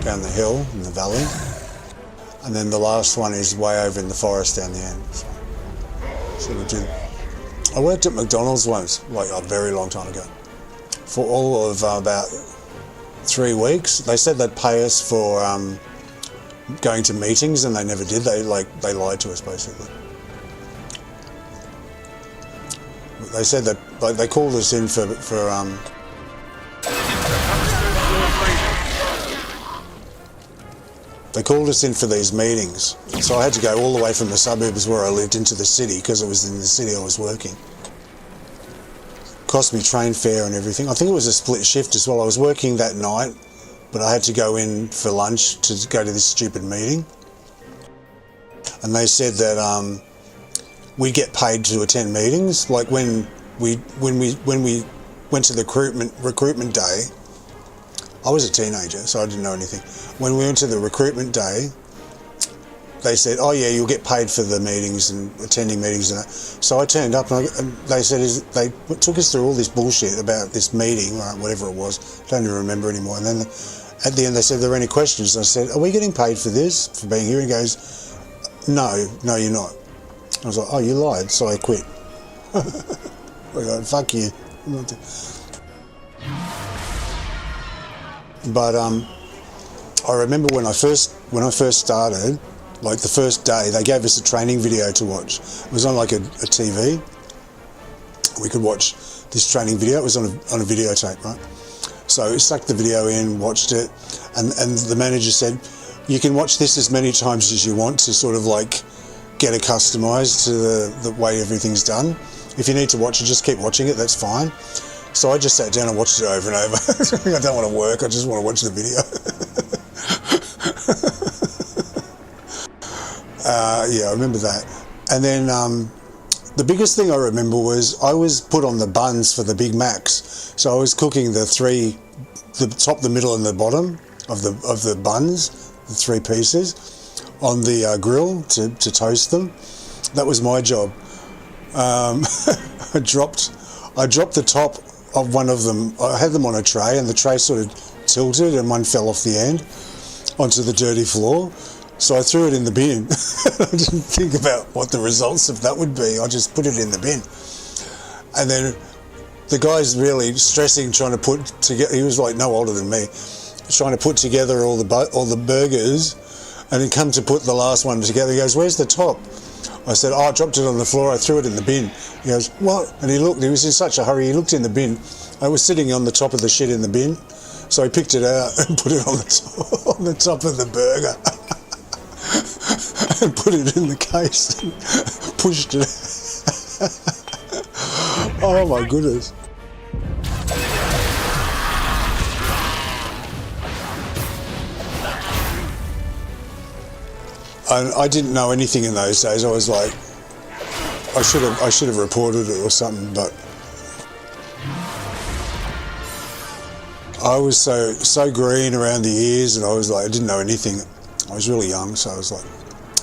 down the hill in the valley. And then the last one is way over in the forest down the end. So we did. I worked at McDonald's once, like a very long time ago, for all of about 3 weeks. They said they'd pay us for going to meetings, and they never did. They lied to us basically. They said that they called us in for they called us in for these meetings. So I had to go all the way from the suburbs where I lived into the city, because it was in the city I was working. Cost me train fare and everything. I think it was a split shift as well. I was working that night, but I had to go in for lunch to go to this stupid meeting. And they said that we get paid to attend meetings. Like when we went to the recruitment day, I was a teenager, so I didn't know anything. When we went to the recruitment day, they said, oh yeah, you'll get paid for the meetings and attending meetings and that. So I turned up and they said, they took us through all this bullshit about this meeting, or whatever it was. I don't even remember anymore. And then at the end they said, are there any questions? And I said, are we getting paid for this, for being here? And he goes, no, you're not. I was like, oh, you lied, so I quit. I go, fuck you. But I remember when I first started, like the first day, they gave us a training video to watch. It was on like a TV. We could watch this training video. It was on a videotape, right? So I stuck the video in, watched it, and the manager said, you can watch this as many times as you want to sort of like get accustomed to the way everything's done. If you need to watch it, just keep watching it, that's fine. So I just sat down and watched it over and over. I don't want to work, I just want to watch the video. Yeah, I remember that. And then the biggest thing I remember was I was put on the buns for the Big Macs. So I was cooking the top, the middle and the bottom of the buns, the 3 pieces, on the grill to toast them. That was my job. I dropped the top of one of them. I had them on a tray, and the tray sort of tilted and one fell off the end onto the dirty floor. So I threw it in the bin. I didn't think about what the results of that would be. I just put it in the bin. And then the guy's really stressing, trying to put together, he was like no older than me, trying to put together all the burgers, and he come to put the last one together. He goes, where's the top? I said, oh, I dropped it on the floor, I threw it in the bin. He goes, what? And he was in such a hurry, he looked in the bin. I was sitting on the top of the shit in the bin, so he picked it out and put it on the top of the burger. And put it in the case and pushed it. Oh my goodness. I didn't know anything in those days. I was like, I should have reported it or something, but I was so green around the ears, and I was like, I didn't know anything. I was really young, so I was like,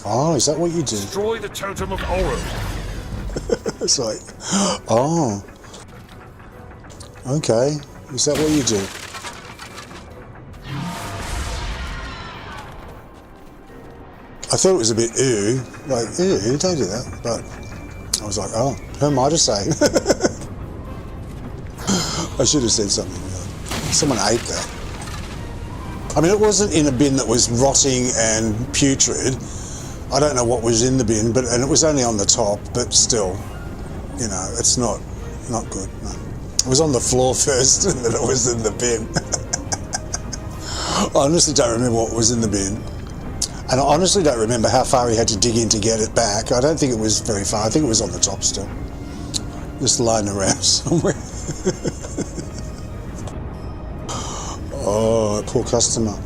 oh, is that what you do? Destroy the totem of Oro. It's like, oh, okay, is that what you do? I thought it was a bit ew, like, ew, don't do that, but I was like, oh, who am I to say? I should have said something. Someone ate that. I mean, it wasn't in a bin that was rotting and putrid. I don't know what was in the bin, and it was only on the top, but still, you know, it's not good. No. It was on the floor first, and then it was in the bin. I honestly don't remember what was in the bin. And I honestly don't remember how far he had to dig in to get it back. I don't think it was very far. I think it was on the top still. Just lying around somewhere. Oh, poor customer.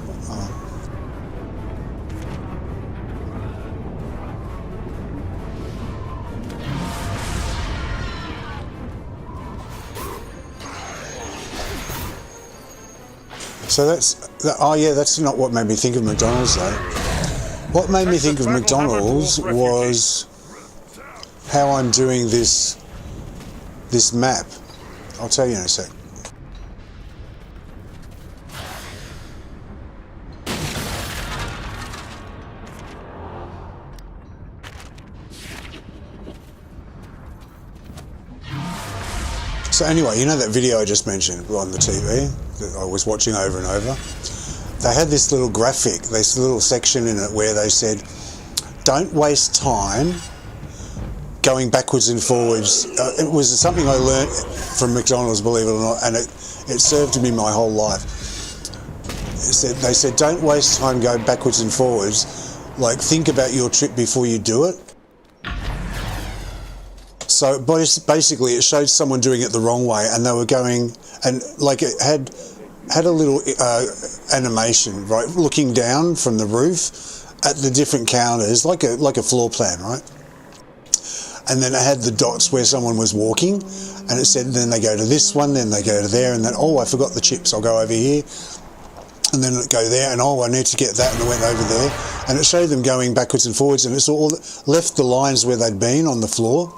So that's not what made me think of McDonald's though. What made me think of McDonald's was how I'm doing this map. I'll tell you in a sec. So anyway, you know that video I just mentioned on the TV that I was watching over and over? They had this little graphic, this little section in it where they said, don't waste time going backwards and forwards. It was something I learnt from McDonald's, believe it or not, and it served me my whole life. They said, don't waste time going backwards and forwards. Like, think about your trip before you do it. So basically it showed someone doing it the wrong way, and they were going, and like it had a little animation, right, looking down from the roof at the different counters, like a floor plan, right? And then it had the dots where someone was walking, and it said then they go to this one, then they go to there, and then, oh, I forgot the chips, I'll go over here, and then it go there, and oh, I need to get that, and it went over there, and it showed them going backwards and forwards, and it's all left the lines where they'd been on the floor.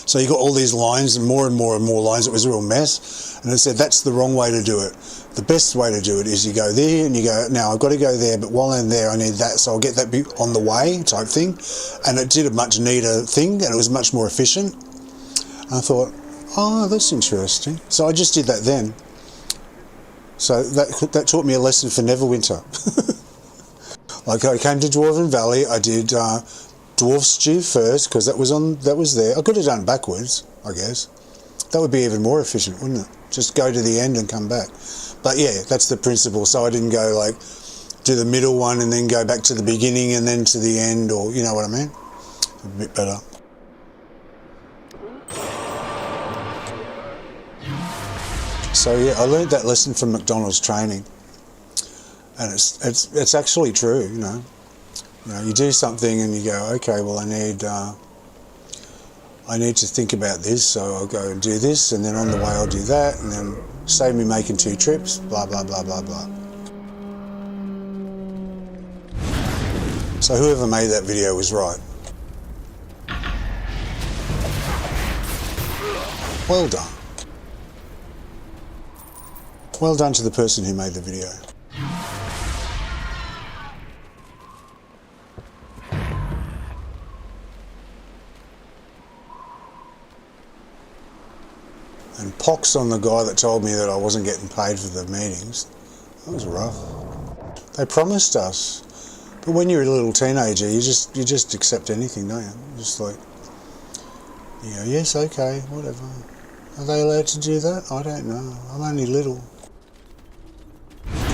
So you got all these lines and more lines. It was a real mess. And it said that's the wrong way to do it. The best way to do it is you go there and you go, now I've got to go there, but while I'm there I need that, so I'll get that on the way type thing. And it did a much neater thing, and it was much more efficient. And I thought, oh, that's interesting. So I just did that then. So that taught me a lesson for Neverwinter. Like I came to Dwarven Valley, I did Dwarf Stew first, because that was there. I could have done it backwards, I guess. That would be even more efficient, wouldn't it? Just go to the end and come back. But yeah, that's the principle. So I didn't go like do the middle one and then go back to the beginning and then to the end, or you know what I mean? A bit better. So yeah, I learned that lesson from McDonald's training, and it's actually true, you know. You know, you do something and you go, okay, well I need to think about this, so I'll go and do this, and then on the way I'll do that, and then save me making 2 trips, blah, blah, blah, blah, blah. So whoever made that video was right. Well done. Well done to the person who made the video. And pox on the guy that told me that I wasn't getting paid for the meetings. That was rough. They promised us. But when you're a little teenager, you just accept anything, don't you? Just like, you go, yes, okay, whatever. Are they allowed to do that? I don't know. I'm only little.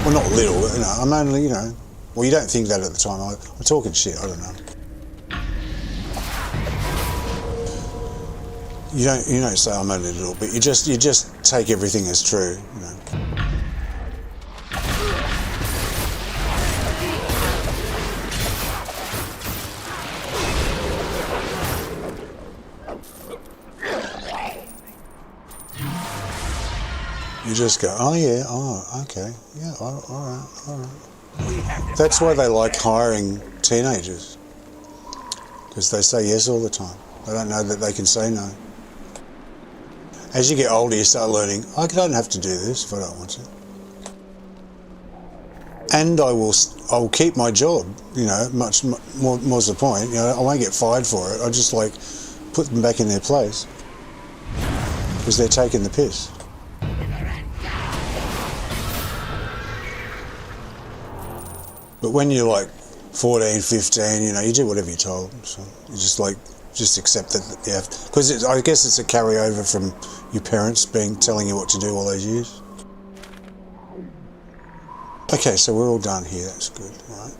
Well, not little, you know, I'm only, you know, well, you don't think that at the time. I'm talking shit, I don't know. You don't say I'm only little, but you just take everything as true, you know. You just go, oh yeah, oh okay, yeah, all right. That's why they like hiring teenagers, because they say yes all the time. They don't know that they can say no. As you get older, you start learning, I don't have to do this if I don't want to. And I will keep my job, you know, much more's the point. You know, I won't get fired for it. I just like put them back in their place because they're taking the piss. But when you're like 14, 15, you know, you do whatever you're told. So you just accept that you have to, because I guess it's a carryover from your parents telling you what to do all those years. Okay, so we're all done here. That's good, right?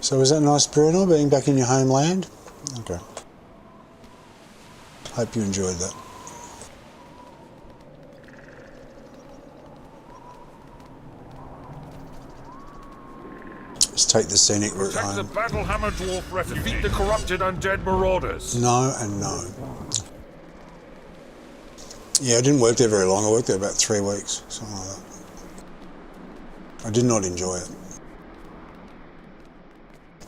So was that nice, Bruno, being back in your homeland? Okay. Hope you enjoyed that. Let's take the scenic route Protect the home. battle hammer dwarf refuge. Defeat the corrupted undead marauders. No and no. Yeah, I didn't work there very long. I worked there about 3 weeks, something like that. I did not enjoy it.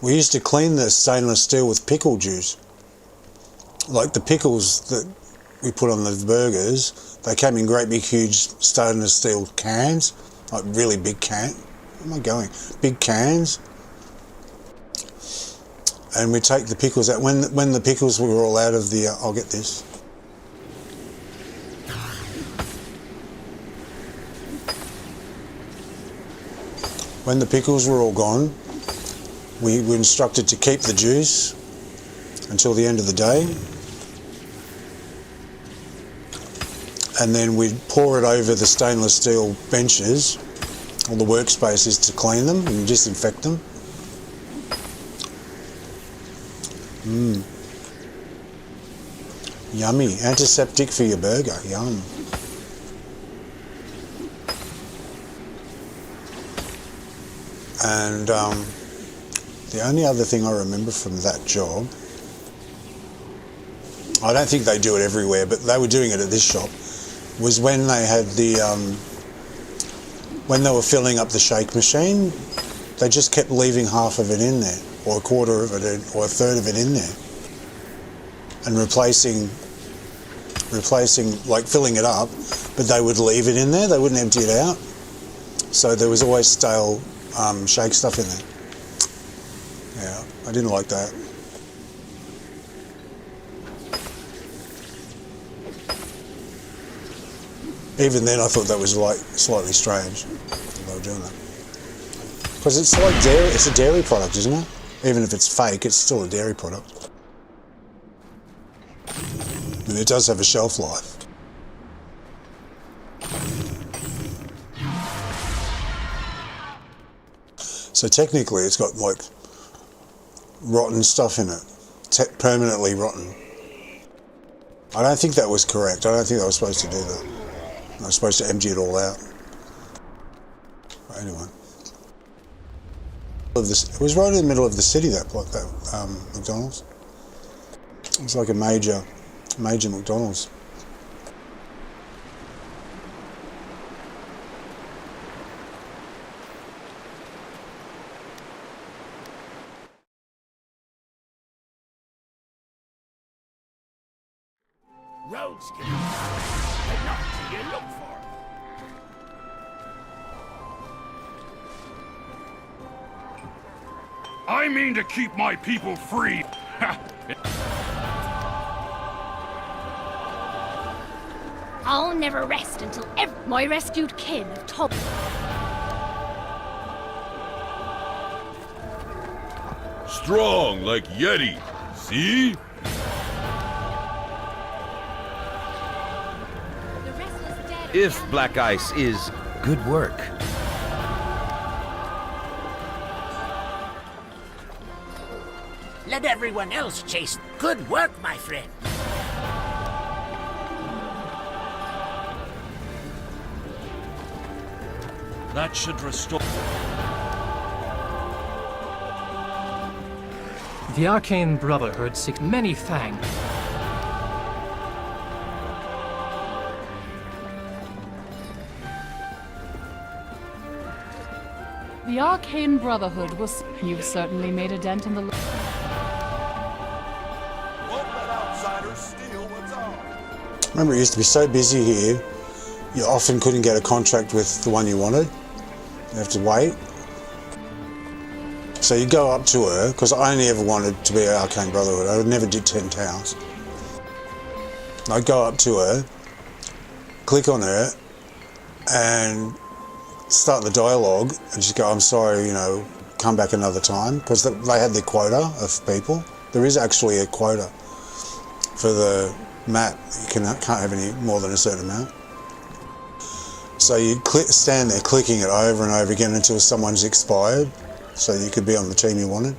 We used to clean the stainless steel with pickle juice. Like the pickles that we put on the burgers, they came in great big huge stainless steel cans, like really big can. Where am I going? Big cans. And we take the pickles out. When the pickles were all out of the... I'll get this. When the pickles were all gone, we were instructed to keep the juice until the end of the day. And then we'd pour it over the stainless steel benches, all the workspaces, to clean them and disinfect them. Yummy. Antiseptic for your burger. Yum. And the only other thing I remember from that job, I don't think they do it everywhere, but they were doing it at this shop, was when they had the, when they were filling up the shake machine, they just kept leaving half of it in there, or a quarter of it in, or a third of it in there, and replacing, like filling it up, but they would leave it in there, they wouldn't empty it out. So there was always stale shake stuff in there. Yeah, I didn't like that. Even then I thought that was like slightly strange that they were doing that. Because it's like dairy, it's a dairy product, isn't it? Even if it's fake, it's still a dairy product. And it does have a shelf life. So technically it's got like rotten stuff in it, permanently rotten. I don't think that was correct. I don't think I was supposed to do that. I was supposed to empty it all out. But anyway. It was right in the middle of the city, that McDonald's. It was like a major McDonald's. Roads can be found, but not till you look for them. I mean to keep my people free. I'll never rest until my rescued kin have told. Strong like Yeti. See? If black ice is good work. Let everyone else chase. Good work, my friend. That should restore. The Arcane Brotherhood seeks many thanks. The Arcane Brotherhood was... You've certainly made a dent in the... Won't let outsiders steal what's ours. Remember, it used to be so busy here, you often couldn't get a contract with the one you wanted. You have to wait. So you go up to her, because I only ever wanted to be an Arcane Brotherhood. I never did 10 towns. I'd go up to her, click on her, and start the dialogue, and she'd go, I'm sorry, you know, come back another time, because they had their quota of people. There is actually a quota for the mat. You can't have any more than a certain amount. So you stand there clicking it over and over again until someone's expired, so you could be on the team you wanted.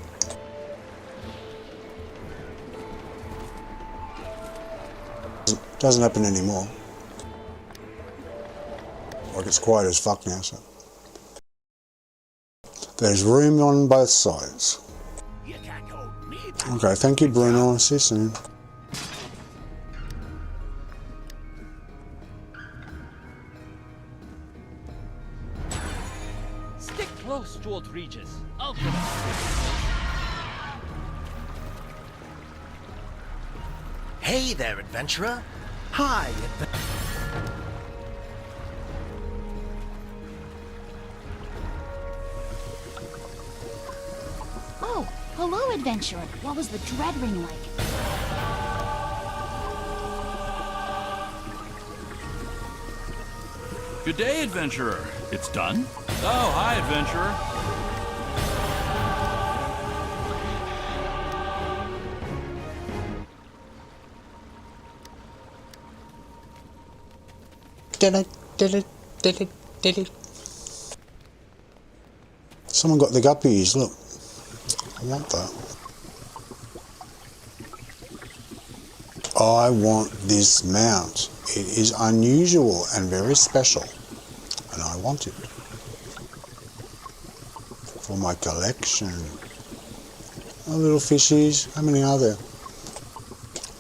Doesn't happen anymore. Like, it's quiet as fuck now, so. There's room on both sides. Okay, thank you, Bruno. See you soon. Stick close to old Regis. I'll get Hey there, adventurer. Hi, Oh, hello, adventurer. What was the dread ring like? Good day, adventurer. It's done? Oh, hi, adventurer. Someone got the guppies, look. I want that. I want this mount. It is unusual and very special, and I want it for my collection. Oh, little fishies. How many are there?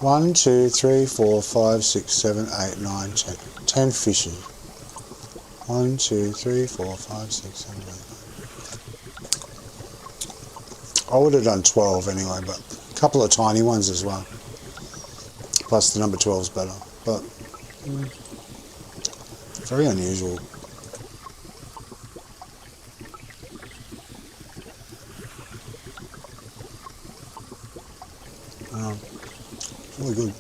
1, 2, 3, 4, 5, 6, 7, 8, 9, 10. 10 fishes. 1, 2, 3, 4, 5, 6, 7, 8. I would have done 12 anyway, but a couple of tiny ones as well. Plus the number 12 is better, but very unusual. Really good.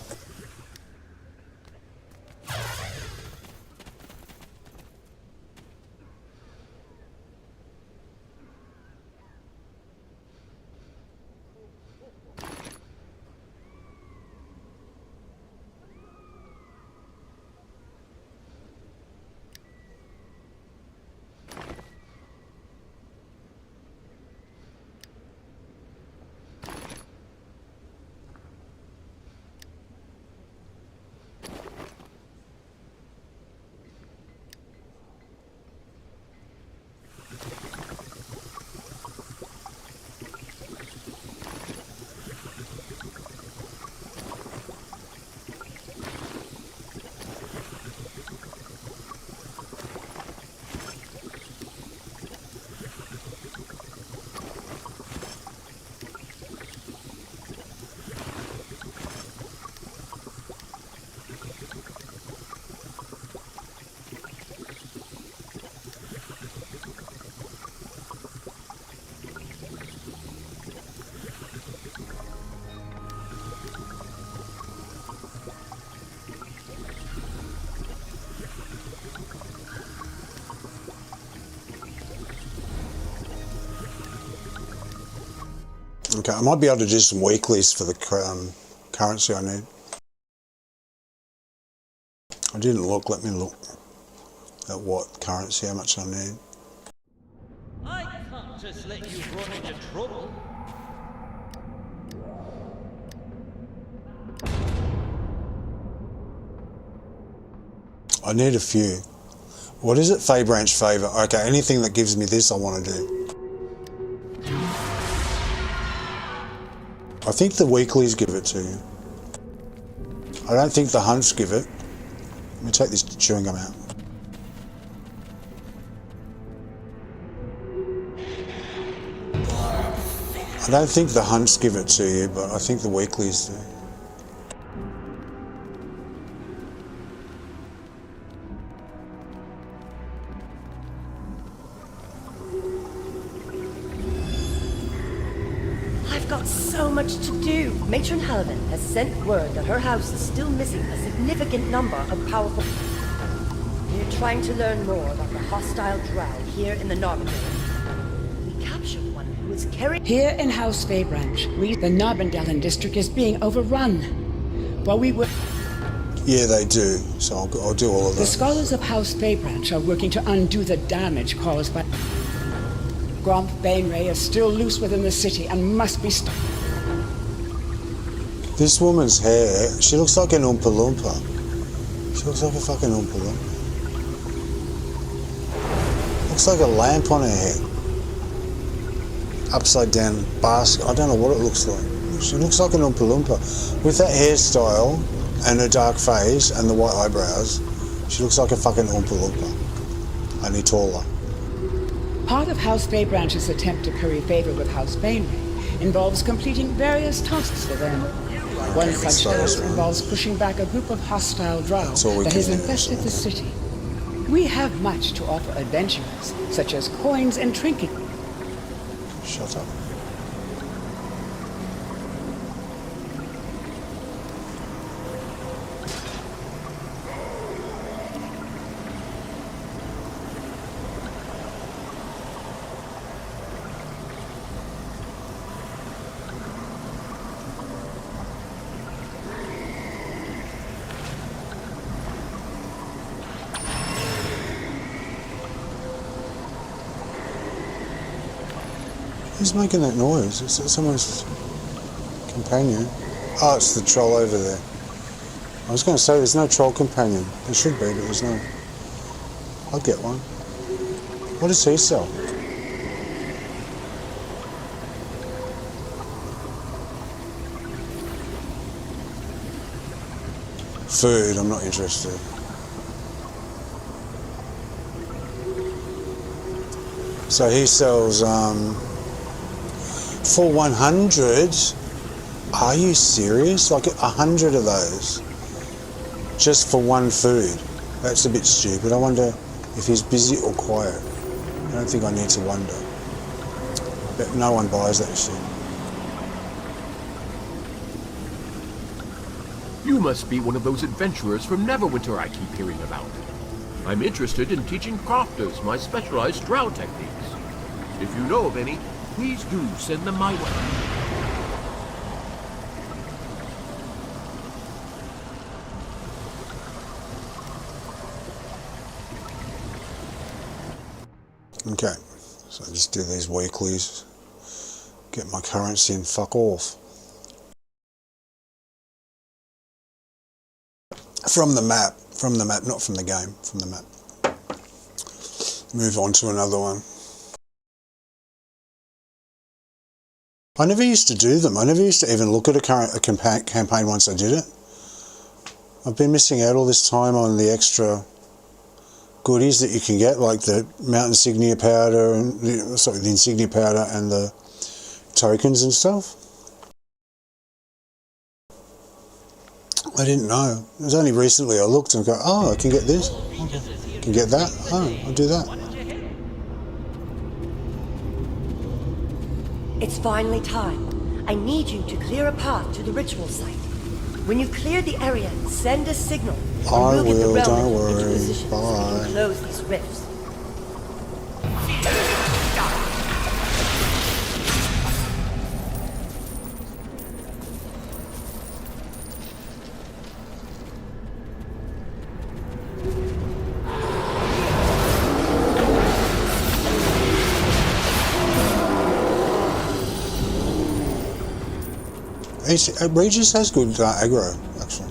Okay, I might be able to do some weeklies for the currency I need. I didn't look, let me look at what currency, how much I need. I can't just let you run into trouble. I need a few. What is it? Fey Branch Favour. Okay, anything that gives me this I want to do. I think the weeklies give it to you. I don't think the hunts give it. Let me take this chewing gum out. I don't think the hunts give it to you, but I think the weeklies do. Matron Halvin has sent word that her house is still missing a significant number of powerful... We're trying to learn more about the hostile drow here in the Narbondellyn. We captured one who was carrying... Here in House Fey Branch, the Narbondellyn district is being overrun. While we were... Yeah, they do. So I'll do all of that. The scholars of House Baybranch are working to undo the damage caused by... Gromp Bainray is still loose within the city and must be stopped. This woman's hair, she looks like an Oompa Loompa. She looks like a fucking Oompa Loompa. Looks like a lamp on her head. Upside down basket. I don't know what it looks like. She looks like an Oompa Loompa. With that hairstyle and her dark face and the white eyebrows, she looks like a fucking Oompa Loompa. Only taller. Part of House Baybranch's attempt to curry favor with House Bainray involves completing various tasks for them. One such task involves pushing back a group of hostile drow that has infested the city. We have much to offer adventurers, such as coins and trinkets. Shut up. Who's making that noise? Is it someone's companion? Oh, it's the troll over there. I was going to say there's no troll companion. There should be, but there's no. I'll get one. What does he sell? Food, I'm not interested. So he sells, for 100, are you serious? Like 100 of those, just for one food? That's a bit stupid. I wonder if he's busy or quiet. I don't think I need to wonder. But no one buys that shit. You must be one of those adventurers from Neverwinter I keep hearing about. I'm interested in teaching crafters my specialized drow techniques. If you know of any, please do send them my way. Okay, so I just do these weeklies, get my currency and fuck off. From the map, not from the game, from the map. Move on to another one. I never used to do them. I never used to even look at a campaign once I did it. I've been missing out all this time on the extra goodies that you can get, like the Mount Insignia powder and the Insignia powder and the tokens and stuff. I didn't know. It was only recently I looked and go, oh, I can get this. I can get that. Oh, I'll do that. It's finally time. I need you to clear a path to the ritual site. When you clear the area, send a signal. I will, don't worry. Bye. Close these rifts. Regis has good aggro, actually.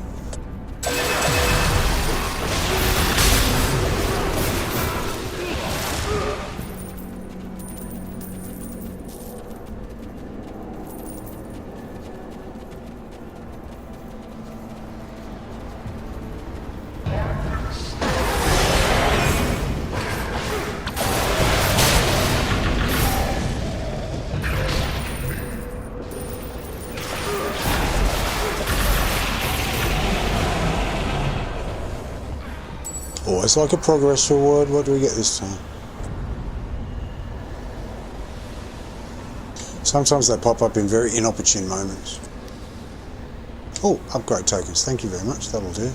Oh, it's like a progress reward. What do we get this time? Sometimes they pop up in very inopportune moments. Oh, upgrade tokens. Thank you very much. That'll do.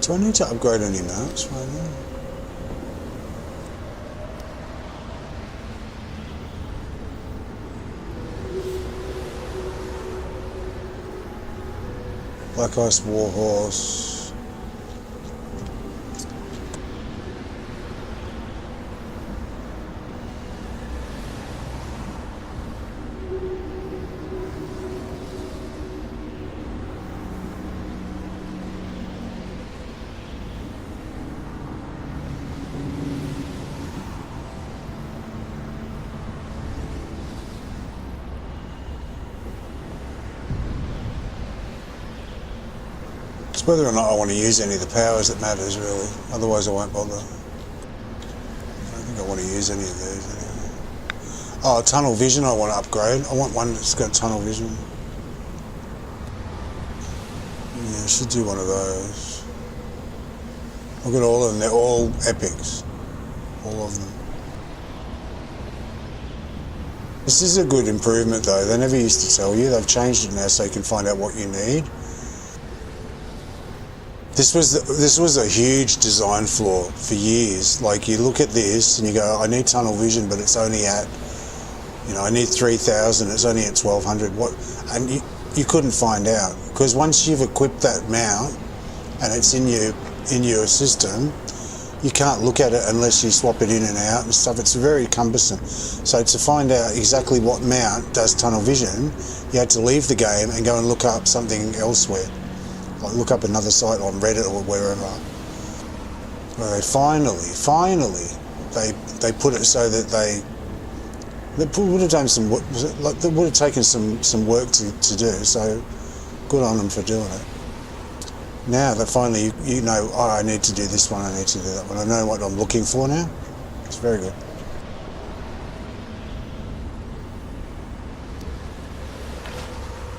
Do I need to upgrade any mounts right now? Black Ice Warhorse. It's whether or not I want to use any of the powers that matters, really. Otherwise I won't bother. I don't think I want to use any of these anyway. Oh, tunnel vision I want to upgrade. I want one that's got tunnel vision. Yeah, I should do one of those. Look at all of them, they're all epics. All of them. This is a good improvement though. They never used to tell you. They've changed it now so you can find out what you need. This was a huge design flaw for years. Like, you look at this and you go, I need tunnel vision, but it's only at, you know, I need 3,000, it's only at 1,200. What? And you couldn't find out, because once you've equipped that mount and it's in your system, you can't look at it unless you swap it in and out and stuff. It's very cumbersome. So to find out exactly what mount does tunnel vision, you had to leave the game and go and look up something elsewhere. Like look up another site on Reddit or wherever. Well, they finally, they put it so that they would have done some work. Like, they would have taken some work to do. So good on them for doing it. Now that finally you know, oh, I need to do this one, I need to do that one. I know what I'm looking for now. It's very good.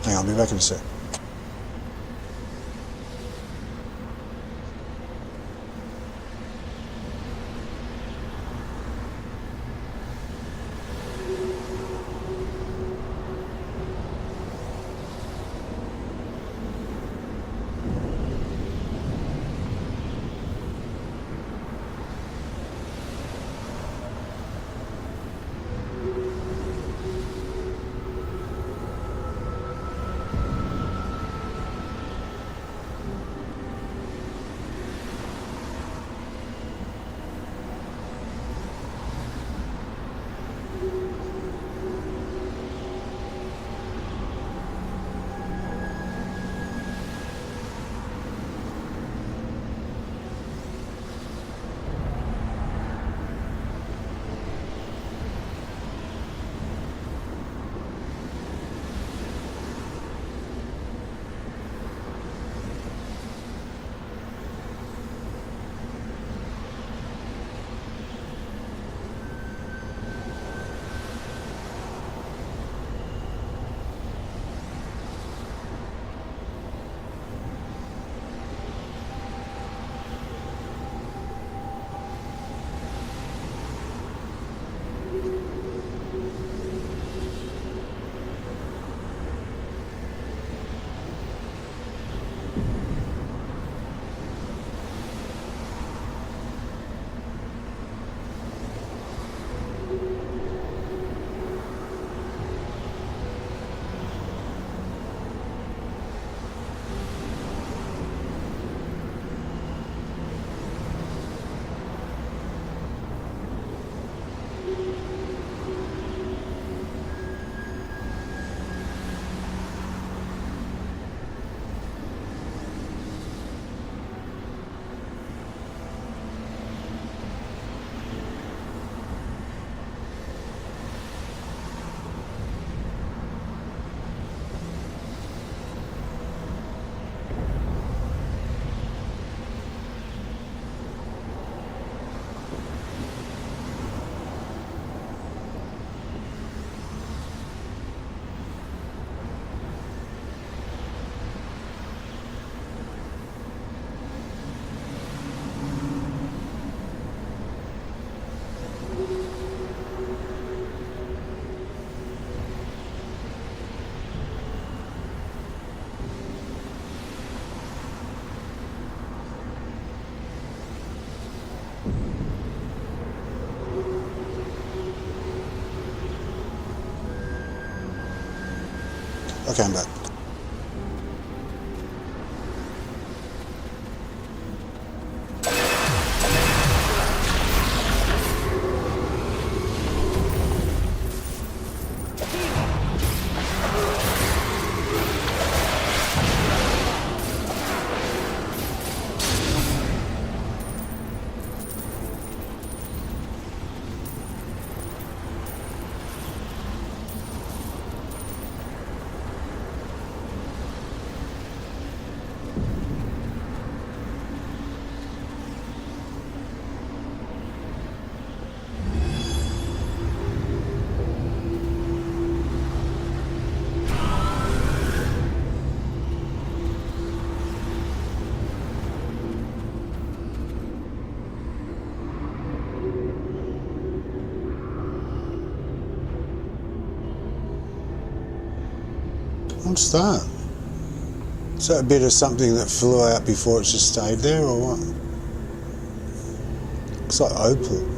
Hang on, I'll be back in a sec. Okay, I'm back. What's that? Is that a bit of something that flew out before it just stayed there, or what? Looks like opal.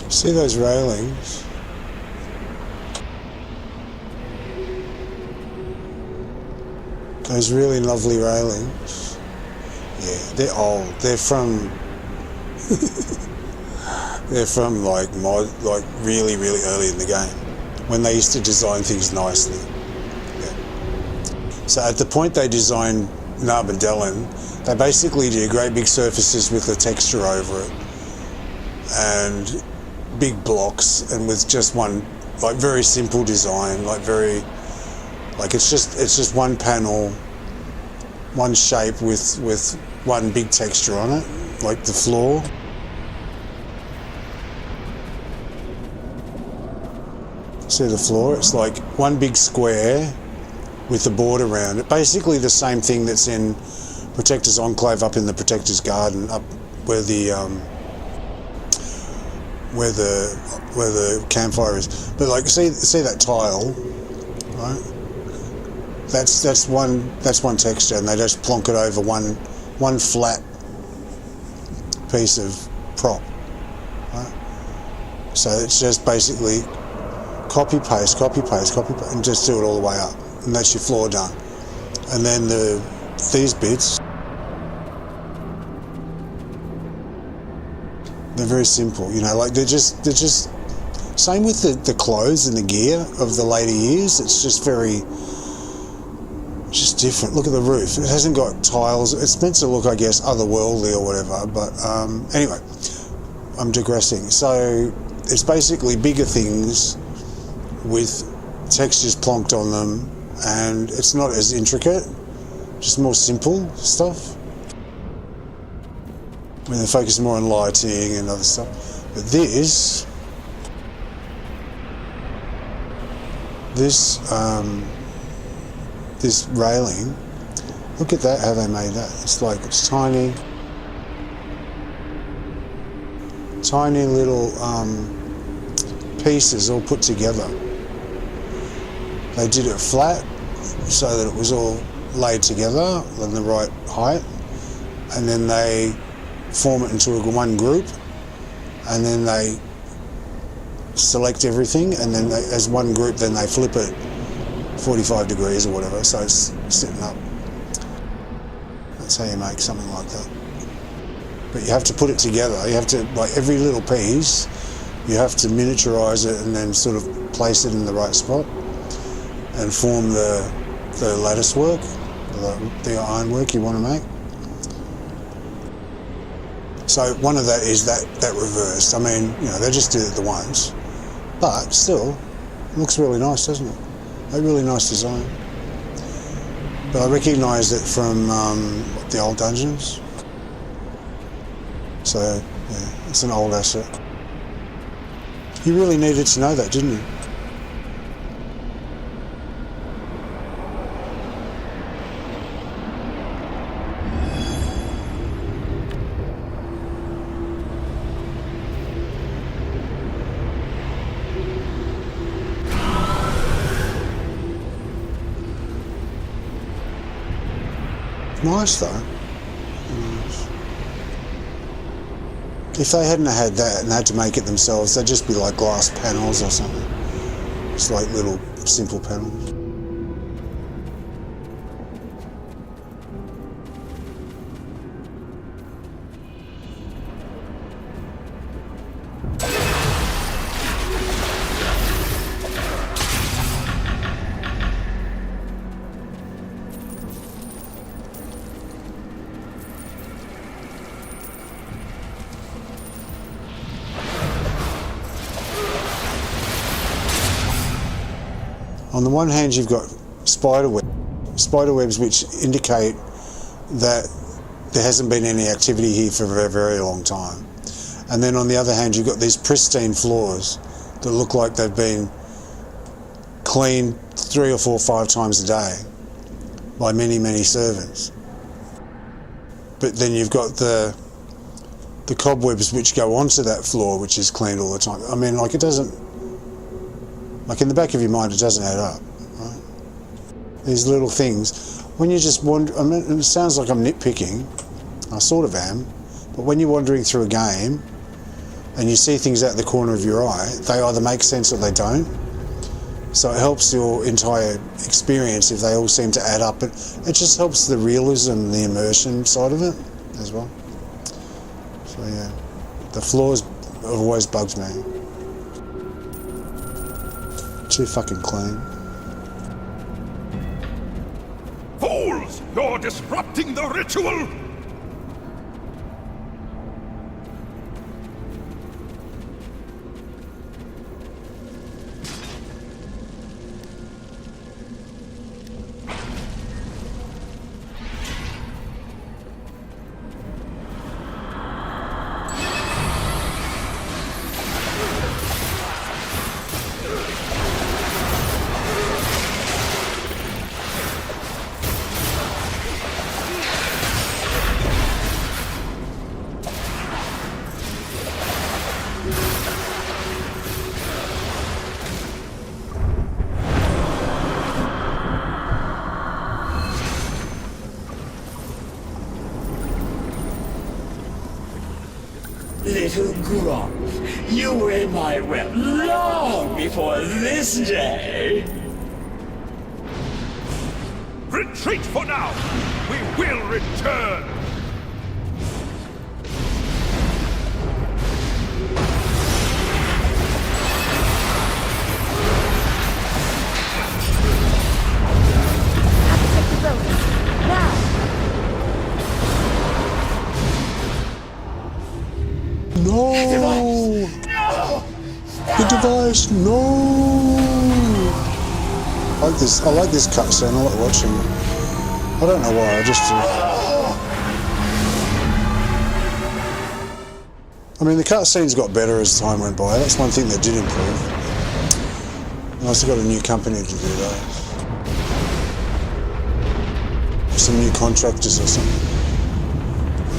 See those railings? Those really lovely railings. Yeah, they're old. They're from they're from like really early in the game, when they used to design things nicely. Yeah. So at the point they designed Narbondellyn, they basically did great big surfaces with the texture over it, and big blocks, and with just one, like, very simple design, like it's just one panel, one shape with one big texture on it, like the floor. See the floor? It's like one big square with the border around it. Basically the same thing that's in Protector's Enclave up in the Protector's Garden, up where the campfire is. But like, see that tile, right? That's one texture, and they just plonk it over one flat piece of prop, right? So it's just basically copy paste, and just do it all the way up, and that's your floor done. And then these bits, they're very simple, you know, like they're just same with the clothes and the gear of the later years. It's just different. Look at the roof. It hasn't got tiles. It's meant to look, I guess, otherworldly or whatever, but anyway, I'm digressing. So it's basically bigger things with textures plonked on them, and it's not as intricate, just more simple stuff. When they focus more on lighting and other stuff. But this railing, look at that, how they made that. It's tiny little pieces all put together. They did it flat so that it was all laid together in the right height, and then they form it into one group, and then they select everything, and then they, as one group, then they flip it 45 degrees or whatever, so it's sitting up. That's how you make something like that. But you have to put it together. You have to, like every little piece, you have to miniaturize it and then sort of place it in the right spot and form the lattice work, the ironwork you want to make. So one of that is that reverse. I mean, you know, they just did it the once, but still, it looks really nice, doesn't it? A really nice design. But I recognise it from the old dungeons. So, yeah, it's an old asset. You really needed to know that, didn't you? Nice though. Nice. If they hadn't had that and had to make it themselves, they'd just be like glass panels or something. Just like little simple panels. On the one hand, you've got spiderwebs which indicate that there hasn't been any activity here for a very, very long time. And then on the other hand, you've got these pristine floors that look like they've been cleaned 3 or 4 or 5 times a day by many, many servants. But then you've got the cobwebs which go onto that floor, which is cleaned all the time. I mean, like, it doesn't, like in the back of your mind, it doesn't add up, right? These little things, when you just wander, I mean, it sounds like I'm nitpicking, I sort of am, but when you're wandering through a game and you see things out the corner of your eye, they either make sense or they don't. So it helps your entire experience if they all seem to add up. It just helps the realism, the immersion side of it as well. So yeah, the floors have always bugged me. Too fucking clean. Fools! You're disrupting the ritual! Little Grump, you were in my web long before this day. Retreat for now! We will return! No! The device, no! I like this cutscene, I like watching it. I don't know why, I just do. I mean, the cutscenes got better as time went by. That's one thing that did improve. And I also got a new company to do that. Some new contractors or something.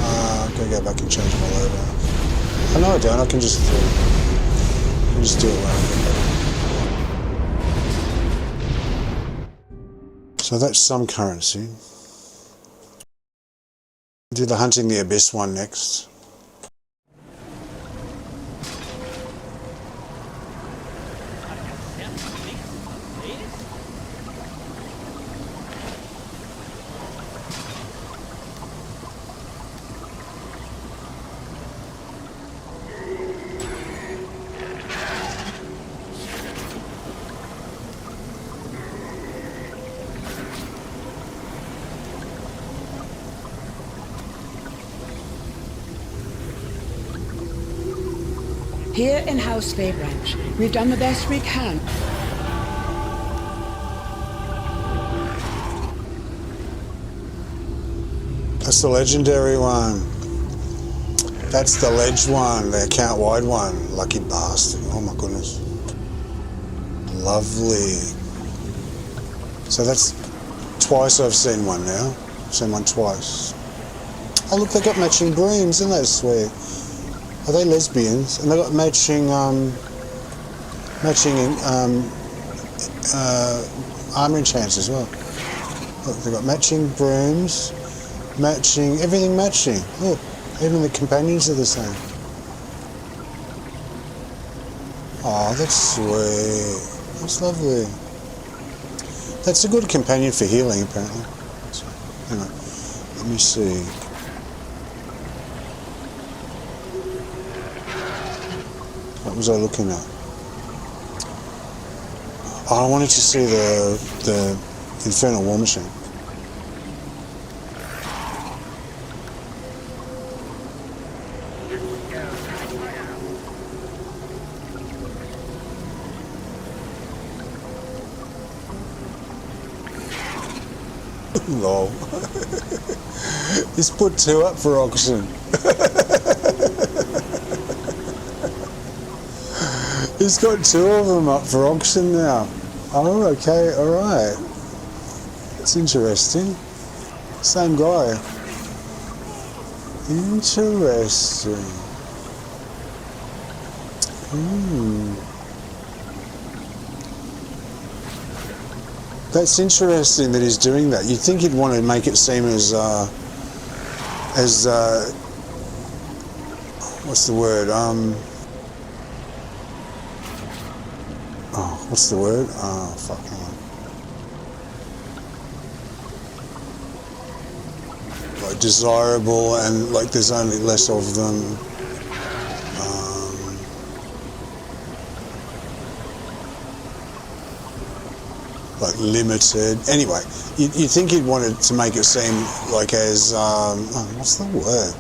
I've got to go back and change my loadout. I know I don't, I can just do it when I get back. So that's some currency. Do the Hunting the Abyss one next. Here in House Baybranch, we've done the best we can. That's the legendary one. That's the ledge one, the account wide one. Lucky bastard. Oh my goodness. Lovely. So that's twice I've seen one now. I've seen one twice. Oh look, they got matching brooms, isn't that sweet? Are they lesbians? And they got matching armor enchants as well. Look, they got matching brooms, matching everything matching. Look, even the companions are the same. Oh, that's sweet. That's lovely. That's a good companion for healing, apparently. So, hang on, let me see. What was I looking at? Oh, I wanted to see the Infernal War Machine. Lol. He's put 2 up for auction. He's got 2 of them up for auction now. Oh, okay, alright. That's interesting. Same guy. Interesting. That's interesting that he's doing that. You'd think he'd want to make it seem as what's the word? What's the word? Oh, fuck. Like desirable, and like there's only less of them. Like limited. Anyway, you think he'd wanted to make it seem like as what's the word?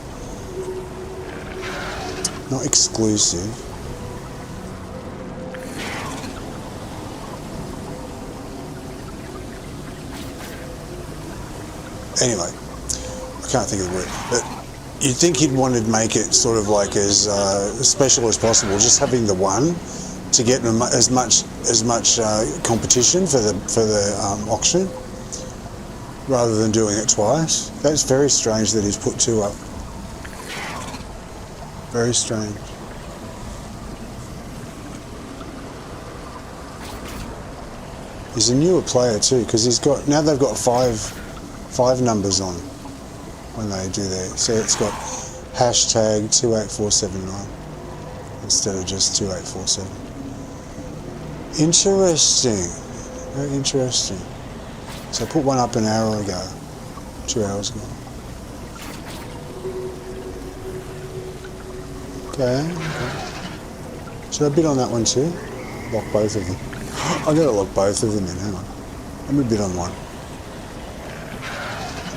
Not exclusive. Anyway, I can't think of the word. But you'd think he'd wanted to make it sort of like as special as possible, just having the one to get as much competition for the auction, rather than doing it twice. That's very strange that he's put 2 up. Very strange. He's a newer player too, because they've got 5 numbers on when they do that. So it's got hashtag 28479 instead of just 2847. Interesting. Very interesting. So I put 1 up an hour ago. 2 hours ago. Okay. Should I bid on that one too? Lock both of them. I'm going to lock both of them in. Hang on. Let me bid on one.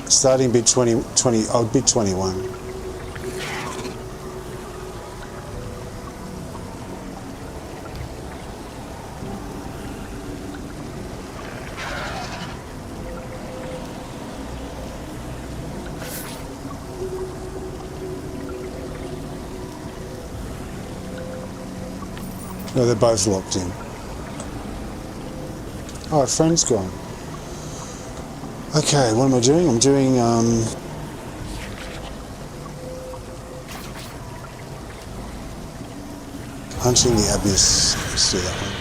Starting bid 20, I'll bid 21. No, they're both locked in. Oh, our friend's gone. Okay, what am I doing? I'm doing, Hunting the Abyss. Let's do that one.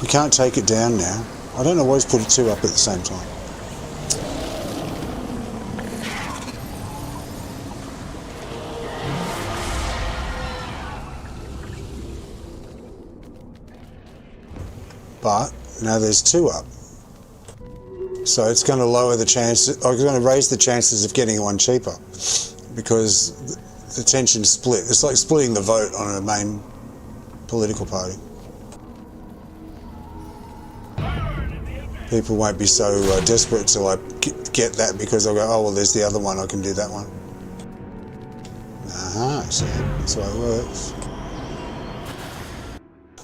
You can't take it down now. I don't know why he's put 2 up at the same time. But now there's 2 up. So it's going to lower the chance, or it's going to raise the chances of getting one cheaper, because the tension's split. It's like splitting the vote on a main political party. People won't be so desperate to like get that, because they'll go, oh well, there's the other one, I can do that one. See, that's the way it works.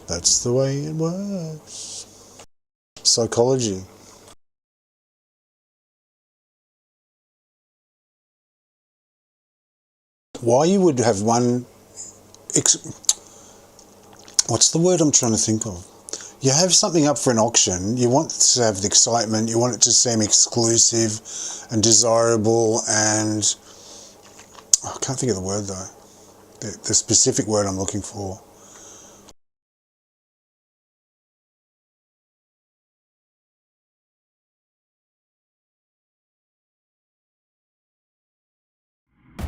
That's the way it works. Psychology. Why you would have one... What's the word I'm trying to think of? You have something up for an auction, you want to have the excitement, you want it to seem exclusive and desirable and... I can't think of the word though. The specific word I'm looking for.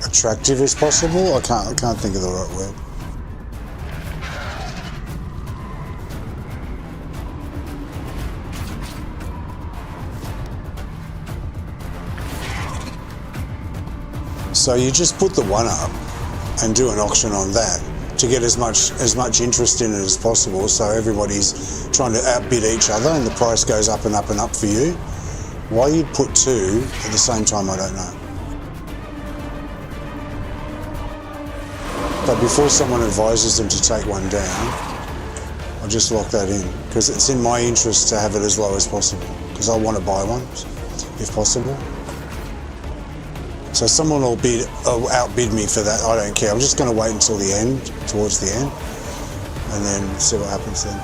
Attractive as possible? I can't think of the right word. So you just put the one up and do an auction on that to get as much interest in it as possible, so everybody's trying to outbid each other and the price goes up and up and up for you. Why you'd put two at the same time, I don't know. But before someone advises them to take one down, I'll just lock that in, because it's in my interest to have it as low as possible, because I want to buy one, if possible. So someone will outbid me for that, I don't care. I'm just going to wait until the end, towards the end, and then see what happens then.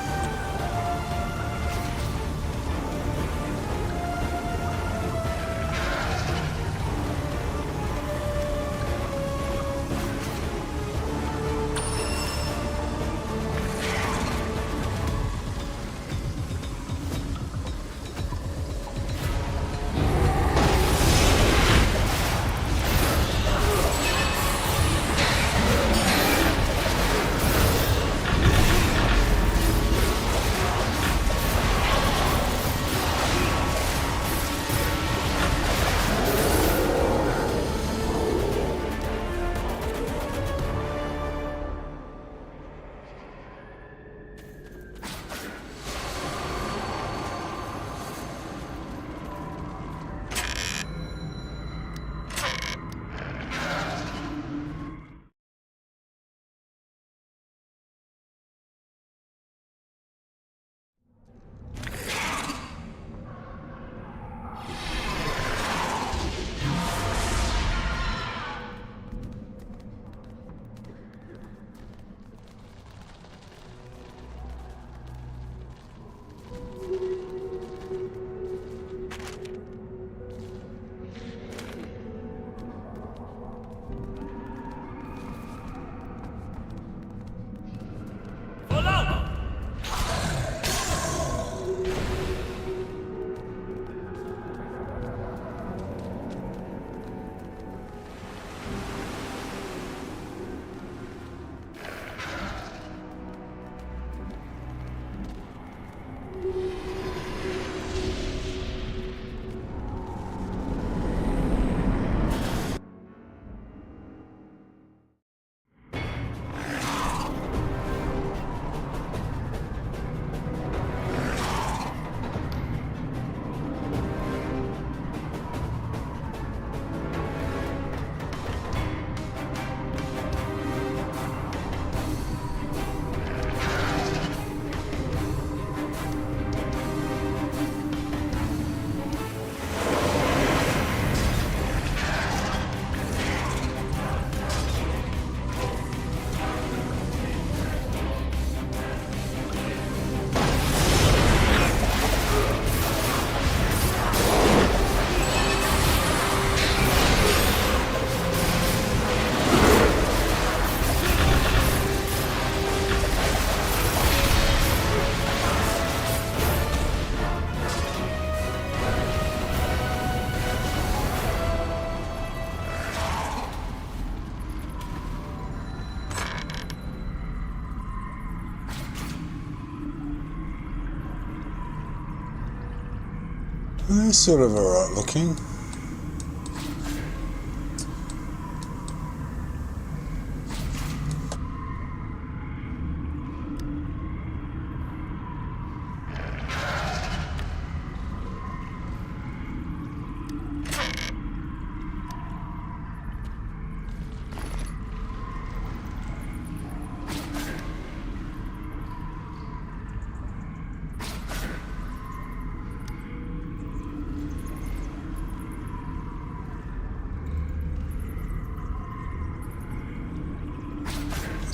They're sort of alright looking.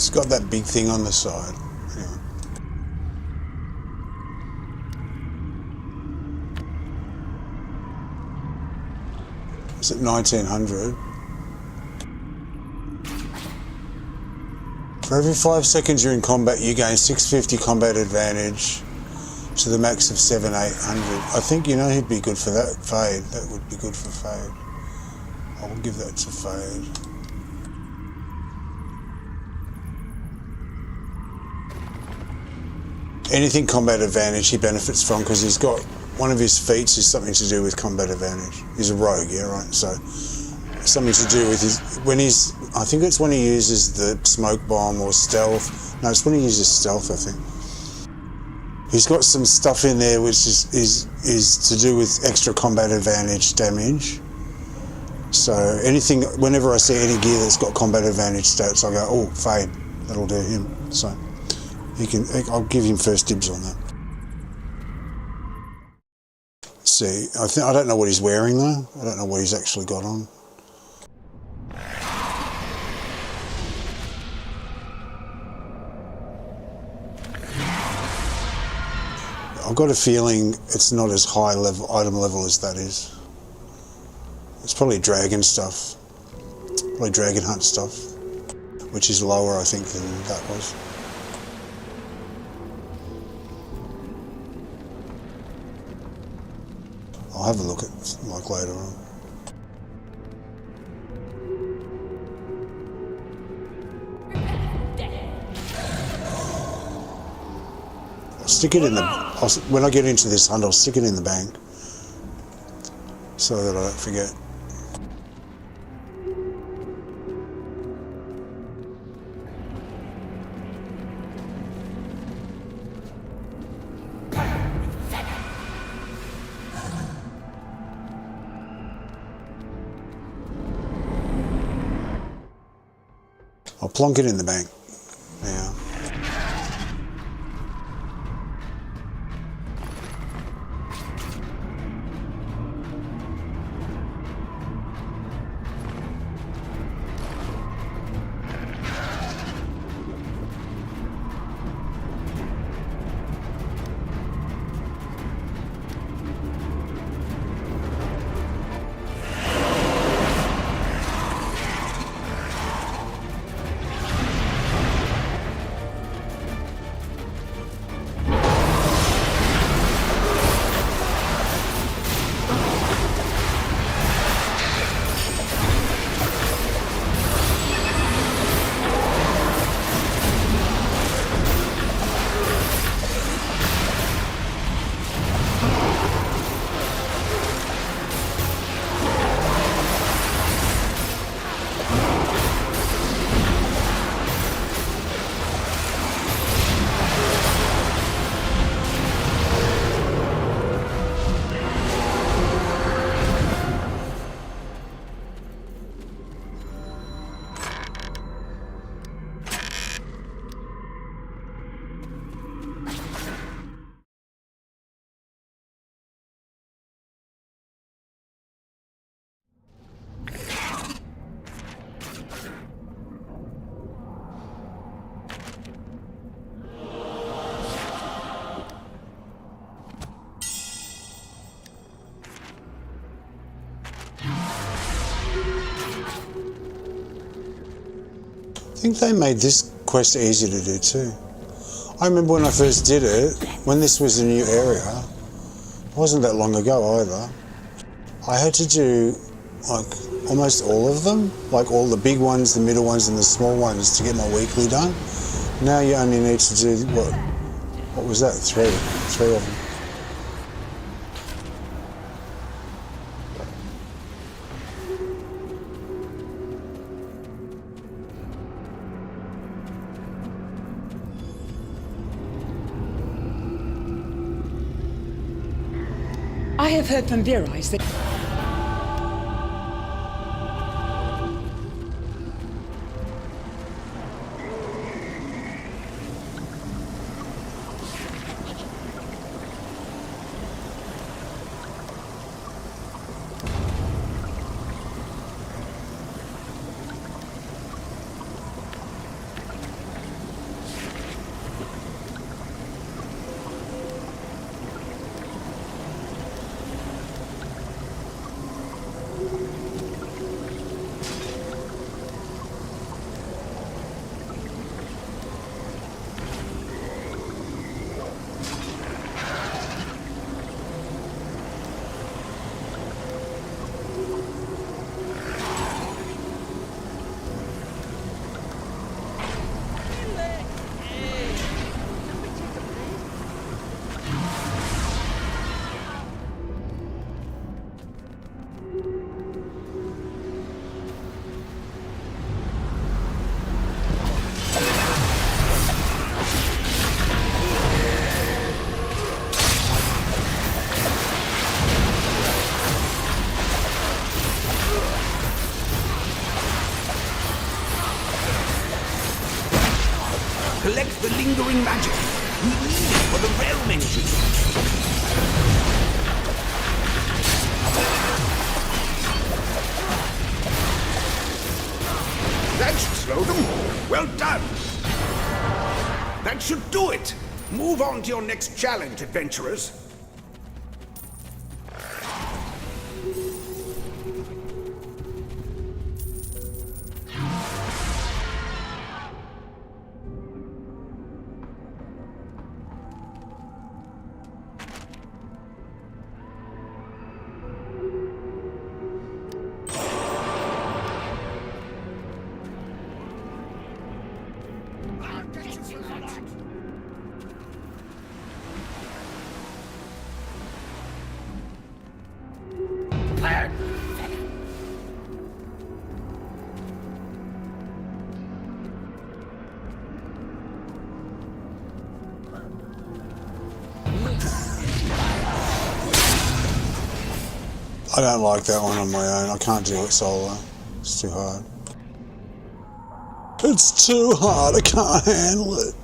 It's got that big thing on the side. Anyway. It's at 1900. For every 5 seconds you're in combat, you gain 650 combat advantage to the max of 700-800. I think, you know, he'd be good for that. Fade. That would be good for Fade. I will give that to Fade. Anything combat advantage he benefits from, because he's got one of his feats is something to do with combat advantage. He's a rogue, yeah, right? So something to do with his, when he's, I think it's when he uses the smoke bomb or stealth. No, it's when he uses stealth, I think. He's got some stuff in there which is to do with extra combat advantage damage. So anything, whenever I see any gear that's got combat advantage stats, I go, oh, Fade, that'll do him. So he can, I'll give him first dibs on that. See, I don't know what he's wearing though. I don't know what he's actually got on. I've got a feeling it's not as high level, item level as that is. It's probably dragon stuff. Probably dragon hunt stuff, which is lower, I think, than that was. I'll have a look at like later on. I'll stick it in the. When I get into this hunt, I'll stick it in the bank so that I don't forget. I'll plonk it in the bank now. I think they made this quest easy to do too. I remember when I first did it, when this was a new area, it wasn't that long ago either, I had to do like almost all of them, like all the big ones, the middle ones and the small ones to get my weekly done. Now you only need to do, what was that, three of them. I have heard from Virais that... The lingering magic. We need it for the realm engine. That should slow them. Well done. That should do it. Move on to your next challenge, adventurers. I don't like that one on my own. I can't do it solo. It's too hard. It's too hard. I can't handle it.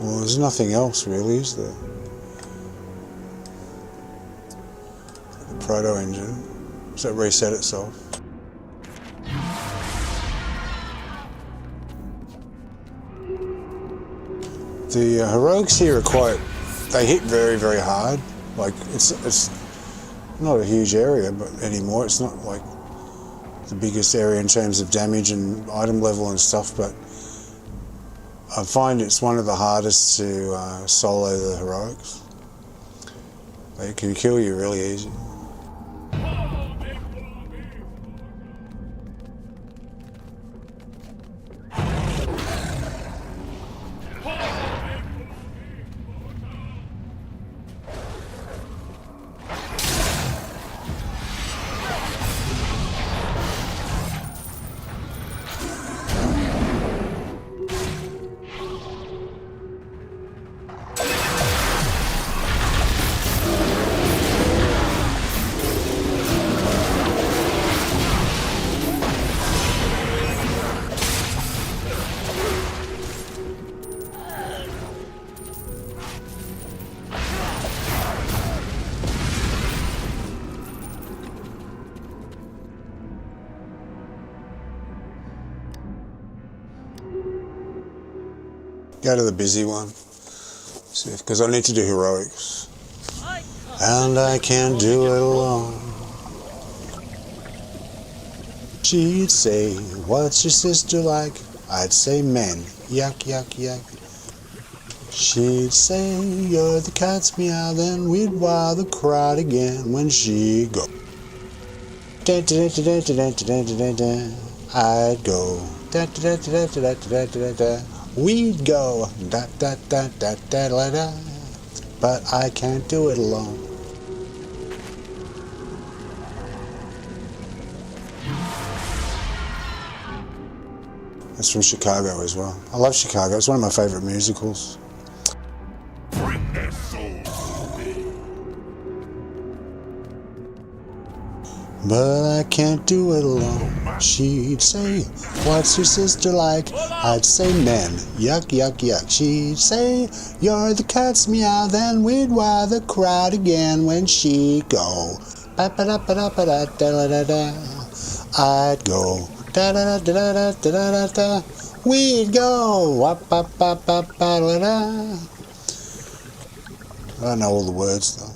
Well, there's nothing else really, is there? The proto engine. Does that reset itself? The heroics here are quite... They hit very, very hard. Like, it's not a huge area but anymore. It's not like the biggest area in terms of damage and item level and stuff, but I find it's one of the hardest to solo the heroics. They can kill you really easy. Go to the busy one, see, because I need to do heroics, and I can't do it alone. She'd say, "What's your sister like?" I'd say, "Men, yuck, yuck, yuck." She'd say, "You're the cat's meow," then we'd wow the crowd again when she'd go. I'd go. We'd go, da da da da da da da, but I can't do it alone. That's from Chicago as well. I love Chicago. It's one of my favorite musicals. Bring their souls to me. But I can't do it alone. She'd say, "What's your sister like?" I'd say, "Men, yuck, yuck, yuck." She'd say, "You're the cat's meow," then we'd wow the crowd again when she'd go. Ba-ba-da-ba-da-ba-da-da-da-da-da. I'd go. Da-da-da-da-da-da-da-da. We'd go. Wap-ba-ba-ba-ba-da-da. I don't know all the words though.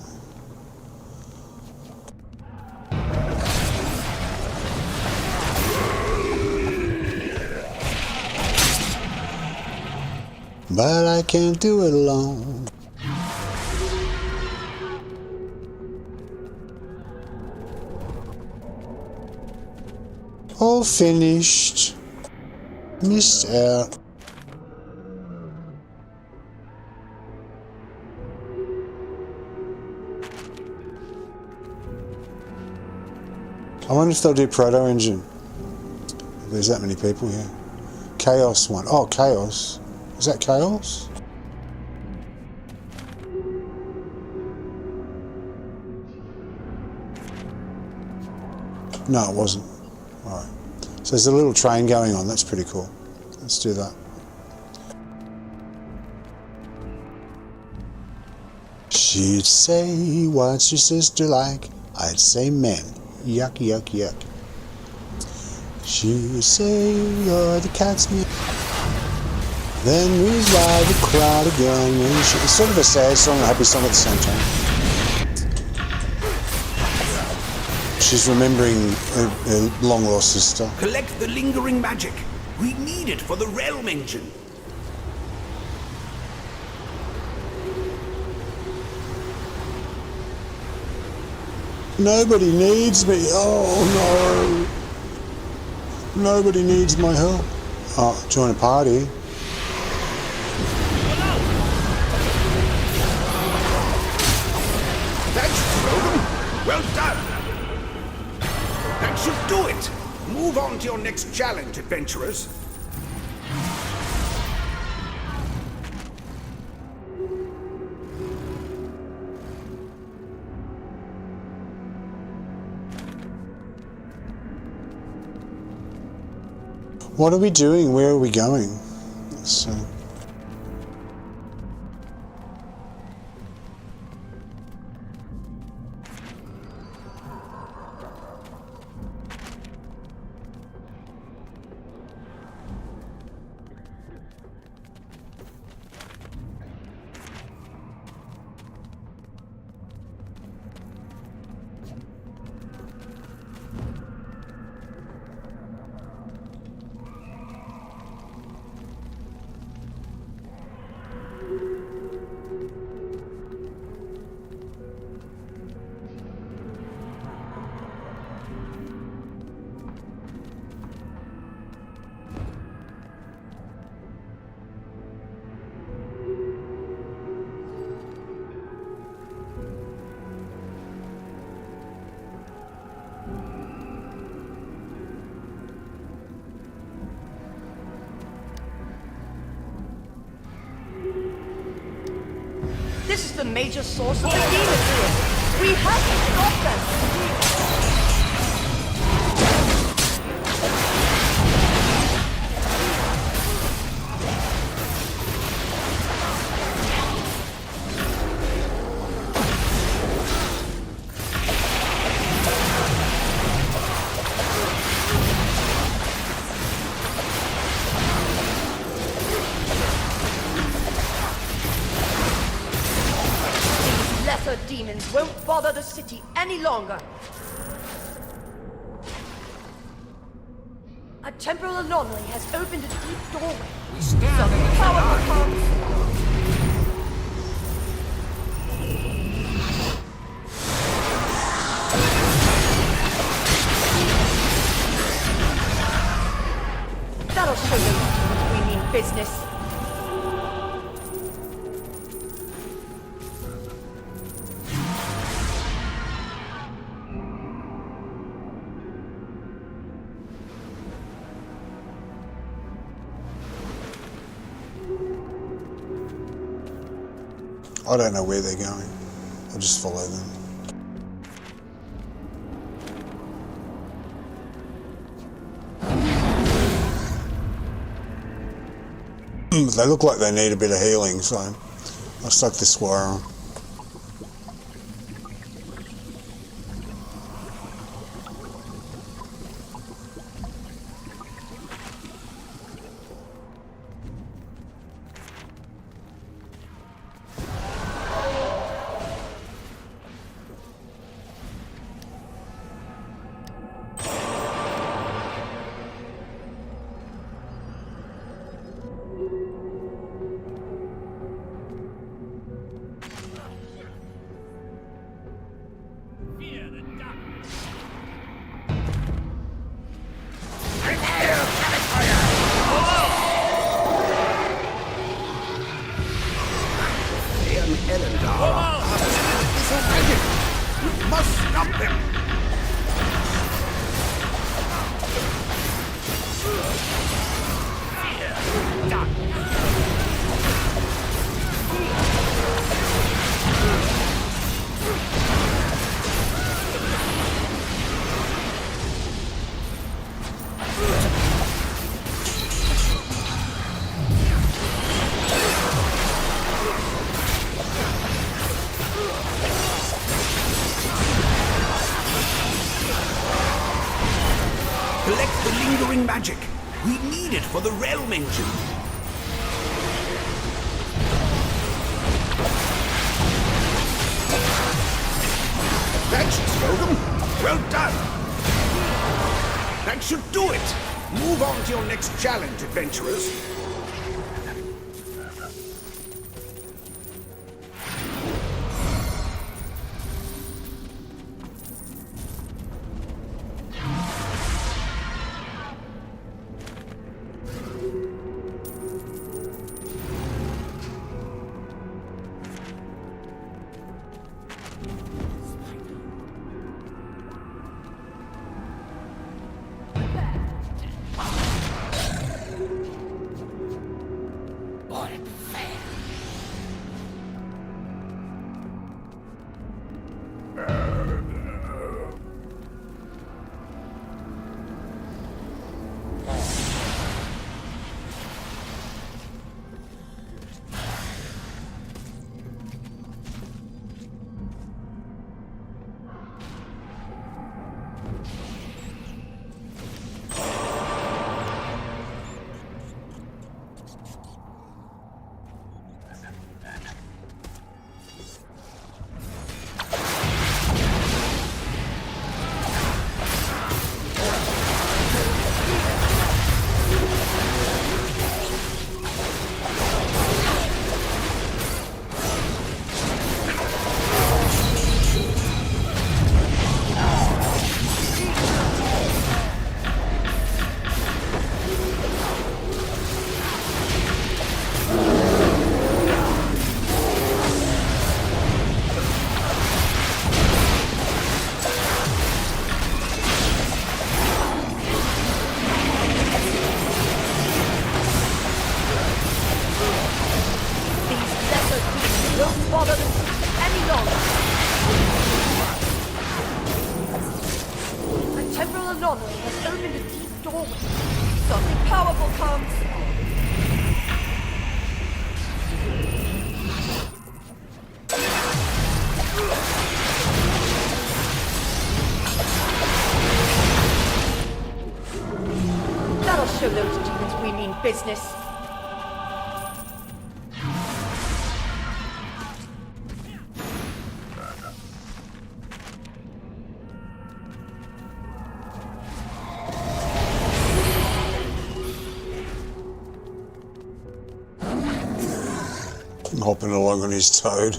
But I can't do it alone. All finished. Missed out. I wonder if they'll do Proto Engine. There's that many people here. Chaos one. Oh, Chaos. Is that Chaos? No, it wasn't. Alright. So there's a little train going on. That's pretty cool. Let's do that. She'd say, what's your sister like? I'd say men. Yuck, yuck, yuck. She would say, you're the cat's meow. Then we'd ride the crowd again. It's sort of a sad song and a happy song at the same time. She's remembering her long-lost sister. Collect the lingering magic. We need it for the realm engine. Nobody needs me. Oh no. Nobody needs my help. Oh, join a party. That should throw them. Well done. That should do it. Move on to your next challenge, adventurers. What are we doing? Where are we going? Let's see. This is the major source of the demons. We have to stop them. Demons won't bother the city any longer. A temporal anomaly has opened a deep doorway. We stand Some powerful comes. That'll show you we mean business. I don't know where they're going. I'll just follow them. They look like they need a bit of healing, so I'll suck this wire on. Elendar are so magic. We must stop them. Collect the lingering magic. We need it for the realm engine. That should slow them. Well done. That should do it. Move on to your next challenge, adventurers. Show those demons we mean business. I'm hopping along on his toad.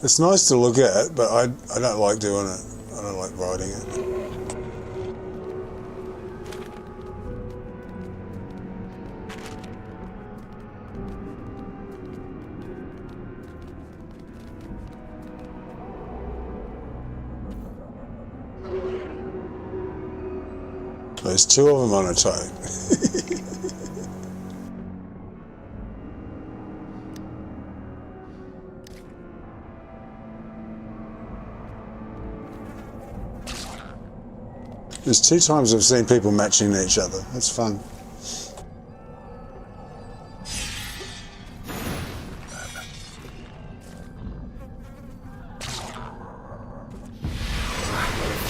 It's nice to look at, but I don't like doing it. I don't like riding it. There's two of them on a toad. There's 2 times I've seen people matching each other. That's fun.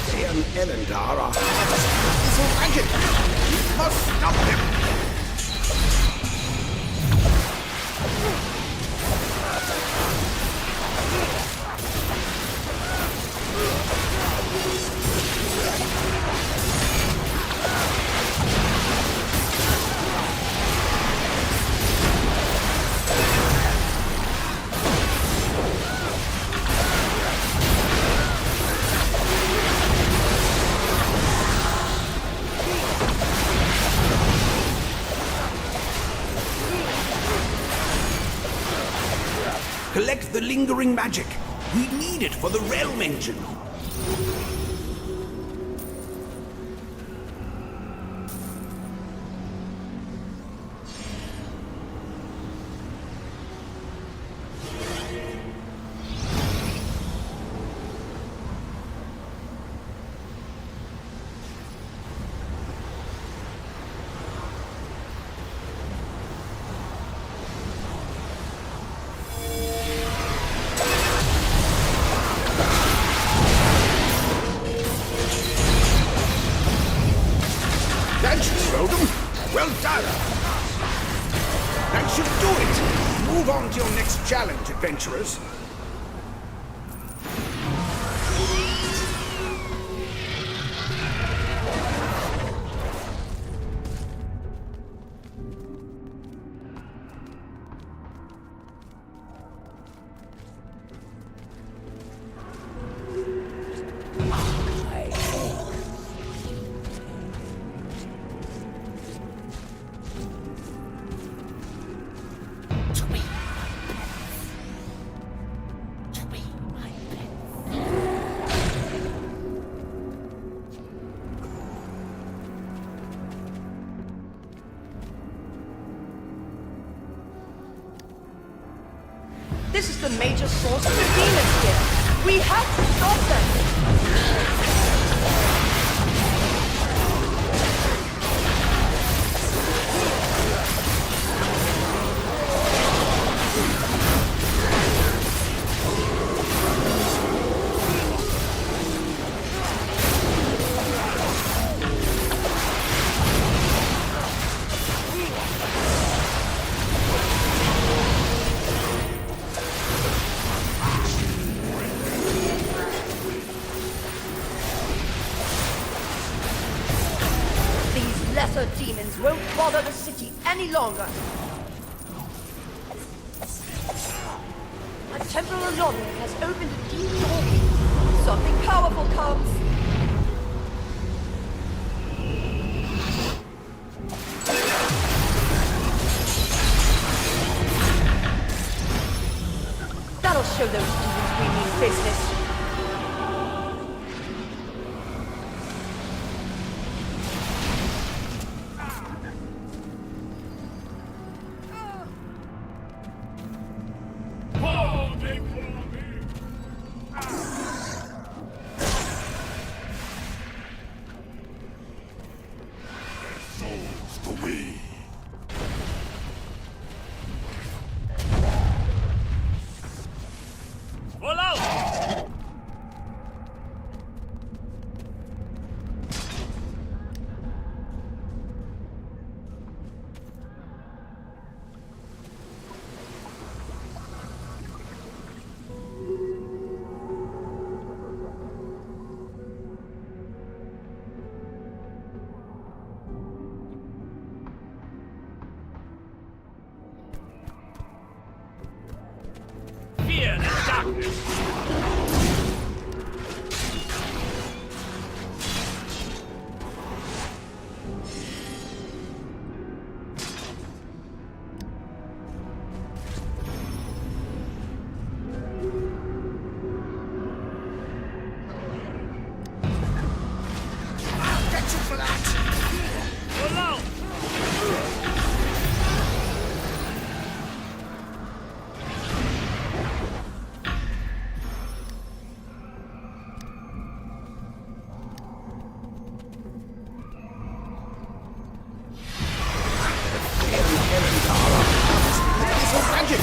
Thayan Elendar are so magic. We must stop them. Collect the lingering magic. We need it for the realm engine. Well done! That should do it! Move on to your next challenge, adventurers. This is the major source of the demons here. We have to stop them. Lesser demons won't bother the city any longer. A temporal anomaly has opened a deep door. Something powerful comes. That'll show those demons we mean business. Fear the darkness! I'll get you for that! Hello! Magic!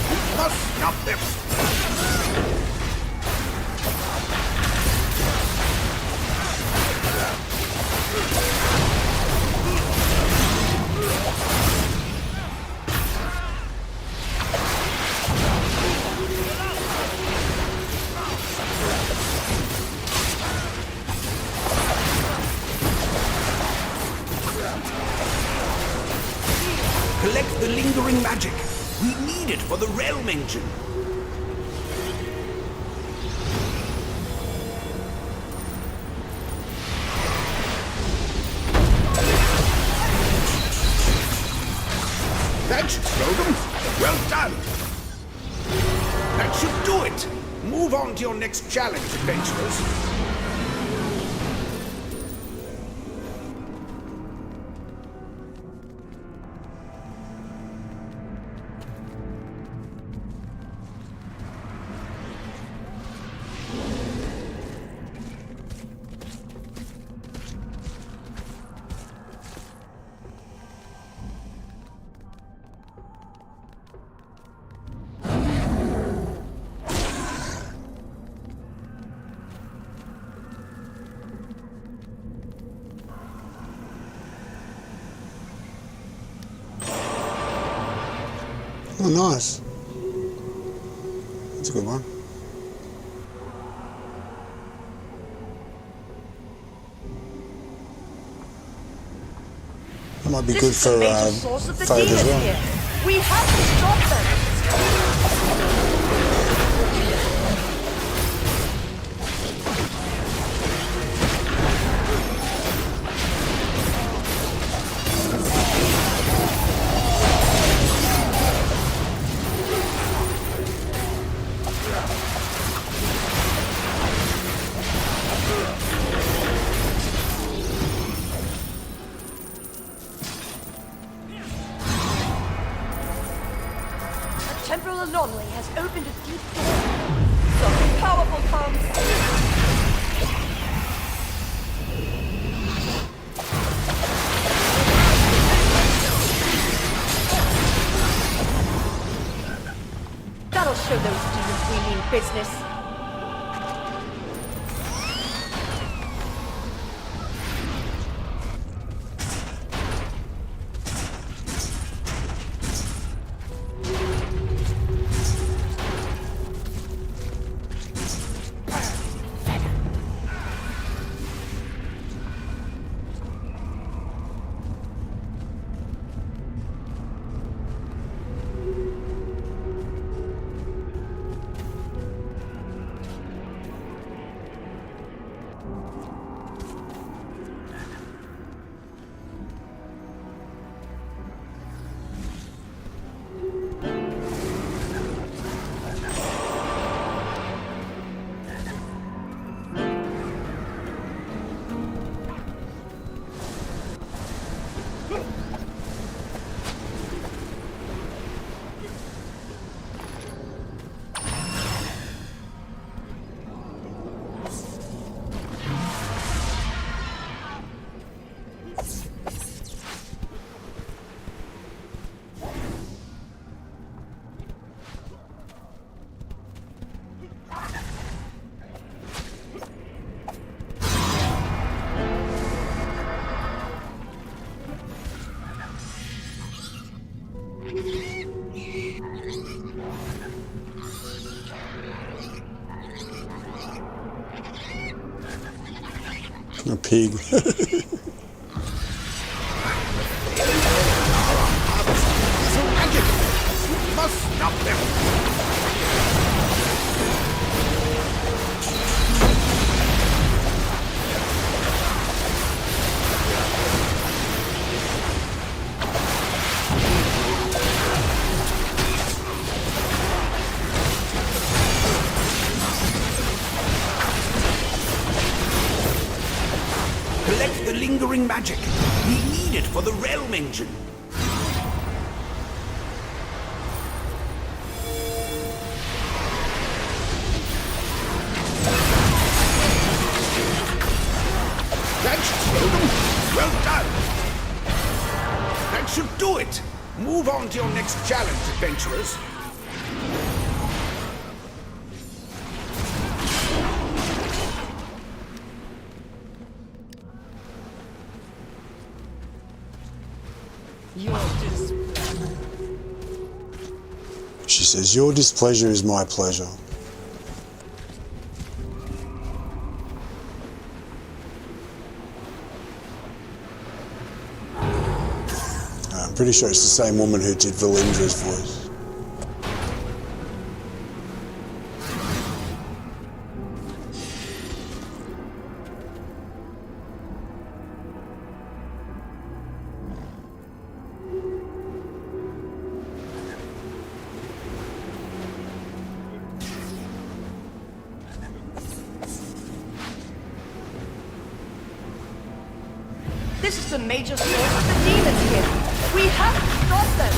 We must stop them! Collect the lingering magic. We need it for the realm engine. That should slow them. Well done. That should do it! Move on to your next challenge, adventurers. Oh, nice. That's a good one. That might be good for Fade as well. Here. We have to stop them! Anomaly has opened a deep door. Something powerful comes. That'll show those demons we mean business. A pig. Must stop them! Collect the lingering magic. We need it for the realm engine. That should slow them. Well done. That should do it. Move on to your next challenge, adventurers. She says, "Your displeasure is my pleasure." I'm pretty sure it's the same woman who did Valindra's voice. This is the major source of the demons here. We have to stop them.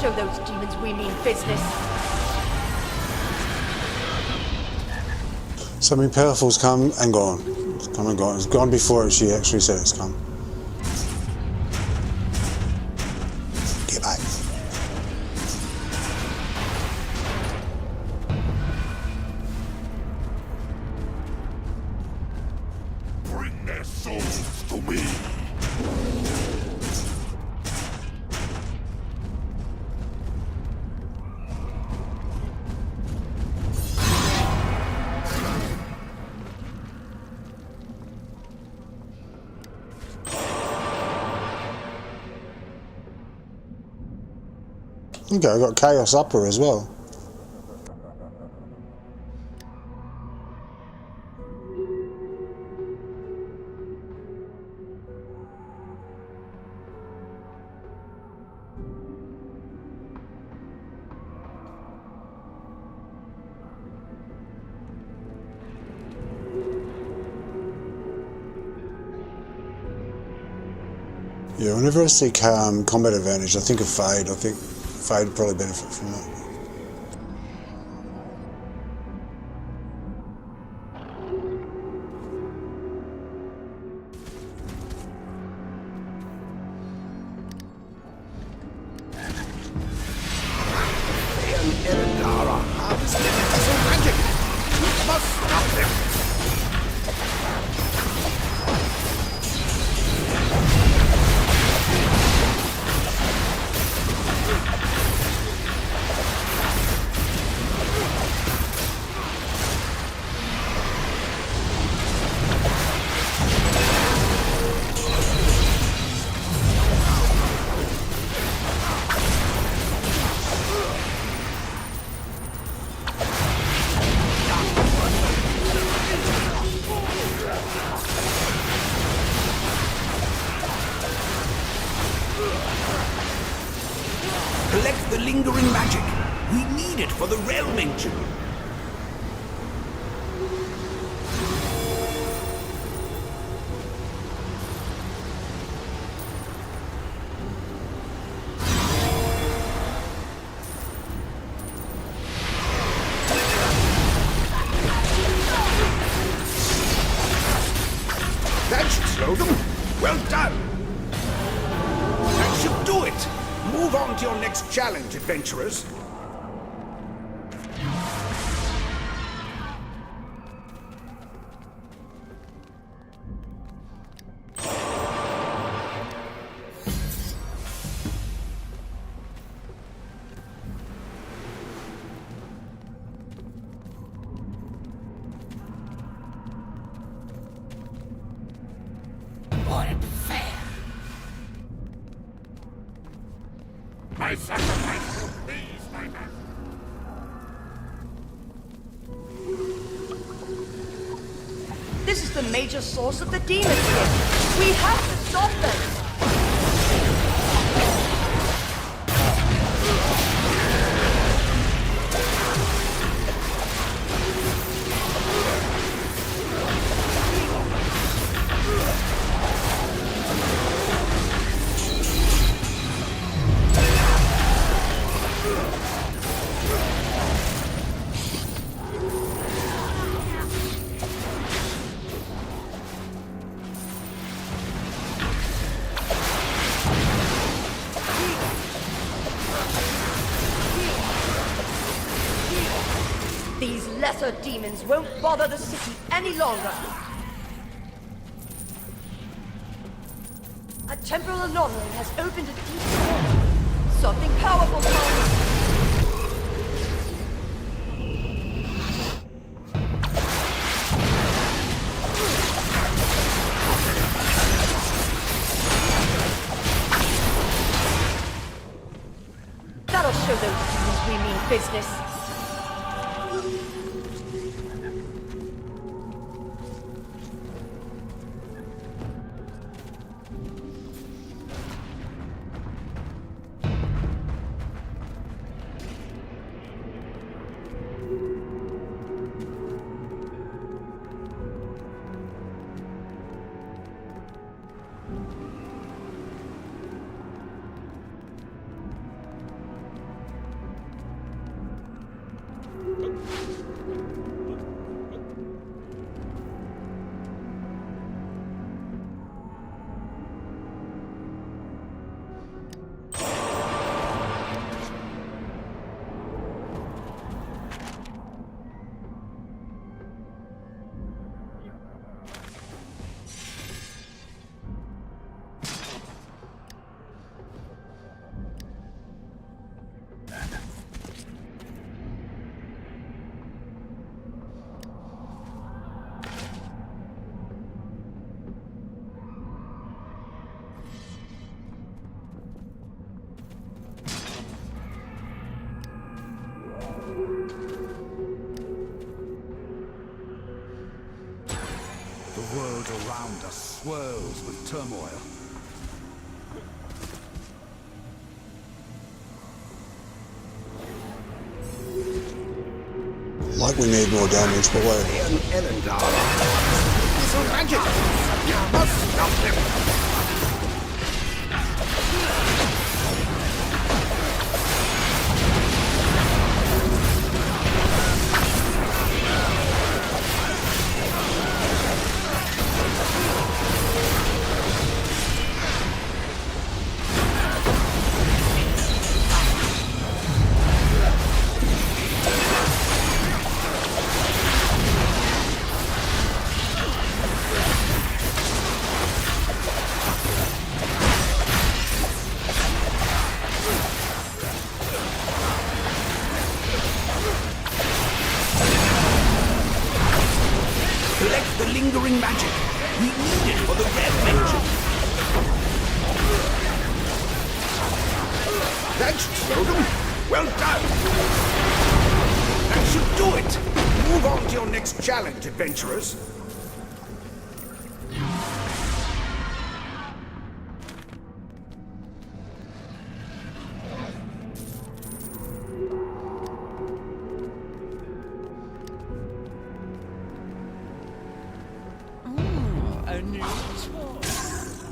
Show those demons we mean business. Something powerful's come and gone. It's come and gone. It's gone before she actually said it's come. Get back. Bring their souls to me. Okay, I've got Chaos Upper as well. Yeah, whenever I see combat advantage, I think of Fade. I think Fade would probably benefit from that. Collect the lingering magic. We need it for the realm engine. That should slow them. Well done. That should do it. Move on to your next challenge, adventurers. My sacrifice will please my master. This is the major source of the demons here. We have to stop them. lesser demons won't bother the city any longer. A temporal anomaly has opened a deep hole. Something powerful comes. That'll show those demons we mean business. The world around us swirls with turmoil. Like we need more damage, but wait. It's a magic! You must stop him! Collect the lingering magic. We need it for the red vengeance. That should slow them. Well done. That should do it. Move on to your next challenge, adventurers.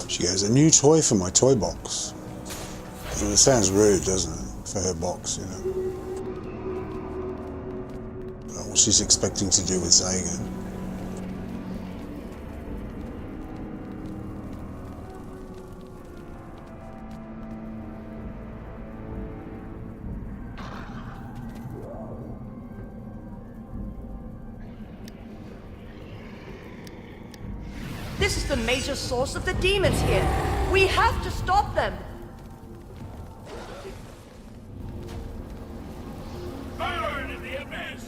She goes, a new toy for my toy box. And it sounds rude, doesn't it? For her box, you know. What she's expecting to do with Zagan. This is the major source of the demons here. We have to stop them. Burn in the abyss!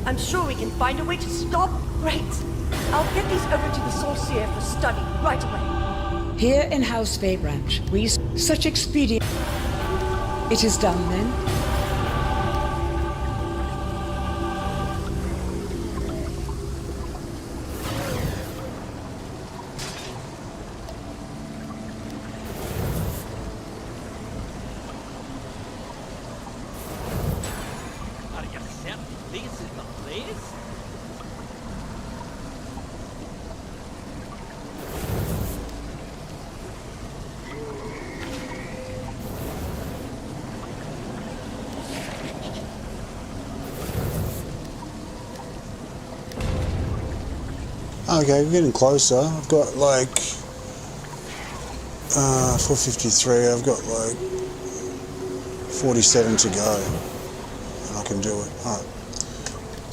I'm sure we can find a way to stop. Great. I'll get these over to the Sorcier for study right away. Here in House Bay Branch, we such expedient. It is done then. Are you set? These Oh, okay, we're getting closer. I've got like 453. I've got like 47 to go, and I can do it. Alright,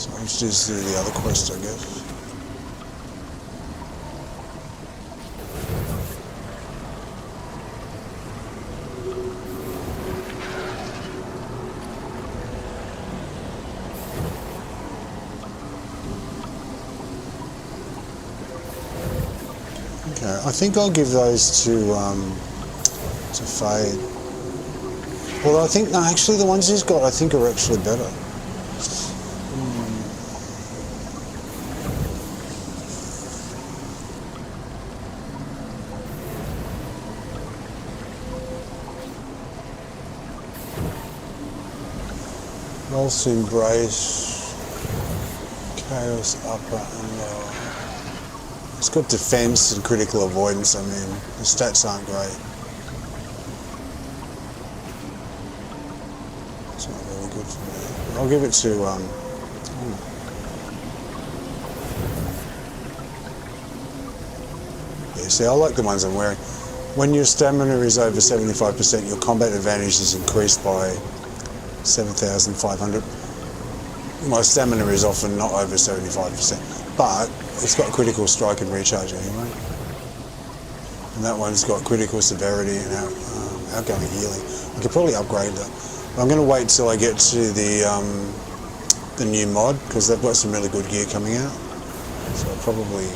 so let's just do the other quest, I guess. Okay, I think I'll give those to Fade. Well, I think, no, actually the ones he's got I think are actually better. Pulse Embrace, Chaos Upper and Lower. It's got defense and critical avoidance. I mean, the stats aren't great. It's not really good for me. I'll give it to yeah, see, I like the ones I'm wearing. When your stamina is over 75%, your combat advantage is increased by 7,500. My stamina is often not over 75%, but it's got critical strike and recharge anyway. And that one's got critical severity and outgoing healing. I could probably upgrade that. But I'm going to wait till I get to the new mod, because they've got some really good gear coming out. So I'll probably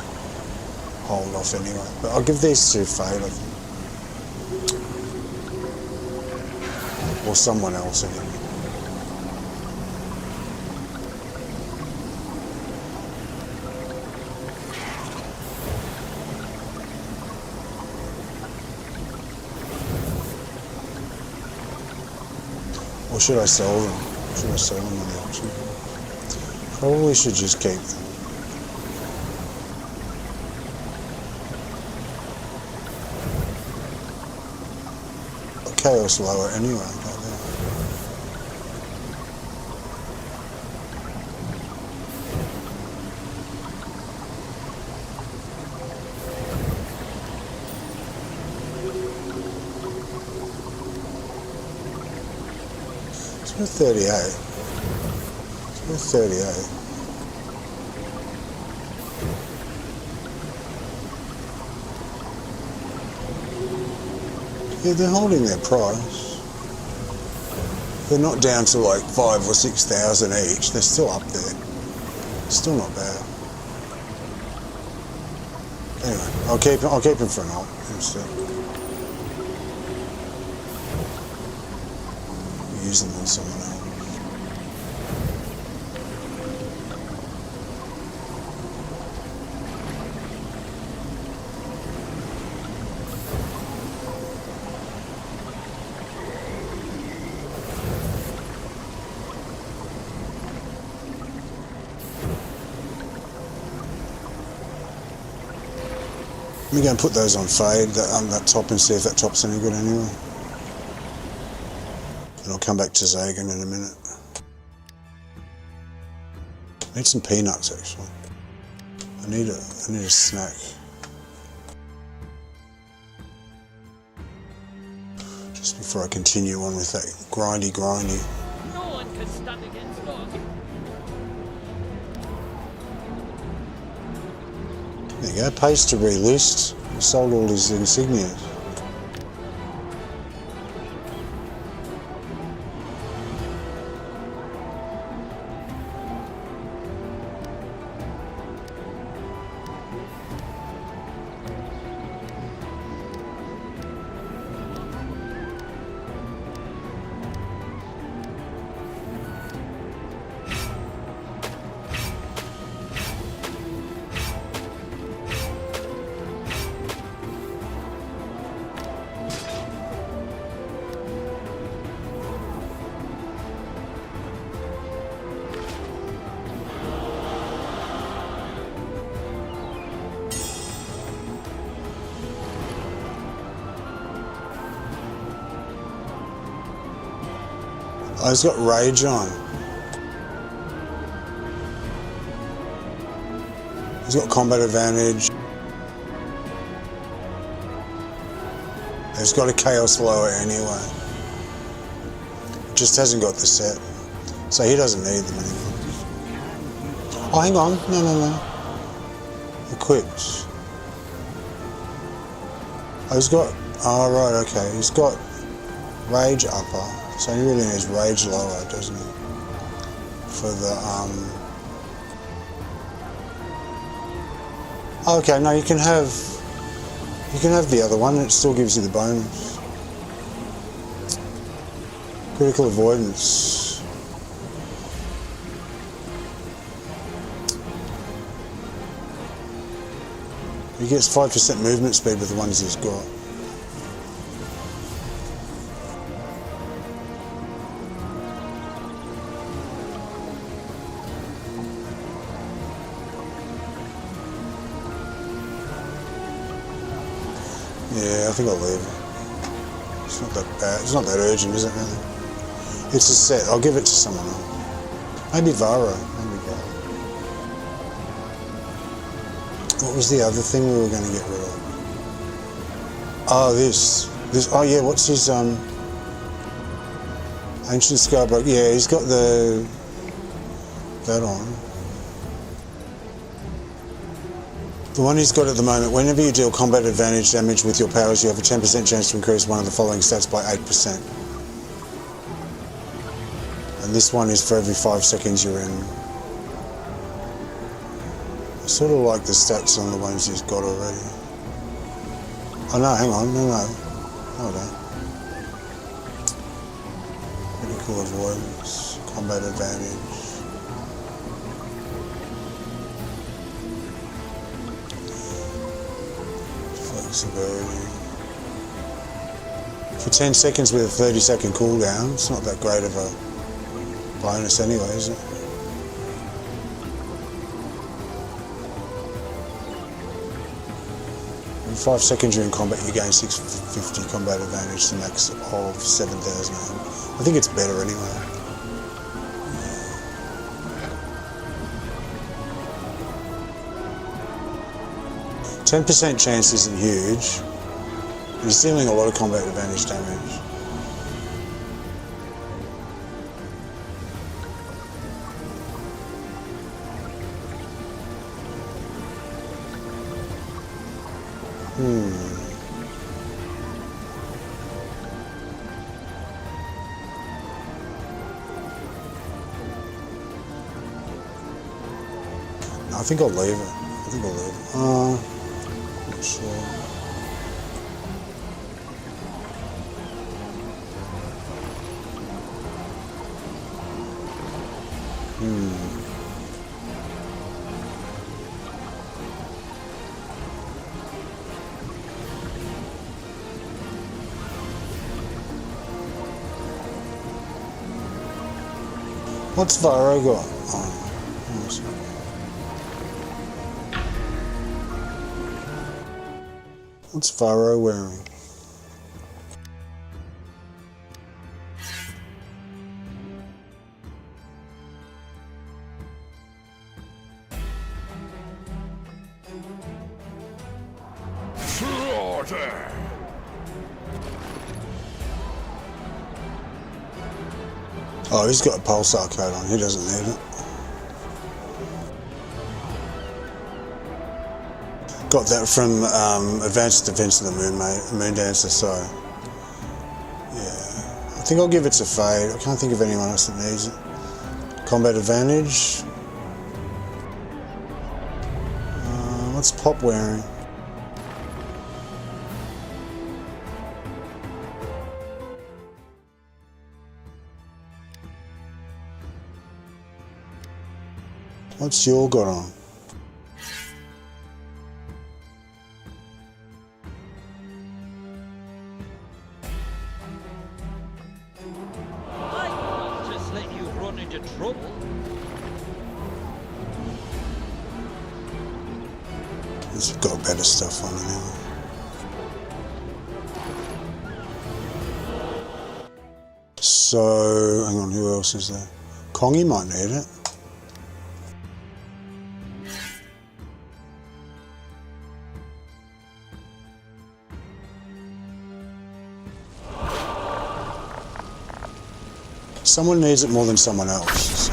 hold off anyway. But I'll give these to Fade, I think. Or someone else anyway. Or should I sell them? Should I sell them on the auction? Probably should just keep them. Chaos lower anyway, like that. It's worth 38. It's worth 38. Yeah, they're holding their price. They're not down to like 5,000 or 6,000 each. They're still up there. Still not bad. Anyway, I'll keep them for an alt instead. Use them on someone else. Let me go and put those on Fade, that top, and see if that top's any good anyway. And I'll come back to Zagan in a minute. I need some peanuts actually. I need a snack. Just before I continue on with that grindy. No one can stand against us. There you go, pays to relist. He sold all his insignias. Oh, he's got Rage on. He's got combat advantage. He's got a chaos lower anyway. Just hasn't got the set. So he doesn't need them anymore. Oh, hang on. No. Equipped. Oh, he's got... Oh, right, okay. He's got rage upper. So he really needs rage lower, doesn't he? For the, Okay, no, you can have the other one, and it still gives you the bonus. Critical avoidance. He gets 5% movement speed with the ones he's got. Yeah, I think I'll leave it. It's not that bad. It's not that urgent, is it really? It's a set. I'll give it to someone else. Maybe Varo. What was the other thing we were going to get rid of? Oh, this. Oh, yeah. What's his Ancient Scarborough? Yeah, he's got that on. The one he's got at the moment, whenever you deal combat advantage damage with your powers, you have a 10% chance to increase one of the following stats by 8%. And this one is for every 5 seconds you're in. I sort of like the stats on the ones he's got already. Oh no, hang on, no. Hold on. Critical avoidance, combat advantage. Flexibility. For 10 seconds with a 30-second cooldown, it's not that great of a bonus anyway, is it? In 5 seconds you're in combat, you gain 650 combat advantage to max of 7,000. I think it's better anyway. 10% chance isn't huge. He's dealing a lot of combat advantage damage. I think I'll leave it. Not sure. What's Varo got? What's Varo wearing? Slaughter! Oh, he's got a pulsar coat on. He doesn't need it. Got that from Advanced Defense of the Moon Dancer, so yeah. I think I'll give it to Fade. I can't think of anyone else that needs it. Combat advantage. What's Pop wearing? What's your got on? Just let you run into trouble. He's got better stuff on anyway. So, hang on, who else is there? Kongi might need it. Someone needs it more than someone else,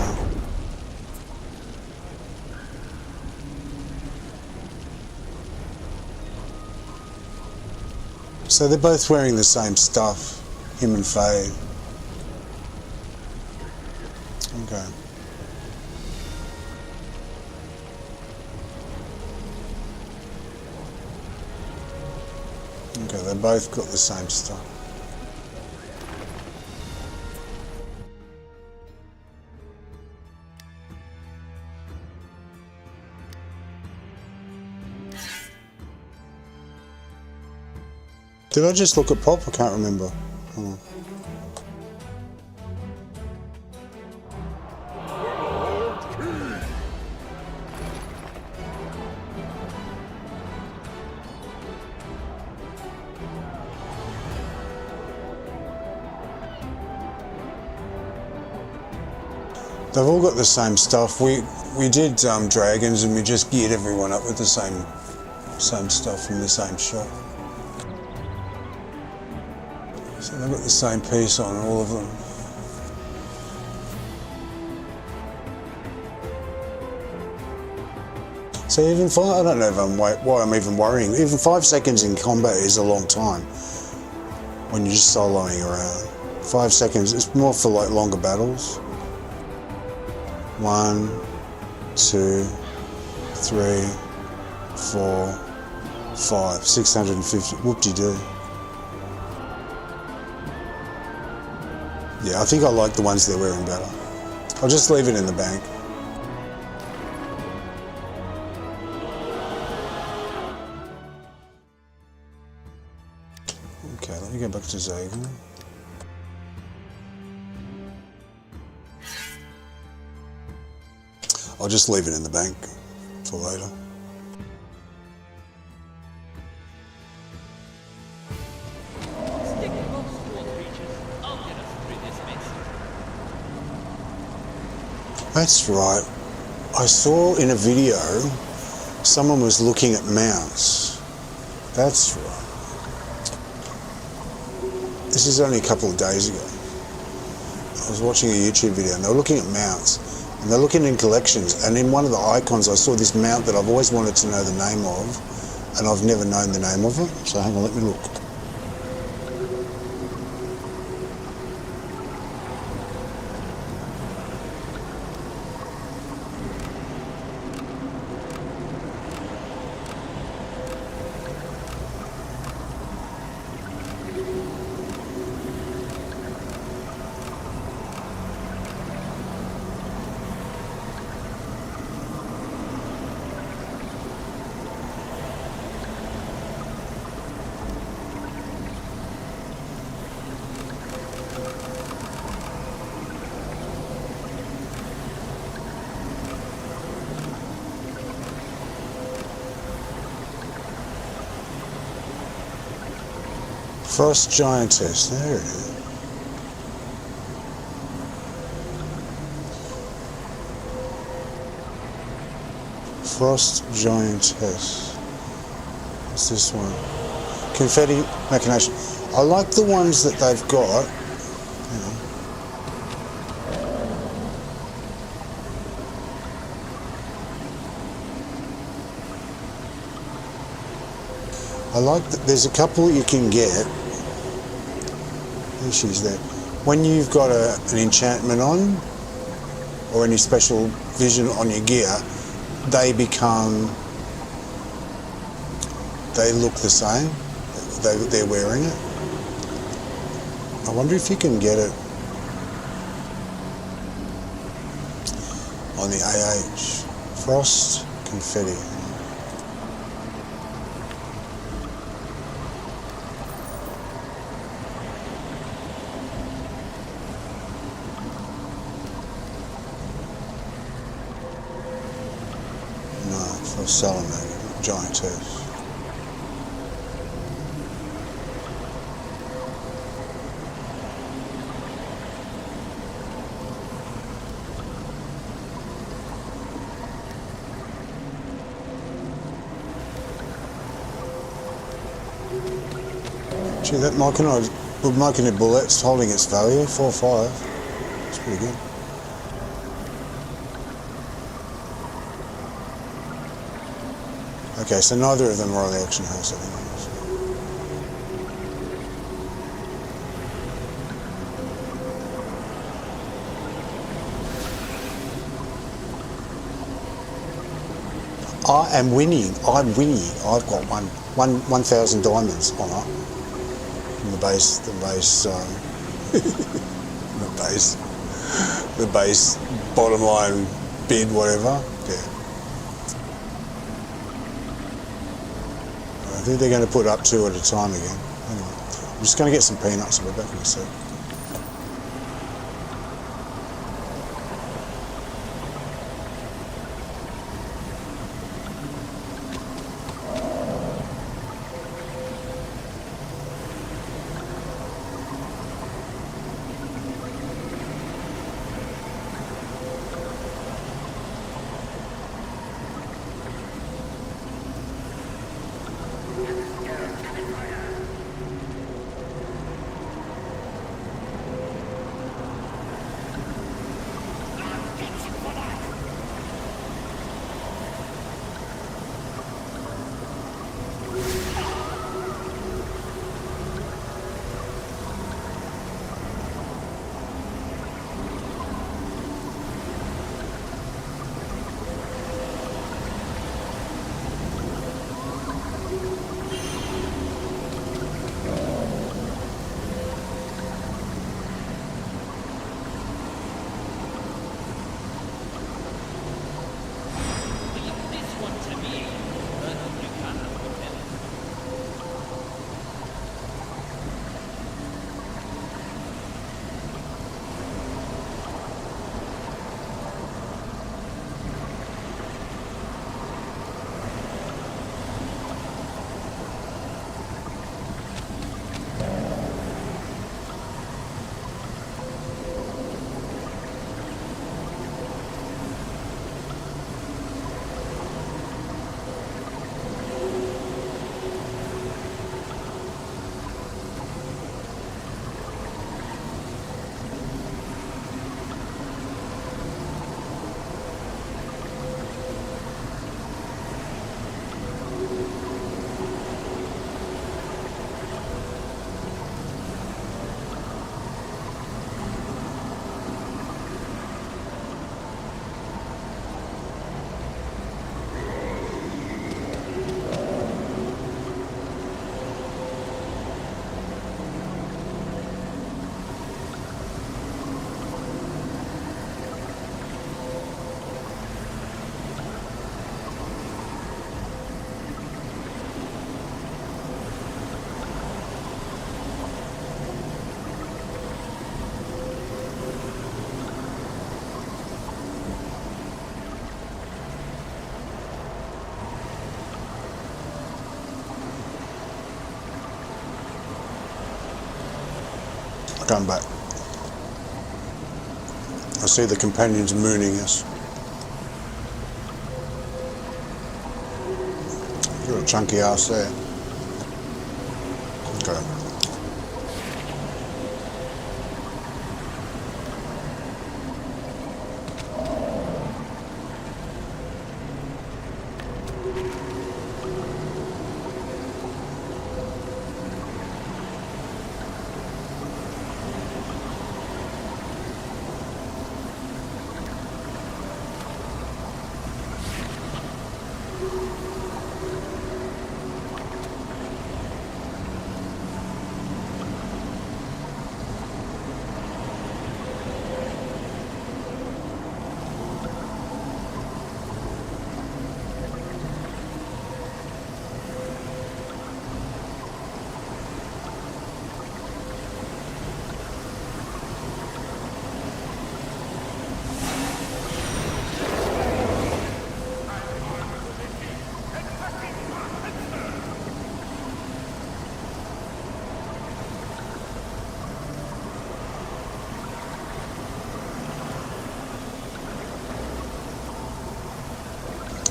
so they're both wearing the same stuff, him and Faye. Okay. Okay, they both got the same stuff. Did I just look at Pop? I can't remember. Hold on. They've all got the same stuff. We did dragons, and we just geared everyone up with the same stuff from the same shop. So they've got the same piece on all of them. So even I don't know if why I'm even worrying. Even 5 seconds in combat is a long time when you're just soloing around. 5 seconds, it's more for like longer battles. 1, 2, 3, 4, 5, 650. Whoop-de-doo. Yeah, I think I like the ones they're wearing better. I'll just leave it in the bank. Okay, let me go back to Zagan. I'll just leave it in the bank for later. That's right. I saw in a video someone was looking at mounts. That's right. This is only a couple of days ago. I was watching a YouTube video and they were looking at mounts. And they're looking in collections, and in one of the icons I saw this mount that I've always wanted to know the name of, and I've never known the name of it. So hang on, let me look. Frost Giantess, there it is. Frost Giantess. What's this one? Confetti Machination. I like the ones that they've got. I like that there's a couple you can get. She's there. When you've got an enchantment on, or any special vision on your gear, they look the same. They're wearing it. I wonder if you can get it on the AH. Frost Confetti. Salamander, Giantess. Gee, that Myconid bullet's holding its value, 4/5. It's pretty good. Okay, so neither of them are on the auction house anymore. I am winning. I'm winning. I've got 1,000 diamonds on it. And the base, the base bottom line bid, whatever. Yeah. I think they're going to put up 2 at a time again. Anyway, I'm just going to get some peanuts. I'll be back in a sec. Come back. I see the companions mooning us. You're a chunky ass there. Okay.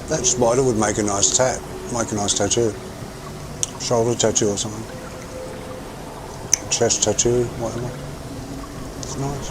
That spider would make a nice make a nice tattoo. Shoulder tattoo or something. Chest tattoo, whatever. It's nice.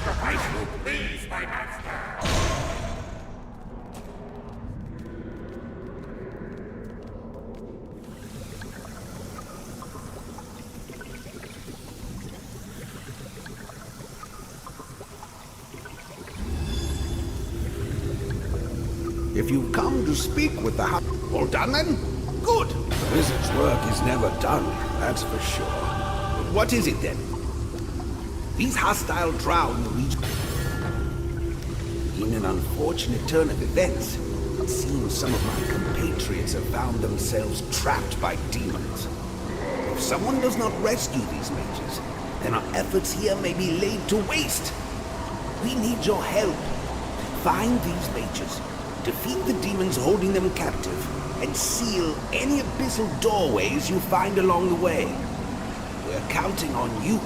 sacrifice you please, my master. If you've come to speak with the all done then? Good. The wizard's work is never done, that's for sure. What is it then? These hostile drow in the region. In an unfortunate turn of events, it seems some of my compatriots have found themselves trapped by demons. If someone does not rescue these mages, then our efforts here may be laid to waste. We need your help. Find these mages, defeat the demons holding them captive, and seal any abyssal doorways you find along the way. We're counting on you.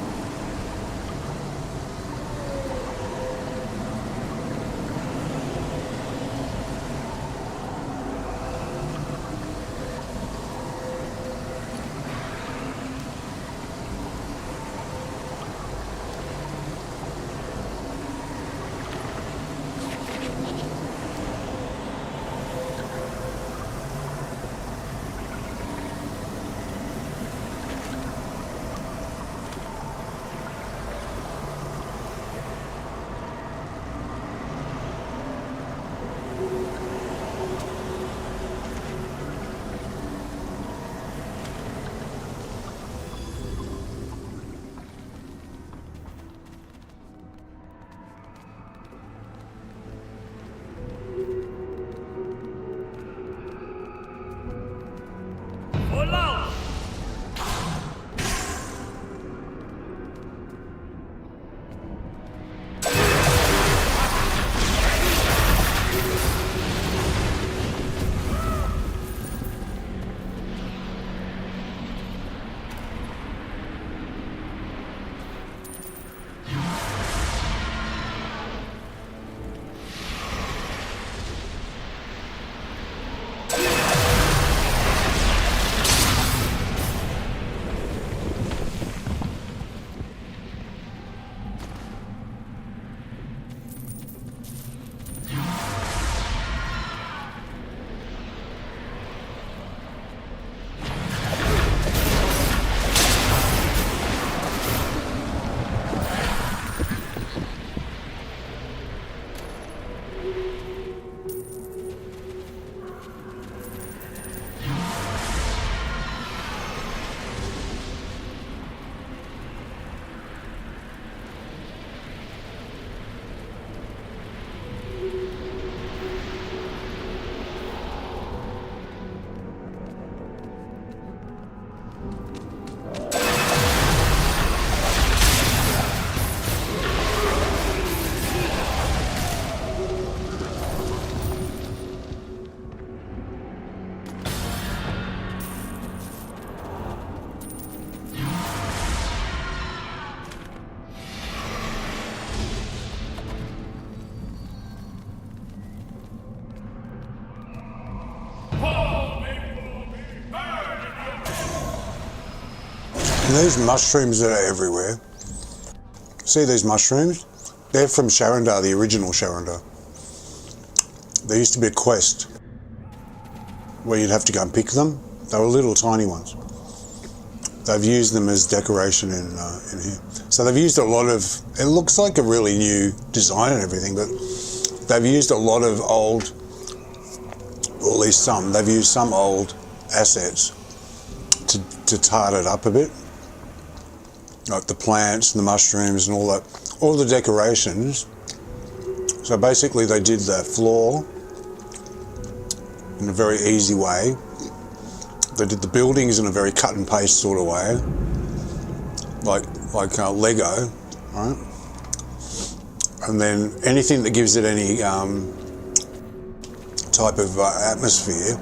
And these mushrooms that are everywhere, see these mushrooms? They're from Sharandar, the original Sharandar. There used to be a quest where you'd have to go and pick them. They were little tiny ones. They've used them as decoration in here. So they've used a lot of, it looks like a really new design and everything, but they've used a lot of old, or at least some, they've used some old assets to tart it up a bit. Like the plants and the mushrooms and all that, all the decorations. So basically they did the floor in a very easy way. They did the buildings in a very cut and paste sort of way, like Lego, right? And then anything that gives it any type of atmosphere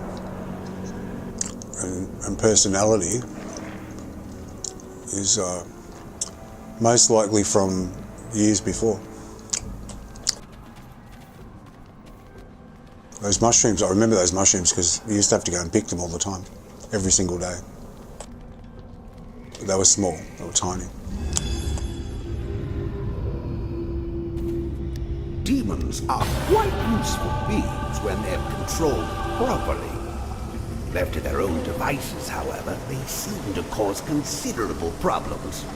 and personality is most likely from years before. Those mushrooms, I remember those mushrooms because we used to have to go and pick them all the time, every single day. But they were small, they were tiny. demons are quite useful beings when they're controlled properly. Left to their own devices, however, they seem to cause considerable problems.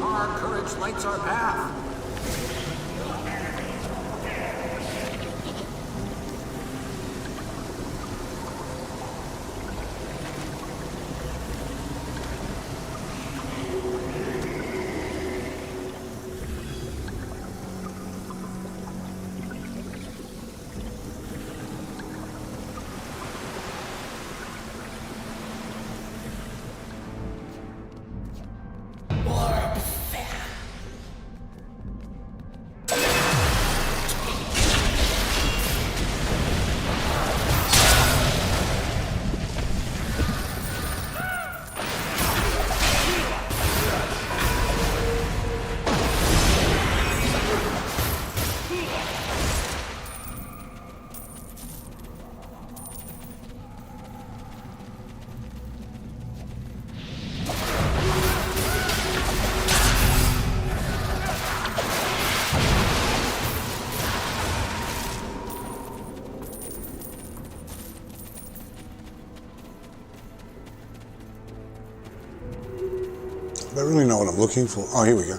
Our courage lights our path. I don't really know what I'm looking for. Oh, here we go.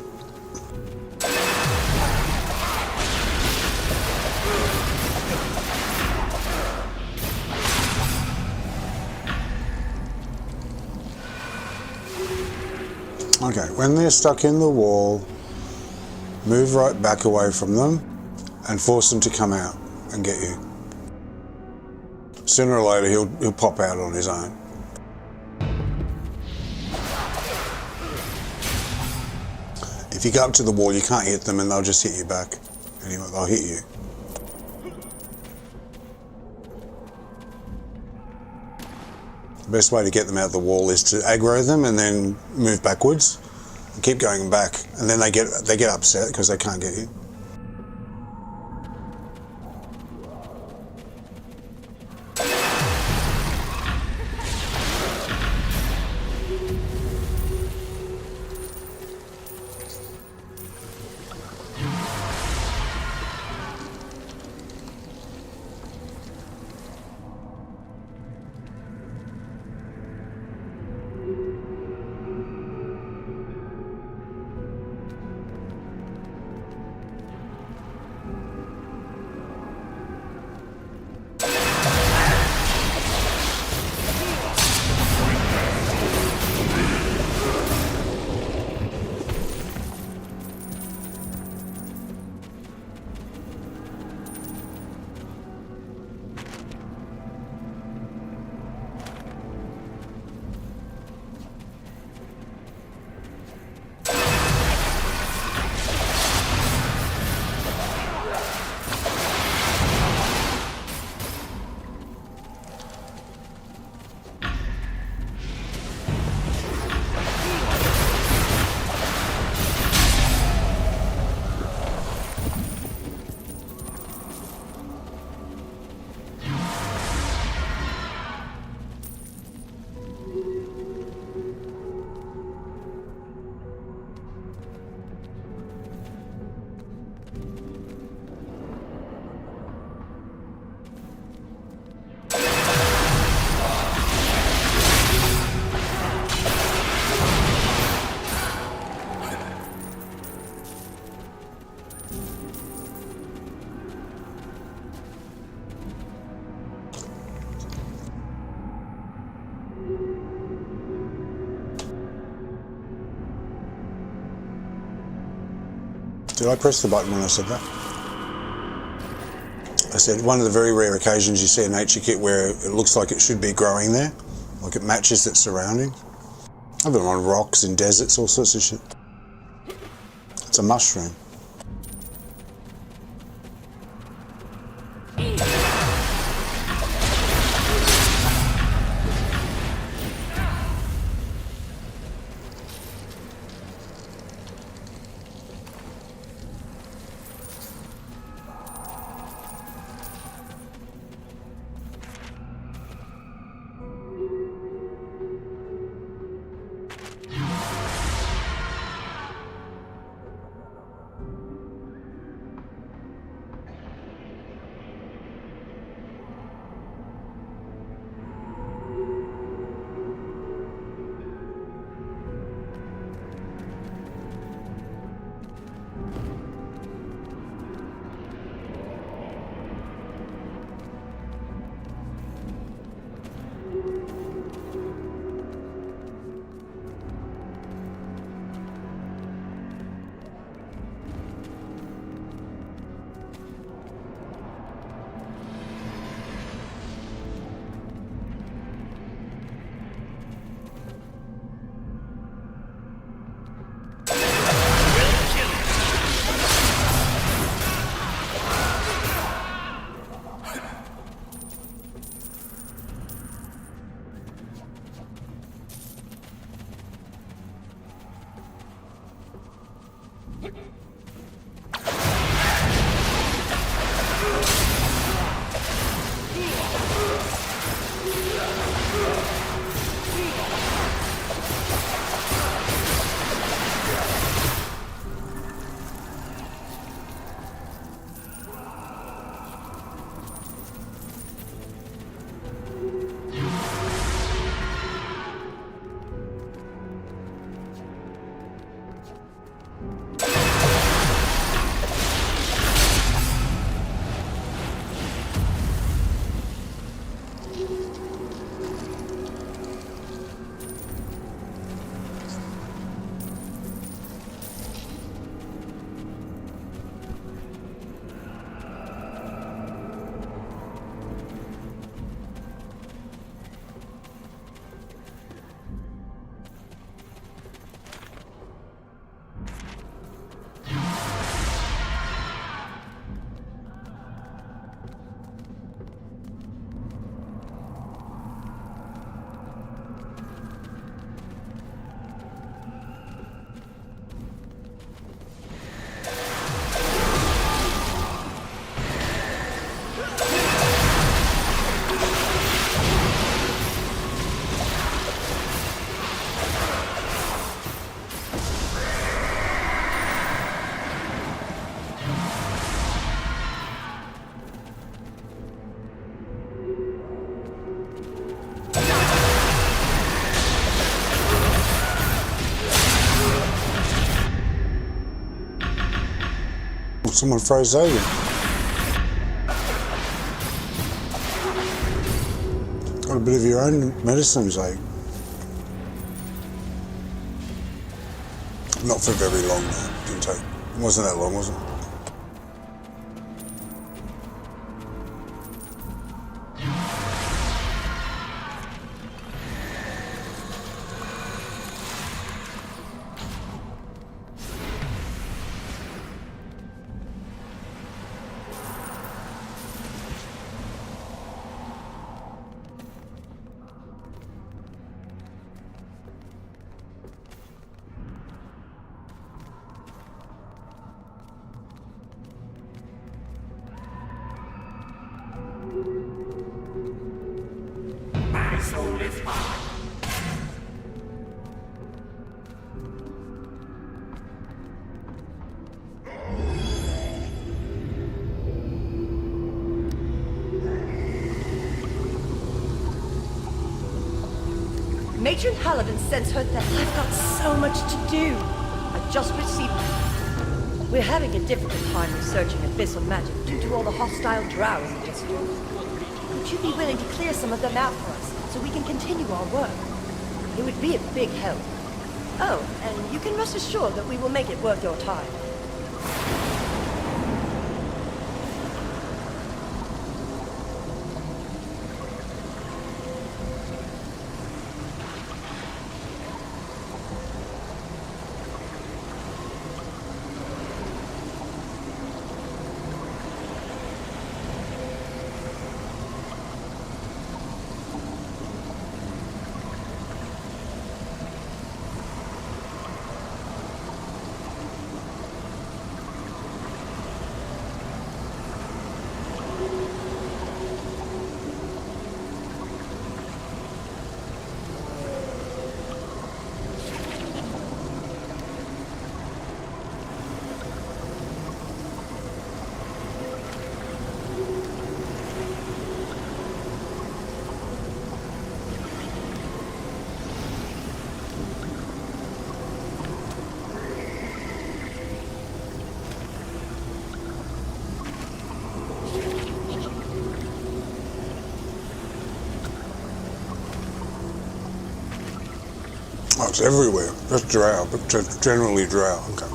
Okay, when they're stuck in the wall, move right back away from them and force them to come out and get you. Sooner or later, he'll pop out on his own. If you go up to the wall, you can't hit them and they'll just hit you back. Anyway, they'll hit you. The best way to get them out of the wall is to aggro them and then move backwards. And keep going back, and then they get upset because they can't get you. Did I press the button when I said that? I said one of the very rare occasions you see a nature kit where it looks like it should be growing there, like it matches its surrounding. I've been on rocks in deserts, all sorts of shit. It's a mushroom. Someone throws Zagan. Got a bit of your own medicine, Zagan. Not for very long though. Didn't take. It wasn't that long, was it? Matron Hallivan sends her that I've got so much to do. I just received... We're having a difficult time researching abyssal magic due to all the hostile drow in the district. Would you be willing to clear some of them out for us, so we can continue our work? It would be a big help. Oh, and you can rest assured that we will make it worth your time. Oh, it's everywhere. Just drow, but generally drow. Okay.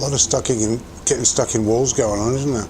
lot of getting stuck in walls going on, isn't there?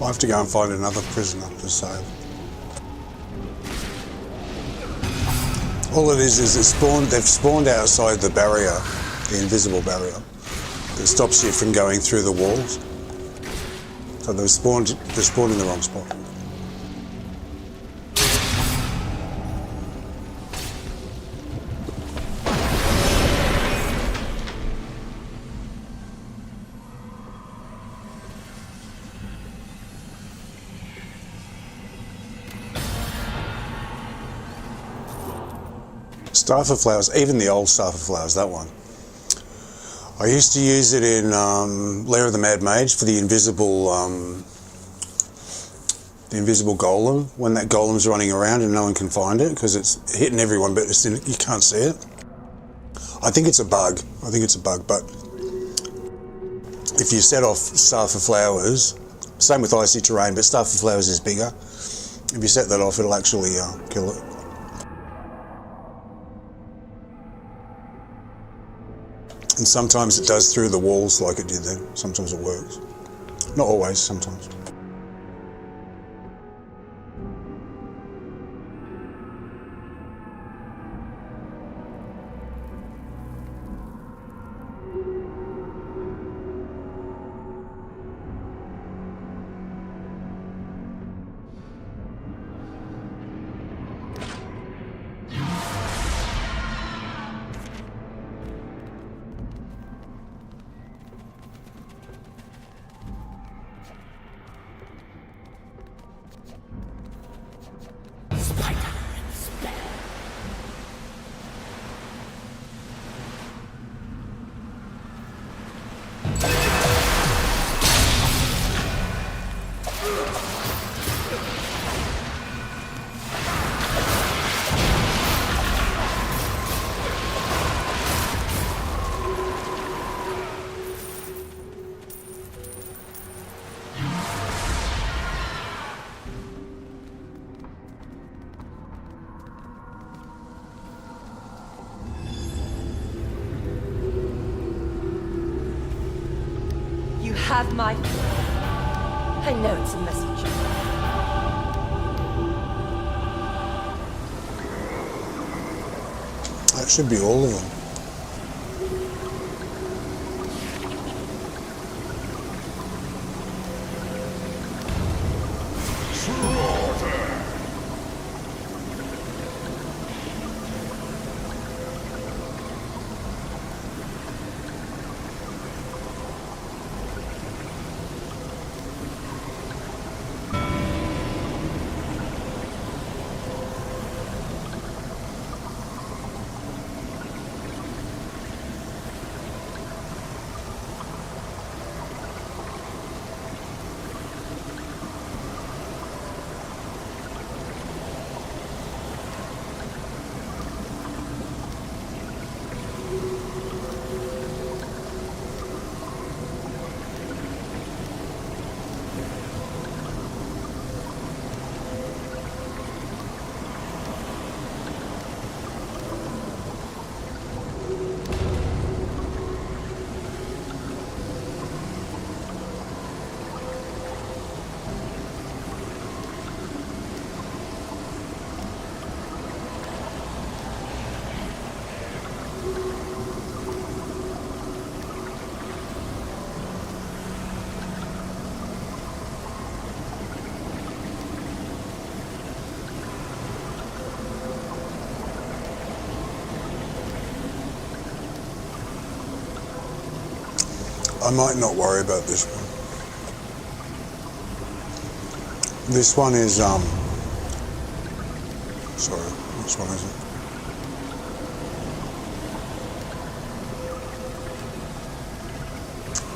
I have to go and find another prisoner to save. All it is they've spawned outside the barrier, the invisible barrier, that stops you from going through the walls. So they're spawned in the wrong spot. Staff of Flowers, even the old Staff of Flowers, that one. I used to use it in Lair of the Mad Mage for the invisible golem, when that golem's running around and no one can find it because it's hitting everyone but you can't see it. I think it's a bug. But if you set off Staff of Flowers, same with Icy Terrain, but Staff of Flowers is bigger. If you set that off, it'll actually kill it. And sometimes it does through the walls like it did then. Sometimes it works. Not always, sometimes. have my... I know it's a message. That should be all of them. I might not worry about this one. This one is, sorry, which one is it?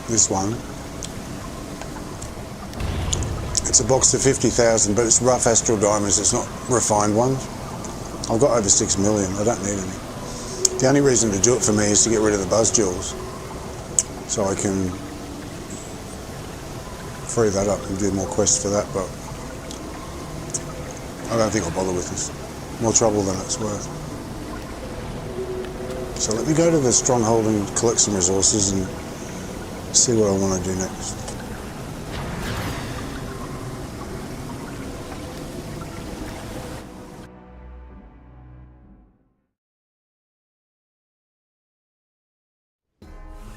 This one. It's a box of 50,000, but it's rough astral diamonds, it's not refined ones. I've got over 6 million, I don't need any. The only reason to do it for me is to get rid of the buzz jewels. So I can free that up and do more quests for that, but I don't think I'll bother with this. More trouble than it's worth. So let me go to the Stronghold and collect some resources and see what I want to do next.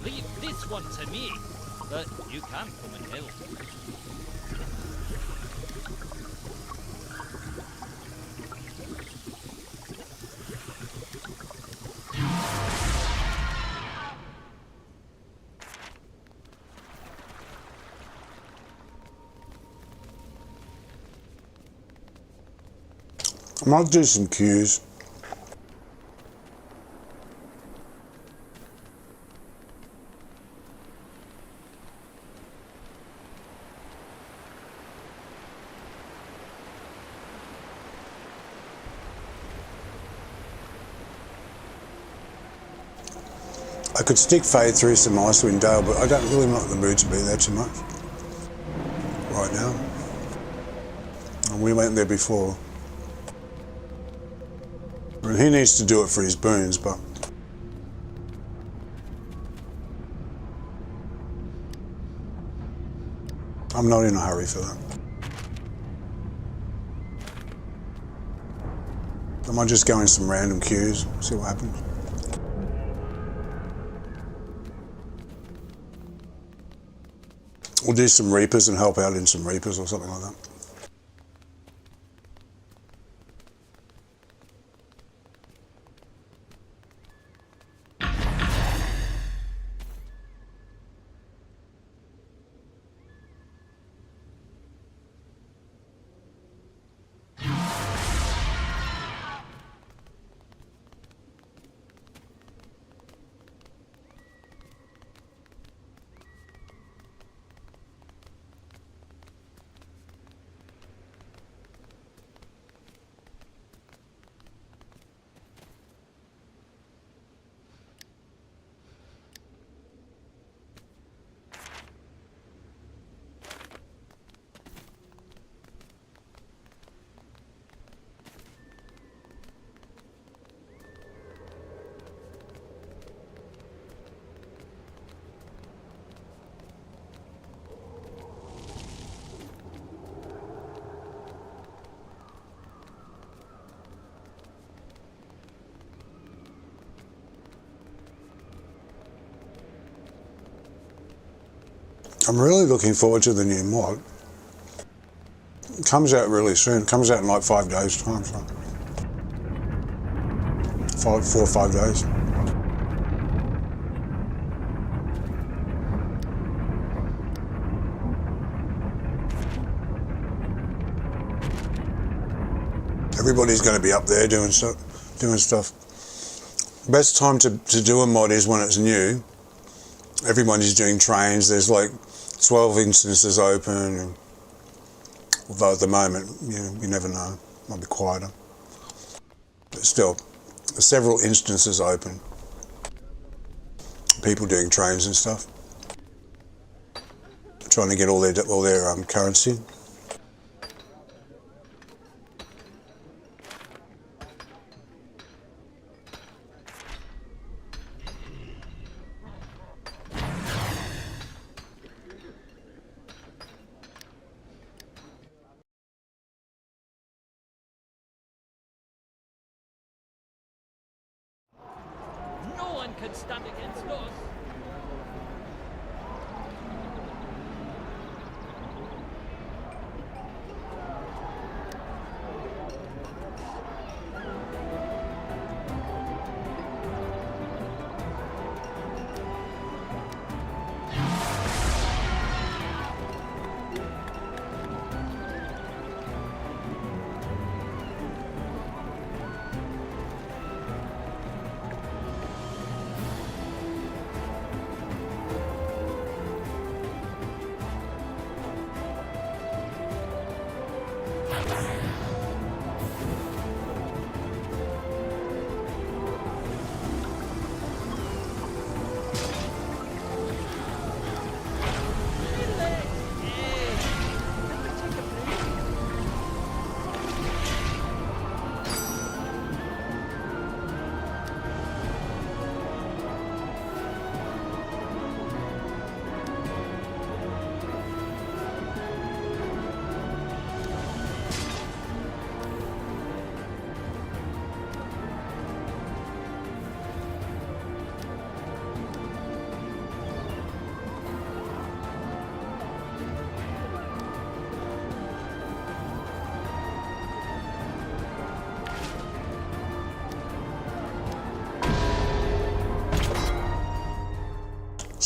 Leave this one to me, but you can come and help. I might do some queues. I could stick Faye through some Icewind Dale, but I don't really not in the mood to be there too much right now. And we went there before. I mean, he needs to do it for his boons, but I'm not in a hurry for that. I might just go in some random queues, see what happens. We'll do some Reapers and help out in some Reapers or something like that. I'm really looking forward to the new mod. It comes out really soon. It comes out in like 5 days' time. So 4 or 5 days. Everybody's going to be up there doing stuff. Best time to do a mod is when it's new. Everybody's doing trains. There's like 12 instances open. Although at the moment, you never know. Might be quieter. But still, there's several instances open. People doing trains and stuff. Trying to get all their currency. Can stand against us.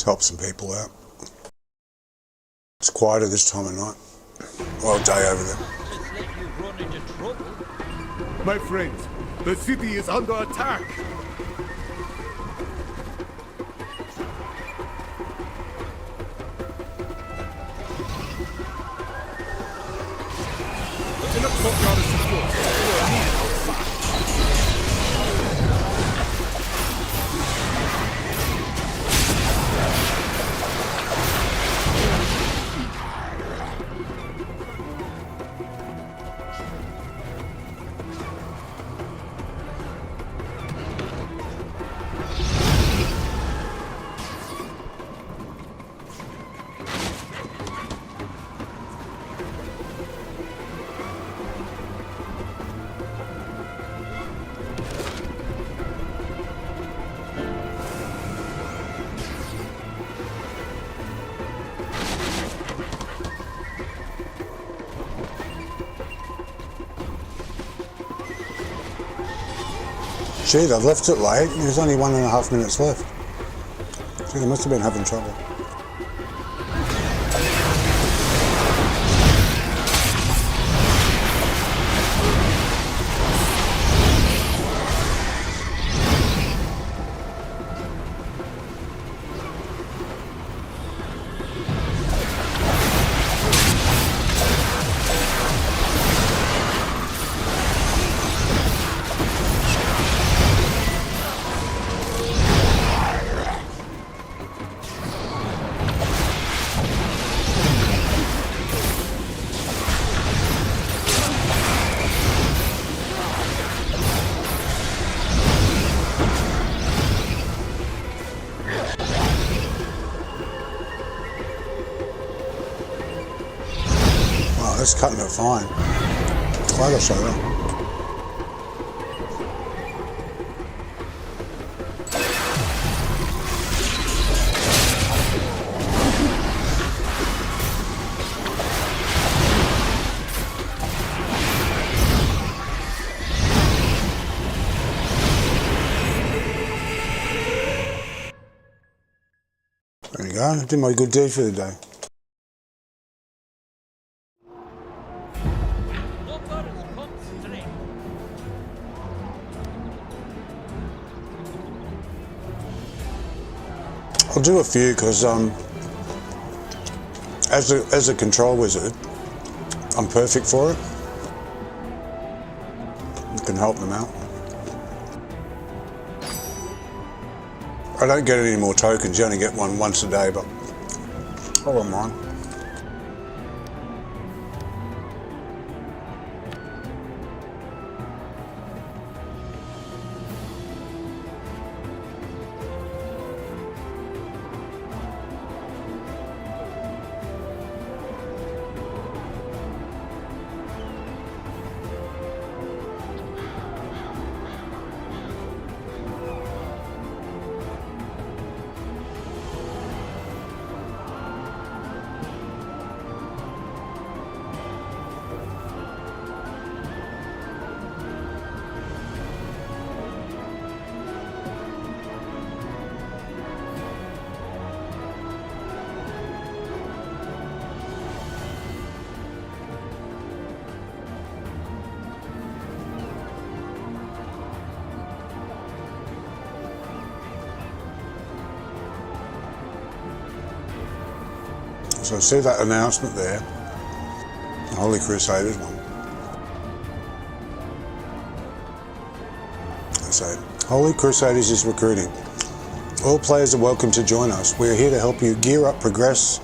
Help some people out. It's quieter this time of night. Well, day over there. My friends, the city is under attack. The inner courtyard is secure. You are needed outside. Gee, they've left it late. There's only 1.5 minutes left. Gee, they must have been having trouble. That's cutting it fine. Glad I showed that. go, I did my good deed for the day. I'll do a few because as a control wizard, I'm perfect for it. You can help them out. I don't get any more tokens, you only get one once a day, but I don't mind. So see that announcement there, the Holy Crusaders one. They say, Holy Crusaders is recruiting. All players are welcome to join us. We are here to help you gear up, progress,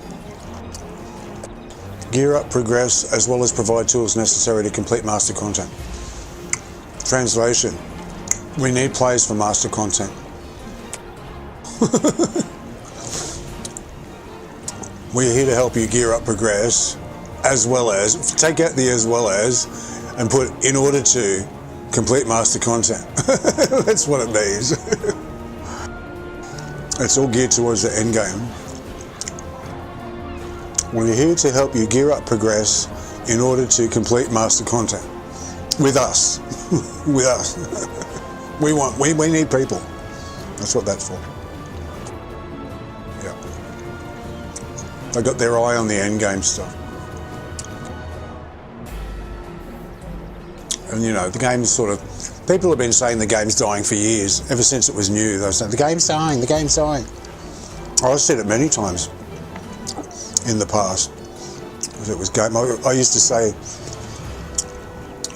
as well as provide tools necessary to complete master content. Translation, we need players for master content. We're here to help you gear up, progress, as well as, take out the as well as, and put in order to complete master content. That's what it means. It's all geared towards the end game. We're here to help you gear up, progress, in order to complete master content. With us. With us. We need people. That's what that's for. They got their eye on the end game stuff. And you know, the game's sort of, people have been saying the game's dying for years, ever since it was new. They were saying, the game's dying, the game's dying. I've said it many times in the past. It was game. I used to say,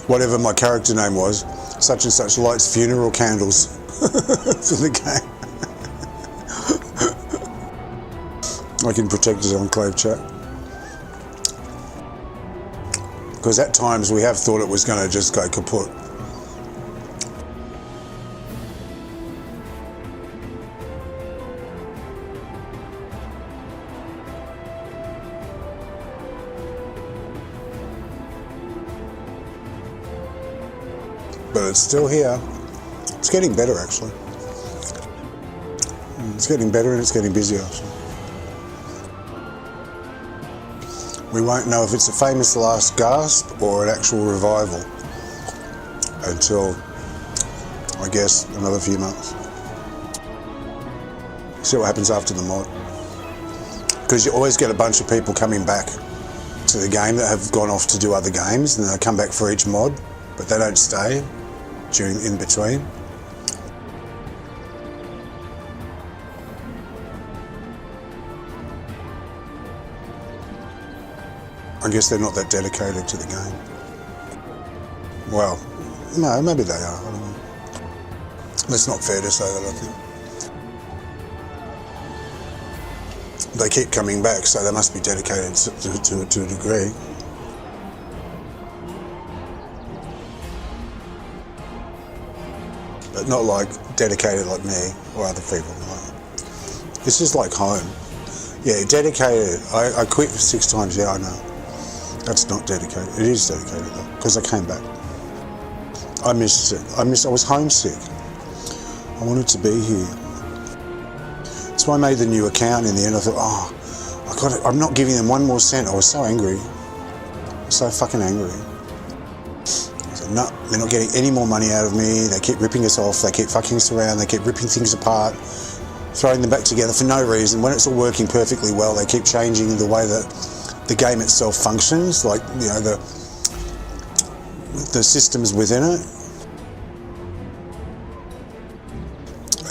whatever my character name was, such and such lights funeral candles for the game. Like in Protector's Enclave chat. Because at times we have thought it was going to just go kaput. But it's still here. It's getting better actually. It's getting better and it's getting busier. We won't know if it's a famous last gasp or an actual revival until, I guess, another few months. See what happens after the mod. Because you always get a bunch of people coming back to the game that have gone off to do other games, and they come back for each mod, but they don't stay in between. I guess they're not that dedicated to the game. Well, no, maybe they are. I don't know. That's not fair to say that, I think. They keep coming back, so they must be dedicated to a degree. But not like dedicated like me or other people. It's just like home. Yeah, dedicated. I quit 6 times, yeah, I know. That's not dedicated. It is dedicated though, because I came back. I missed it. I was homesick. I wanted to be here. That's why I made the new account in the end. I thought, oh, I'm not giving them 1 more cent. I was so angry. So fucking angry. I said, no, they're not getting any more money out of me. They keep ripping us off. They keep fucking us around. They keep ripping things apart. throwing them back together for no reason. When it's all working perfectly well, they keep changing the way that the game itself functions, like, you know, the systems within it.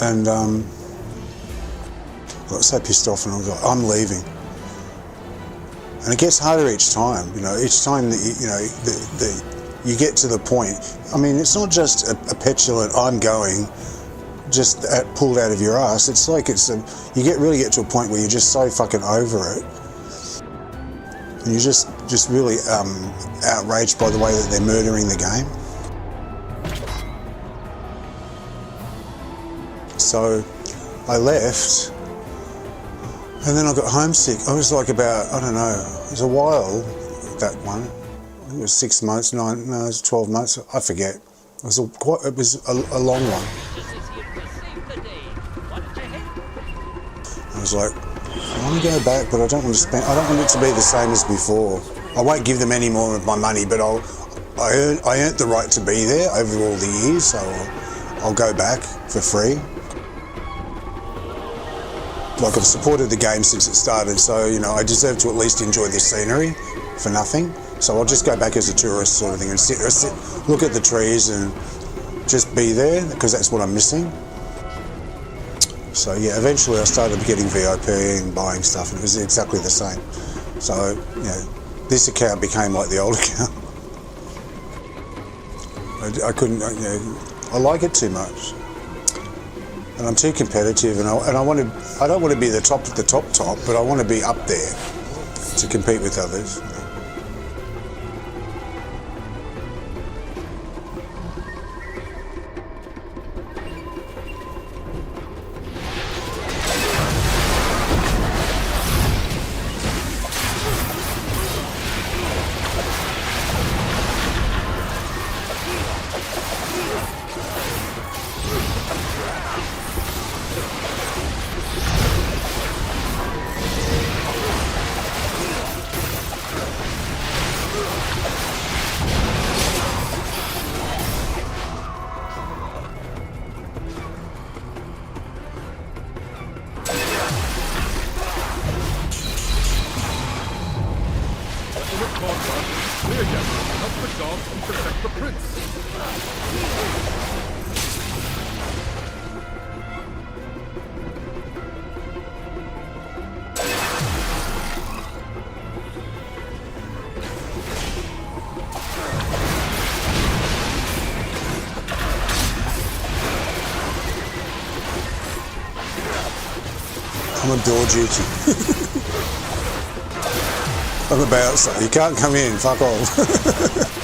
And I got so pissed off, and I was like, I'm leaving. And it gets harder each time, you know, each time that you get to the point. I mean, it's not just a petulant, I'm going, just pulled out of your ass. It's like you really get to a point where you're just so fucking over it. And you're just really outraged by the way that they're murdering the game. So I left, and then I got homesick. I was like about, I don't know, it was a while, that one. It was 6 months, 9, no, it was 12 months, I forget. It was a long one. I was like, I want to go back, but I don't want it to be the same as before. I won't give them any more of my money, but I earned the right to be there over all the years, so I'll go back for free. Like, I've supported the game since it started, so, you know, I deserve to at least enjoy the scenery for nothing. So I'll just go back as a tourist sort of thing and sit, look at the trees and just be there, because that's what I'm missing. So yeah, eventually I started getting VIP and buying stuff, and it was exactly the same. So, you know, this account became like the old account. I couldn't, you know, I like it too much. And I'm too competitive, and I don't want to be the top, but I want to be up there to compete with others. I'm on door duty. I'm a bouncer. You can't come in, fuck off.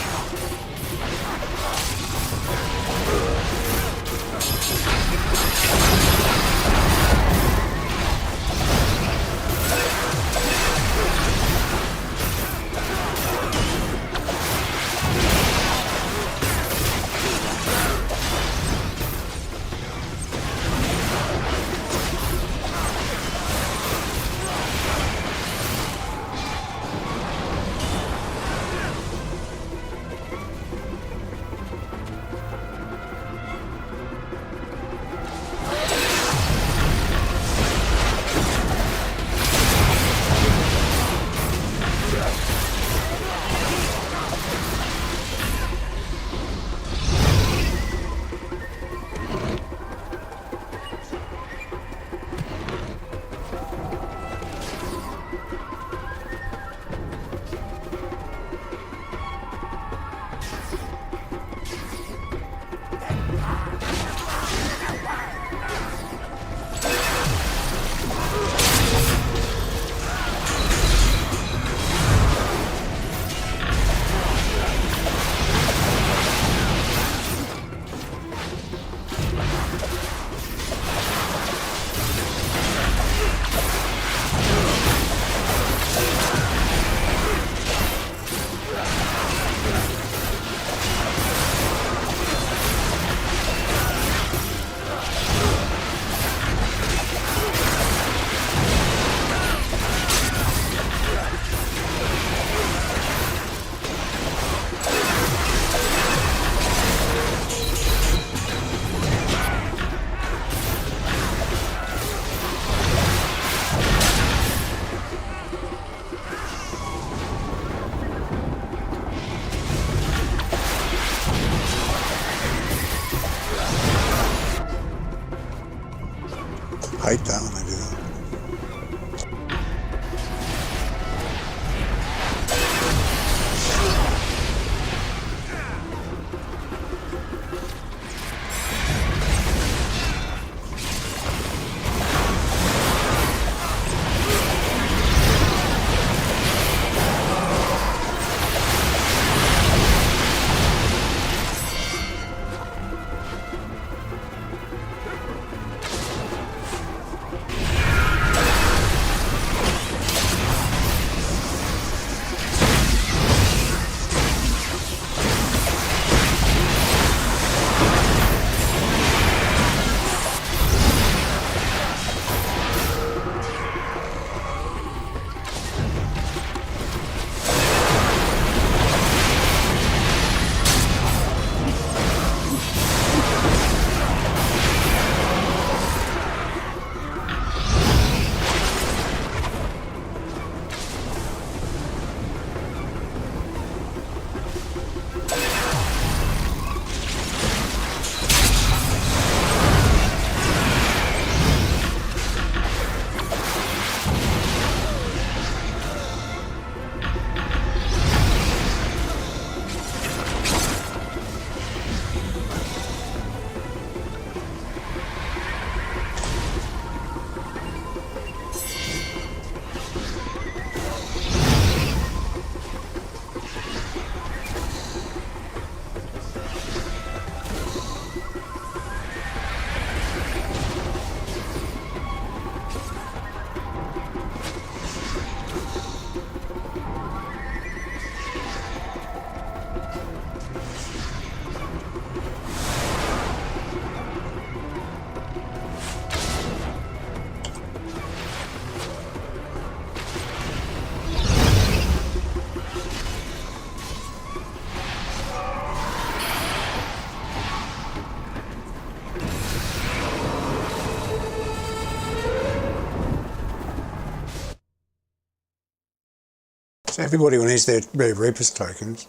everybody needs their Reaper's tokens.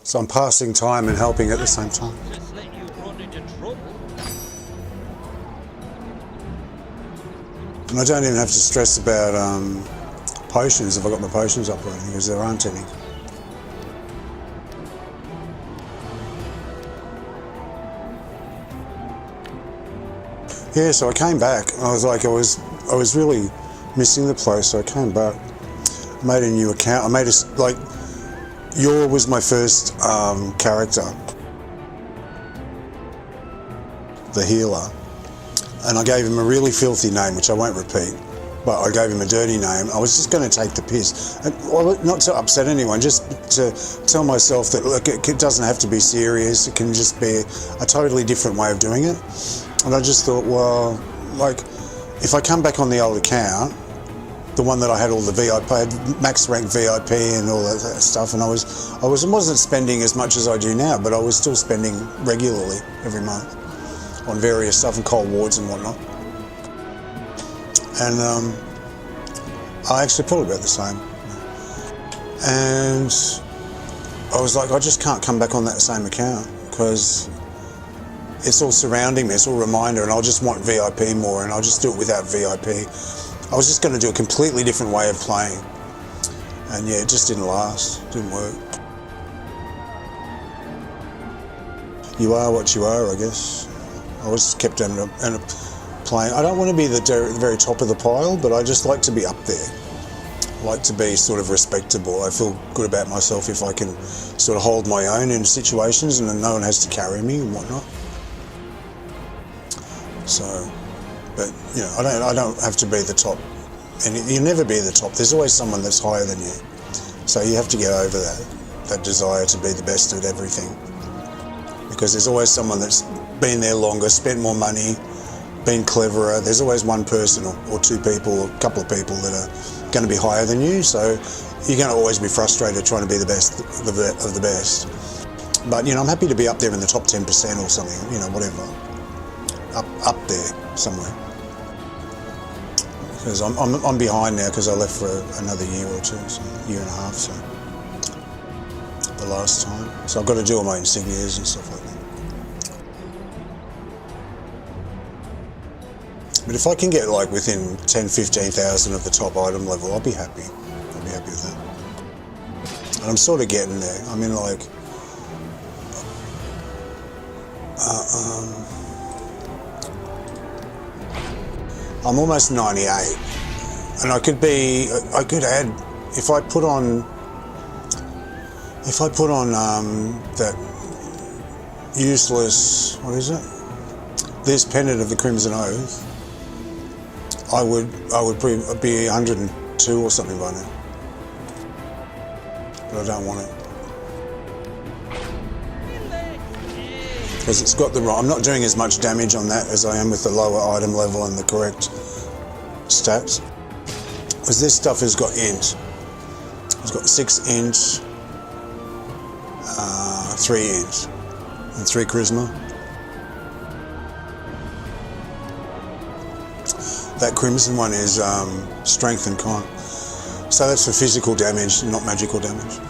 So I'm passing time and helping at the same time. And I don't even have to stress about potions if I've got my potions operating, because there aren't any. Yeah, so I came back. I was like, I was really missing the place, so I came back. Made a new account. I made Yor was my first character, the healer, and I gave him a really filthy name, which I won't repeat, but I gave him a dirty name. I was just going to take the piss, and, well, not to upset anyone, just to tell myself that look, it doesn't have to be serious. It can just be a totally different way of doing it. And I just thought, well, like, if I come back on the old account, the one that I had all the VIP, I had max rank VIP and all that stuff, and I wasn't spending as much as I do now, but I was still spending regularly every month on various stuff and cold wards and whatnot. And I actually probably about the same. And I was like, I just can't come back on that same account because it's all surrounding me, it's all reminder, and I'll just want VIP more, and I'll just do it without VIP. I was just going to do a completely different way of playing, and yeah, it just didn't last, didn't work. You are what you are, I guess. I was kept in a playing. I don't want to be the very top of the pile, but I just like to be up there. I like to be sort of respectable. I feel good about myself if I can sort of hold my own in situations and no one has to carry me and whatnot. So. But you know, I don't have to be the top, and you'll never be the top. There's always someone that's higher than you, so you have to get over that desire to be the best at everything. Because there's always someone that's been there longer, spent more money, been cleverer. There's always one person or two people, or a couple of people that are going to be higher than you. So you're going to always be frustrated trying to be the best of the best. But you know, I'm happy to be up there in the top 10% or something. You know, whatever, up there somewhere. Because I'm behind now because I left for another year or two, so a year and a half, so the last time. So I've got to do all my insignias and stuff like that. But if I can get like within 10, 15,000 of the top item level, I'll be happy. I'll be happy with that. And I'm sort of getting there. I mean, like, I'm almost 98, and I could add, if I put on that useless, what is it? This Pendant of the Crimson Oath, I would be 102 or something by now. But I don't want it. Because it's got the I'm not doing as much damage on that as I am with the lower item level and the correct stats. Because this stuff has got int. It's got 6 int, 3 int, and 3 charisma. That crimson one is strength and con. So that's for physical damage, not magical damage.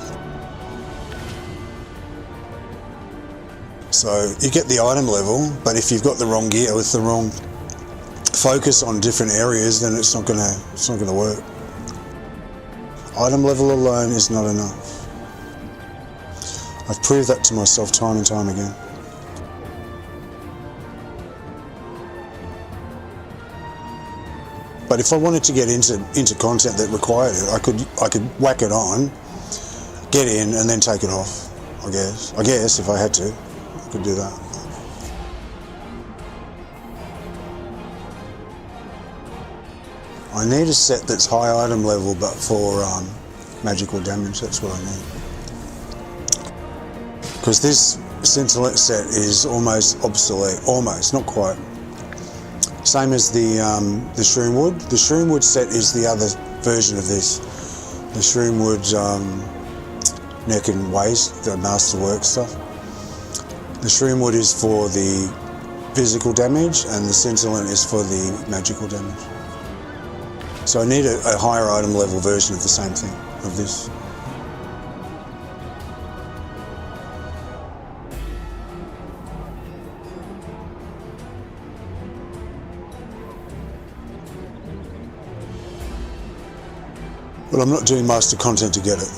So you get the item level, but if you've got the wrong gear with the wrong focus on different areas, then it's not gonna work. Item level alone is not enough. I've proved that to myself time and time again. But if I wanted to get into content that required it, I could whack it on, get in, and then take it off. I guess if I had to. I could do that. I need a set that's high item level but for magical damage, that's what I need. Because this Intellect set is almost obsolete, almost, not quite. Same as the Shroomwood. The Shroomwood set is the other version of this. The Shroomwood neck and waist, the masterwork stuff. The Shroomwood is for the physical damage and the Scintillant is for the magical damage. So I need a higher item level version of the same thing, of this. But I'm not doing master content to get it.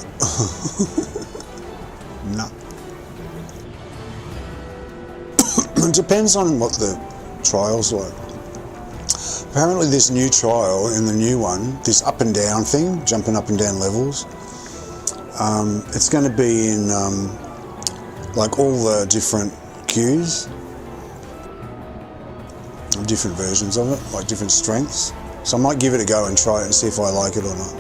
No. It depends on what the trial's like. Apparently this new trial in the new one, this up and down thing, jumping up and down levels, it's going to be in like all the different queues, different versions of it, like different strengths. So I might give it a go and try it and see if I like it or not.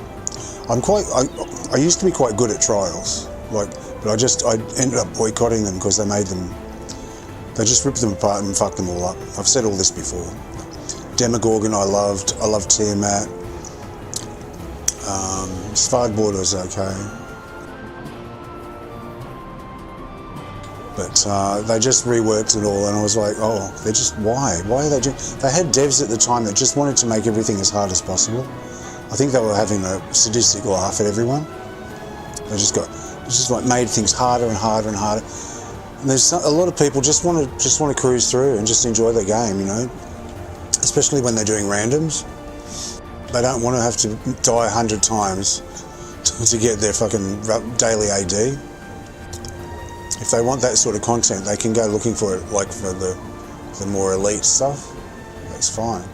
I used to be quite good at trials, but I ended up boycotting them because they just ripped them apart and fucked them all up. I've said all this before. Demogorgon I loved Tiamat. Svargborg was okay. But they just reworked it all and I was like, oh, they're just, why? Why are they doing? They had devs at the time that just wanted to make everything as hard as possible. I think they were having a sadistic laugh at everyone. They just like made things harder and harder and harder. And there's a lot of people just want to cruise through and just enjoy their game, you know. Especially when they're doing randoms. They don't want to have to die 100 times to get their fucking daily AD. If they want that sort of content, they can go looking for it, like for the more elite stuff. That's fine.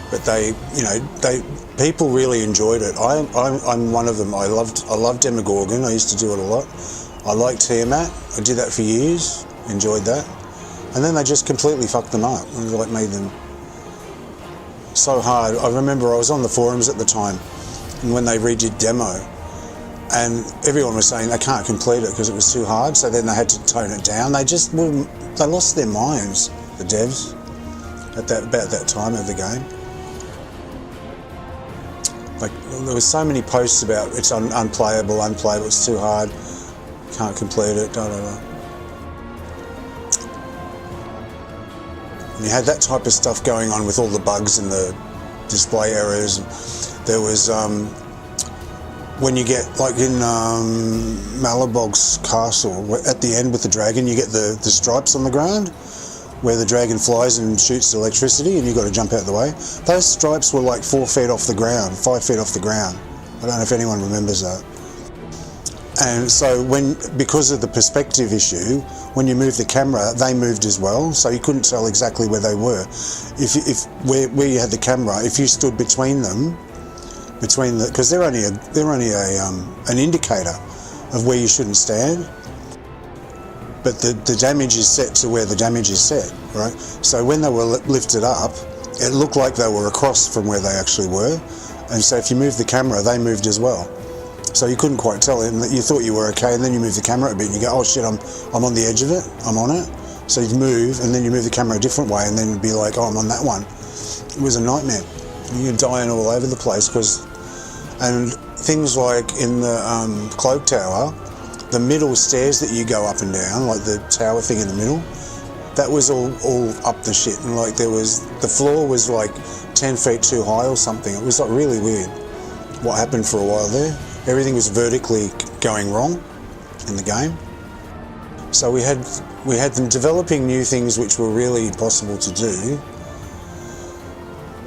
But people really enjoyed it. I'm one of them. I love Demogorgon. I used to do it a lot. I like Tiamat. I did that for years. Enjoyed that. And then they just completely fucked them up and like made them so hard. I remember I was on the forums at the time, and when they redid demo, and everyone was saying they can't complete it because it was too hard. So then they had to tone it down. They lost their minds, the devs, about that time of the game. Like, there was so many posts about it's unplayable, it's too hard, can't complete it, da da da. And you had that type of stuff going on with all the bugs and the display errors. There was, when you get, like in Malabog's castle, at the end with the dragon, you get the stripes on the ground, where the dragon flies and shoots electricity and you've got to jump out the way. Those stripes were like 4 feet off the ground, 5 feet off the ground. I don't know if anyone remembers that. And so because of the perspective issue, when you moved the camera, they moved as well, so you couldn't tell exactly where they were. Where you had the camera, if you stood between them, because they're only an indicator of where you shouldn't stand. But the damage is set to where the damage is set, right? So when they were lifted up, it looked like they were across from where they actually were. And so if you moved the camera, they moved as well. So you couldn't quite tell it, and you thought you were okay, and then you move the camera a bit and you go, oh shit, I'm on the edge of it, I'm on it. So you'd move, and then you move the camera a different way, and then it'd be like, oh, I'm on that one. It was a nightmare. You're dying all over the place, and things like in the cloak tower, the middle stairs that you go up and down, like the tower thing in the middle, that was all up the shit, and like the floor was like 10 feet too high or something. It was like really weird what happened for a while there. Everything was vertically going wrong in the game. So we had them developing new things which were really possible to do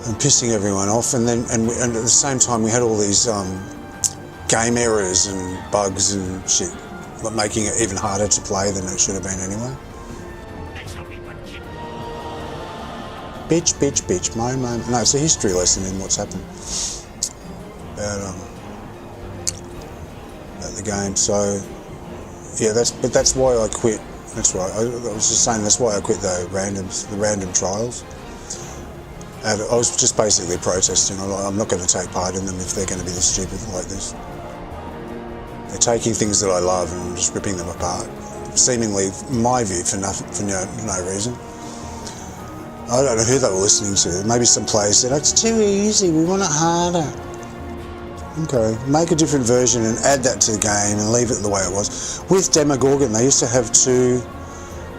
and pissing everyone off, and at the same time we had all these game errors and bugs and shit, but making it even harder to play than it should have been anyway. Bitch, bitch, bitch, moan, moan. No, it's a history lesson in what's happened about the game. So yeah, that's why I quit. That's right. I was just saying that's why I quit the random trials. And I was just basically protesting. I'm not going to take part in them if they're going to be this stupid like this. They're taking things that I love and just ripping them apart, seemingly, in my view, for no reason. I don't know who they were listening to. Maybe some players said, it's too easy, we want it harder. Okay, make a different version and add that to the game and leave it the way it was. With Demogorgon, they used to have 2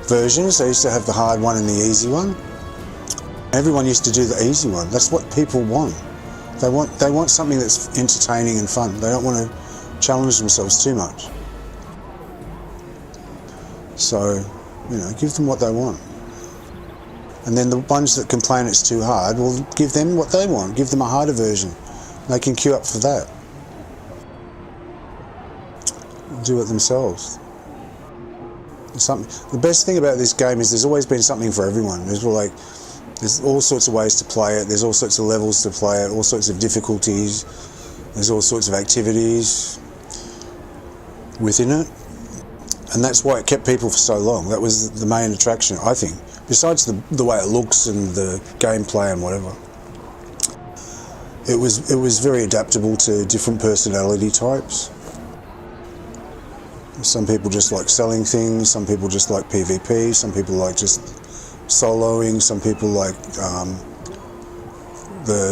versions. They used to have the hard one and the easy one. Everyone used to do the easy one. That's what people want. They want something that's entertaining and fun. They don't want to challenge themselves too much. So, you know, give them what they want. And then the ones that complain it's too hard, well, give them what they want. Give them a harder version. They can queue up for that. Do it themselves. The best thing about this game is there's always been something for everyone. There's all sorts of ways to play it. There's all sorts of levels to play it. All sorts of difficulties. There's all sorts of activities within it. And that's why it kept people for so long. That was the main attraction, I think. Besides the way it looks and the gameplay and whatever. It was very adaptable to different personality types. Some people just like selling things, some people just like PvP, some people like just soloing, some people like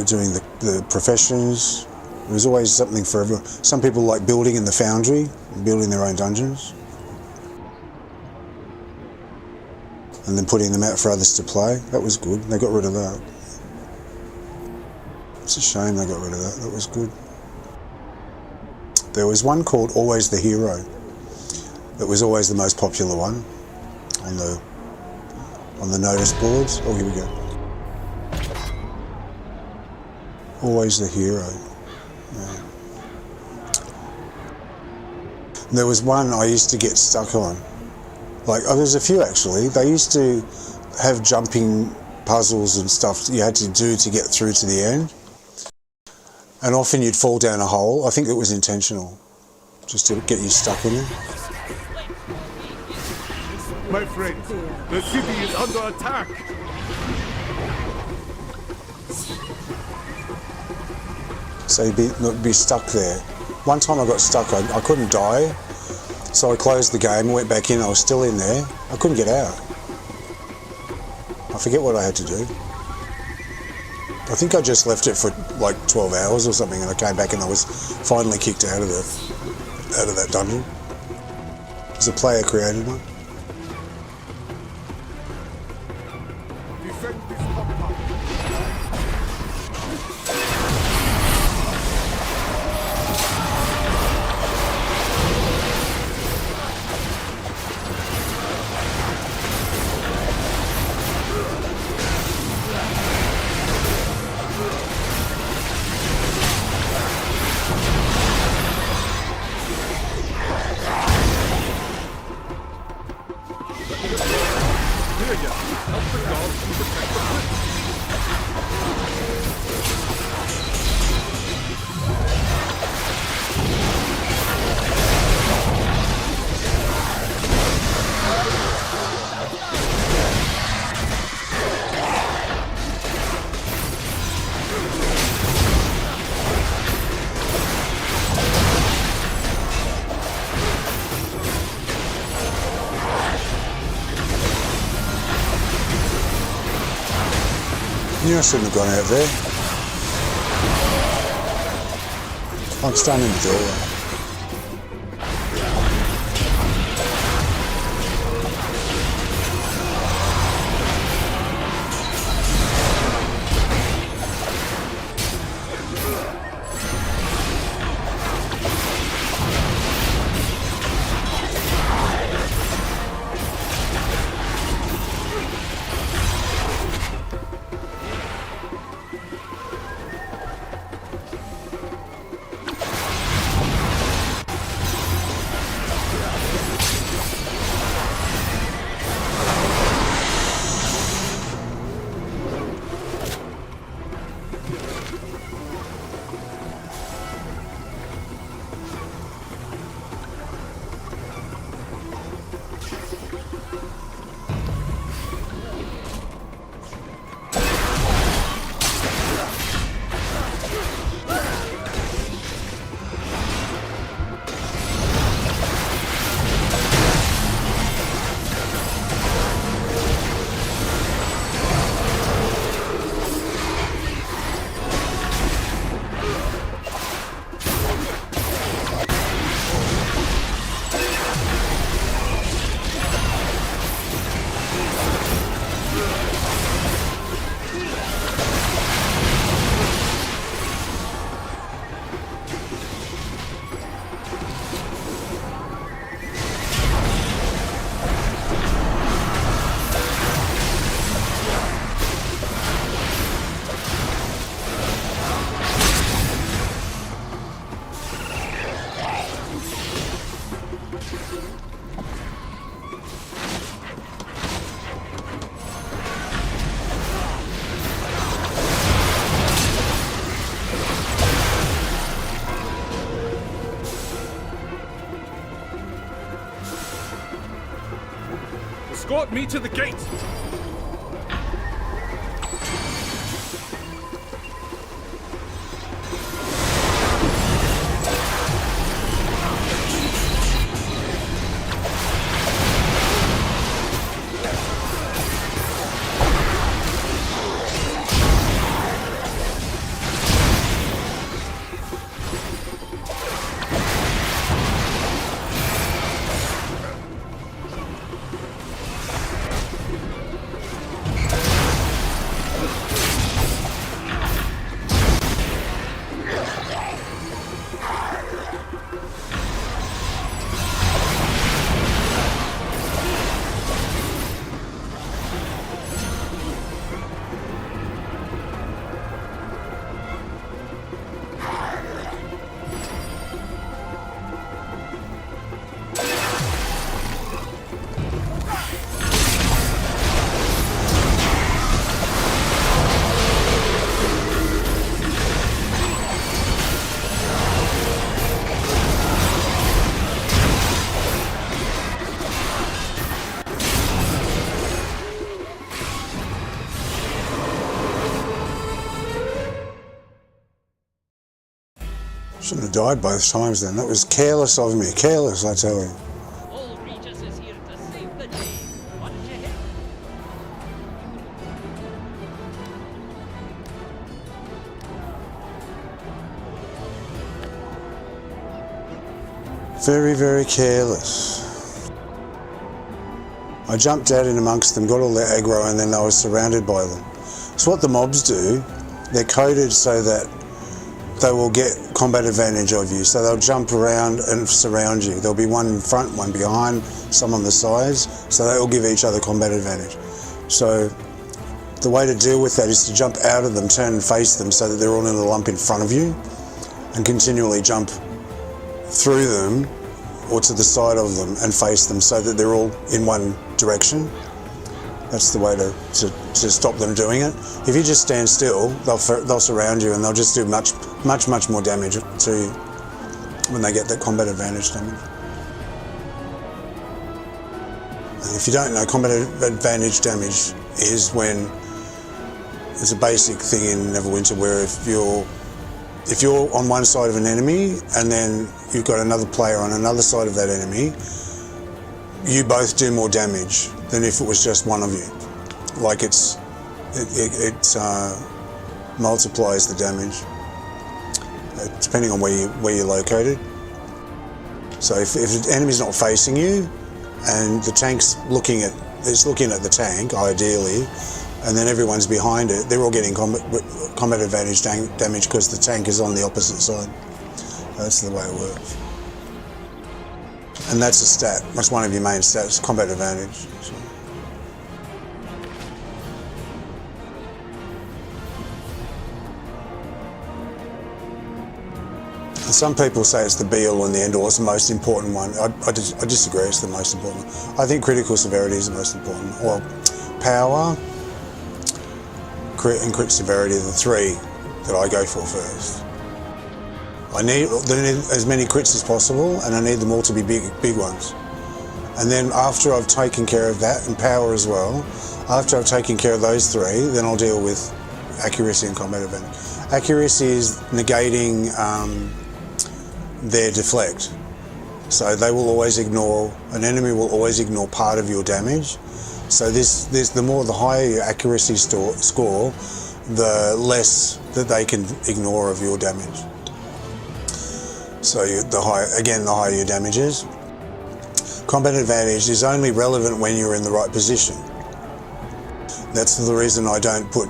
doing the professions. There's always something for everyone. Some people like building in the foundry, building their own dungeons. And then putting them out for others to play. That was good. They got rid of that. It's a shame they got rid of that. That was good. There was one called Always the Hero. That was always the most popular one on the notice boards. Oh, here we go. Always the hero. Yeah. And there was one I used to get stuck on. There's a few actually. They used to have jumping puzzles and stuff that you had to do to get through to the end. And often you'd fall down a hole. I think it was intentional, just to get you stuck in it. My friend, the city is under attack! So you'd be stuck there. One time I got stuck, I couldn't die, so I closed the game, went back in, I was still in there. I couldn't get out. I forget what I had to do. I think I just left it for like 12 hours or something, and I came back and I was finally kicked out of that dungeon. It was a player created one. I shouldn't have gone out there. I'm standing in the doorway. Escort me to the gate. Shouldn't have died both times then. That was careless of me. Careless, I tell you. Old Regis is here to save the day. What did you hit? Very, very careless. I jumped out in amongst them, got all their aggro, and then I was surrounded by them. So what the mobs do, they're coded so that they will get combat advantage of you. So they'll jump around and surround you. There'll be one in front, one behind, some on the sides, so they all give each other combat advantage. So the way to deal with that is to jump out of them, turn and face them so that they're all in a lump in front of you, and continually jump through them or to the side of them and face them so that they're all in one direction. That's the way to stop them doing it. If you just stand still, they'll surround you and they'll just do much more damage to you when they get that combat advantage damage. And if you don't know, combat advantage damage is when it's a basic thing in Neverwinter where if you're on one side of an enemy and then you've got another player on another side of that enemy, you both do more damage than if it was just one of you. Like it multiplies the damage depending on where you're located. So if the enemy's not facing you and the tank's looking at the tank ideally, and then everyone's behind it, they're all getting combat advantage damage because the tank is on the opposite side. That's the way it works. And that's a stat. That's one of your main stats, combat advantage. So. And some people say it's the be-all and the end-all. It's the most important one. I disagree. It's the most important one. I think critical severity is the most important. Well, power, crit, and crit severity are the three that I go for first. I need as many crits as possible, and I need them all to be big ones. And then after I've taken care of that, and power as well, after I've taken care of those three, then I'll deal with accuracy and combat advantage. Accuracy is negating their deflect. So they will always ignore, an enemy will always ignore part of your damage. So the higher your accuracy score, the less that they can ignore of your damage. So the higher your damage is. Combat advantage is only relevant when you're in the right position. That's the reason I don't put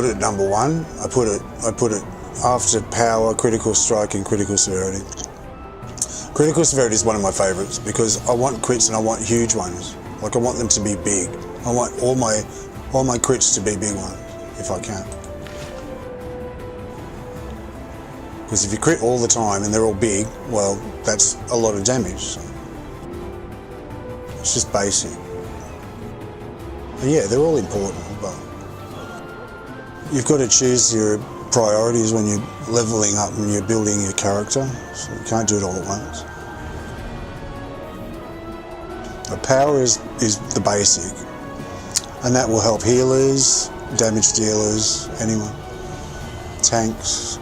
it at number one. I put it after power, critical strike, and critical severity. Critical severity is one of my favourites because I want crits and I want huge ones. Like I want them to be big. I want all my crits to be big ones if I can. Because if you crit all the time and they're all big, well, that's a lot of damage. So. It's just basic. And yeah, they're all important, but you've got to choose your priorities when you're leveling up and you're building your character. So you can't do it all at once. But power is the basic, and that will help healers, damage dealers, anyone. Tanks.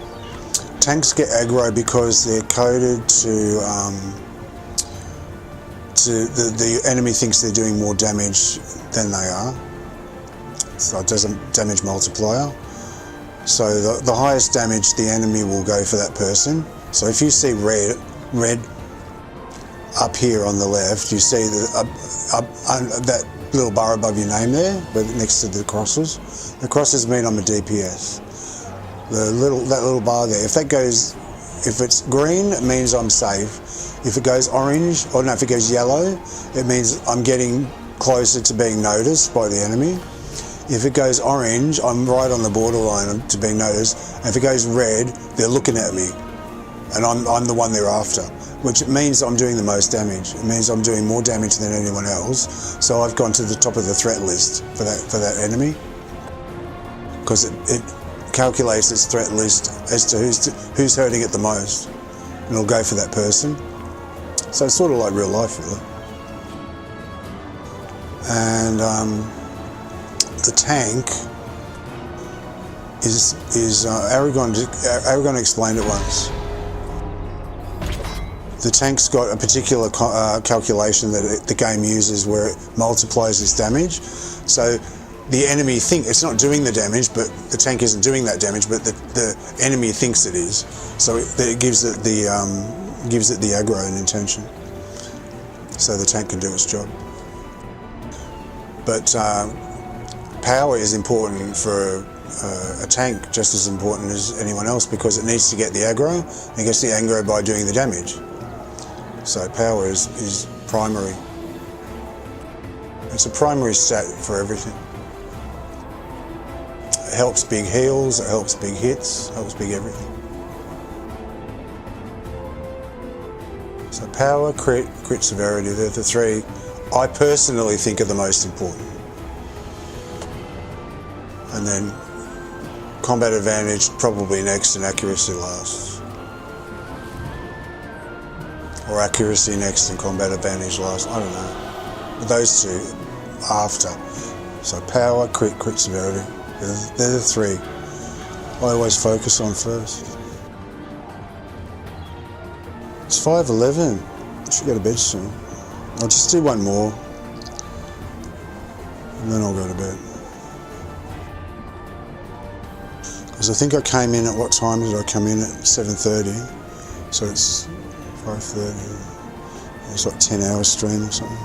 Tanks get aggro because they're coded to the enemy thinks they're doing more damage than they are. So it does a damage multiplier. So the highest damage the enemy will go for that person. So if you see red up here on the left, you see that little bar above your name there, but next to the crosses. The crosses mean I'm a DPS. That little bar there, if it's green, it means I'm safe. If it goes orange, or no, if it goes yellow, it means I'm getting closer to being noticed by the enemy. If it goes orange, I'm right on the borderline to being noticed. And if it goes red, they're looking at me, and I'm the one they're after, which means I'm doing the most damage. It means I'm doing more damage than anyone else. So I've gone to the top of the threat list for that enemy, because it calculates its threat list as to who's hurting it the most, and it'll go for that person. So it's sort of like real life, really. And the tank is Aragon explained it once. The tank's got a particular calculation that the game uses where it multiplies its damage. So the enemy it's not doing the damage, but the tank isn't doing that damage, but the enemy thinks it is. So it gives it the aggro and intention, so the tank can do its job. But power is important for a tank, just as important as anyone else, because it needs to get the aggro, and it gets the aggro by doing the damage. So power is primary. It's a primary stat for everything. It helps big heals, it helps big hits, it helps big everything. So power, crit severity, they're the three I personally think are the most important. And then combat advantage probably next, and accuracy last. Or accuracy next and combat advantage last, I don't know. But those two after. So power, crit severity, they're the three I always focus on first. It's 5:11. I should go to bed soon. I'll just do one more, and then I'll go to bed. Because I think I came in at, what time did I come in? At 7:30. So it's 5:30. It's like 10 hours stream or something.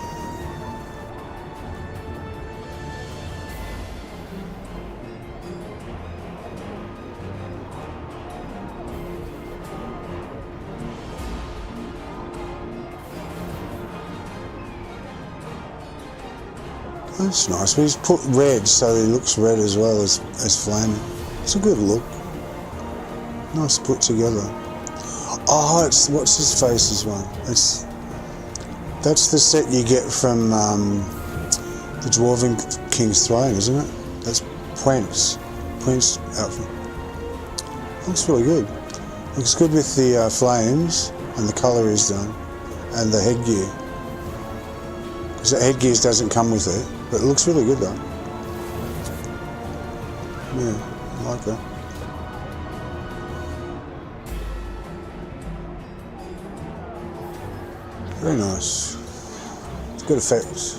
That's nice. He's put red so he looks red as well as flaming. It's a good look. Nice put together. Oh, it's what's his face's one. That's the set you get from the Dwarven King's Throne, isn't it? That's Puent's outfit. Looks really good. Looks good with the flames, and the colour is done, and the headgear. Because the headgear doesn't come with it, but it looks really good though. Yeah, I like that. Very nice. It's good effects.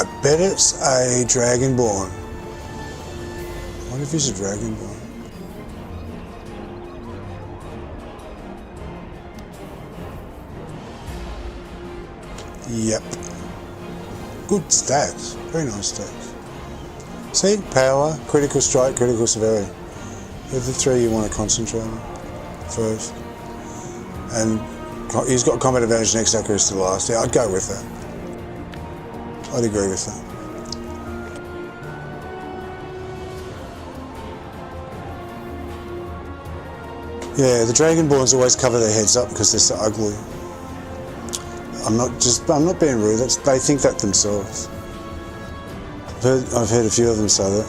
I bet it's a Dragonborn. What if he's a Dragonborn? Yep. Good stats. Very nice stats. See? Power, critical strike, critical severity. They're the three you want to concentrate on first. And he's got combat advantage next accuracy to last. Yeah, I'd go with that. I'd agree with that. Yeah, the Dragonborns always cover their heads up because they're so ugly. I'm not being rude. They think that themselves. I've heard a few of them say that.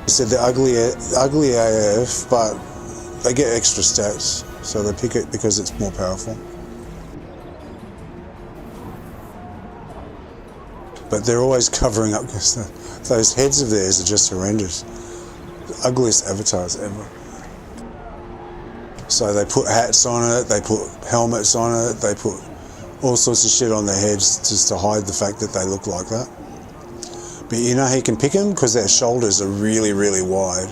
They said they're ugly AF, but they get extra stats, so they pick it because it's more powerful. But they're always covering up because those heads of theirs are just horrendous. The ugliest avatars ever. So they put hats on it, they put helmets on it, they put all sorts of shit on their heads just to hide the fact that they look like that. But you know how you can pick them? Because their shoulders are really, really wide.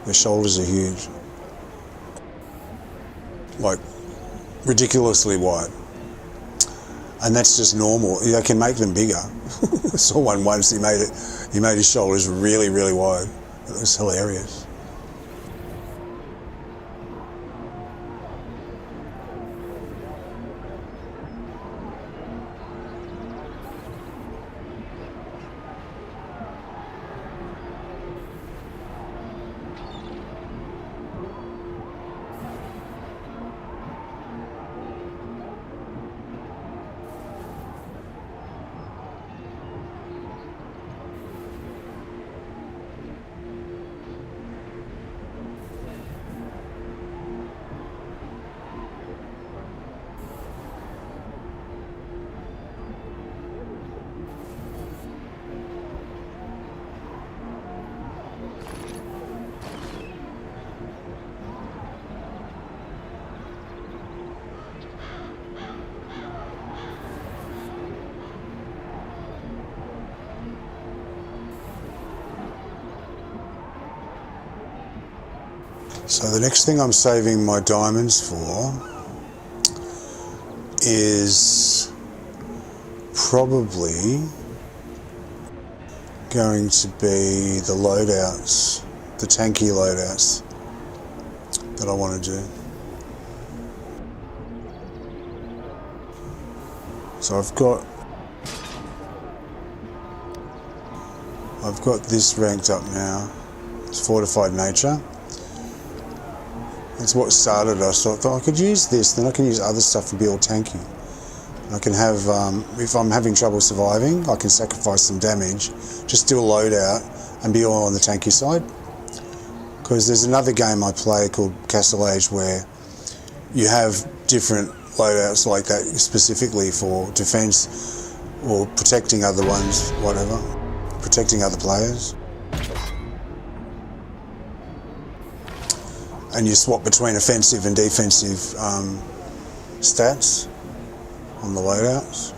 Their shoulders are huge. Like, ridiculously wide. And that's just normal. They can make them bigger. I saw one once, he made his shoulders really, really wide. It was hilarious. So the next thing I'm saving my diamonds for is probably going to be the loadouts, the tanky loadouts that I want to do. So I've got this ranked up now. It's Fortified Nature. That's what started us. So I thought I could use this, then I can use other stuff and be all tanky. I can have, if I'm having trouble surviving, I can sacrifice some damage, just do a loadout and be all on the tanky side. Because there's another game I play called Castle Age where you have different loadouts like that specifically for defense or protecting other ones, whatever, protecting other players. And you swap between offensive and defensive stats on the loadouts.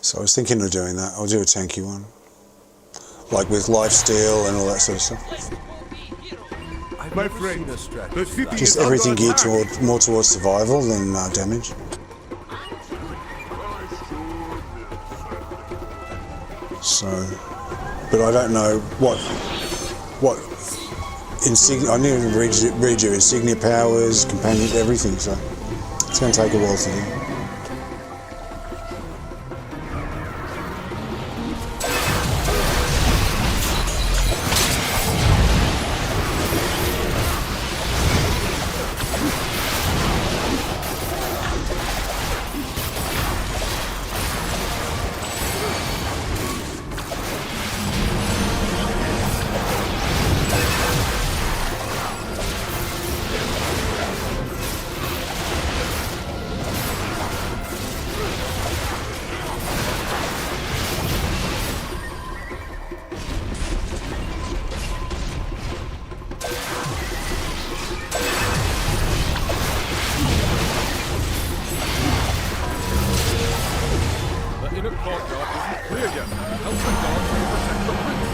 So I was thinking of doing that. I'll do a tanky one, like with lifesteal and all that sort of stuff. My friend, the city Just is everything under geared attack. more towards survival than damage. So, but I don't know what insignia. I need to read your insignia powers, companions, everything. So it's going to take a while to do. courtyard isn't clear yet. Help the guards to protect the prince.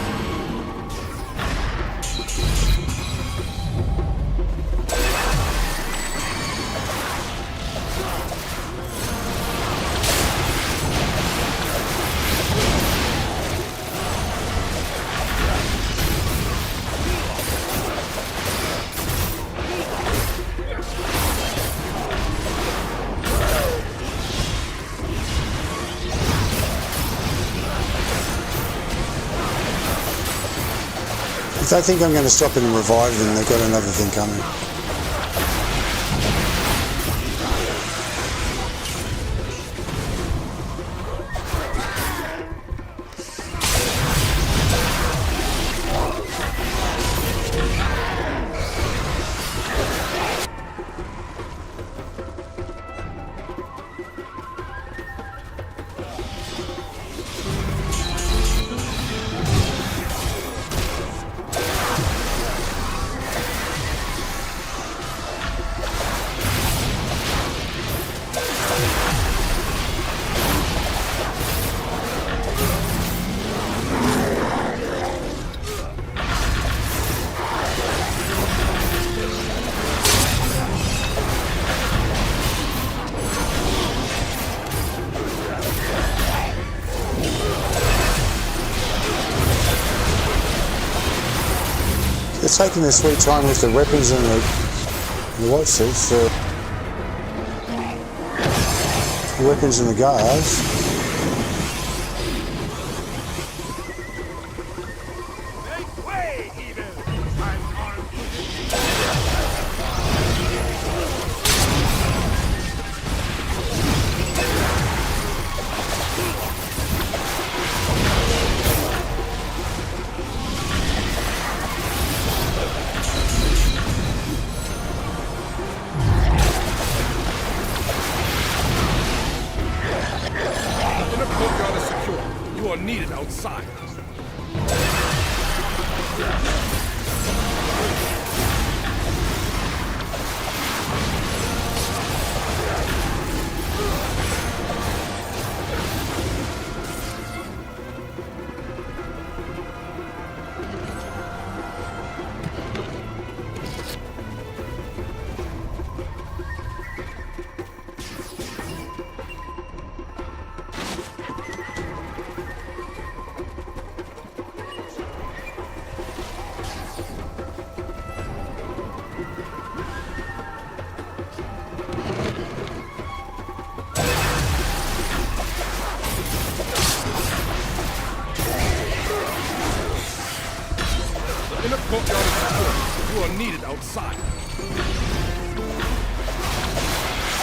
If they think I'm going to stop and revive them, they've got another thing coming. They're taking their sweet time with the weapons and the white suits, the weapons and the guards.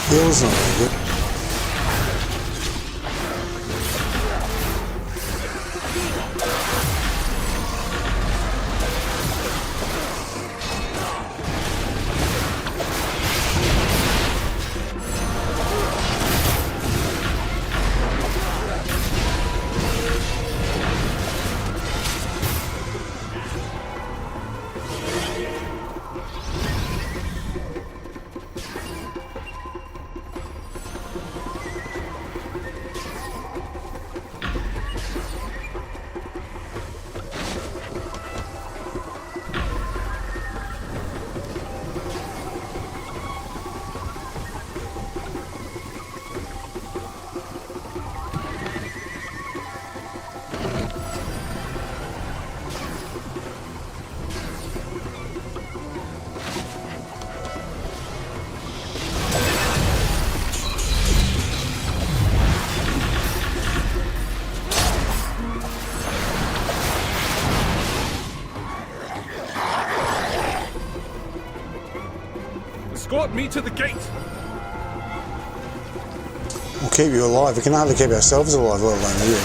Heals not very good. Escort me to the gate. We'll keep you alive. We can hardly keep ourselves alive, let alone you.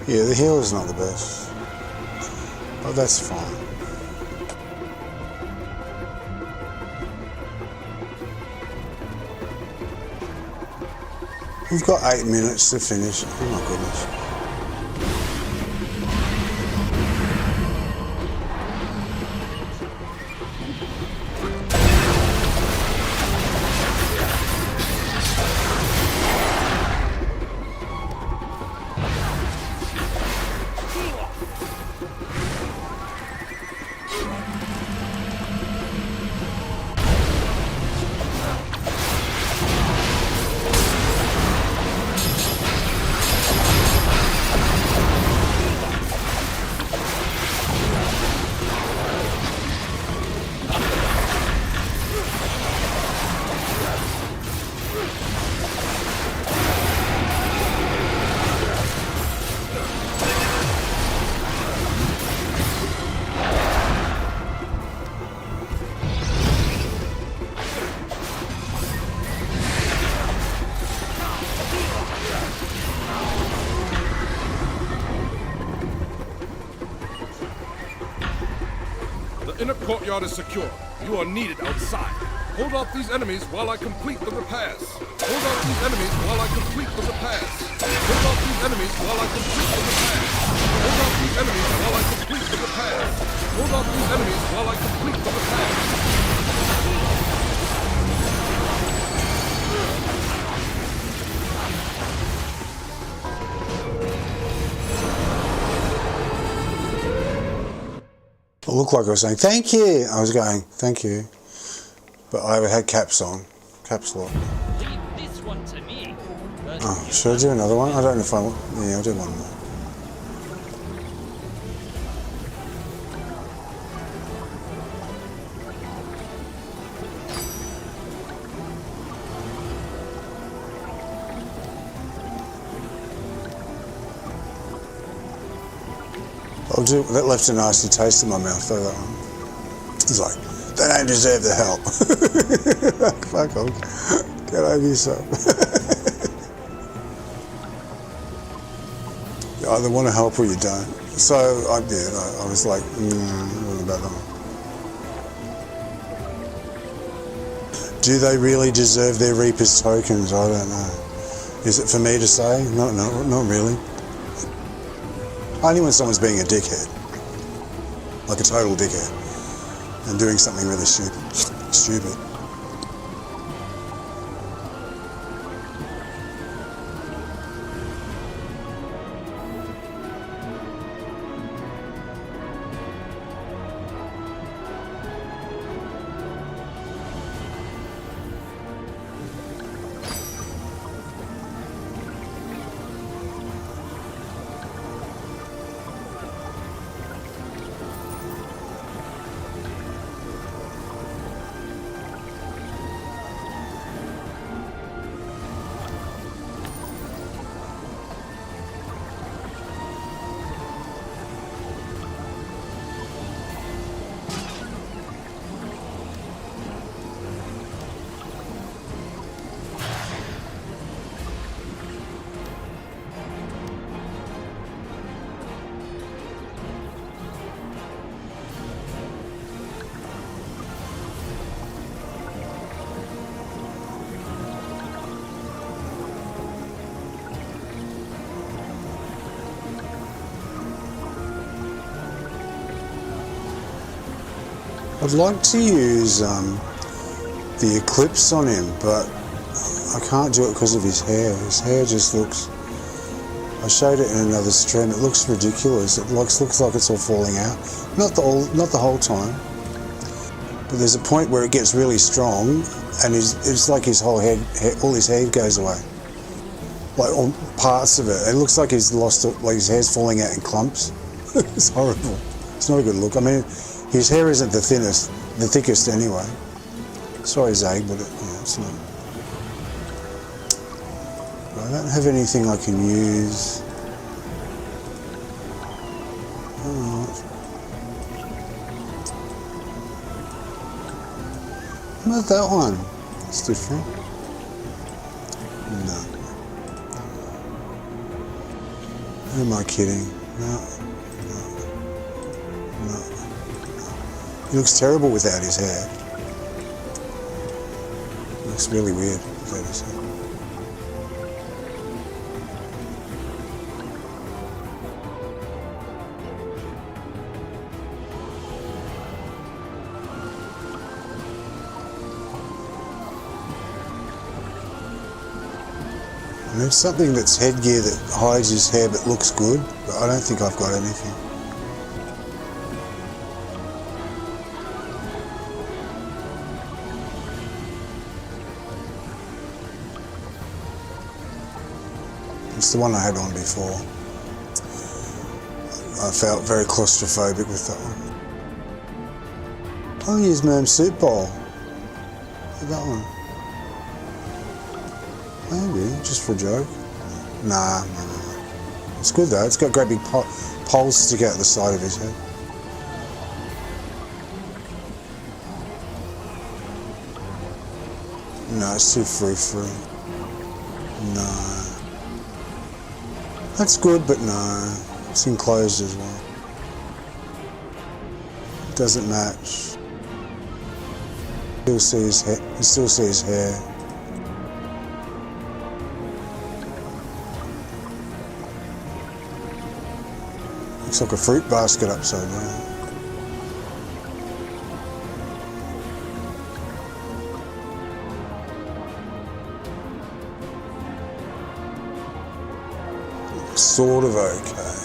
Yeah, the healer's not the best, but that's fine. We've got 8 minutes to finish. Oh my goodness. Inner courtyard is secure. You are needed outside. Hold off these enemies while I complete the repairs. Hold off these enemies while I complete the repairs. Hold off these enemies while I complete the repairs. Hold off these enemies while I complete the repairs. Hold off these enemies while I complete the repairs. It looked like I was saying, thank you. I was going, thank you. But I had caps on. Caps lock. Leave this one to me. Oh, should I do another one? I don't know if I want. Yeah, I'll do one more. I'll do, that left a nasty taste in my mouth though, that one. It's like, they don't deserve the help. Fuck off. Get over yourself. You either want to help or you don't. So, I was like, what about that one? Do they really deserve their Reaper's tokens? I don't know. Is it for me to say? No, not really. Only when someone's being a dickhead, like a total dickhead, and doing something really stupid. I'd like to use the Eclipse on him, but I can't do it because of his hair. His hair just looks... I showed it in another stream. It looks ridiculous. It looks like it's all falling out. Not the whole time, but there's a point where it gets really strong, and it's like his whole head, all his hair goes away, like all parts of it. It looks like he's lost, like his hair's falling out in clumps. It's horrible. It's not a good look. I mean, his hair isn't the thickest anyway. Sorry, Zag, but it's not. I don't have anything I can use. What about that one? It's different. No. Who am I kidding? No. He looks terrible without his hair. Looks really weird without his hair. I need something that's headgear that hides his hair but looks good, but I don't think I've got anything. It's the one I had on before. I felt very claustrophobic with that one. I'll use my own suit ball. That one. Maybe, just for a joke. Nah. It's good though, it's got great big poles stick out the side of his head. No, it's too frou-frou. No. That's good, but no. It's enclosed as well. It doesn't match. You still see his hair. Looks like a fruit basket upside down. Sort of okay.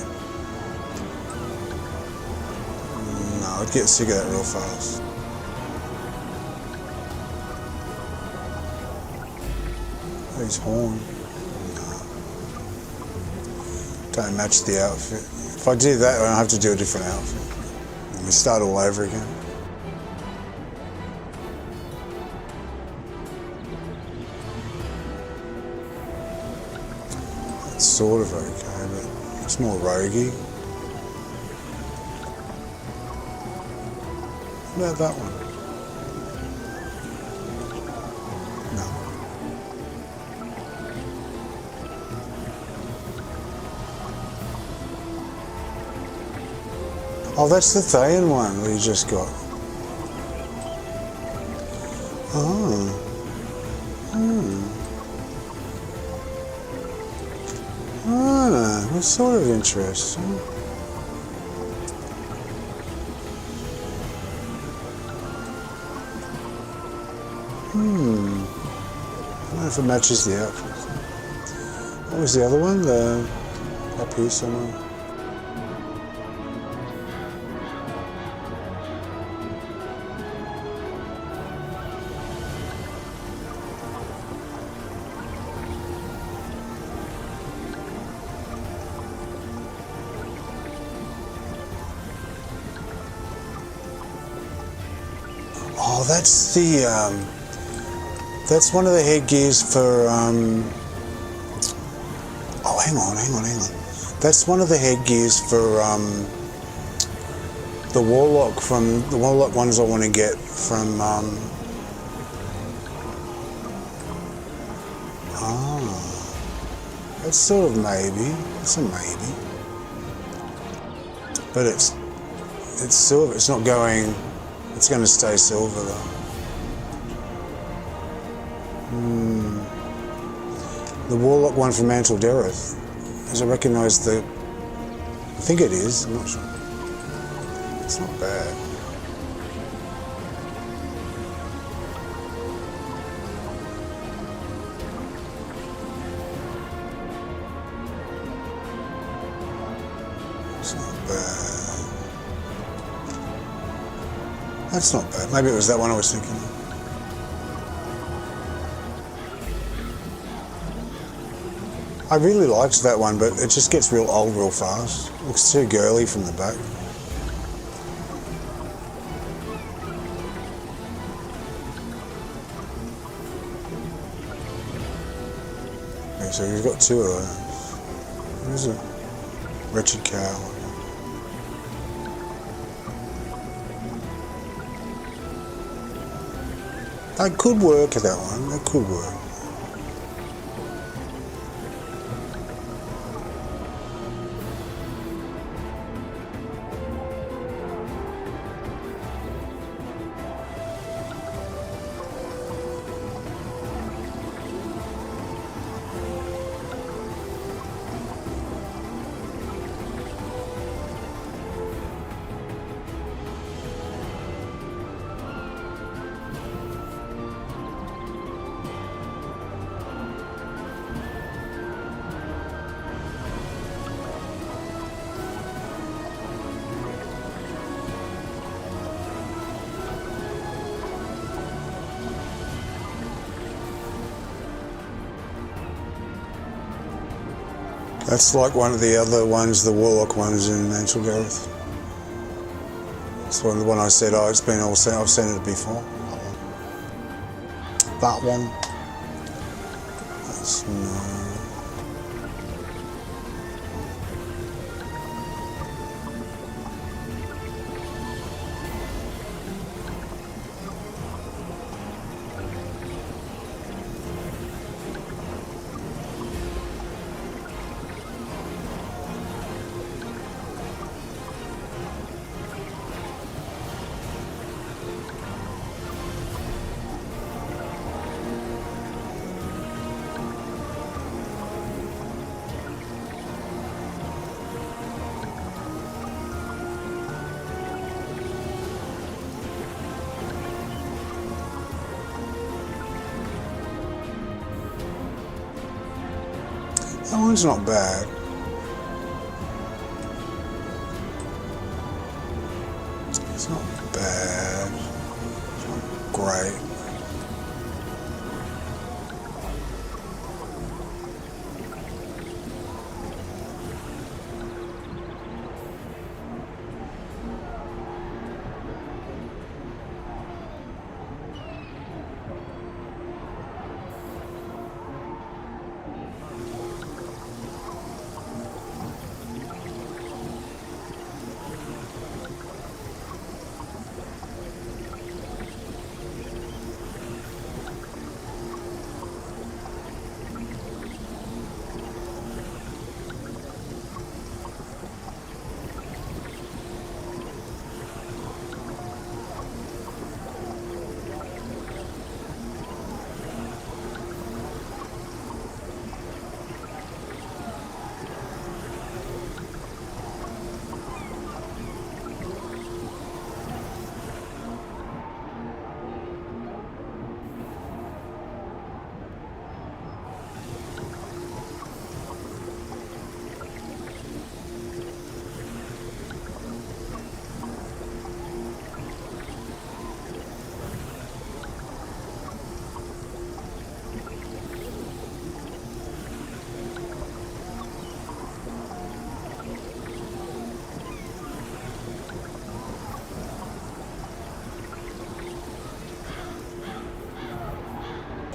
No, I'd get sick of that real fast. His horn. No. Don't match the outfit. If I do that, I have to do a different outfit. And we start all over again. It's sort of okay, but it's more roguey. What about that one? Oh, that's the Thayan one we just got. Oh. Ah, that's sort of interesting. I don't know if it matches the outfit. What was the other one? Up here somewhere. Oh, that's the, that's one of the headgears for, oh, hang on. That's one of the headgears for, the Warlock ones I want to get from, that's sort of maybe, it's a maybe. But it's silver, it's not going, it's going to stay silver though. The Warlock one from Narbondellyn. As I recognise I think it is, I'm not sure. It's not bad. It's not bad. That's not bad. Maybe it was that one I was thinking of. I really liked that one, but it just gets real old real fast. It looks too girly from the back. Okay, so you've got two of those. What is it? Wretched Cow. That could work, that one. That could work. That's like one of the other ones, the Warlock ones in Mantle Gareth. It's the one I said, oh, it's been all sent, I've seen it before. That one. That's no. That one's not bad. It's not bad. It's not great.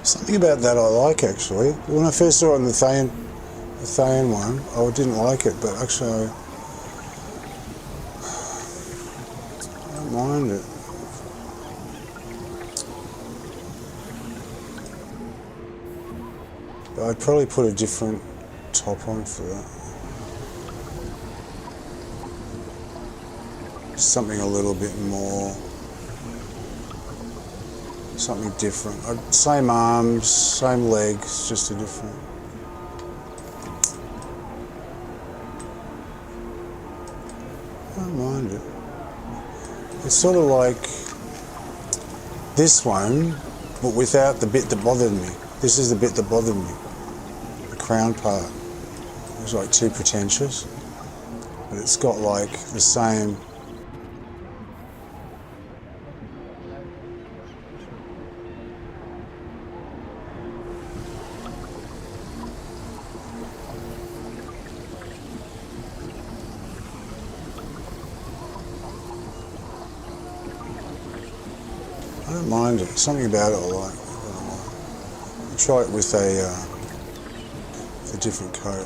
Something about that I like, actually. When I first saw it in the Thayan one, I didn't like it, but actually I don't mind it. But I'd probably put a different top on for that. Something a little bit more, something different. Same arms, same legs, just a different. I don't mind it. It's sort of like this one, but without the bit that bothered me. This is the bit that bothered me. The crown part. It was like too pretentious. But it's got like the same. I don't mind it. Something about it I like. I'll try it with a different coat.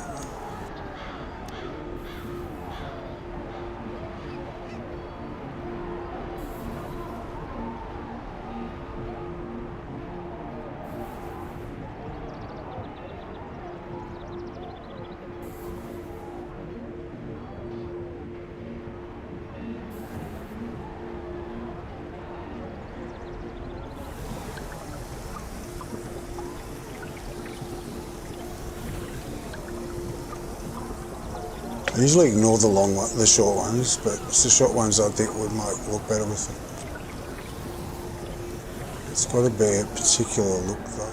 I usually ignore the short ones, but it's the short ones I think might look better with it. It's got to be a particular look though.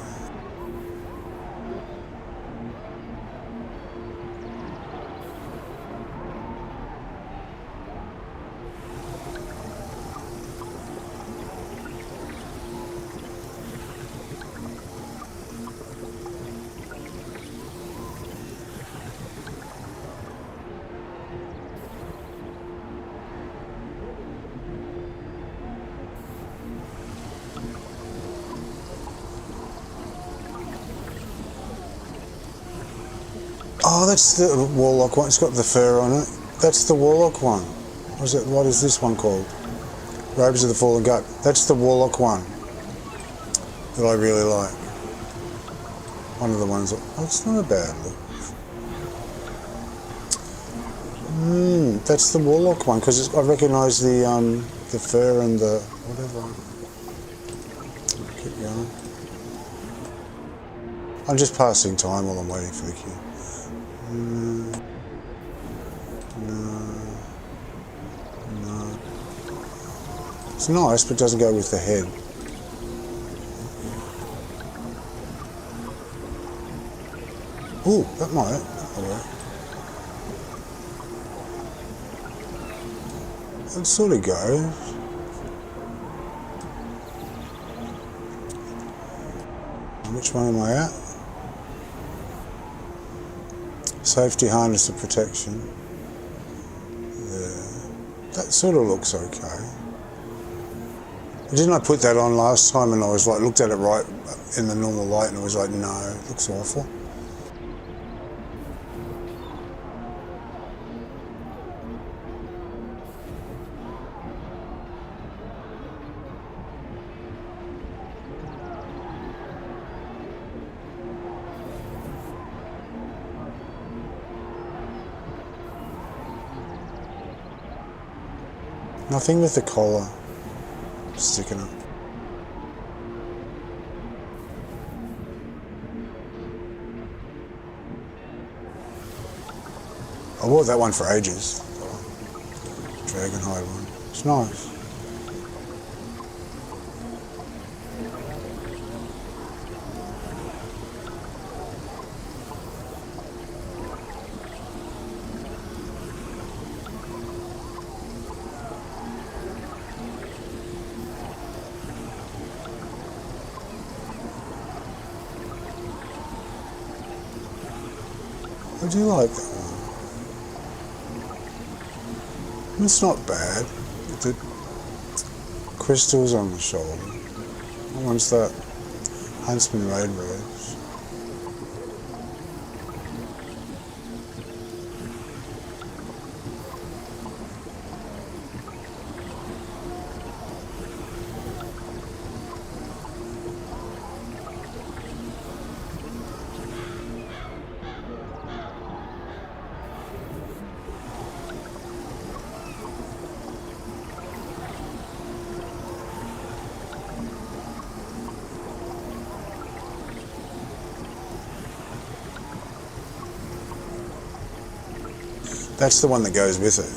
Oh, that's the Warlock one. It's got the fur on it. That's the Warlock one. What is this one called? Robes of the Fallen Gut. That's the Warlock one that I really like. One of the ones that... Oh, it's not a bad look. That's the Warlock one, because I recognise the fur and the... whatever. Keep going. I'm just passing time while I'm waiting for the queue. No. It's nice, but doesn't go with the head. Ooh, that might work. That sort of goes. Which one am I at? Safety harness of protection. There. That sort of looks okay. Didn't I put that on last time and I was like, looked at it right in the normal light and I was like, no, it looks awful. Nothing with the collar sticking up. I wore that one for ages. Dragonhide one. It's nice. I do like that one. It's not bad. The crystals on the shoulder. What one's that? Huntsman Raid Robes. That's the one that goes with it,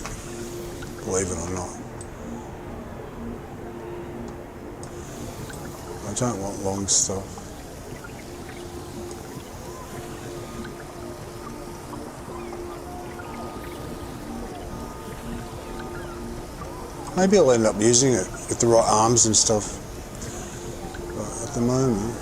believe it or not. I don't want long stuff. Maybe I'll end up using it with the right arms and stuff, but at the moment...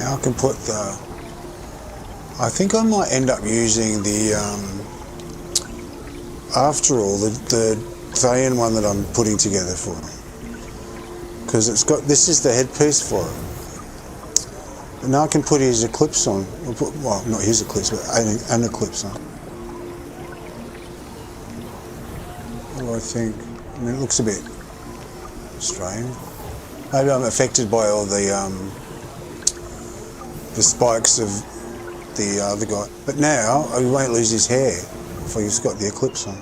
Now I can put the... I think I might end up using the... after all, the Thayan one that I'm putting together for him. Because it's got... This is the headpiece for it. And now I can put his eclipse on. Well, not his eclipse, but an eclipse on. What do I think? I mean, it looks a bit strange. Maybe I'm affected by all the spikes of the other guy. But now, I won't lose his hair if he's got the eclipse on.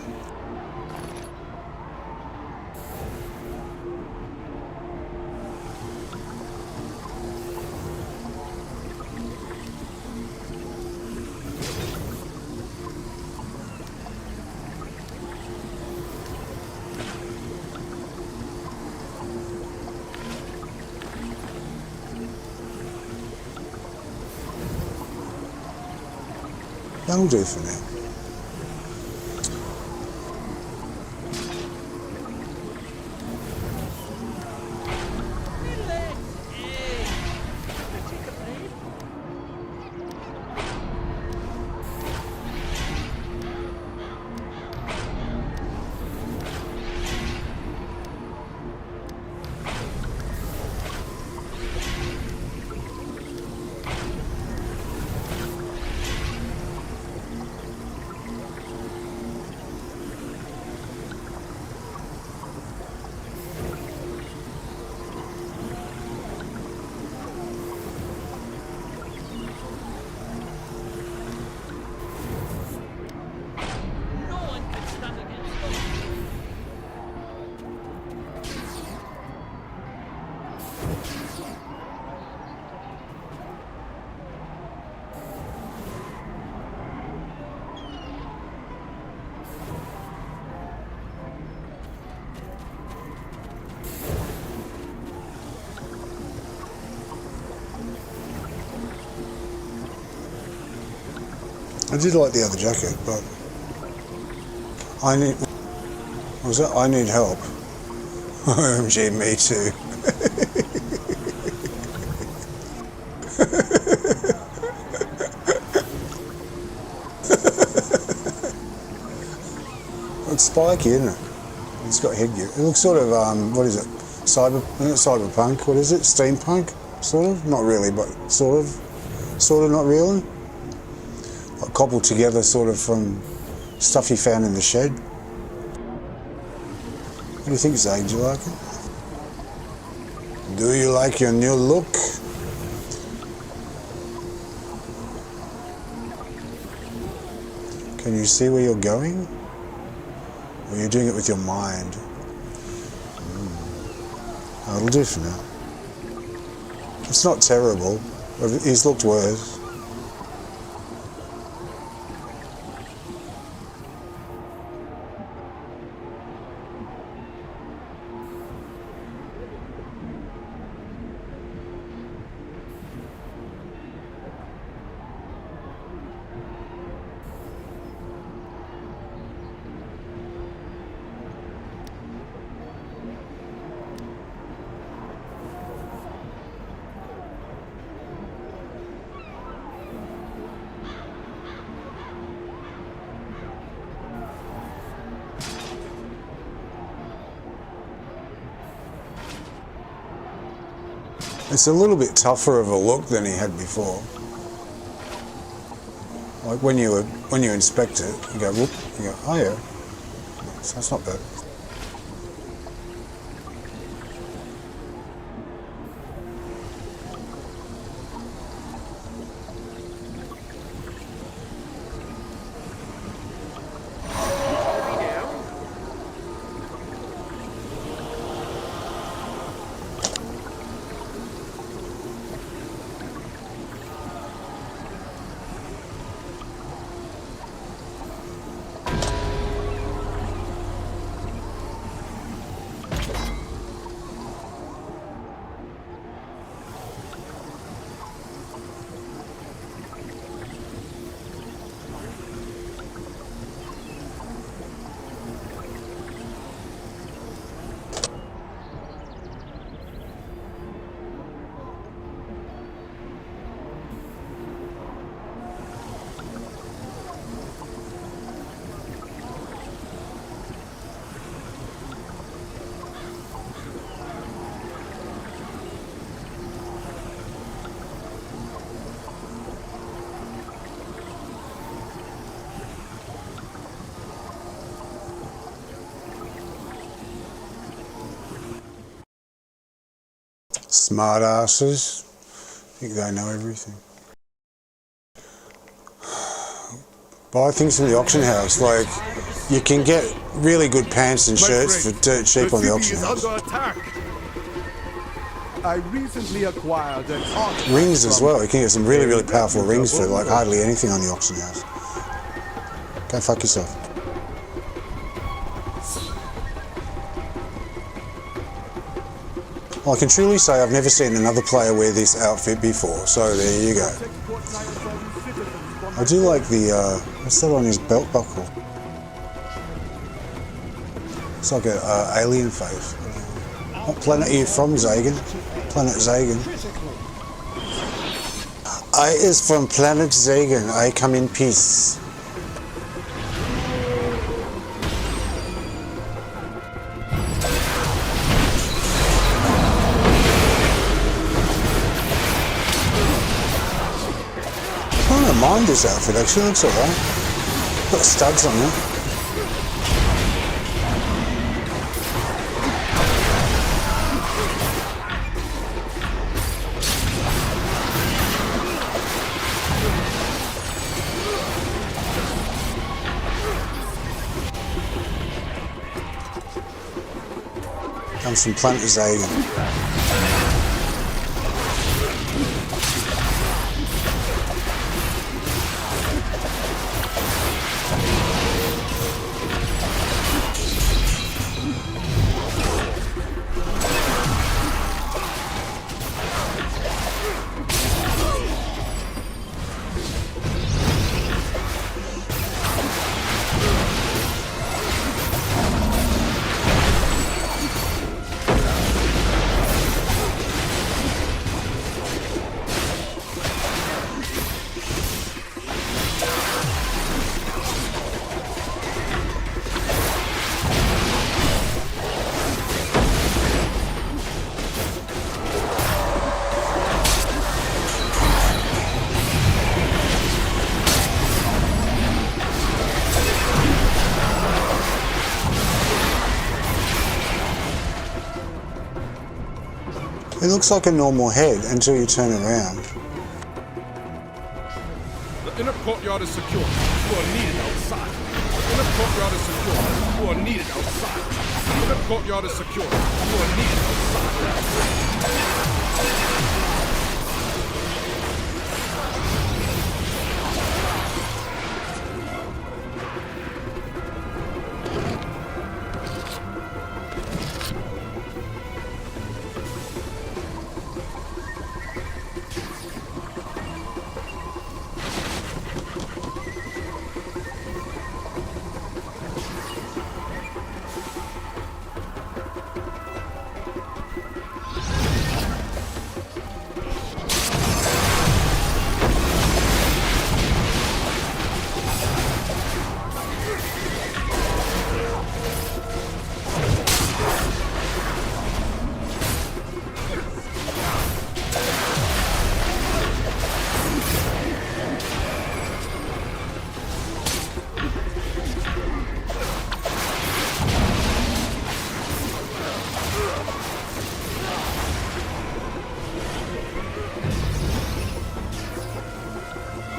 That'll do for now. I did like the other jacket, but I need... What was that? I need help. OMG, me too. It's spiky, isn't it? It's got headgear. It looks sort of, what is it? Cyberpunk, what is it? Steampunk? Sort of? Not really, but sort of. Sort of, not really. Like cobbled together sort of from stuff you found in the shed. What do you think, Zagan? Do you like it? Do you like your new look? Can you see where you're going? Or are you doing it with your mind? That'll do for now. It's not terrible. He's looked worse. It's a little bit tougher of a look than he had before. Like when you inspect it, you go, whoop, you go, oh yeah, so that's not bad. Smart asses. Think they know everything. Buy things from the auction house. Like, you can get really good pants and shirts for dirt cheap on the auction house. I recently acquired an art Rings as well. You can get some really, really powerful rings for like hardly anything on the auction house. Go fuck yourself. I can truly say I've never seen another player wear this outfit before, so there you go. I do like the, what's that on his belt buckle? It's like an alien face. What planet are you from, Zagan? Planet Zagan. I is from planet Zagan. I come in peace. I don't mind this outfit actually, it looks alright. Got studs on it. Comes from planet Zagan. It looks like a normal head until you turn around. The inner courtyard is secure. You are needed outside. The inner courtyard is secure. You are needed outside. The inner courtyard is secure. You are needed outside.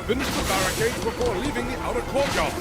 Finish the barricades before leaving the outer courtyard.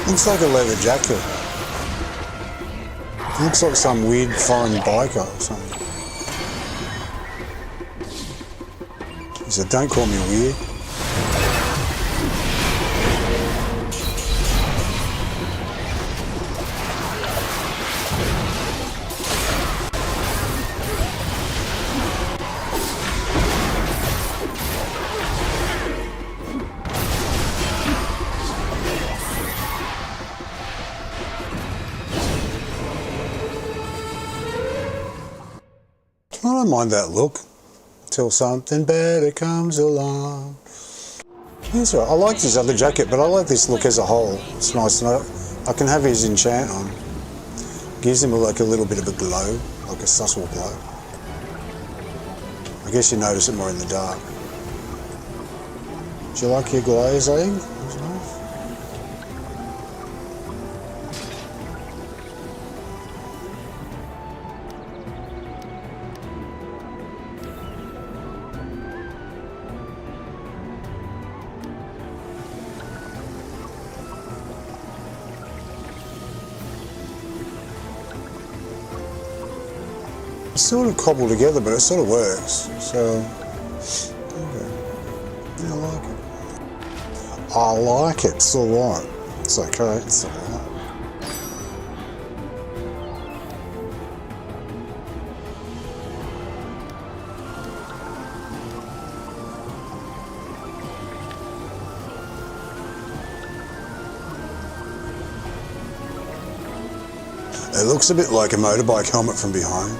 Looks like a leather jacket. Looks like some weird foreign biker or something. He said, don't call me weird. I don't mind that look till something better comes along. That's right. I like his other jacket, but I like this look as a whole. It's nice, and I can have his enchant on. Gives him like a little bit of a glow, like a subtle glow. I guess you notice it more in the dark. Do you like your glow, Zagan? That's nice. It's sort of cobbled together, but it sort of works. So, okay. Yeah, I like it. I like it. It's alright. It's okay. It's alright. It looks a bit like a motorbike helmet from behind.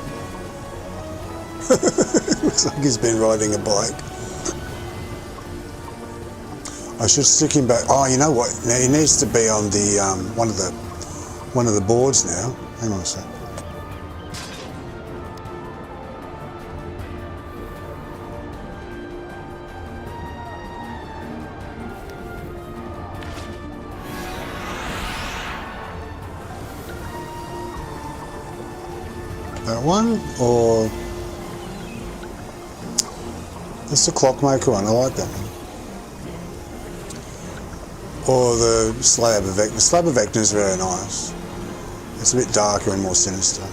Looks like he's been riding a bike. I should stick him back. Oh, you know what? Now he needs to be on the one of the boards now. Hang on a sec. That one, or it's the clockmaker one. I like that one. Or the slab of Vecna. The slab of Vecna is very nice. It's a bit darker and more sinister.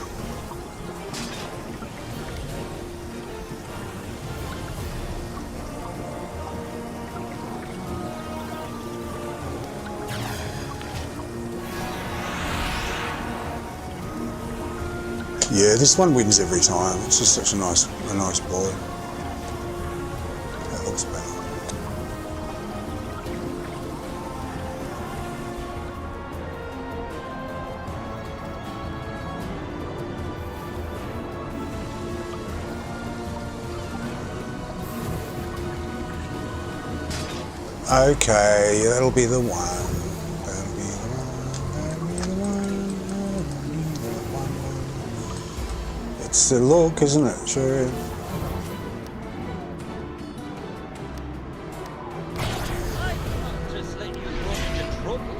Yeah, this one wins every time. It's just such a nice board. That looks better. Okay, that'll be the one. That'll be the one. It's the look, isn't it? Sure. Just let you run into trouble.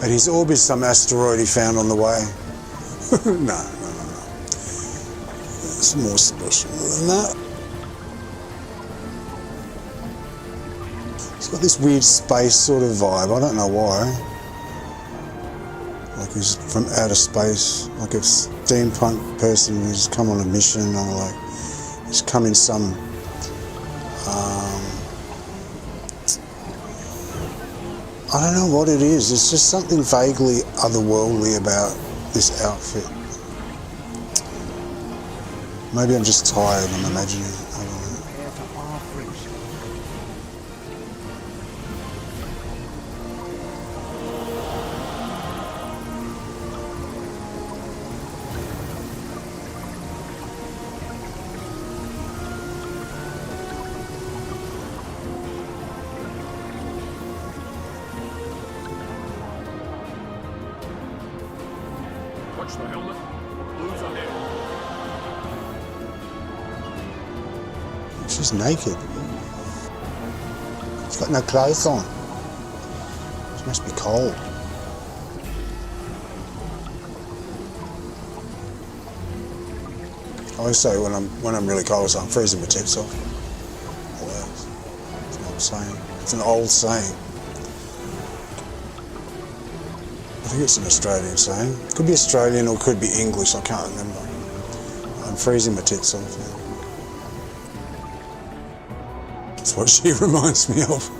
And his orb is some asteroid he found on the way. No. It's more special than that. It's got this weird space sort of vibe. I don't know why. Like he's from outer space, like a steampunk person who's come on a mission, or like he's come in some I don't know what it is. It's just something vaguely otherworldly about this outfit. Maybe I'm just tired, I'm imagining it. I don't know. Watch the helmet. Blues ahead. She's naked. She's got no clothes on. She must be cold. I always say when I'm really cold, so I'm freezing my tits off. Always. It's an old saying. It's an old saying. I think it's an Australian saying. It could be Australian or it could be English, I can't remember. I'm freezing my tits off now. That's what she reminds me of.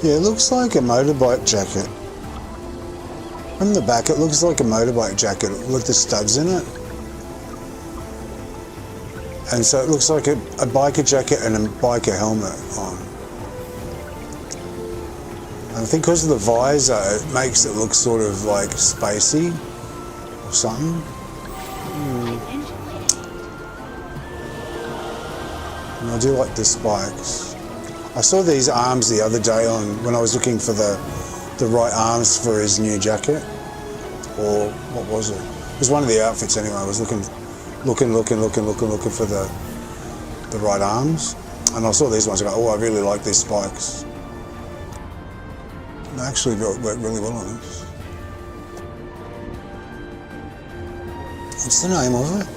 Yeah, it looks like a motorbike jacket. From the back it looks like a motorbike jacket with the studs in it. And so it looks like a biker jacket and a biker helmet on. And I think because of the visor, it makes it look sort of like spacey or something. And I do like the spikes. I saw these arms the other day when I was looking for the right arms for his new jacket. Or what was it? It was one of the outfits anyway. I was looking for the right arms, and I saw these ones. I go, oh, I really like these spikes. They actually work really well on this. What's the name of it?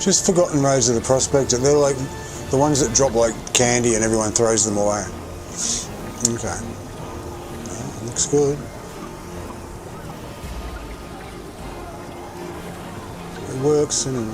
Just Forgotten Rose of the Prospector. They're like the ones that drop like candy and everyone throws them away. Okay. Looks good. It works and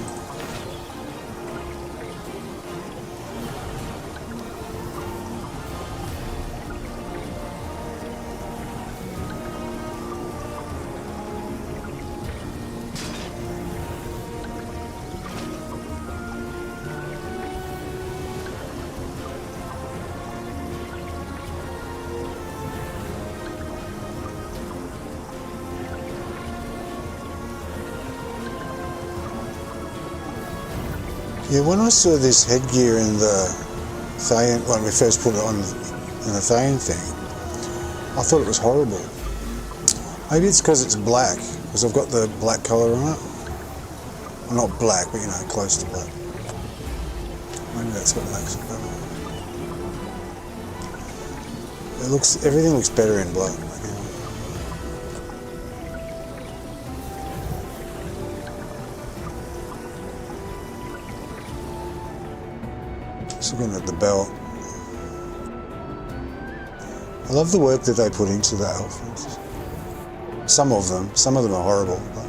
yeah, when I saw this headgear in the Thayan, when we first put it on in the Thayan thing, I thought it was horrible. Maybe it's because it's black, because I've got the black colour on it. Well, not black, but you know, close to black. Maybe that's what makes it better. Everything looks better in black. Looking at the belt. I love the work that they put into the outfits. Some of them are horrible, but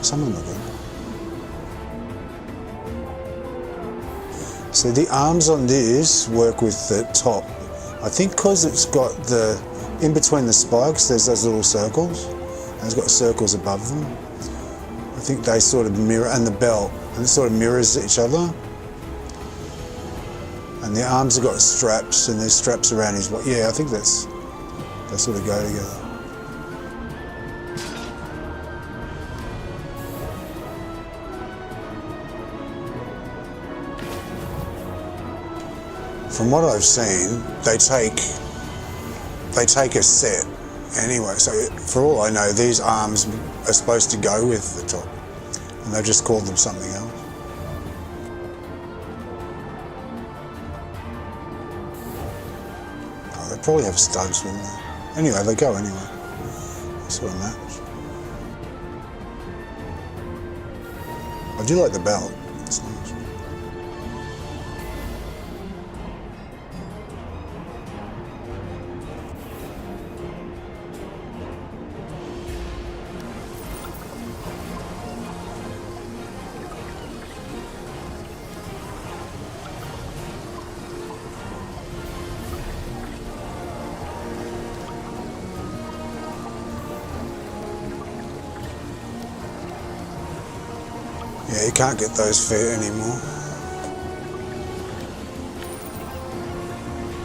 some of them are good. So the arms on this work with the top. I think because it's got in between the spikes, there's those little circles, and it's got circles above them. I think they sort of mirror, and the belt, and it sort of mirrors each other. And the arms have got straps, and there's straps around his body. Yeah, I think they sort of go together. From what I've seen, they take a set anyway. So for all I know, these arms are supposed to go with the top, and they've just called them something else. Probably have studs with them. Anyway, they go anyway. They sort of match. I do like the belt. It's nice. Yeah, you can't get those fair anymore.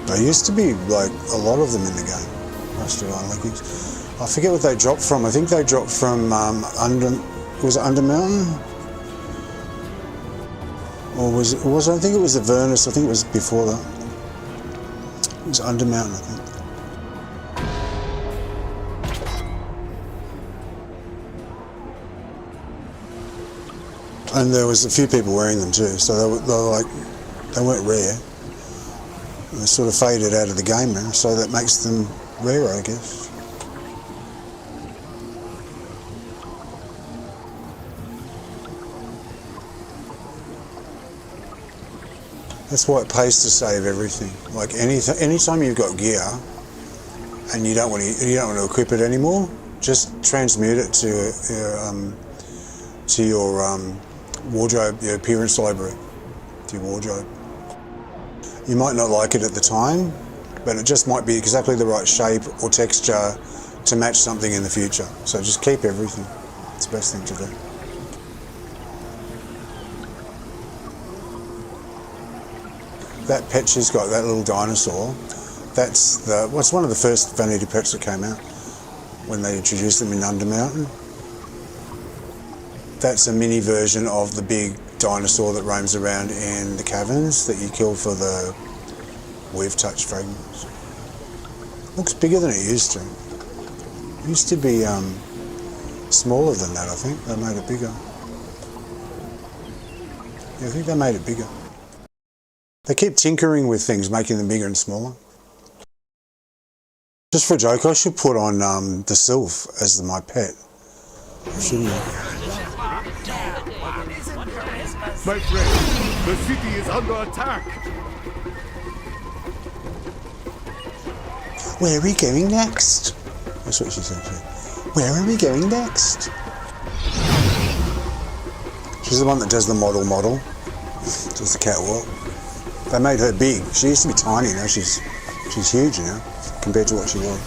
There used to be like a lot of them in the game. Rusted iron leggings. I forget what they dropped from. I think they dropped from was it Undermountain? Or was it? I think it was the Vernus. I think it was before that. It was Undermountain, I think. And there was a few people wearing them too, so they weren't rare. They sort of faded out of the game now, so that makes them rarer, I guess. That's why it pays to save everything. Like anytime you've got gear and you don't want to equip it anymore, just transmute it to your wardrobe, your appearance library, to your wardrobe. You might not like it at the time, but it just might be exactly the right shape or texture to match something in the future. So just keep everything. It's the best thing to do. That Petcher's got that little dinosaur. That's one of the first vanity pets that came out when they introduced them in Undermountain. That's a mini version of the big dinosaur that roams around in the caverns that you kill for the Weave Touch fragments. Looks bigger than it used to. It used to be smaller than that, I think. They made it bigger. Yeah, I think they made it bigger. They keep tinkering with things, making them bigger and smaller. Just for a joke, I should put on the Sylph as my pet. Shouldn't I? My friend, the city is under attack. Where are we going next? That's what she said. Where are we going next? She's the one that does the model. Does the catwalk. They made her big. She used to be tiny, now she's huge now compared to what she was.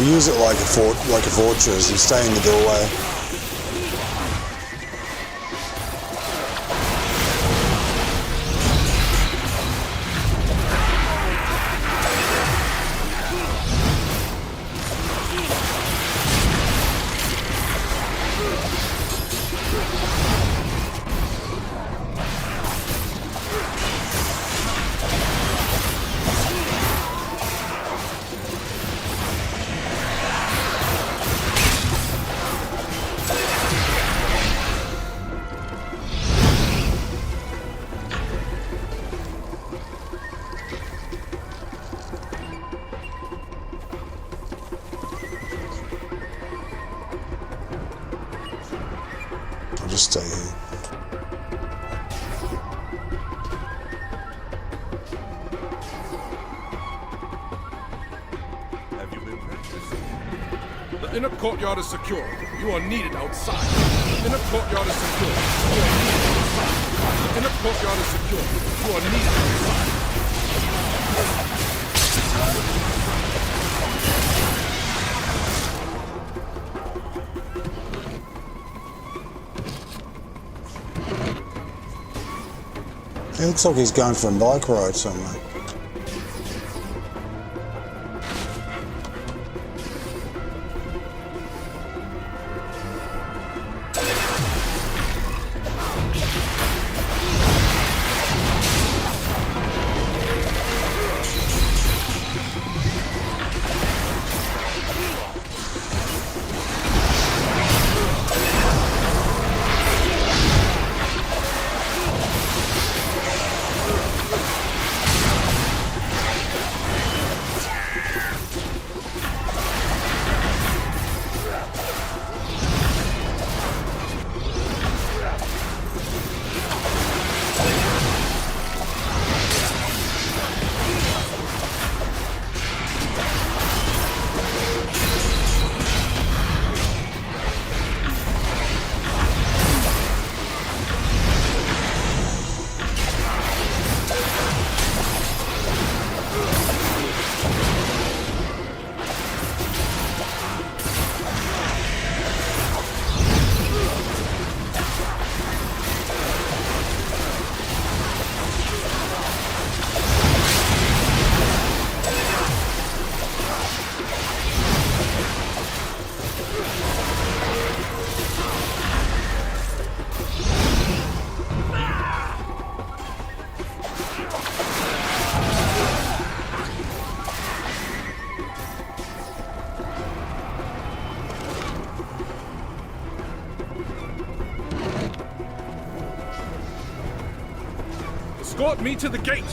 Use it like a fortress and stay in the doorway. just stay here. Have you been practicing? The inner courtyard is secure. You are needed outside. The inner courtyard is secure. You are needed outside. The inner courtyard is secure. You are needed outside. It looks like he's going for a bike ride somewhere. Escort me to the gate!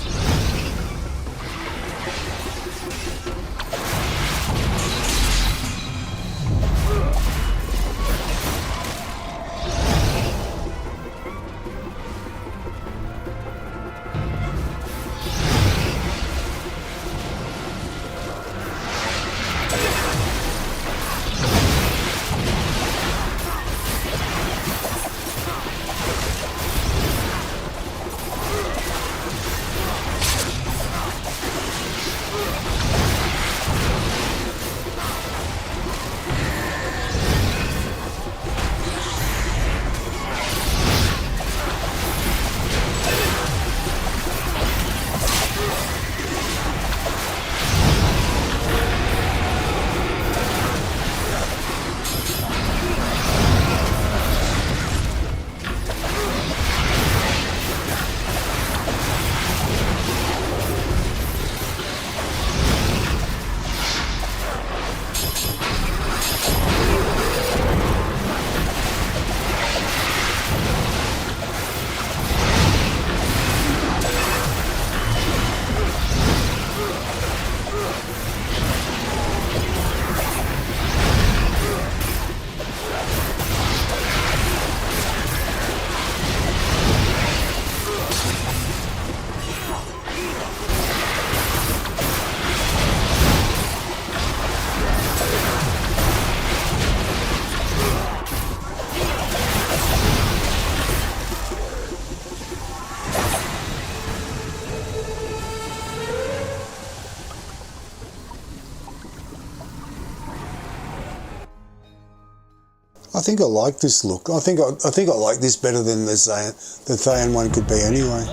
I think I like this look. I think I like this better than the Thayan one could be anyway.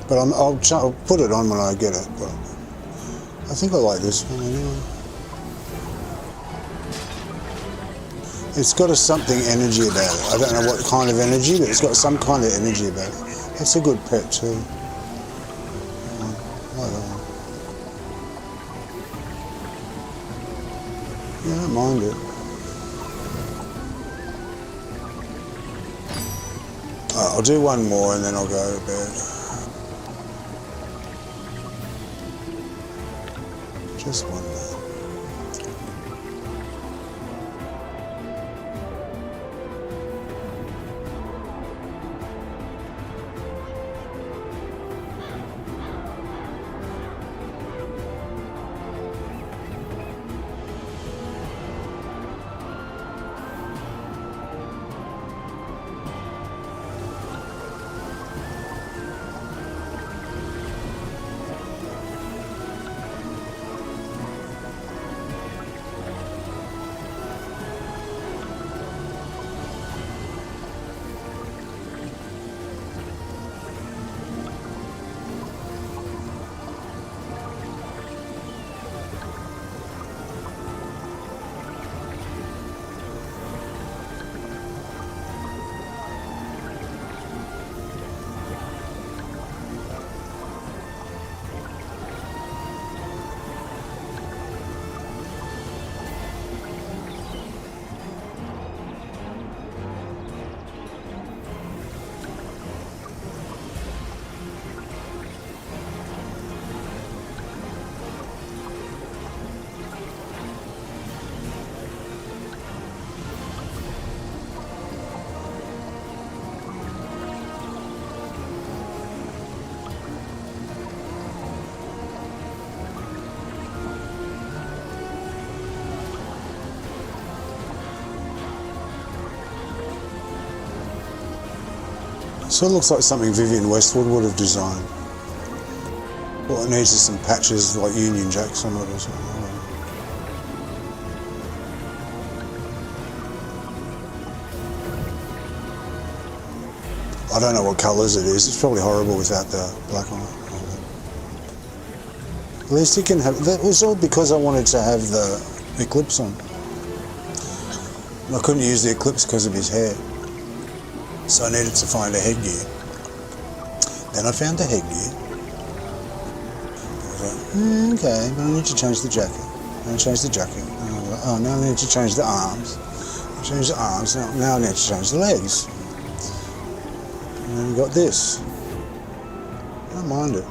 But I'll put it on when I get it. But I think I like this one anyway. It's got a something energy about it. I don't know what kind of energy, but it's got some kind of energy about it. It's a good pet too. I like that one. Yeah, I don't mind it. I'll do one more and then I'll go to bed. Just one more. So it looks like something Vivian Westwood would have designed. What it needs is some patches like Union Jacks on it or something. I don't know what colours it is. It's probably horrible without the black on it. At least you can have... That was all because I wanted to have the Eclipse on. I couldn't use the Eclipse because of his hair. So I needed to find a headgear. Then I found the headgear. I was like, okay, but I need to change the jacket. I changed the jacket. And I was like, oh, now I need to change the arms. I changed the arms. Now I need to change the legs. And then we got this. I don't mind it.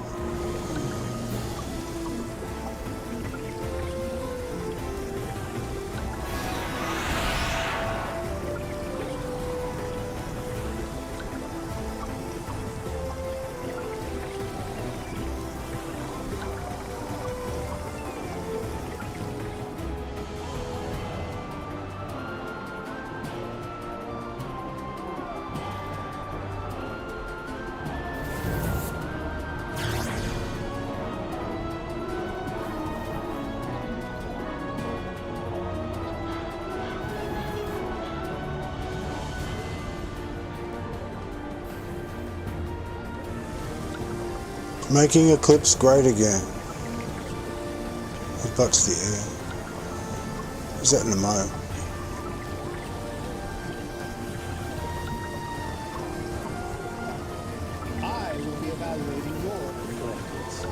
Making Eclipse great again. It bucks the air. Is that an emote? I will be evaluating your performance.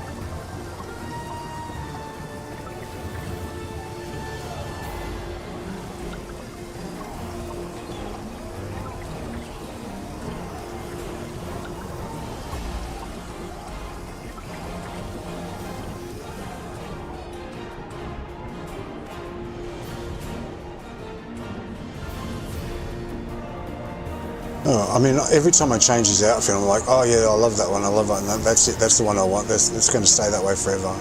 Oh, I mean, every time I change his outfit, I'm like, oh yeah, I love that one, I love that, and that's it, that's the one I want, it's going to stay that way forever.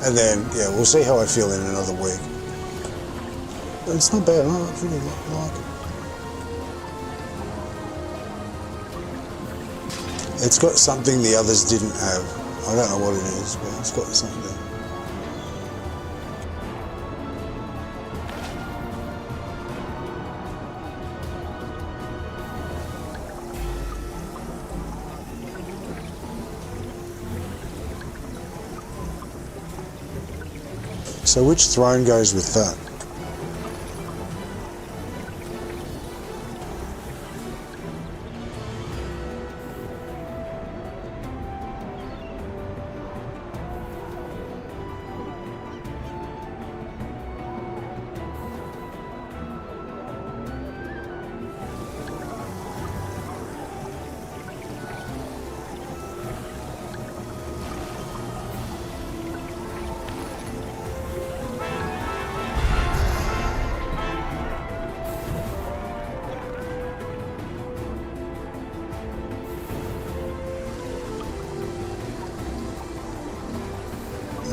And then, yeah, we'll see how I feel in another week. But it's not bad, I really like it. It's got something the others didn't have. I don't know what it is, but it's got something. So which throne goes with that?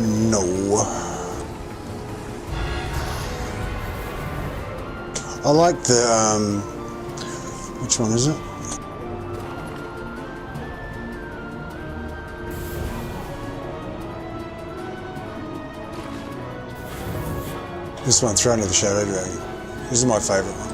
No. I like the, which one is it? This one, Throne of the Shadow Dragon. This is my favourite one.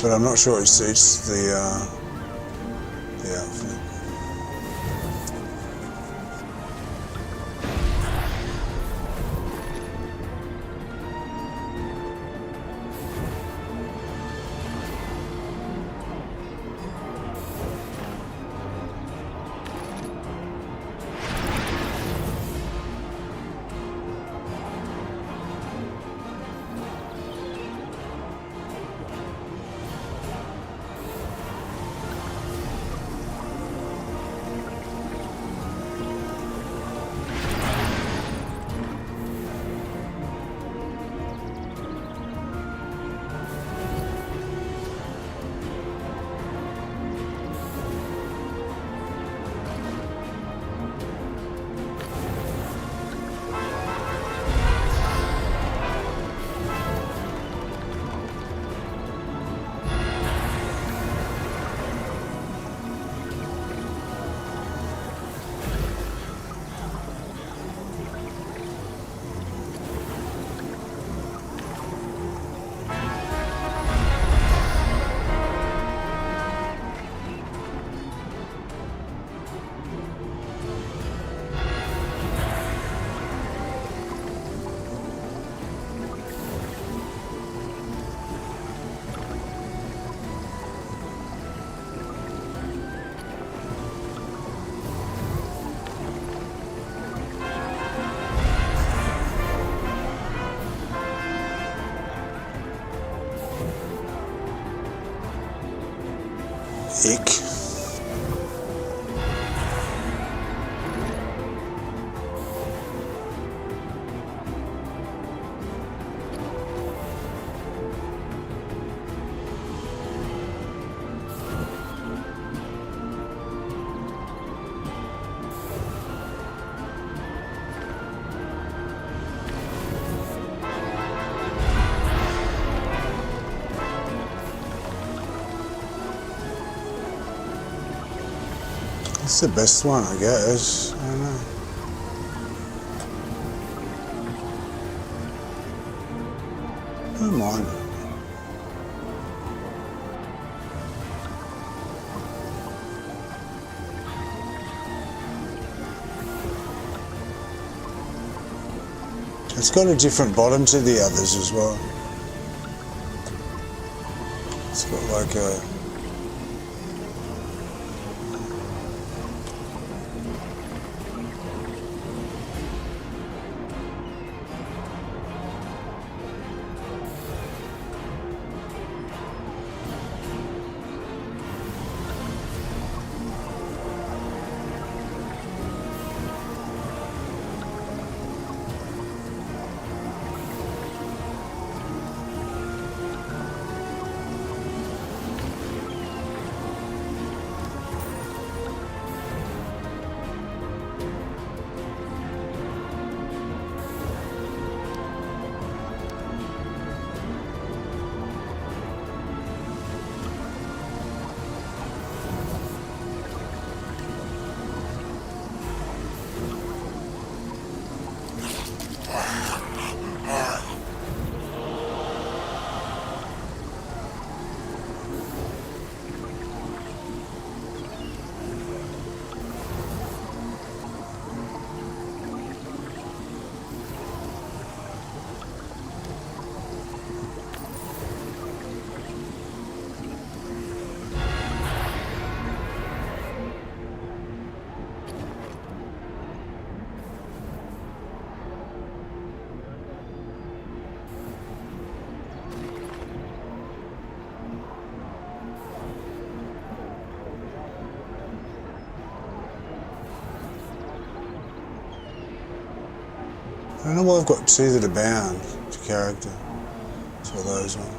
But I'm not sure it suits the outfit. Ick. It's the best one, I guess. I don't know. I don't mind. It's got a different bottom to the others as well. It's got like a... I don't know why I've got two that are bound to character. It's all those ones.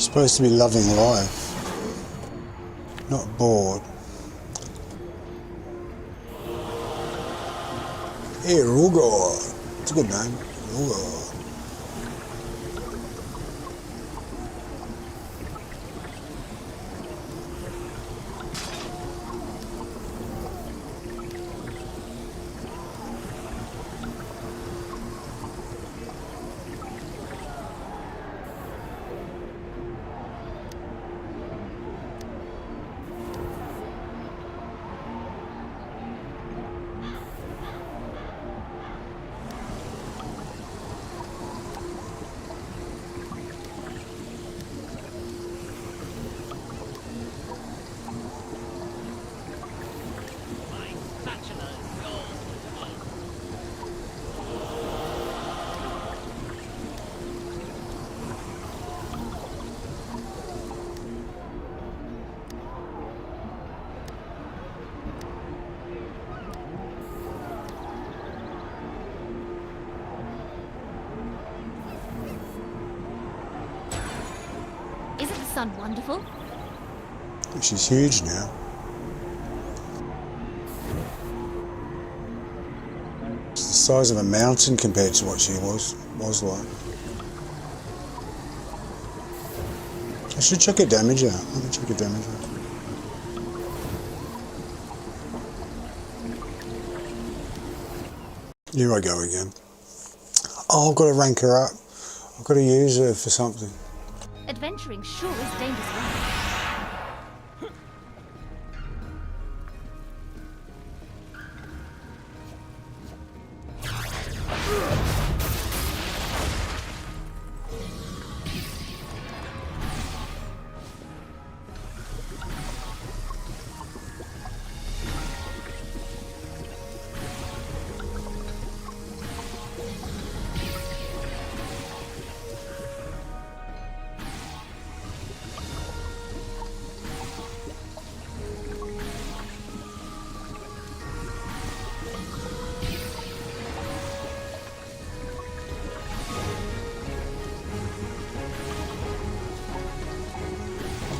Supposed to be loving life, not bored. Hey, Rugor. It's a good name. Rugor. Isn't the sun wonderful? She's huge now. It's the size of a mountain compared to what she was like. I should check her damage out. Let me check her damage out. Here I go again. Oh, I've got to rank her up. I've got to use her for something. Adventuring sure is dangerous work.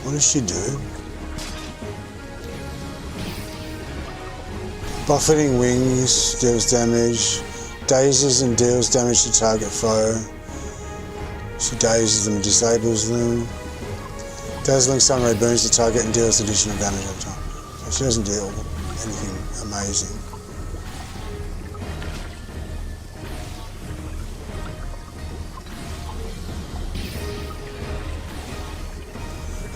What does she do? Buffeting wings deals damage. Dazes and deals damage to target foe. She dazes them and disables them. Dazzling sunray burns the target and deals additional damage over time. So she doesn't deal anything amazing.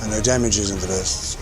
And her damage isn't the best.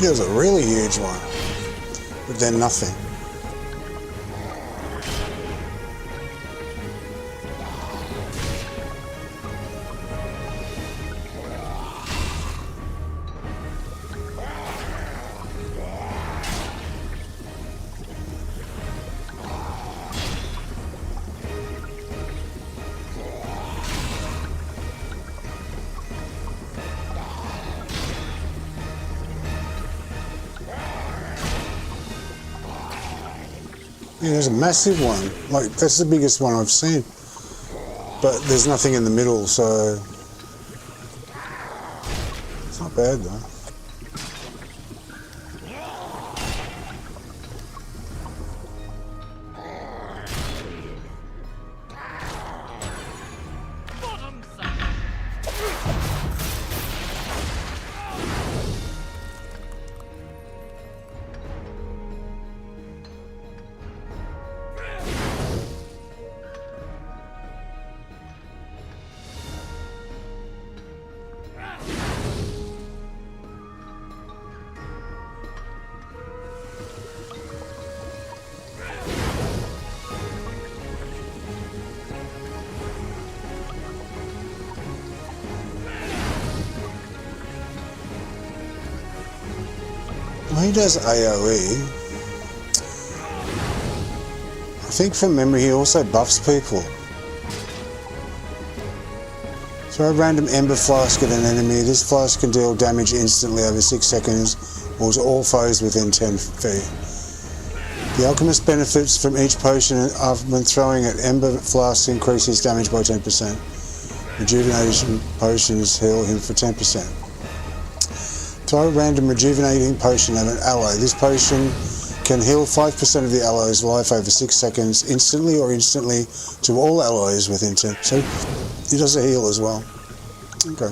There was a really huge one, but then nothing. Yeah, there's a massive one. Like, that's the biggest one I've seen. But there's nothing in the middle, so it's not bad though. Well, he does AoE. I think from memory he also buffs people. Throw a random ember flask at an enemy. This flask can deal damage instantly over 6 seconds or to all foes within 10 feet. The alchemist benefits from each potion when throwing at ember flasks increases damage by 10%. Rejuvenation potions heal him for 10%. Throw a random rejuvenating potion at an ally. This potion can heal 5% of the ally's life over 6 seconds instantly or instantly to all allies within 10. So he does a heal as well. Okay.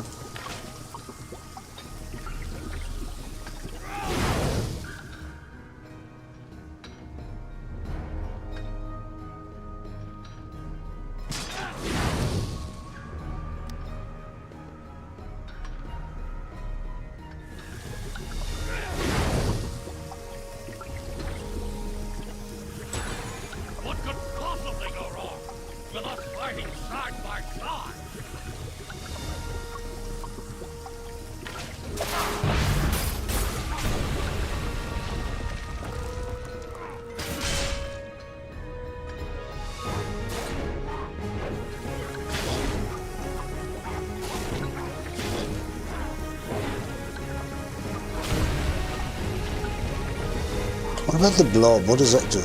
What about the blob? What does that do?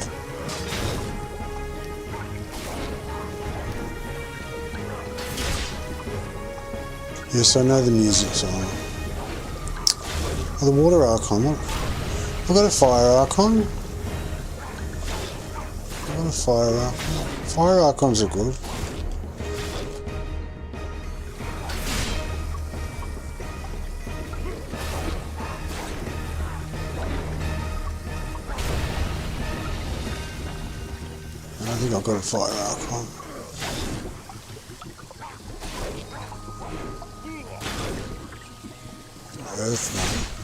Yes, I know the music's on. Oh, the water archon. What? I've got a fire archon. I've got a fire archon. Fire archons are good. I think I've got a fire archon. Earth one.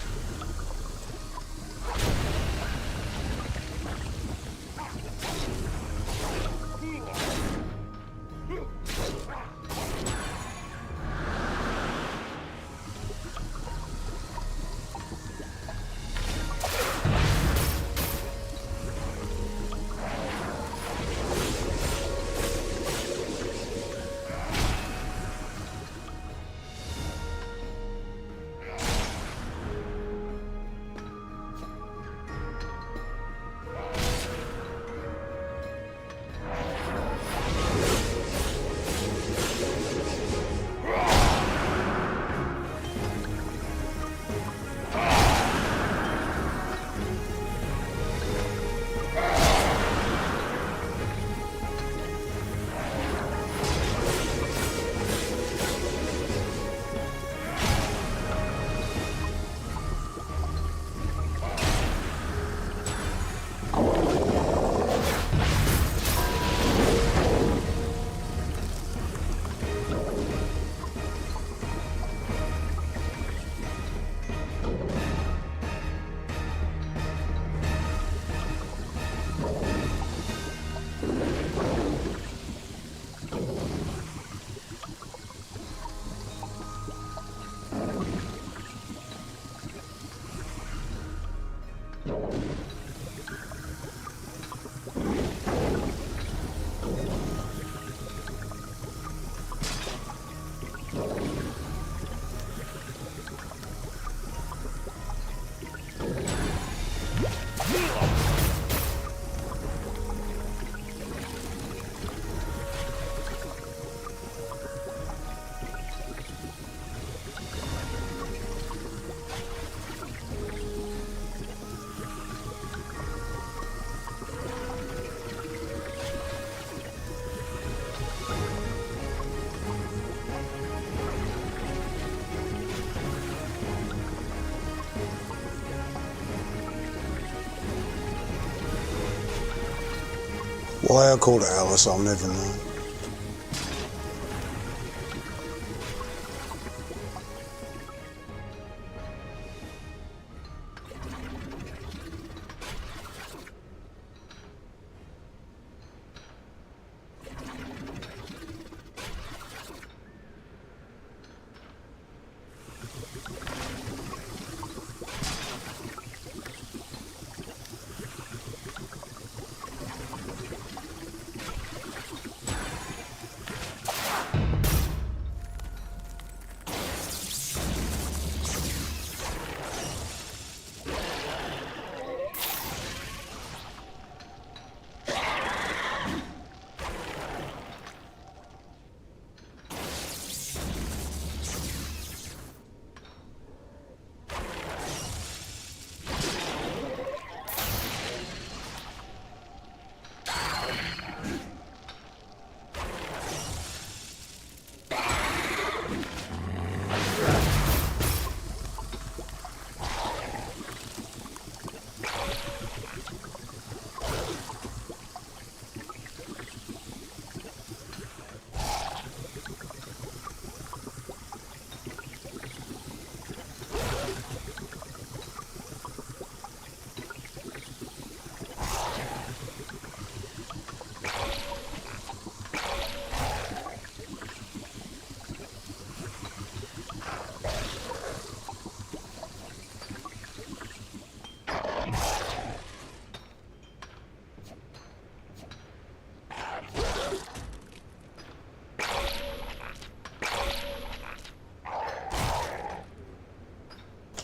Why I called Alice, I'll never know.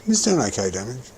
He's doing okay damage.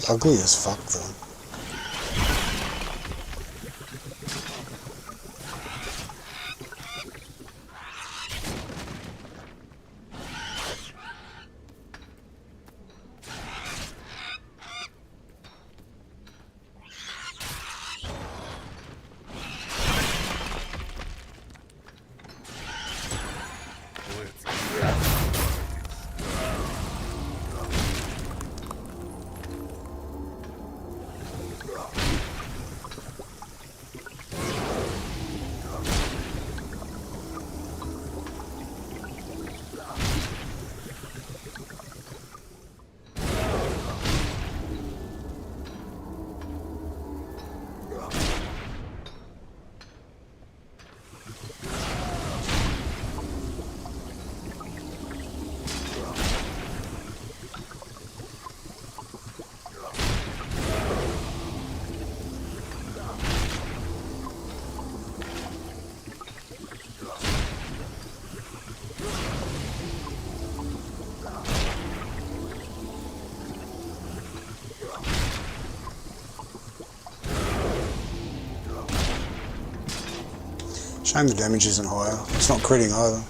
Ugly as fuck though. Shame the damage isn't higher. It's not critting either.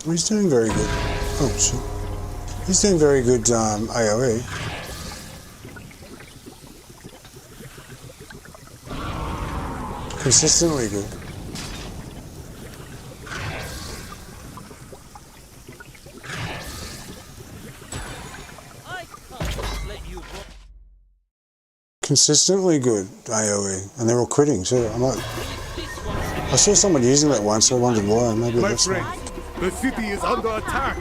He's doing very good. Oh shit. He's doing very good AoE. Consistently good. Consistently good AoE, and they're all critting too. I saw someone using that once, so I wondered why. Maybe My that's friend, why. the city is under attack.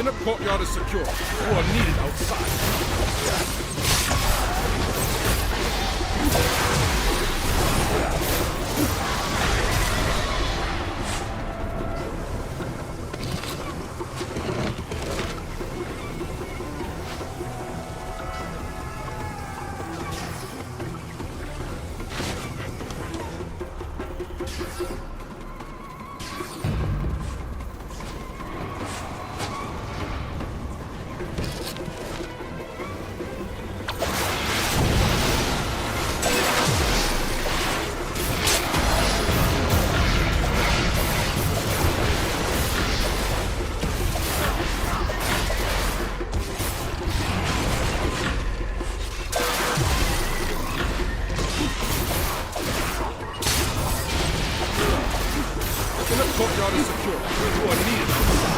inner courtyard is secure. You are needed outside. Courtyard is secure. You are needed outside.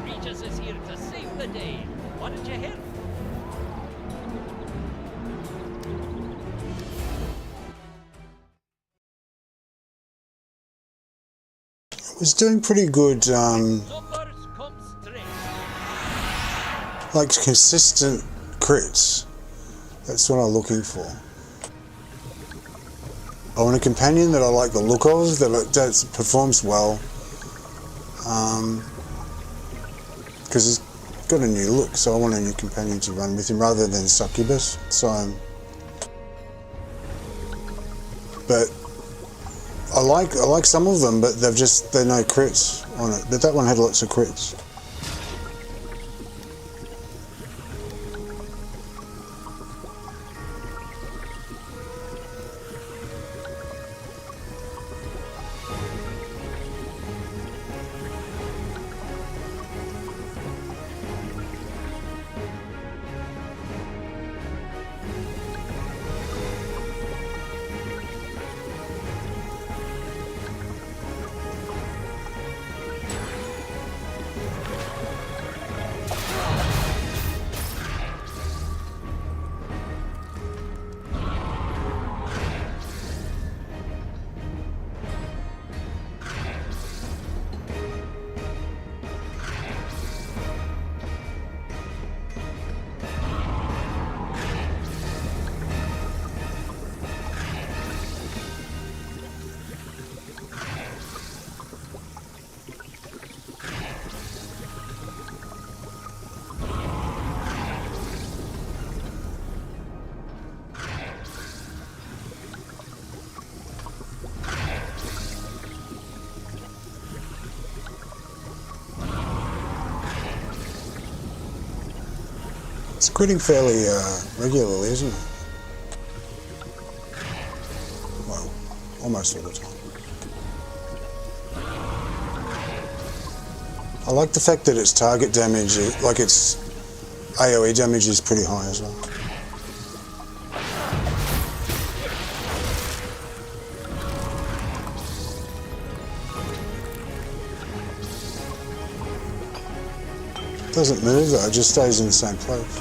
Regis is here to save the day. What did you hear? It was doing pretty good, like consistent crits. That's what I'm looking for. I want a companion that I like the look of, that performs well. Because he's got a new look, so I want a new companion to run with him rather than Succubus. So, but I like some of them, but they're no crits on it. But that one had lots of crits. It's critting fairly regularly, isn't it? Well, almost all the time. I like the fact that its target damage, like its AoE damage is pretty high as well. It doesn't move though, it just stays in the same place.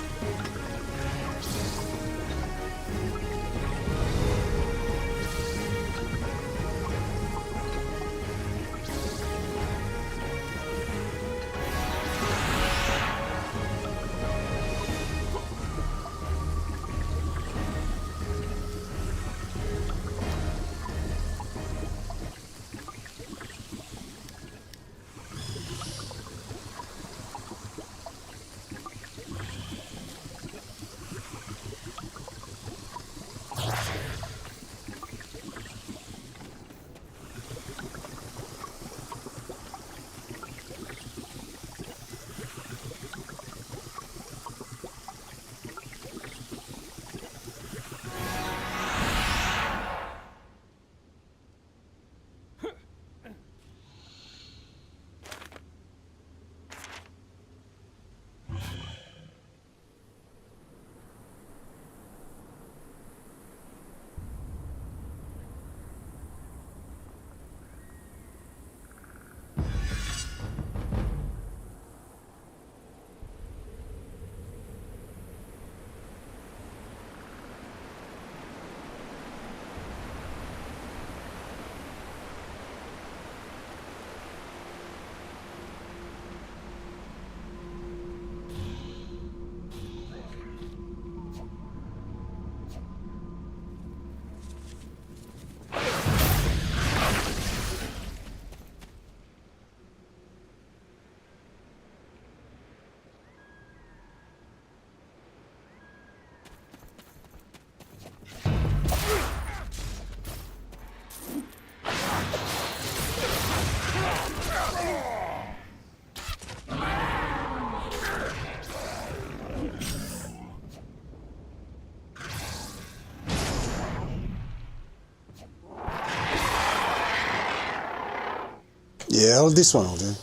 Yeah, this one will do.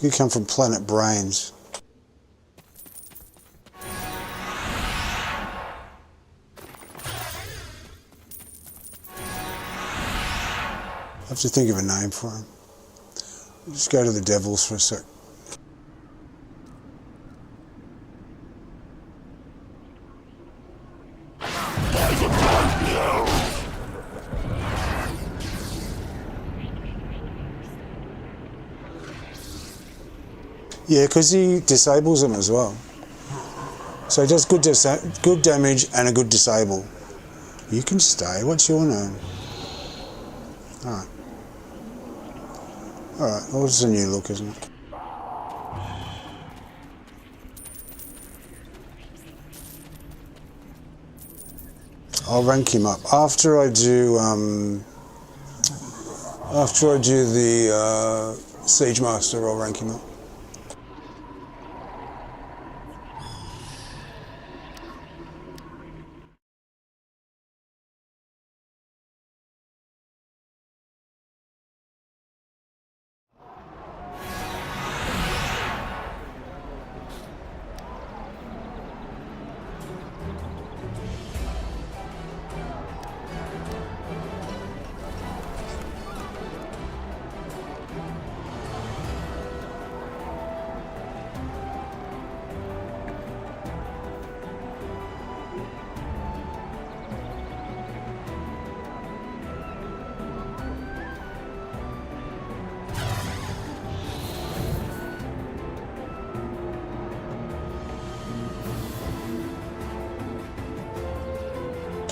You come from Planet Brains. I have to think of a name for him. Just go to the Devils for a sec. Yeah, because he disables them as well. So he does good damage and a good disable. You can stay. What's your name? Alright. Alright, well, it's a new look, isn't it? I'll rank him up. After I do the Siege Master, I'll rank him up.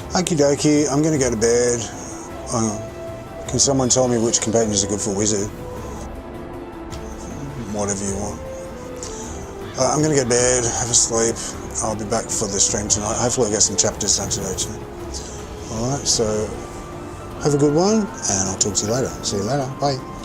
Okie dokie, I'm going to go to bed. Can someone tell me which companions are good for Wizard? Whatever you want. I'm going to go to bed, have a sleep. I'll be back for the stream tonight. Hopefully I'll get some chapters done today too. Alright, so have a good one, and I'll talk to you later. See you later. Bye.